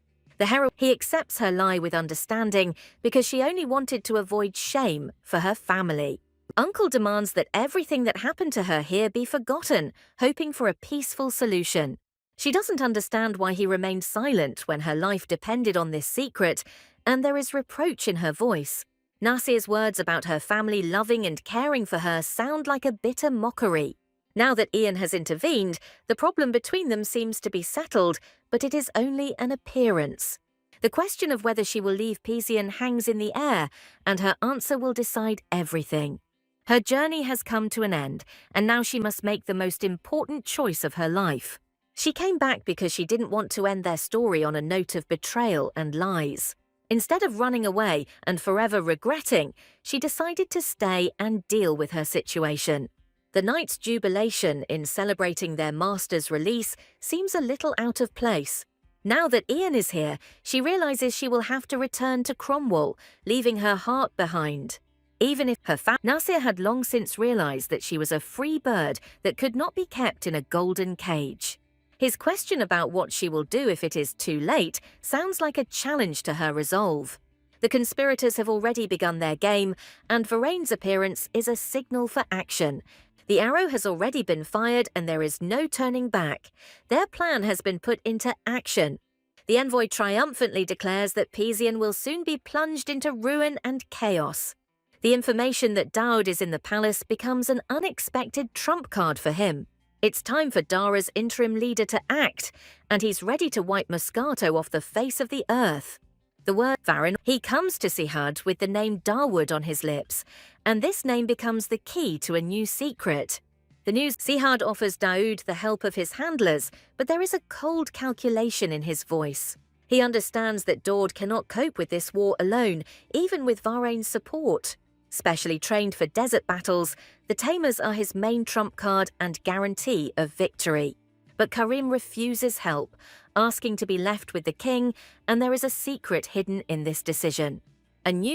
He accepts her lie with understanding because she only wanted to avoid shame for her family. Uncle demands that everything that happened to her here be forgotten, hoping for a peaceful solution. She doesn't understand why he remained silent when her life depended on this secret, and there is reproach in her voice. Nasir's words about her family loving and caring for her sound like a bitter mockery. Now that Ian has intervened, the problem between them seems to be settled, but it is only an appearance. The question of whether she will leave Pizian hangs in the air, and her answer will decide everything. Her journey has come to an end, and now she must make the most important choice of her life. She came back because she didn't want to end their story on a note of betrayal and lies. Instead of running away and forever regretting, she decided to stay and deal with her situation. The knights' jubilation in celebrating their master's release seems a little out of place. Now that Ian is here, she realizes she will have to return to Cromwell, leaving her heart behind. Even if Nasir had long since realized that she was a free bird that could not be kept in a golden cage. His question about what she will do if it is too late sounds like a challenge to her resolve. The conspirators have already begun their game, and Varaine's appearance is a signal for action. The arrow has already been fired and there is no turning back. Their plan has been put into action. The envoy triumphantly declares that Pizian will soon be plunged into ruin and chaos. The information that Daoud is in the palace becomes an unexpected trump card for him. It's time for Dara's interim leader to act, and he's ready to wipe Moscato off the face of the earth. The word Varin, he comes to Sihad with the name Dawood on his lips, and this name becomes the key to a new secret. The news Sihad offers Daoud the help of his handlers, but there is a cold calculation in his voice. He understands that Daoud cannot cope with this war alone, even with Varaine's support. Specially trained for desert battles, the Tamers are his main trump card and guarantee of victory. But Karim refuses help, asking to be left with the king, and there is a secret hidden in this decision.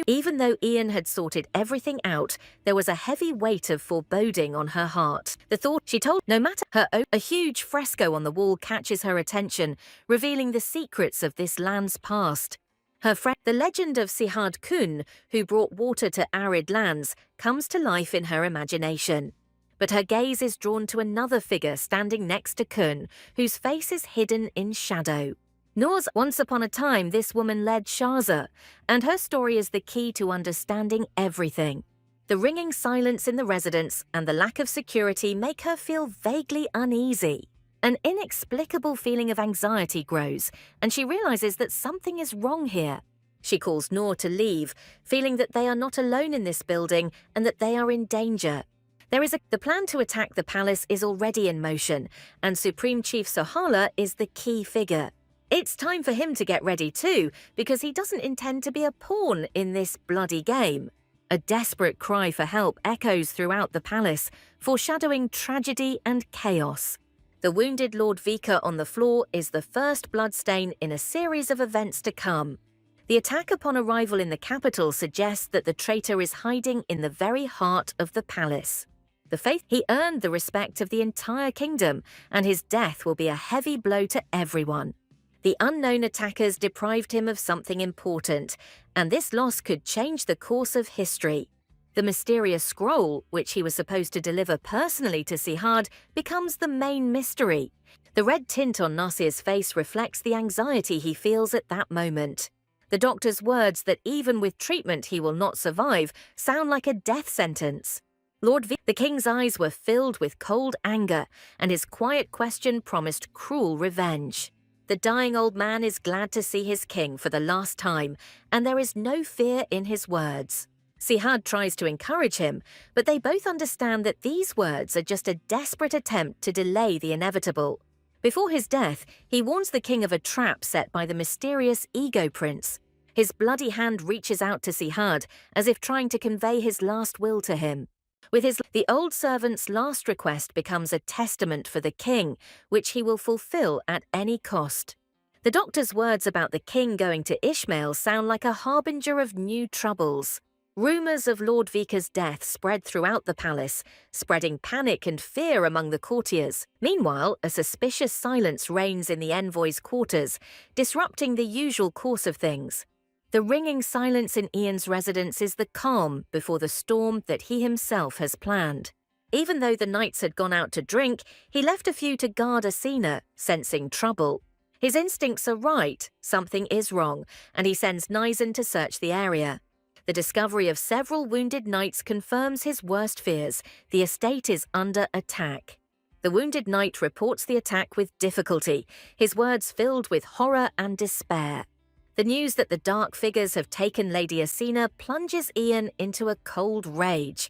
Even though Ian had sorted everything out, there was a heavy weight of foreboding on her heart. The thought she told, no matter her own, a huge fresco on the wall catches her attention, revealing the secrets of this land's past. Her friend, the legend of Sihad Kun, who brought water to arid lands, comes to life in her imagination. But her gaze is drawn to another figure standing next to Kun, whose face is hidden in shadow. Once upon a time, this woman led Shaza, and her story is the key to understanding everything. The ringing silence in the residence and the lack of security make her feel vaguely uneasy. An inexplicable feeling of anxiety grows, and she realizes that something is wrong here. She calls Noor to leave, feeling that they are not alone in this building and that they are in danger. The plan to attack the palace is already in motion, and Supreme Chief Sohala is the key figure. It's time for him to get ready too, because he doesn't intend to be a pawn in this bloody game. A desperate cry for help echoes throughout the palace, foreshadowing tragedy and chaos. The wounded Lord Vika on the floor is the first bloodstain in a series of events to come. The attack upon arrival in the capital suggests that the traitor is hiding in the very heart of the palace. He earned the respect of the entire kingdom, and his death will be a heavy blow to everyone. The unknown attackers deprived him of something important, and this loss could change the course of history. The mysterious scroll, which he was supposed to deliver personally to Sihad, becomes the main mystery. The red tint on Nasir's face reflects the anxiety he feels at that moment. The doctor's words that even with treatment he will not survive sound like a death sentence. The king's eyes were filled with cold anger, and his quiet question promised cruel revenge. The dying old man is glad to see his king for the last time, and there is no fear in his words. Sihad tries to encourage him, but they both understand that these words are just a desperate attempt to delay the inevitable. Before his death, he warns the king of a trap set by the mysterious Ego Prince. His bloody hand reaches out to Sihad, as if trying to convey his last will to him. The old servant's last request becomes a testament for the king, which he will fulfill at any cost. The doctor's words about the king going to Ishmael sound like a harbinger of new troubles. Rumours of Lord Vika's death spread throughout the palace, spreading panic and fear among the courtiers. Meanwhile, a suspicious silence reigns in the envoy's quarters, disrupting the usual course of things. The ringing silence in Ian's residence is the calm before the storm that he himself has planned. Even though the knights had gone out to drink, he left a few to guard Asina, sensing trouble. His instincts are right, something is wrong, and he sends Nizen to search the area. The discovery of several wounded knights confirms his worst fears. The estate is under attack. The wounded knight reports the attack with difficulty, his words filled with horror and despair. The news that the dark figures have taken Lady Asina plunges Ian into a cold rage.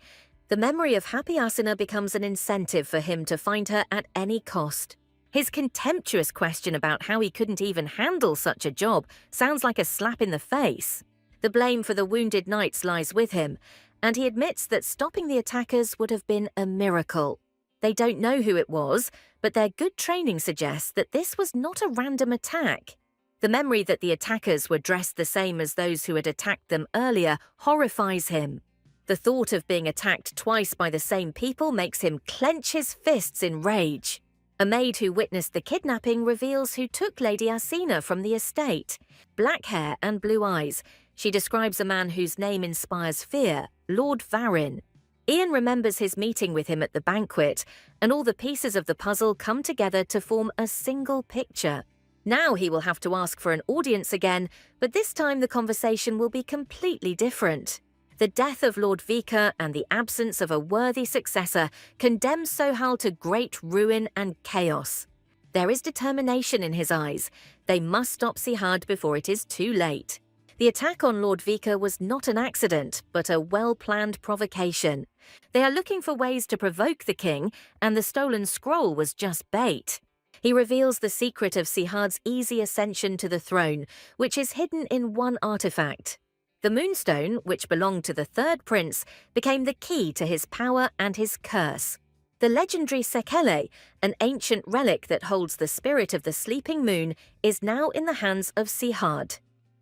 The memory of happy Asina becomes an incentive for him to find her at any cost. His contemptuous question about how he couldn't even handle such a job sounds like a slap in the face. The blame for the wounded knights lies with him, and he admits that stopping the attackers would have been a miracle. They don't know who it was, but their good training suggests that this was not a random attack. The memory that the attackers were dressed the same as those who had attacked them earlier horrifies him. The thought of being attacked twice by the same people makes him clench his fists in rage. A maid who witnessed the kidnapping reveals who took Lady Asina from the estate. Black hair and blue eyes. She describes a man whose name inspires fear, Lord Varin. Ian remembers his meeting with him at the banquet, and all the pieces of the puzzle come together to form a single picture. Now he will have to ask for an audience again, but this time the conversation will be completely different. The death of Lord Vika and the absence of a worthy successor condemns Sohal to great ruin and chaos. There is determination in his eyes. They must stop Sihad before it is too late. The attack on Lord Vika was not an accident, but a well-planned provocation. They are looking for ways to provoke the king, and the stolen scroll was just bait. He reveals the secret of Sihad's easy ascension to the throne, which is hidden in one artifact. The moonstone, which belonged to the third prince, became the key to his power and his curse. The legendary Sekele, an ancient relic that holds the spirit of the sleeping moon, is now in the hands of Sihad.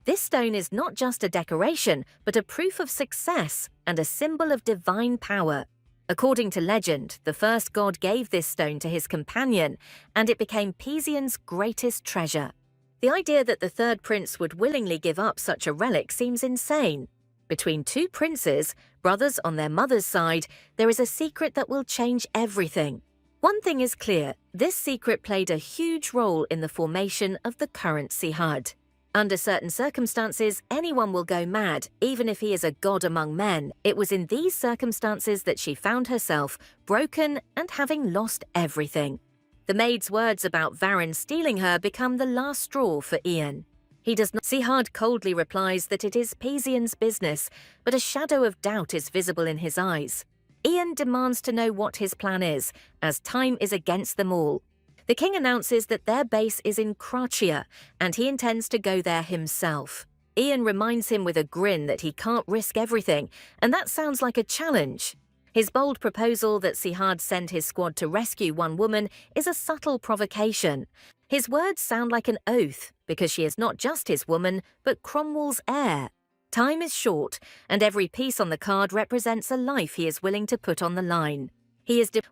This stone is not just a decoration, but a proof of success and a symbol of divine power. According to legend, the first god gave this stone to his companion, and it became Pisian's greatest treasure. The idea that the third prince would willingly give up such a relic seems insane. Between two princes, brothers on their mother's side, there is a secret that will change everything. One thing is clear, this secret played a huge role in the formation of the current Sihad. Under certain circumstances, anyone will go mad, even if he is a god among men. It was in these circumstances that she found herself broken and having lost everything. The maid's words about Varin stealing her become the last straw for Ian. He does not. Sihad coldly replies that it is Pisian's business, but a shadow of doubt is visible in his eyes. Ian demands to know what his plan is, as time is against them all. The king announces that their base is in Krachia, and he intends to go there himself. Ian reminds him with a grin that he can't risk everything, and that sounds like a challenge. His bold proposal that Sihad send his squad to rescue one woman is a subtle provocation. His words sound like an oath, because she is not just his woman, but Cromwell's heir. Time is short, and every piece on the card represents a life he is willing to put on the line.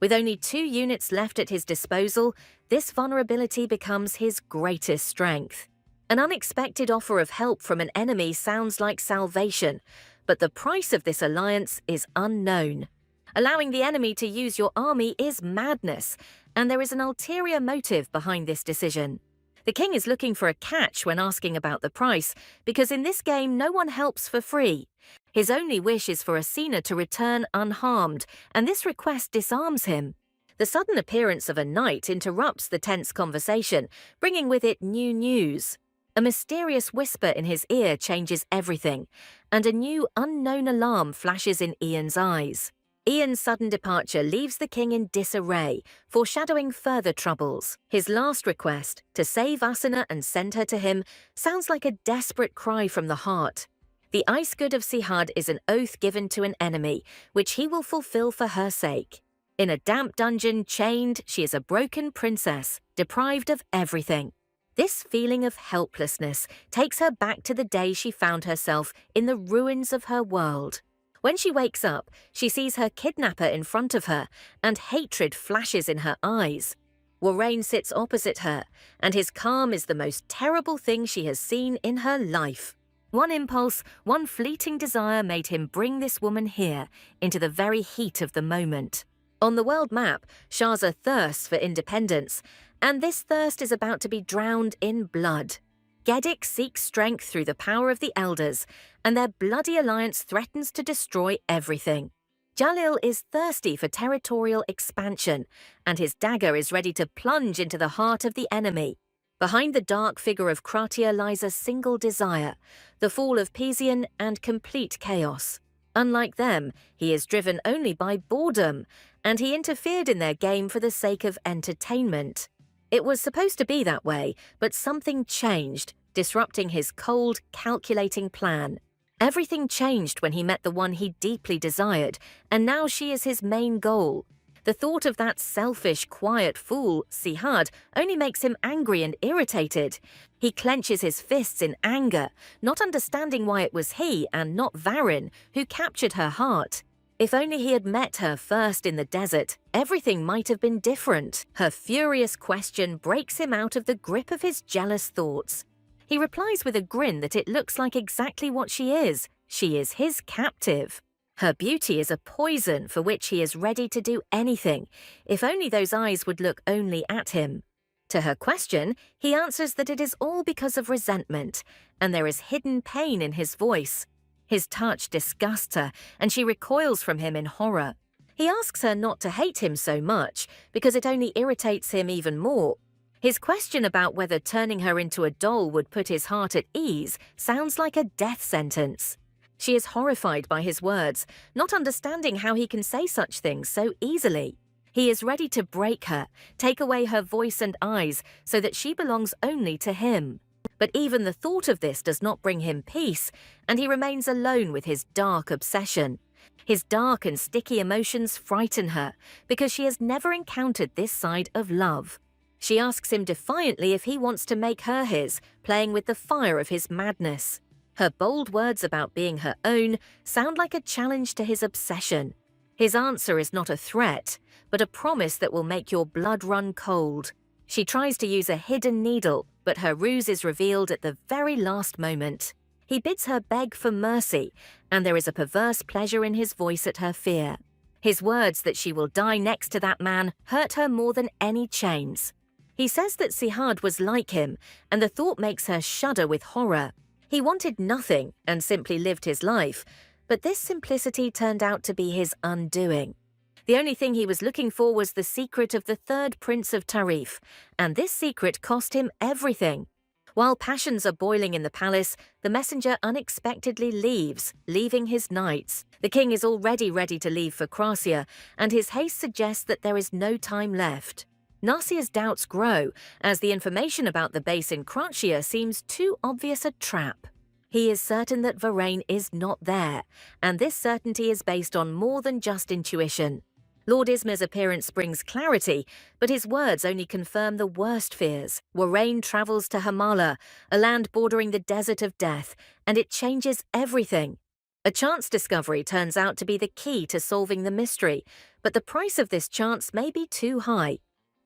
With only 2 units left at his disposal, this vulnerability becomes his greatest strength. An unexpected offer of help from an enemy sounds like salvation, but the price of this alliance is unknown. Allowing the enemy to use your army is madness, and there is an ulterior motive behind this decision. The king is looking for a catch when asking about the price, because in this game no one helps for free. His only wish is for Asina to return unharmed, and this request disarms him. The sudden appearance of a knight interrupts the tense conversation, bringing with it new news. A mysterious whisper in his ear changes everything, and a new unknown alarm flashes in Ian's eyes. Ian's sudden departure leaves the king in disarray, foreshadowing further troubles. His last request, to save Asuna and send her to him, sounds like a desperate cry from the heart. The ice good of Sihad is an oath given to an enemy, which he will fulfill for her sake. In a damp dungeon, chained, she is a broken princess, deprived of everything. This feeling of helplessness takes her back to the day she found herself in the ruins of her world. When she wakes up, she sees her kidnapper in front of her, and hatred flashes in her eyes. Warrain sits opposite her, and his calm is the most terrible thing she has seen in her life. One impulse, one fleeting desire made him bring this woman here, into the very heat of the moment. On the world map, Shaza thirsts for independence, and this thirst is about to be drowned in blood. Gedik seeks strength through the power of the elders, and their bloody alliance threatens to destroy everything. Jalil is thirsty for territorial expansion, and his dagger is ready to plunge into the heart of the enemy. Behind the dark figure of Kratia lies a single desire, the fall of Pisian and complete chaos. Unlike them, he is driven only by boredom, and he interfered in their game for the sake of entertainment. It was supposed to be that way, but something changed, disrupting his cold, calculating plan. Everything changed when he met the one he deeply desired, and now she is his main goal. The thought of that selfish, quiet fool, Sihad, only makes him angry and irritated. He clenches his fists in anger, not understanding why it was he and not Varin who captured her heart. If only he had met her first in the desert, everything might have been different. Her furious question breaks him out of the grip of his jealous thoughts. He replies with a grin that it looks like exactly what she is. She is his captive. Her beauty is a poison for which he is ready to do anything, if only those eyes would look only at him. To her question, he answers that it is all because of resentment, and there is hidden pain in his voice. His touch disgusts her, and she recoils from him in horror. He asks her not to hate him so much, because it only irritates him even more. His question about whether turning her into a doll would put his heart at ease sounds like a death sentence. She is horrified by his words, not understanding how he can say such things so easily. He is ready to break her, take away her voice and eyes, so that she belongs only to him. But even the thought of this does not bring him peace, and he remains alone with his dark obsession. His dark and sticky emotions frighten her, because she has never encountered this side of love. She asks him defiantly if he wants to make her his, playing with the fire of his madness. Her bold words about being her own sound like a challenge to his obsession. His answer is not a threat, but a promise that will make your blood run cold. She tries to use a hidden needle, but her ruse is revealed at the very last moment. He bids her beg for mercy, and there is a perverse pleasure in his voice at her fear. His words that she will die next to that man hurt her more than any chains. He says that Sihad was like him, and the thought makes her shudder with horror. He wanted nothing and simply lived his life, but this simplicity turned out to be his undoing. The only thing he was looking for was the secret of the third prince of Tarif, and this secret cost him everything. While passions are boiling in the palace, the messenger unexpectedly leaves, leaving his knights. The king is already ready to leave for Krasia, and his haste suggests that there is no time left. Narsia's doubts grow, as the information about the base in Krasia seems too obvious a trap. He is certain that Varane is not there, and this certainty is based on more than just intuition. Lord Ismar's appearance brings clarity, but his words only confirm the worst fears. Warrain travels to Hamala, a land bordering the desert of death, and it changes everything. A chance discovery turns out to be the key to solving the mystery, but the price of this chance may be too high.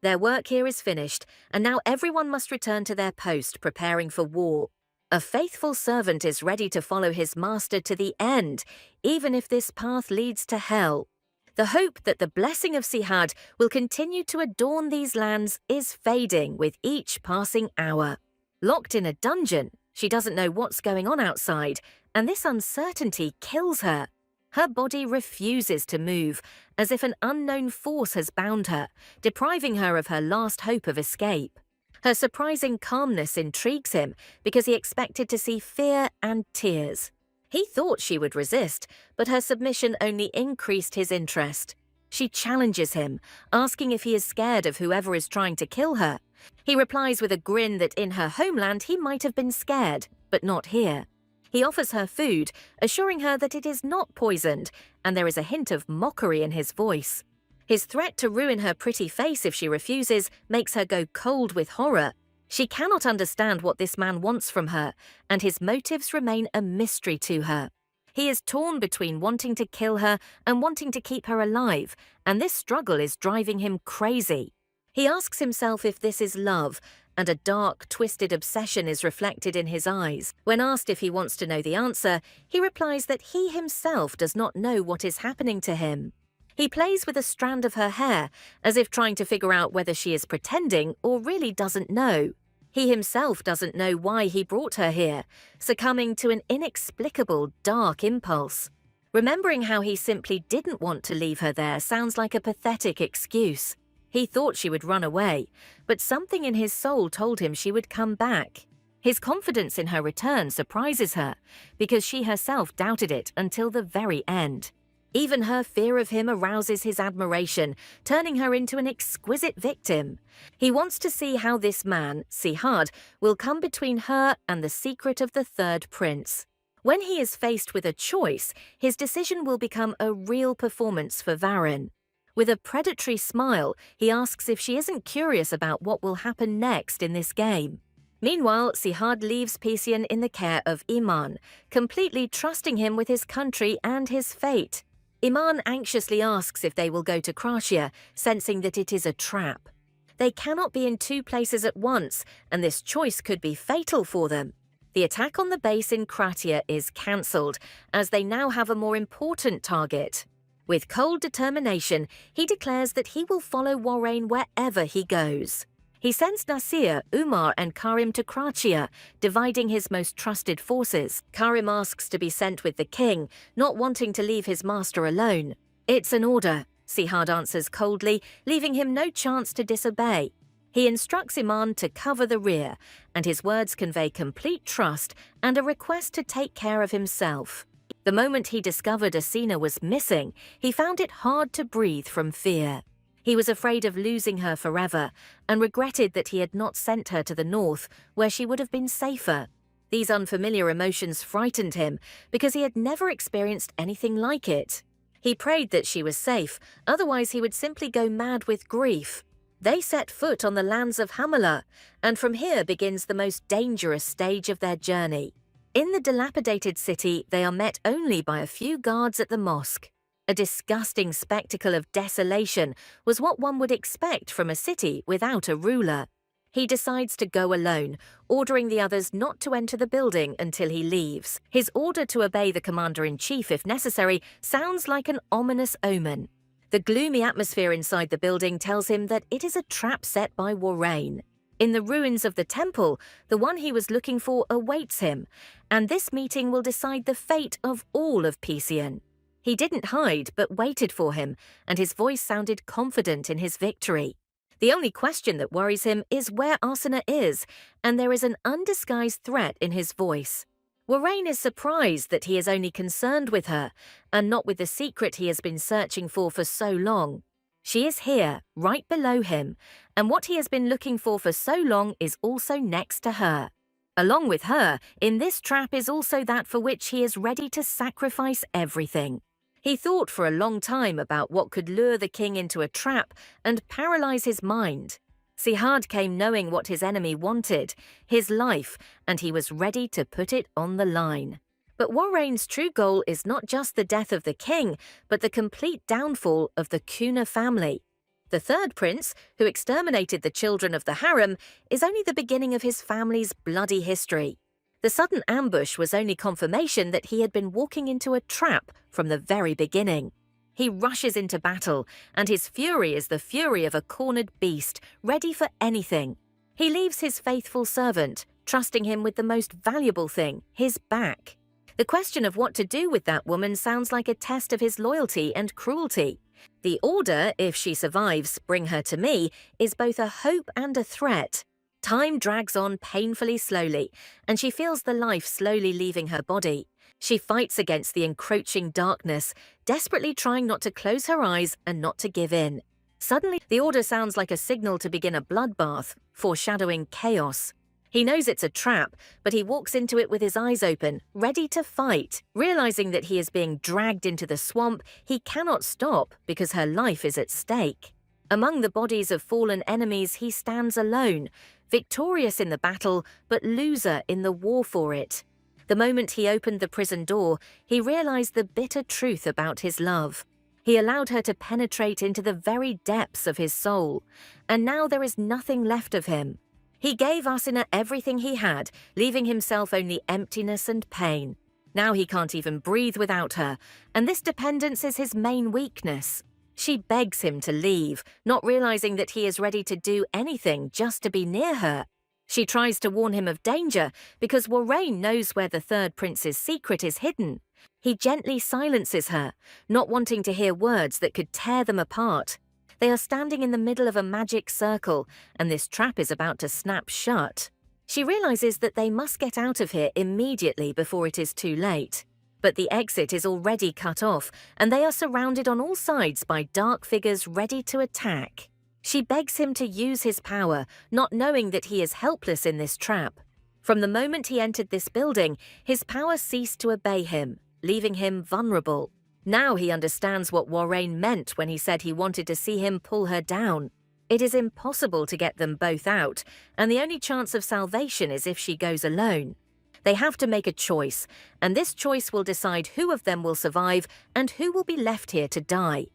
Their work here is finished, and now everyone must return to their post, preparing for war. A faithful servant is ready to follow his master to the end, even if this path leads to hell. The hope that the blessing of Sihad will continue to adorn these lands is fading with each passing hour. Locked in a dungeon, she doesn't know what's going on outside, and this uncertainty kills her. Her body refuses to move, as if an unknown force has bound her, depriving her of her last hope of escape. Her surprising calmness intrigues him because he expected to see fear and tears. He thought she would resist, but her submission only increased his interest. She challenges him, asking if he is scared of whoever is trying to kill her. He replies with a grin that in her homeland he might have been scared, but not here. He offers her food, assuring her that it is not poisoned, and there is a hint of mockery in his voice. His threat to ruin her pretty face if she refuses makes her go cold with horror. She cannot understand what this man wants from her, and his motives remain a mystery to her. He is torn between wanting to kill her and wanting to keep her alive, and this struggle is driving him crazy. He asks himself if this is love, and a dark, twisted obsession is reflected in his eyes. When asked if he wants to know the answer, he replies that he himself does not know what is happening to him. He plays with a strand of her hair, as if trying to figure out whether she is pretending or really doesn't know. He himself doesn't know why he brought her here, succumbing to an inexplicable, dark impulse. Remembering how he simply didn't want to leave her there sounds like a pathetic excuse. He thought she would run away, but something in his soul told him she would come back. His confidence in her return surprises her, because she herself doubted it until the very end. Even her fear of him arouses his admiration, turning her into an exquisite victim. He wants to see how this man, Sihad, will come between her and the secret of the third prince. When he is faced with a choice, his decision will become a real performance for Varun. With a predatory smile, he asks if she isn't curious about what will happen next in this game. Meanwhile, Sihad leaves Pisian in the care of Iman, completely trusting him with his country and his fate. Iman anxiously asks if they will go to Kratia, sensing that it is a trap. They cannot be in two places at once, and this choice could be fatal for them. The attack on the base in Kratia is cancelled, as they now have a more important target. With cold determination, he declares that he will follow Warrain wherever he goes. He sends Nasir, Umar and Karim to Kratia, dividing his most trusted forces. Karim asks to be sent with the king, not wanting to leave his master alone. "It's an order," Sihad answers coldly, leaving him no chance to disobey. He instructs Iman to cover the rear, and his words convey complete trust and a request to take care of himself. The moment he discovered Asina was missing, he found it hard to breathe from fear. He was afraid of losing her forever and regretted that he had not sent her to the north, where she would have been safer. These unfamiliar emotions frightened him because he had never experienced anything like it. He prayed that she was safe, otherwise he would simply go mad with grief. They set foot on the lands of Hamala, and from here begins the most dangerous stage of their journey. In the dilapidated city, they are met only by a few guards at the mosque. A disgusting spectacle of desolation was what one would expect from a city without a ruler. He decides to go alone, ordering the others not to enter the building until he leaves. His order to obey the commander-in-chief if necessary sounds like an ominous omen. The gloomy atmosphere inside the building tells him that it is a trap set by Warrain. In the ruins of the temple, the one he was looking for awaits him, and this meeting will decide the fate of all of Pisian. He didn't hide, but waited for him, and his voice sounded confident in his victory. The only question that worries him is where Arsena is, and there is an undisguised threat in his voice. Warrain is surprised that he is only concerned with her, and not with the secret he has been searching for so long. She is here, right below him, and what he has been looking for so long is also next to her. Along with her, in this trap is also that for which he is ready to sacrifice everything. He thought for a long time about what could lure the king into a trap and paralyze his mind. Sihad came knowing what his enemy wanted, his life, and he was ready to put it on the line. But Warrain's true goal is not just the death of the king, but the complete downfall of the Kuna family. The third prince, who exterminated the children of the harem, is only the beginning of his family's bloody history. The sudden ambush was only confirmation that he had been walking into a trap from the very beginning. He rushes into battle, and his fury is the fury of a cornered beast, ready for anything. He leaves his faithful servant, trusting him with the most valuable thing, his back. The question of what to do with that woman sounds like a test of his loyalty and cruelty. The order, if she survives, bring her to me, is both a hope and a threat. Time drags on painfully slowly, and she feels the life slowly leaving her body. She fights against the encroaching darkness, desperately trying not to close her eyes and not to give in. Suddenly, the order sounds like a signal to begin a bloodbath, foreshadowing chaos. He knows it's a trap, but he walks into it with his eyes open, ready to fight. Realizing that he is being dragged into the swamp, he cannot stop because her life is at stake. Among the bodies of fallen enemies, he stands alone, victorious in the battle, but loser in the war for it. The moment he opened the prison door, he realized the bitter truth about his love. He allowed her to penetrate into the very depths of his soul, and now there is nothing left of him. He gave Asuna everything he had, leaving himself only emptiness and pain. Now he can't even breathe without her, and this dependence is his main weakness. She begs him to leave, not realizing that he is ready to do anything just to be near her. She tries to warn him of danger because Warrain knows where the third prince's secret is hidden. He gently silences her, not wanting to hear words that could tear them apart. They are standing in the middle of a magic circle, and this trap is about to snap shut. She realizes that they must get out of here immediately before it is too late. But the exit is already cut off, and they are surrounded on all sides by dark figures ready to attack. She begs him to use his power, not knowing that he is helpless in this trap. From the moment he entered this building, his power ceased to obey him, leaving him vulnerable. Now he understands what Warrain meant when he said he wanted to see him pull her down. It is impossible to get them both out, and the only chance of salvation is if she goes alone. They have to make a choice, and this choice will decide who of them will survive and who will be left here to die.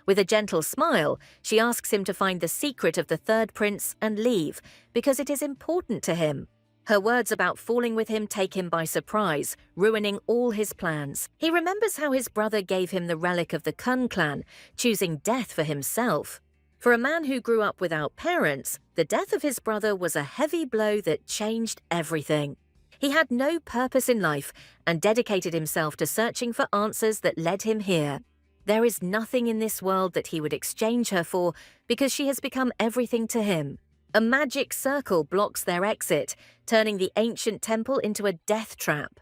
With a gentle smile, she asks him to find the secret of the third prince and leave, because it is important to him. Her words about falling with him take him by surprise, ruining all his plans. He remembers how his brother gave him the relic of the Kun clan, choosing death for himself. For a man who grew up without parents, the death of his brother was a heavy blow that changed everything. He had no purpose in life and dedicated himself to searching for answers that led him here. There is nothing in this world that he would exchange her for because she has become everything to him. A magic circle blocks their exit, turning the ancient temple into a death trap.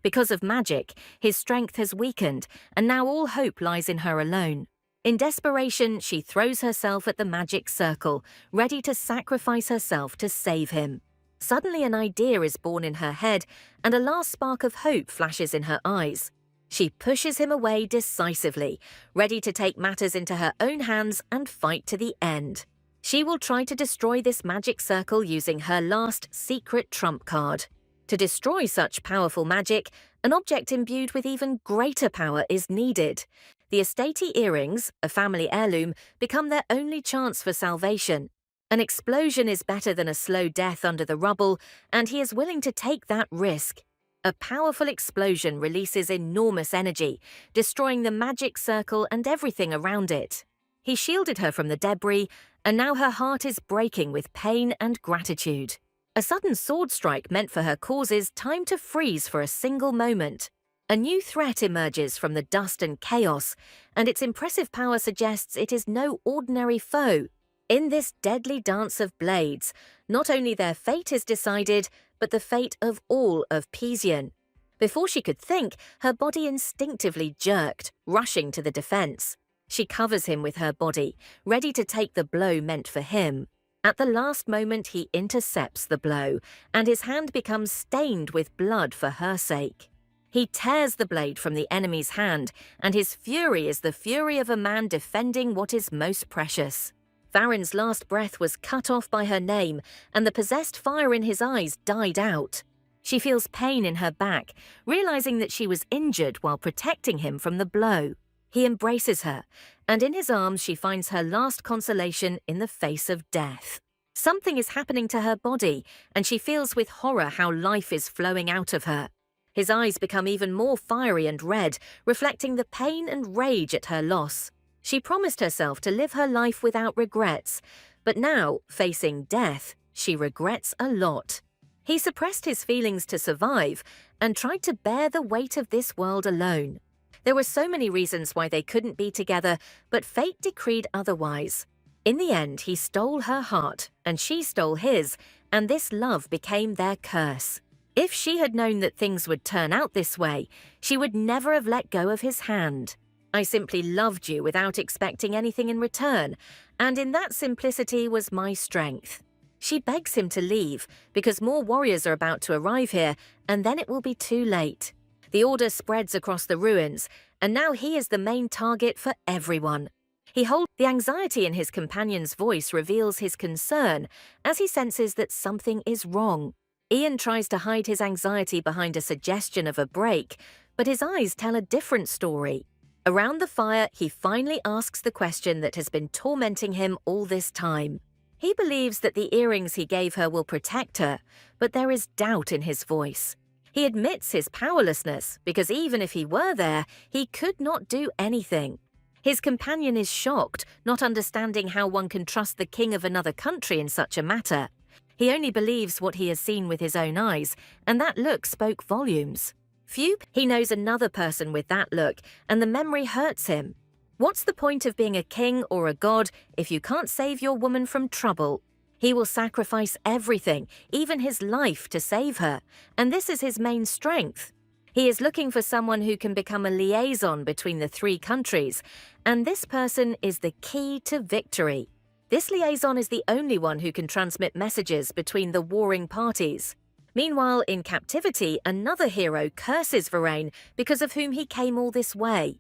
Because of magic, his strength has weakened, and now all hope lies in her alone. In desperation, she throws herself at the magic circle, ready to sacrifice herself to save him. Suddenly an idea is born in her head, and a last spark of hope flashes in her eyes. She pushes him away decisively, ready to take matters into her own hands and fight to the end. She will try to destroy this magic circle using her last secret trump card. To destroy such powerful magic, an object imbued with even greater power is needed. The estatey earrings, a family heirloom, become their only chance for salvation. An explosion is better than a slow death under the rubble, and he is willing to take that risk. A powerful explosion releases enormous energy, destroying the magic circle and everything around it. He shielded her from the debris, and now her heart is breaking with pain and gratitude. A sudden sword strike meant for her causes time to freeze for a single moment. A new threat emerges from the dust and chaos, and its impressive power suggests it is no ordinary foe. In this deadly dance of blades, not only their fate is decided, but the fate of all of Pizian. Before she could think, her body instinctively jerked, rushing to the defense. She covers him with her body, ready to take the blow meant for him. At the last moment, he intercepts the blow, and his hand becomes stained with blood for her sake. He tears the blade from the enemy's hand, and his fury is the fury of a man defending what is most precious. Varen's last breath was cut off by her name, and the possessed fire in his eyes died out. She feels pain in her back, realizing that she was injured while protecting him from the blow. He embraces her, and in his arms she finds her last consolation in the face of death. Something is happening to her body, and she feels with horror how life is flowing out of her. His eyes become even more fiery and red, reflecting the pain and rage at her loss. She promised herself to live her life without regrets, but now, facing death, she regrets a lot. He suppressed his feelings to survive and tried to bear the weight of this world alone. There were so many reasons why they couldn't be together, but fate decreed otherwise. In the end, he stole her heart, and she stole his, and this love became their curse. If she had known that things would turn out this way, she would never have let go of his hand. I simply loved you without expecting anything in return, and in that simplicity was my strength. She begs him to leave because more warriors are about to arrive here, and then it will be too late. The order spreads across the ruins, and now he is the main target for everyone. The anxiety in his companion's voice reveals his concern as he senses that something is wrong. Ian tries to hide his anxiety behind a suggestion of a break, but his eyes tell a different story. Around the fire, he finally asks the question that has been tormenting him all this time. He believes that the earrings he gave her will protect her, but there is doubt in his voice. He admits his powerlessness because even if he were there, he could not do anything. His companion is shocked, not understanding how one can trust the king of another country in such a matter. He only believes what he has seen with his own eyes, and that look spoke volumes. He knows another person with that look, and the memory hurts him. What's the point of being a king or a god if you can't save your woman from trouble? He will sacrifice everything, even his life, to save her, and this is his main strength. He is looking for someone who can become a liaison between the three countries, and this person is the key to victory. This liaison is the only one who can transmit messages between the warring parties. Meanwhile, in captivity, another hero curses Varain because of whom he came all this way.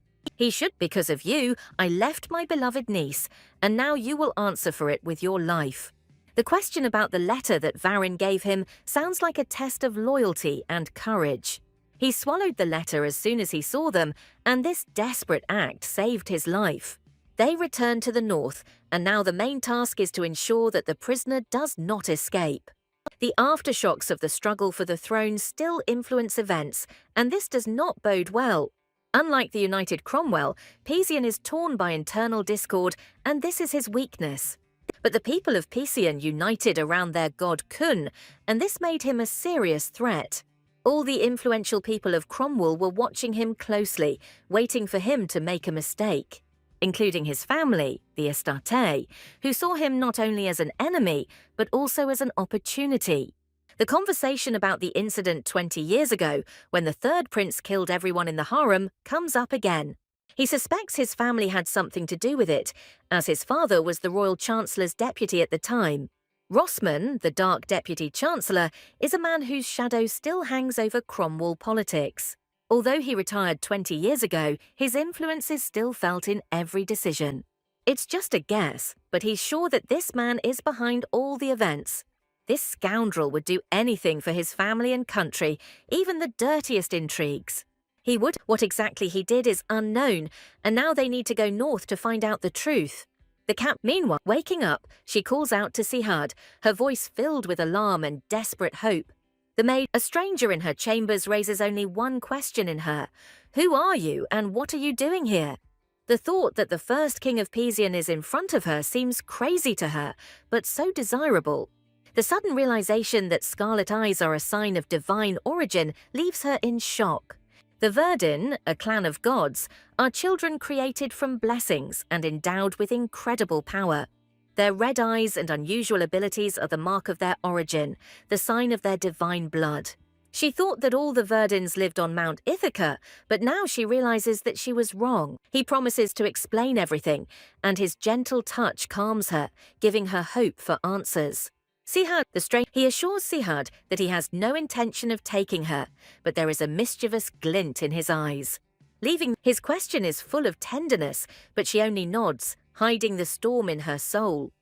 Because of you, I left my beloved niece, and now you will answer for it with your life. The question about the letter that Varin gave him sounds like a test of loyalty and courage. He swallowed the letter as soon as he saw them, and this desperate act saved his life. They return to the north, and now the main task is to ensure that the prisoner does not escape. The aftershocks of the struggle for the throne still influence events, and this does not bode well. Unlike the united Cromwell, Pizian is torn by internal discord, and this is his weakness. But the people of Pizian united around their god Kun, and this made him a serious threat. All the influential people of Cromwell were watching him closely, waiting for him to make a mistake, including his family, the Estate, who saw him not only as an enemy, but also as an opportunity. The conversation about the incident 20 years ago, when the third prince killed everyone in the harem, comes up again. He suspects his family had something to do with it, as his father was the royal chancellor's deputy at the time. Rossman, the Dark Deputy Chancellor, is a man whose shadow still hangs over Cromwell politics. Although he retired 20 years ago, his influence is still felt in every decision. It's just a guess, but he's sure that this man is behind all the events. This scoundrel would do anything for his family and country, even the dirtiest intrigues. What exactly he did is unknown, and now they need to go north to find out the truth. Meanwhile, waking up, she calls out to Sihad, her voice filled with alarm and desperate hope. The maid, a stranger in her chambers, raises only one question in her. Who are you, and what are you doing here? The thought that the first king of Pizian is in front of her seems crazy to her, but so desirable. The sudden realization that scarlet eyes are a sign of divine origin leaves her in shock. The Verdin, a clan of gods, are children created from blessings and endowed with incredible power. Their red eyes and unusual abilities are the mark of their origin, the sign of their divine blood. She thought that all the Verdins lived on Mount Ithaca, but now she realizes that she was wrong. He promises to explain everything, and his gentle touch calms her, giving her hope for answers. He assures Sihad that he has no intention of taking her, but there is a mischievous glint in his eyes. His question is full of tenderness, but she only nods, hiding the storm in her soul.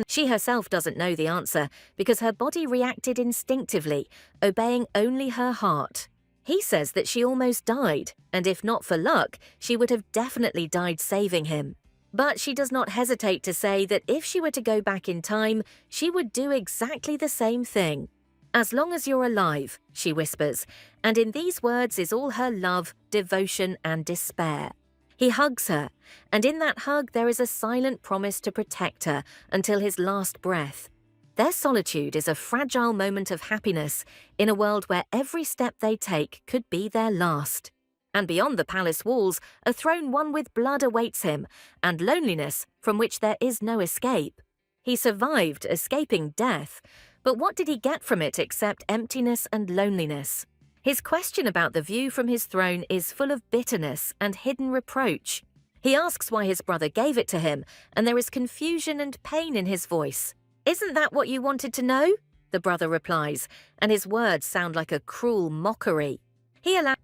She herself doesn't know the answer because her body reacted instinctively, obeying only her heart. He says that she almost died, and if not for luck, she would have definitely died saving him. But she does not hesitate to say that if she were to go back in time, she would do exactly the same thing. As long as you're alive, she whispers, and in these words is all her love, devotion, and despair. He hugs her, and in that hug there is a silent promise to protect her until his last breath. Their solitude is a fragile moment of happiness in a world where every step they take could be their last. And beyond the palace walls, a throne won with blood awaits him, and loneliness from which there is no escape. He survived escaping death, But what did he get from it except emptiness and loneliness? His question about the view from his throne is full of bitterness and hidden reproach. He asks why his brother gave it to him, and there is confusion and pain in his voice. "Isn't that what you wanted to know?" the brother replies, and his words sound like a cruel mockery.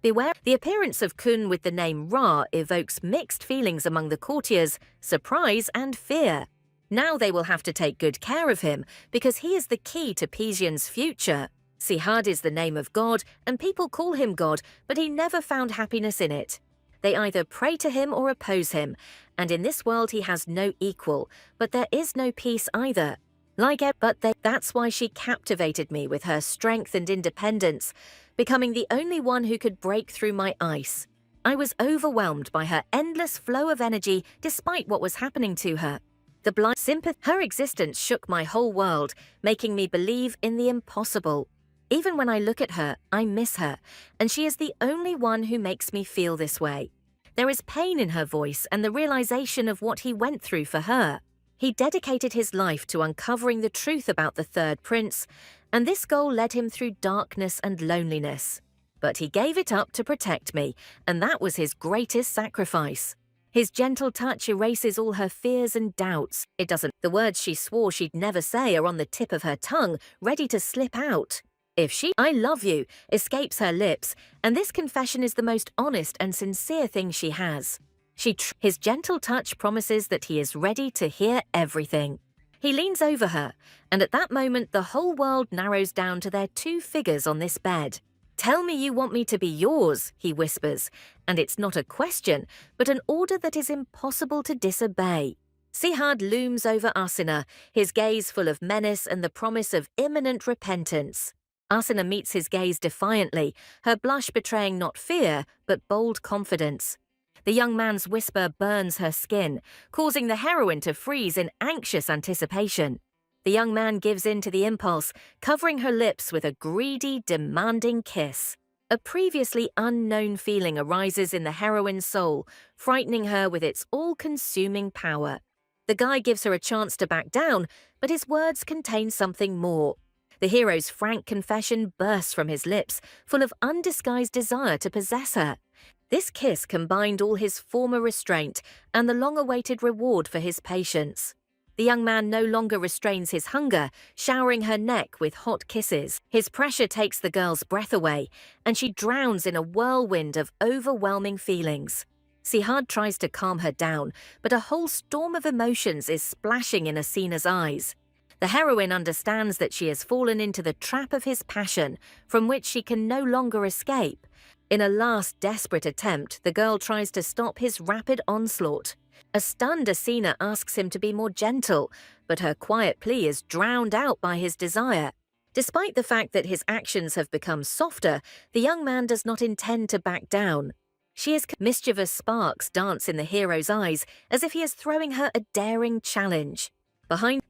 Beware. The appearance of Kun with the name Ra evokes mixed feelings among the courtiers, surprise and fear. Now they will have to take good care of him, because he is the key to Pesian's future. Sihad is the name of God, and people call him God, but he never found happiness in it. They either pray to him or oppose him, and in this world he has no equal, but there is no peace either. That's why she captivated me with her strength and independence, becoming the only one who could break through my ice. I was overwhelmed by her endless flow of energy despite what was happening to her. The blind sympathy, her existence shook my whole world, making me believe in the impossible. Even when I look at her, I miss her, and she is the only one who makes me feel this way. There is pain in her voice and the realization of what he went through for her. He dedicated his life to uncovering the truth about the third prince, and this goal led him through darkness and loneliness. But he gave it up to protect me, and that was his greatest sacrifice. His gentle touch erases all her fears and doubts. The words she swore she'd never say are on the tip of her tongue, ready to slip out. "I love you," escapes her lips, and this confession is the most honest and sincere thing she has. His gentle touch promises that he is ready to hear everything. He leans over her, and at that moment the whole world narrows down to their two figures on this bed. "Tell me you want me to be yours," he whispers, and it's not a question, but an order that is impossible to disobey. Sihad looms over Asina, his gaze full of menace and the promise of imminent repentance. Asina meets his gaze defiantly, her blush betraying not fear, but bold confidence. The young man's whisper burns her skin, causing the heroine to freeze in anxious anticipation. The young man gives in to the impulse, covering her lips with a greedy, demanding kiss. A previously unknown feeling arises in the heroine's soul, frightening her with its all-consuming power. The guy gives her a chance to back down, but his words contain something more. The hero's frank confession bursts from his lips, full of undisguised desire to possess her. This kiss combined all his former restraint and the long-awaited reward for his patience. The young man no longer restrains his hunger, showering her neck with hot kisses. His pressure takes the girl's breath away, and she drowns in a whirlwind of overwhelming feelings. Sihad tries to calm her down, but a whole storm of emotions is splashing in Asina's eyes. The heroine understands that she has fallen into the trap of his passion, from which she can no longer escape. In a last desperate attempt, the girl tries to stop his rapid onslaught. A stunned Asina asks him to be more gentle, but her quiet plea is drowned out by his desire. Despite the fact that his actions have become softer, the young man does not intend to back down. Mischievous sparks dance in the hero's eyes, as if he is throwing her a daring challenge.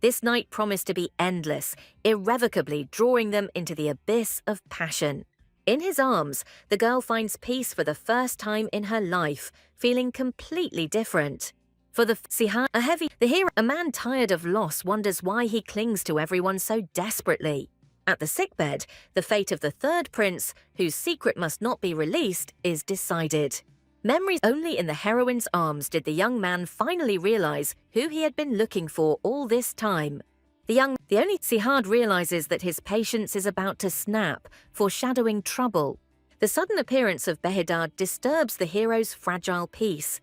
This night promised to be endless, irrevocably drawing them into the abyss of passion. In his arms, the girl finds peace for the first time in her life, feeling completely different. For the Sihad, a man tired of loss wonders why he clings to everyone so desperately. At the sickbed, the fate of the third prince, whose secret must not be released, is decided. Memories only in the heroine's arms did the young man finally realize who he had been looking for all this time. The only Sihad realizes that his patience is about to snap, foreshadowing trouble. The sudden appearance of Behedad disturbs the hero's fragile peace.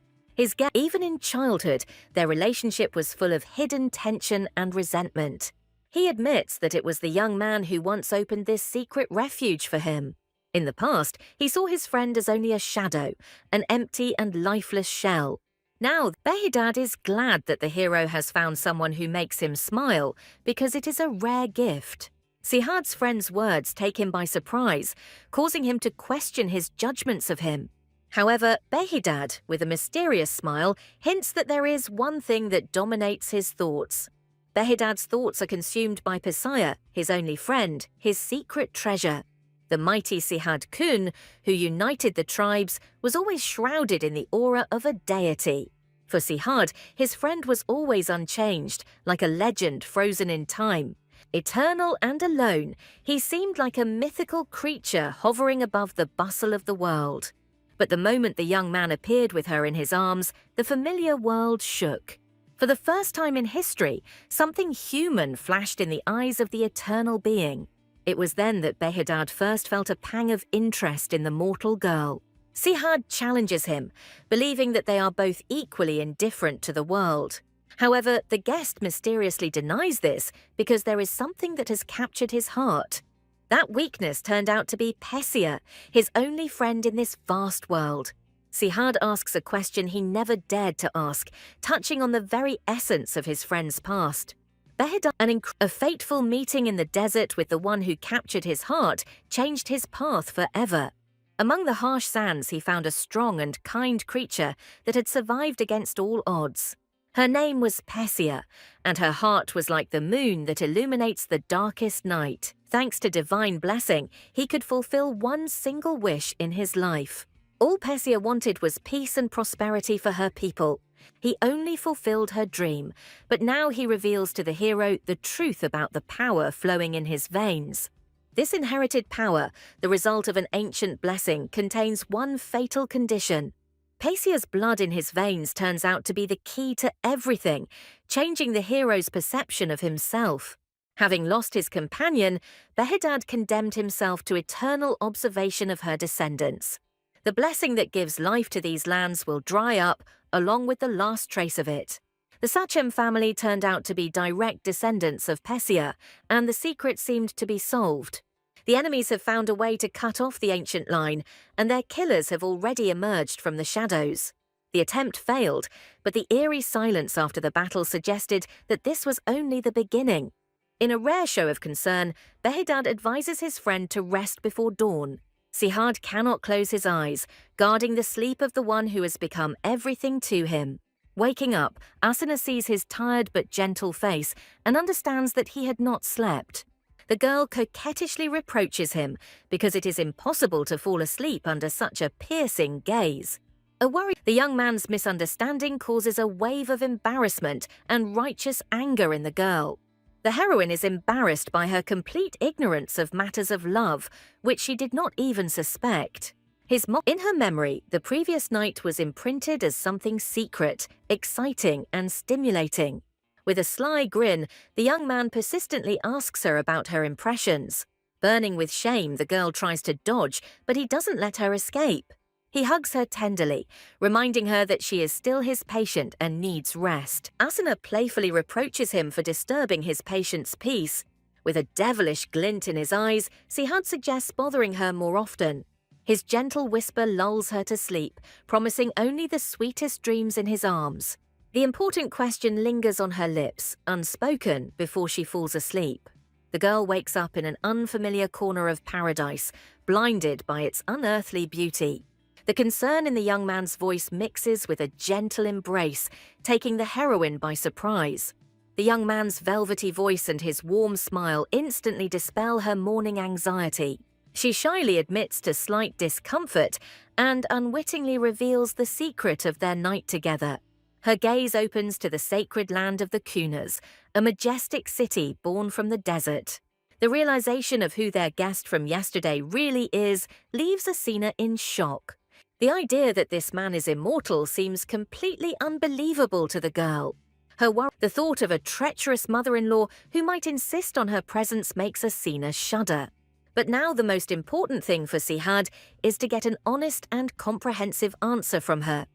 Even in childhood, their relationship was full of hidden tension and resentment. He admits that it was the young man who once opened this secret refuge for him. In the past, he saw his friend as only a shadow, an empty and lifeless shell. Now, Behedad is glad that the hero has found someone who makes him smile, because it is a rare gift. Sihad's friend's words take him by surprise, causing him to question his judgments of him. However, Behedad, with a mysterious smile, hints that there is one thing that dominates his thoughts. Behedad's thoughts are consumed by Pisaya, his only friend, his secret treasure. The mighty Sihad Kun, who united the tribes, was always shrouded in the aura of a deity. For Sihad, his friend was always unchanged, like a legend frozen in time. Eternal and alone, he seemed like a mythical creature hovering above the bustle of the world. But the moment the young man appeared with her in his arms, the familiar world shook. For the first time in history, something human flashed in the eyes of the eternal being. It was then that Behedad first felt a pang of interest in the mortal girl. Sihad challenges him, believing that they are both equally indifferent to the world. However, the guest mysteriously denies this because there is something that has captured his heart. That weakness turned out to be Pesia, his only friend in this vast world. Sihad asks a question he never dared to ask, touching on the very essence of his friend's past. Behedad, a fateful meeting in the desert with the one who captured his heart, changed his path forever. Among the harsh sands, he found a strong and kind creature that had survived against all odds. Her name was Pesia, and her heart was like the moon that illuminates the darkest night. Thanks to divine blessing, he could fulfill one single wish in his life. All Pesia wanted was peace and prosperity for her people. He only fulfilled her dream, but now he reveals to the hero the truth about the power flowing in his veins. This inherited power, the result of an ancient blessing, contains one fatal condition. Pasia's blood in his veins turns out to be the key to everything, changing the hero's perception of himself. Having lost his companion, Behedad condemned himself to eternal observation of her descendants. The blessing that gives life to these lands will dry up, along with the last trace of it. The Sachem family turned out to be direct descendants of Pesia, and the secret seemed to be solved. The enemies have found a way to cut off the ancient line, and their killers have already emerged from the shadows. The attempt failed, but the eerie silence after the battle suggested that this was only the beginning. In a rare show of concern, Behedad advises his friend to rest before dawn. Sihad cannot close his eyes, guarding the sleep of the one who has become everything to him. Waking up, Asuna sees his tired but gentle face and understands that he had not slept. The girl coquettishly reproaches him because it is impossible to fall asleep under such a piercing gaze. The young man's misunderstanding causes a wave of embarrassment and righteous anger in the girl. The heroine is embarrassed by her complete ignorance of matters of love, which she did not even suspect. In her memory, the previous night was imprinted as something secret, exciting, and stimulating. With a sly grin, the young man persistently asks her about her impressions. Burning with shame, the girl tries to dodge, but he doesn't let her escape. He hugs her tenderly, reminding her that she is still his patient and needs rest. Asuna playfully reproaches him for disturbing his patient's peace. With a devilish glint in his eyes, Sihad suggests bothering her more often. His gentle whisper lulls her to sleep, promising only the sweetest dreams in his arms. The important question lingers on her lips, unspoken, before she falls asleep. The girl wakes up in an unfamiliar corner of paradise, blinded by its unearthly beauty. The concern in the young man's voice mixes with a gentle embrace, taking the heroine by surprise. The young man's velvety voice and his warm smile instantly dispel her morning anxiety. She shyly admits to slight discomfort and unwittingly reveals the secret of their night together. Her gaze opens to the sacred land of the Kunas, a majestic city born from the desert. The realization of who their guest from yesterday really is leaves Asuna in shock. The idea that this man is immortal seems completely unbelievable to the girl. The thought of a treacherous mother-in-law who might insist on her presence makes Asuna shudder. But now the most important thing for Sihad is to get an honest and comprehensive answer from her.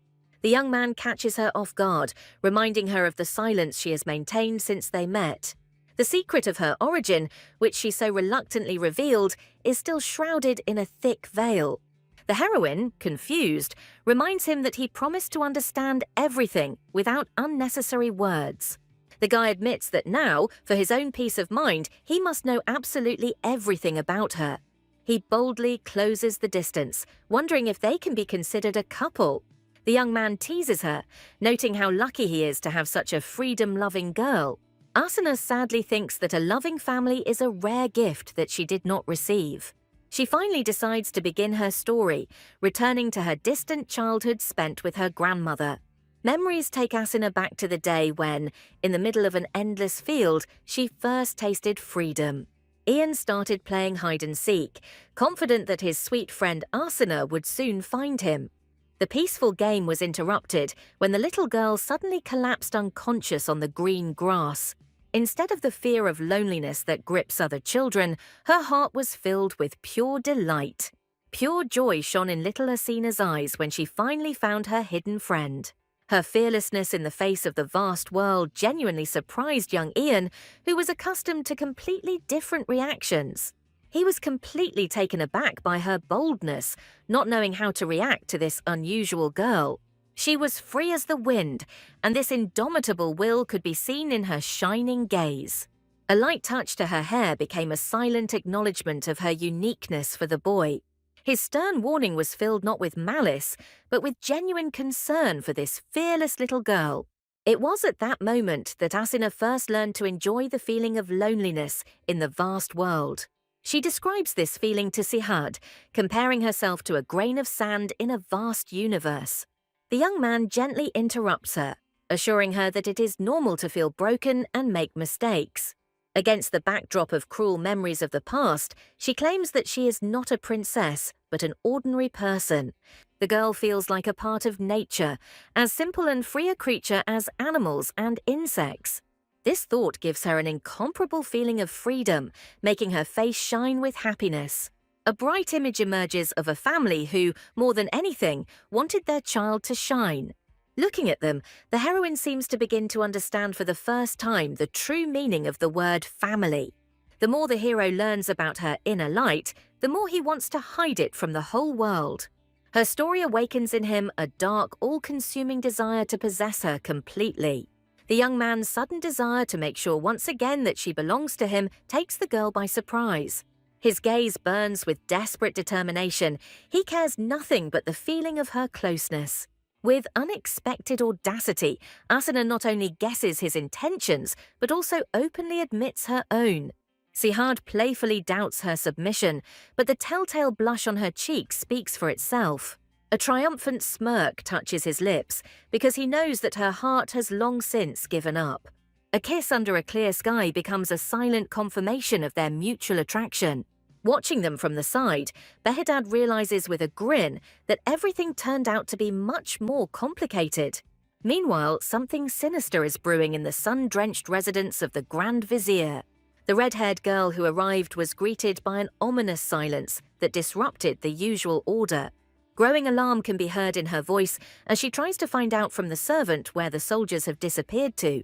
The young man catches her off guard, reminding her of the silence she has maintained since they met. The secret of her origin, which she so reluctantly revealed, is still shrouded in a thick veil. The heroine, confused, reminds him that he promised to understand everything without unnecessary words. The guy admits that now, for his own peace of mind, he must know absolutely everything about her. He boldly closes the distance, wondering if they can be considered a couple. The young man teases her, noting how lucky he is to have such a freedom-loving girl. Asuna sadly thinks that a loving family is a rare gift that she did not receive. She finally decides to begin her story, returning to her distant childhood spent with her grandmother. Memories take Asina back to the day when, in the middle of an endless field, she first tasted freedom. Ian started playing hide and seek, confident that his sweet friend Asina would soon find him. The peaceful game was interrupted when the little girl suddenly collapsed unconscious on the green grass. Instead of the fear of loneliness that grips other children, her heart was filled with pure delight. Pure joy shone in little Asina's eyes when she finally found her hidden friend. Her fearlessness in the face of the vast world genuinely surprised young Ian, who was accustomed to completely different reactions. He was completely taken aback by her boldness, not knowing how to react to this unusual girl. She was free as the wind, and this indomitable will could be seen in her shining gaze. A light touch to her hair became a silent acknowledgement of her uniqueness for the boy. His stern warning was filled not with malice, but with genuine concern for this fearless little girl. It was at that moment that Asina first learned to enjoy the feeling of loneliness in the vast world. She describes this feeling to Sihad, comparing herself to a grain of sand in a vast universe. The young man gently interrupts her, assuring her that it is normal to feel broken and make mistakes. Against the backdrop of cruel memories of the past, she claims that she is not a princess, but an ordinary person. The girl feels like a part of nature, as simple and free a creature as animals and insects. This thought gives her an incomparable feeling of freedom, making her face shine with happiness. A bright image emerges of a family who, more than anything, wanted their child to shine. Looking at them, the heroine seems to begin to understand for the first time the true meaning of the word family. The more the hero learns about her inner light, the more he wants to hide it from the whole world. Her story awakens in him a dark, all-consuming desire to possess her completely. The young man's sudden desire to make sure once again that she belongs to him takes the girl by surprise. His gaze burns with desperate determination. He cares nothing but the feeling of her closeness. With unexpected audacity, Asina not only guesses his intentions, but also openly admits her own. Sihad playfully doubts her submission, but the telltale blush on her cheek speaks for itself. A triumphant smirk touches his lips, because he knows that her heart has long since given up. A kiss under a clear sky becomes a silent confirmation of their mutual attraction. Watching them from the side, Behedad realizes with a grin that everything turned out to be much more complicated. Meanwhile, something sinister is brewing in the sun-drenched residence of the Grand Vizier. The red-haired girl who arrived was greeted by an ominous silence that disrupted the usual order. Growing alarm can be heard in her voice as she tries to find out from the servant where the soldiers have disappeared to.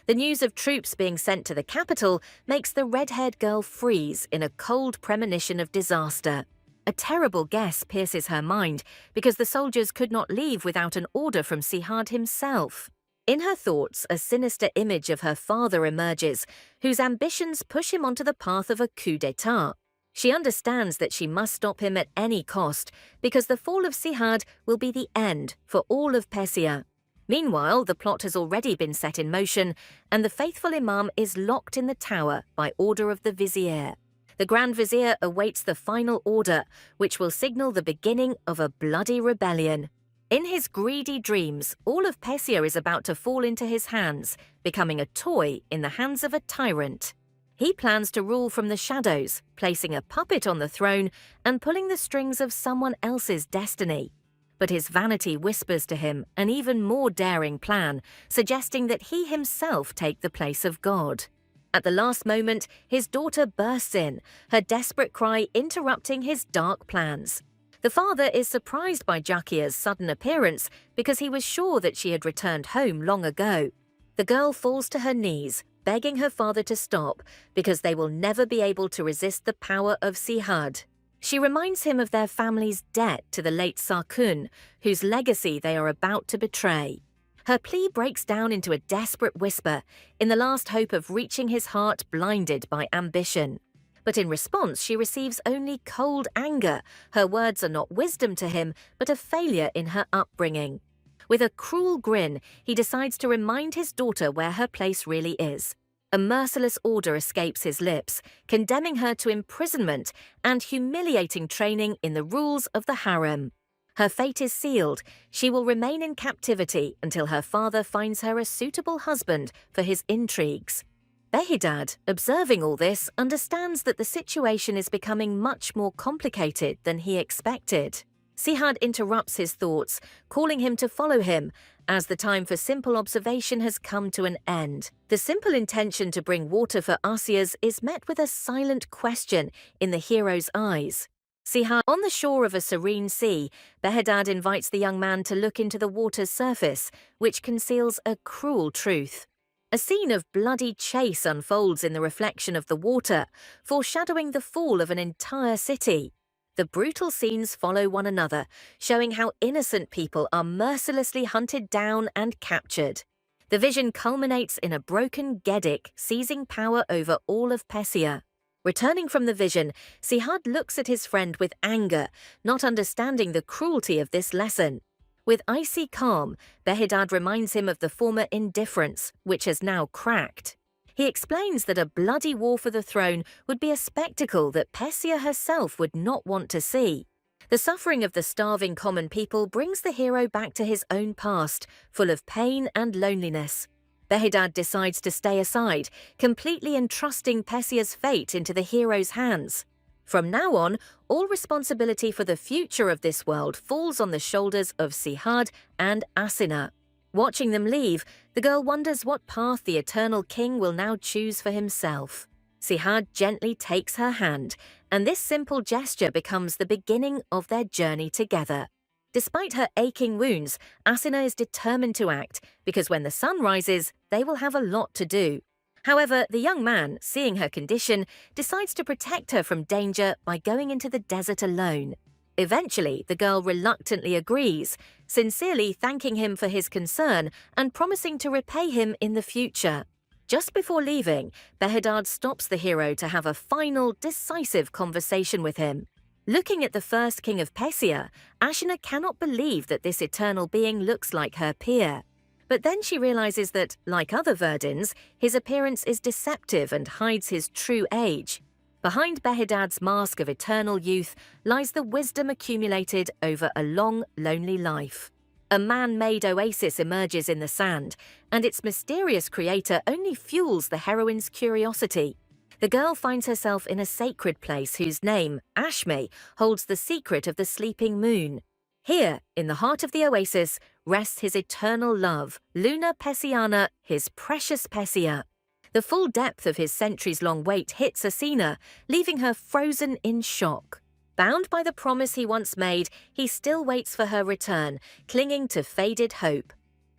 The news of troops being sent to the capital makes the red-haired girl freeze in a cold premonition of disaster. A terrible guess pierces her mind because the soldiers could not leave without an order from Sihad himself. In her thoughts, a sinister image of her father emerges, whose ambitions push him onto the path of a coup d'état. She understands that she must stop him at any cost because the fall of Sihad will be the end for all of Persia. Meanwhile, the plot has already been set in motion, and the faithful Imam is locked in the tower by order of the Vizier. The Grand Vizier awaits the final order, which will signal the beginning of a bloody rebellion. In his greedy dreams, all of Persia is about to fall into his hands, becoming a toy in the hands of a tyrant. He plans to rule from the shadows, placing a puppet on the throne and pulling the strings of someone else's destiny. But his vanity whispers to him an even more daring plan, suggesting that he himself take the place of God. At the last moment, his daughter bursts in, her desperate cry interrupting his dark plans. The father is surprised by Jakia's sudden appearance because he was sure that she had returned home long ago. The girl falls to her knees, begging her father to stop because they will never be able to resist the power of Sihad. She reminds him of their family's debt to the late Sarkun, whose legacy they are about to betray. Her plea breaks down into a desperate whisper, in the last hope of reaching his heart blinded by ambition. But in response, she receives only cold anger. Her words are not wisdom to him, but a failure in her upbringing. With a cruel grin, he decides to remind his daughter where her place really is. A merciless order escapes his lips, condemning her to imprisonment and humiliating training in the rules of the harem. Her fate is sealed. She will remain in captivity until her father finds her a suitable husband for his intrigues. Behidad, observing all this, understands that the situation is becoming much more complicated than he expected. Sihad interrupts his thoughts, calling him to follow him, as the time for simple observation has come to an end. The simple intention to bring water for Asias is met with a silent question in the hero's eyes. Sihad, on the shore of a serene sea, Behedad invites the young man to look into the water's surface, which conceals a cruel truth. A scene of bloody chase unfolds in the reflection of the water, foreshadowing the fall of an entire city. The brutal scenes follow one another, showing how innocent people are mercilessly hunted down and captured. The vision culminates in a broken Gedik seizing power over all of Persia. Returning from the vision, Sihad looks at his friend with anger, not understanding the cruelty of this lesson. With icy calm, Behedad reminds him of the former indifference, which has now cracked. He explains that a bloody war for the throne would be a spectacle that Persia herself would not want to see. The suffering of the starving common people brings the hero back to his own past, full of pain and loneliness. Behedad decides to stay aside, completely entrusting Persia's fate into the hero's hands. From now on, all responsibility for the future of this world falls on the shoulders of Sihad and Asina. Watching them leave, the girl wonders what path the eternal king will now choose for himself. Sihad gently takes her hand, and this simple gesture becomes the beginning of their journey together. Despite her aching wounds, Asina is determined to act, because when the sun rises, they will have a lot to do. However, the young man, seeing her condition, decides to protect her from danger by going into the desert alone. Eventually, the girl reluctantly agrees, sincerely thanking him for his concern and promising to repay him in the future. Just before leaving, Behedad stops the hero to have a final, decisive conversation with him. Looking at the first king of Persia, Ashina cannot believe that this eternal being looks like her peer. But then she realizes that, like other Verdins, his appearance is deceptive and hides his true age. Behind Behedad's mask of eternal youth lies the wisdom accumulated over a long, lonely life. A man-made oasis emerges in the sand, and its mysterious creator only fuels the heroine's curiosity. The girl finds herself in a sacred place whose name, Ashme, holds the secret of the sleeping moon. Here, in the heart of the oasis, rests his eternal love, Luna Persiana, his precious Persia. The full depth of his centuries-long wait hits Asina, leaving her frozen in shock. Bound by the promise he once made, he still waits for her return, clinging to faded hope.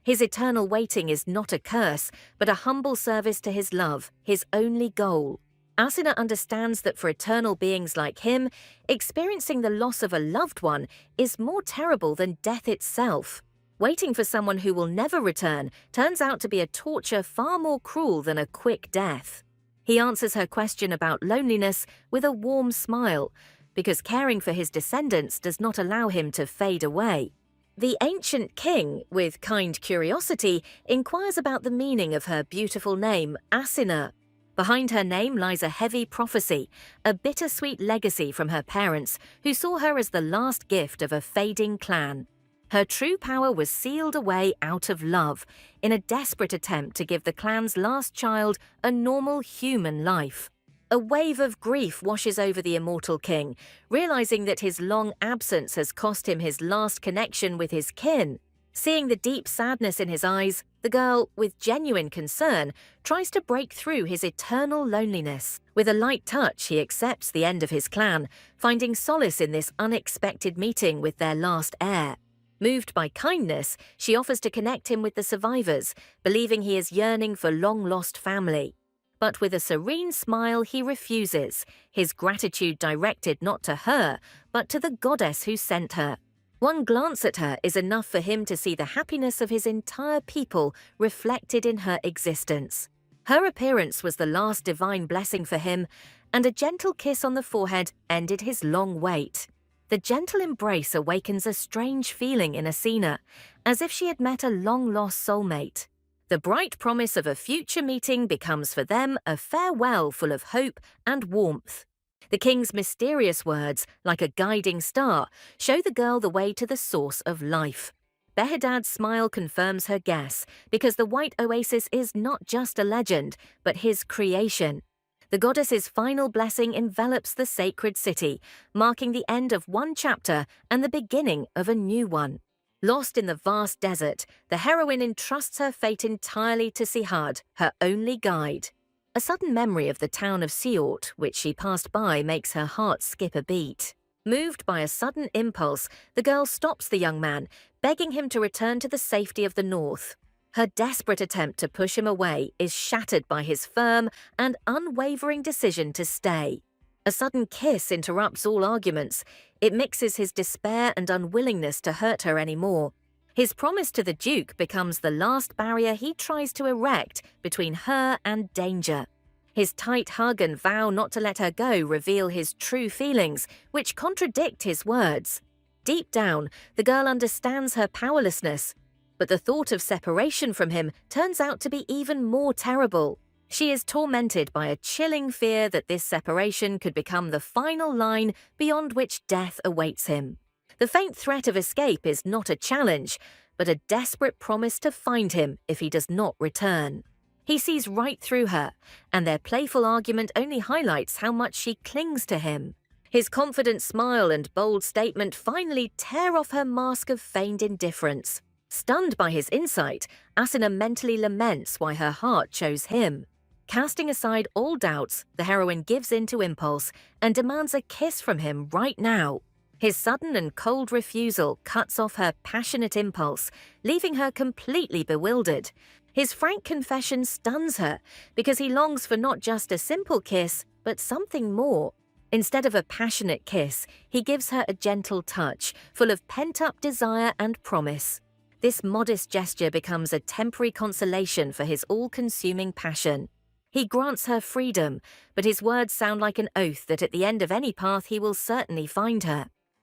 His eternal waiting is not a curse, but a humble service to his love, his only goal. Asina understands that for eternal beings like him, experiencing the loss of a loved one is more terrible than death itself. Waiting for someone who will never return turns out to be a torture far more cruel than a quick death. He answers her question about loneliness with a warm smile, because caring for his descendants does not allow him to fade away. The ancient king, with kind curiosity, inquires about the meaning of her beautiful name, Asina. Behind her name lies a heavy prophecy, a bittersweet legacy from her parents, who saw her as the last gift of a fading clan. Her true power was sealed away out of love, in a desperate attempt to give the clan's last child a normal human life. A wave of grief washes over the immortal king, realizing that his long absence has cost him his last connection with his kin. Seeing the deep sadness in his eyes, the girl, with genuine concern, tries to break through his eternal loneliness. With a light touch, he accepts the end of his clan, finding solace in this unexpected meeting with their last heir. Moved by kindness, she offers to connect him with the survivors, believing he is yearning for long-lost family. But with a serene smile, he refuses, his gratitude directed not to her, but to the goddess who sent her. One glance at her is enough for him to see the happiness of his entire people reflected in her existence. Her appearance was the last divine blessing for him, and a gentle kiss on the forehead ended his long wait. The gentle embrace awakens a strange feeling in Asina, as if she had met a long-lost soulmate. The bright promise of a future meeting becomes for them a farewell full of hope and warmth. The king's mysterious words, like a guiding star, show the girl the way to the source of life. Behedad's smile confirms her guess, because the white oasis is not just a legend, but his creation. The goddess's final blessing envelops the sacred city, marking the end of one chapter and the beginning of a new one. Lost in the vast desert, the heroine entrusts her fate entirely to Sihad, her only guide. A sudden memory of the town of Siort, which she passed by, makes her heart skip a beat. Moved by a sudden impulse, the girl stops the young man, begging him to return to the safety of the north. Her desperate attempt to push him away is shattered by his firm and unwavering decision to stay. A sudden kiss interrupts all arguments. It mixes his despair and unwillingness to hurt her anymore. His promise to the Duke becomes the last barrier he tries to erect between her and danger. His tight hug and vow not to let her go reveal his true feelings, which contradict his words. Deep down, the girl understands her powerlessness, but the thought of separation from him turns out to be even more terrible. She is tormented by a chilling fear that this separation could become the final line beyond which death awaits him. The faint threat of escape is not a challenge, but a desperate promise to find him if he does not return. He sees right through her, and their playful argument only highlights how much she clings to him. His confident smile and bold statement finally tear off her mask of feigned indifference. Stunned by his insight, Asuna mentally laments why her heart chose him. Casting aside all doubts, the heroine gives in to impulse and demands a kiss from him right now. His sudden and cold refusal cuts off her passionate impulse, leaving her completely bewildered. His frank confession stuns her because he longs for not just a simple kiss, but something more. Instead of a passionate kiss, he gives her a gentle touch, full of pent-up desire and promise. This modest gesture becomes a temporary consolation for his all-consuming passion. He grants her freedom, but his words sound like an oath that at the end of any path he will certainly find her.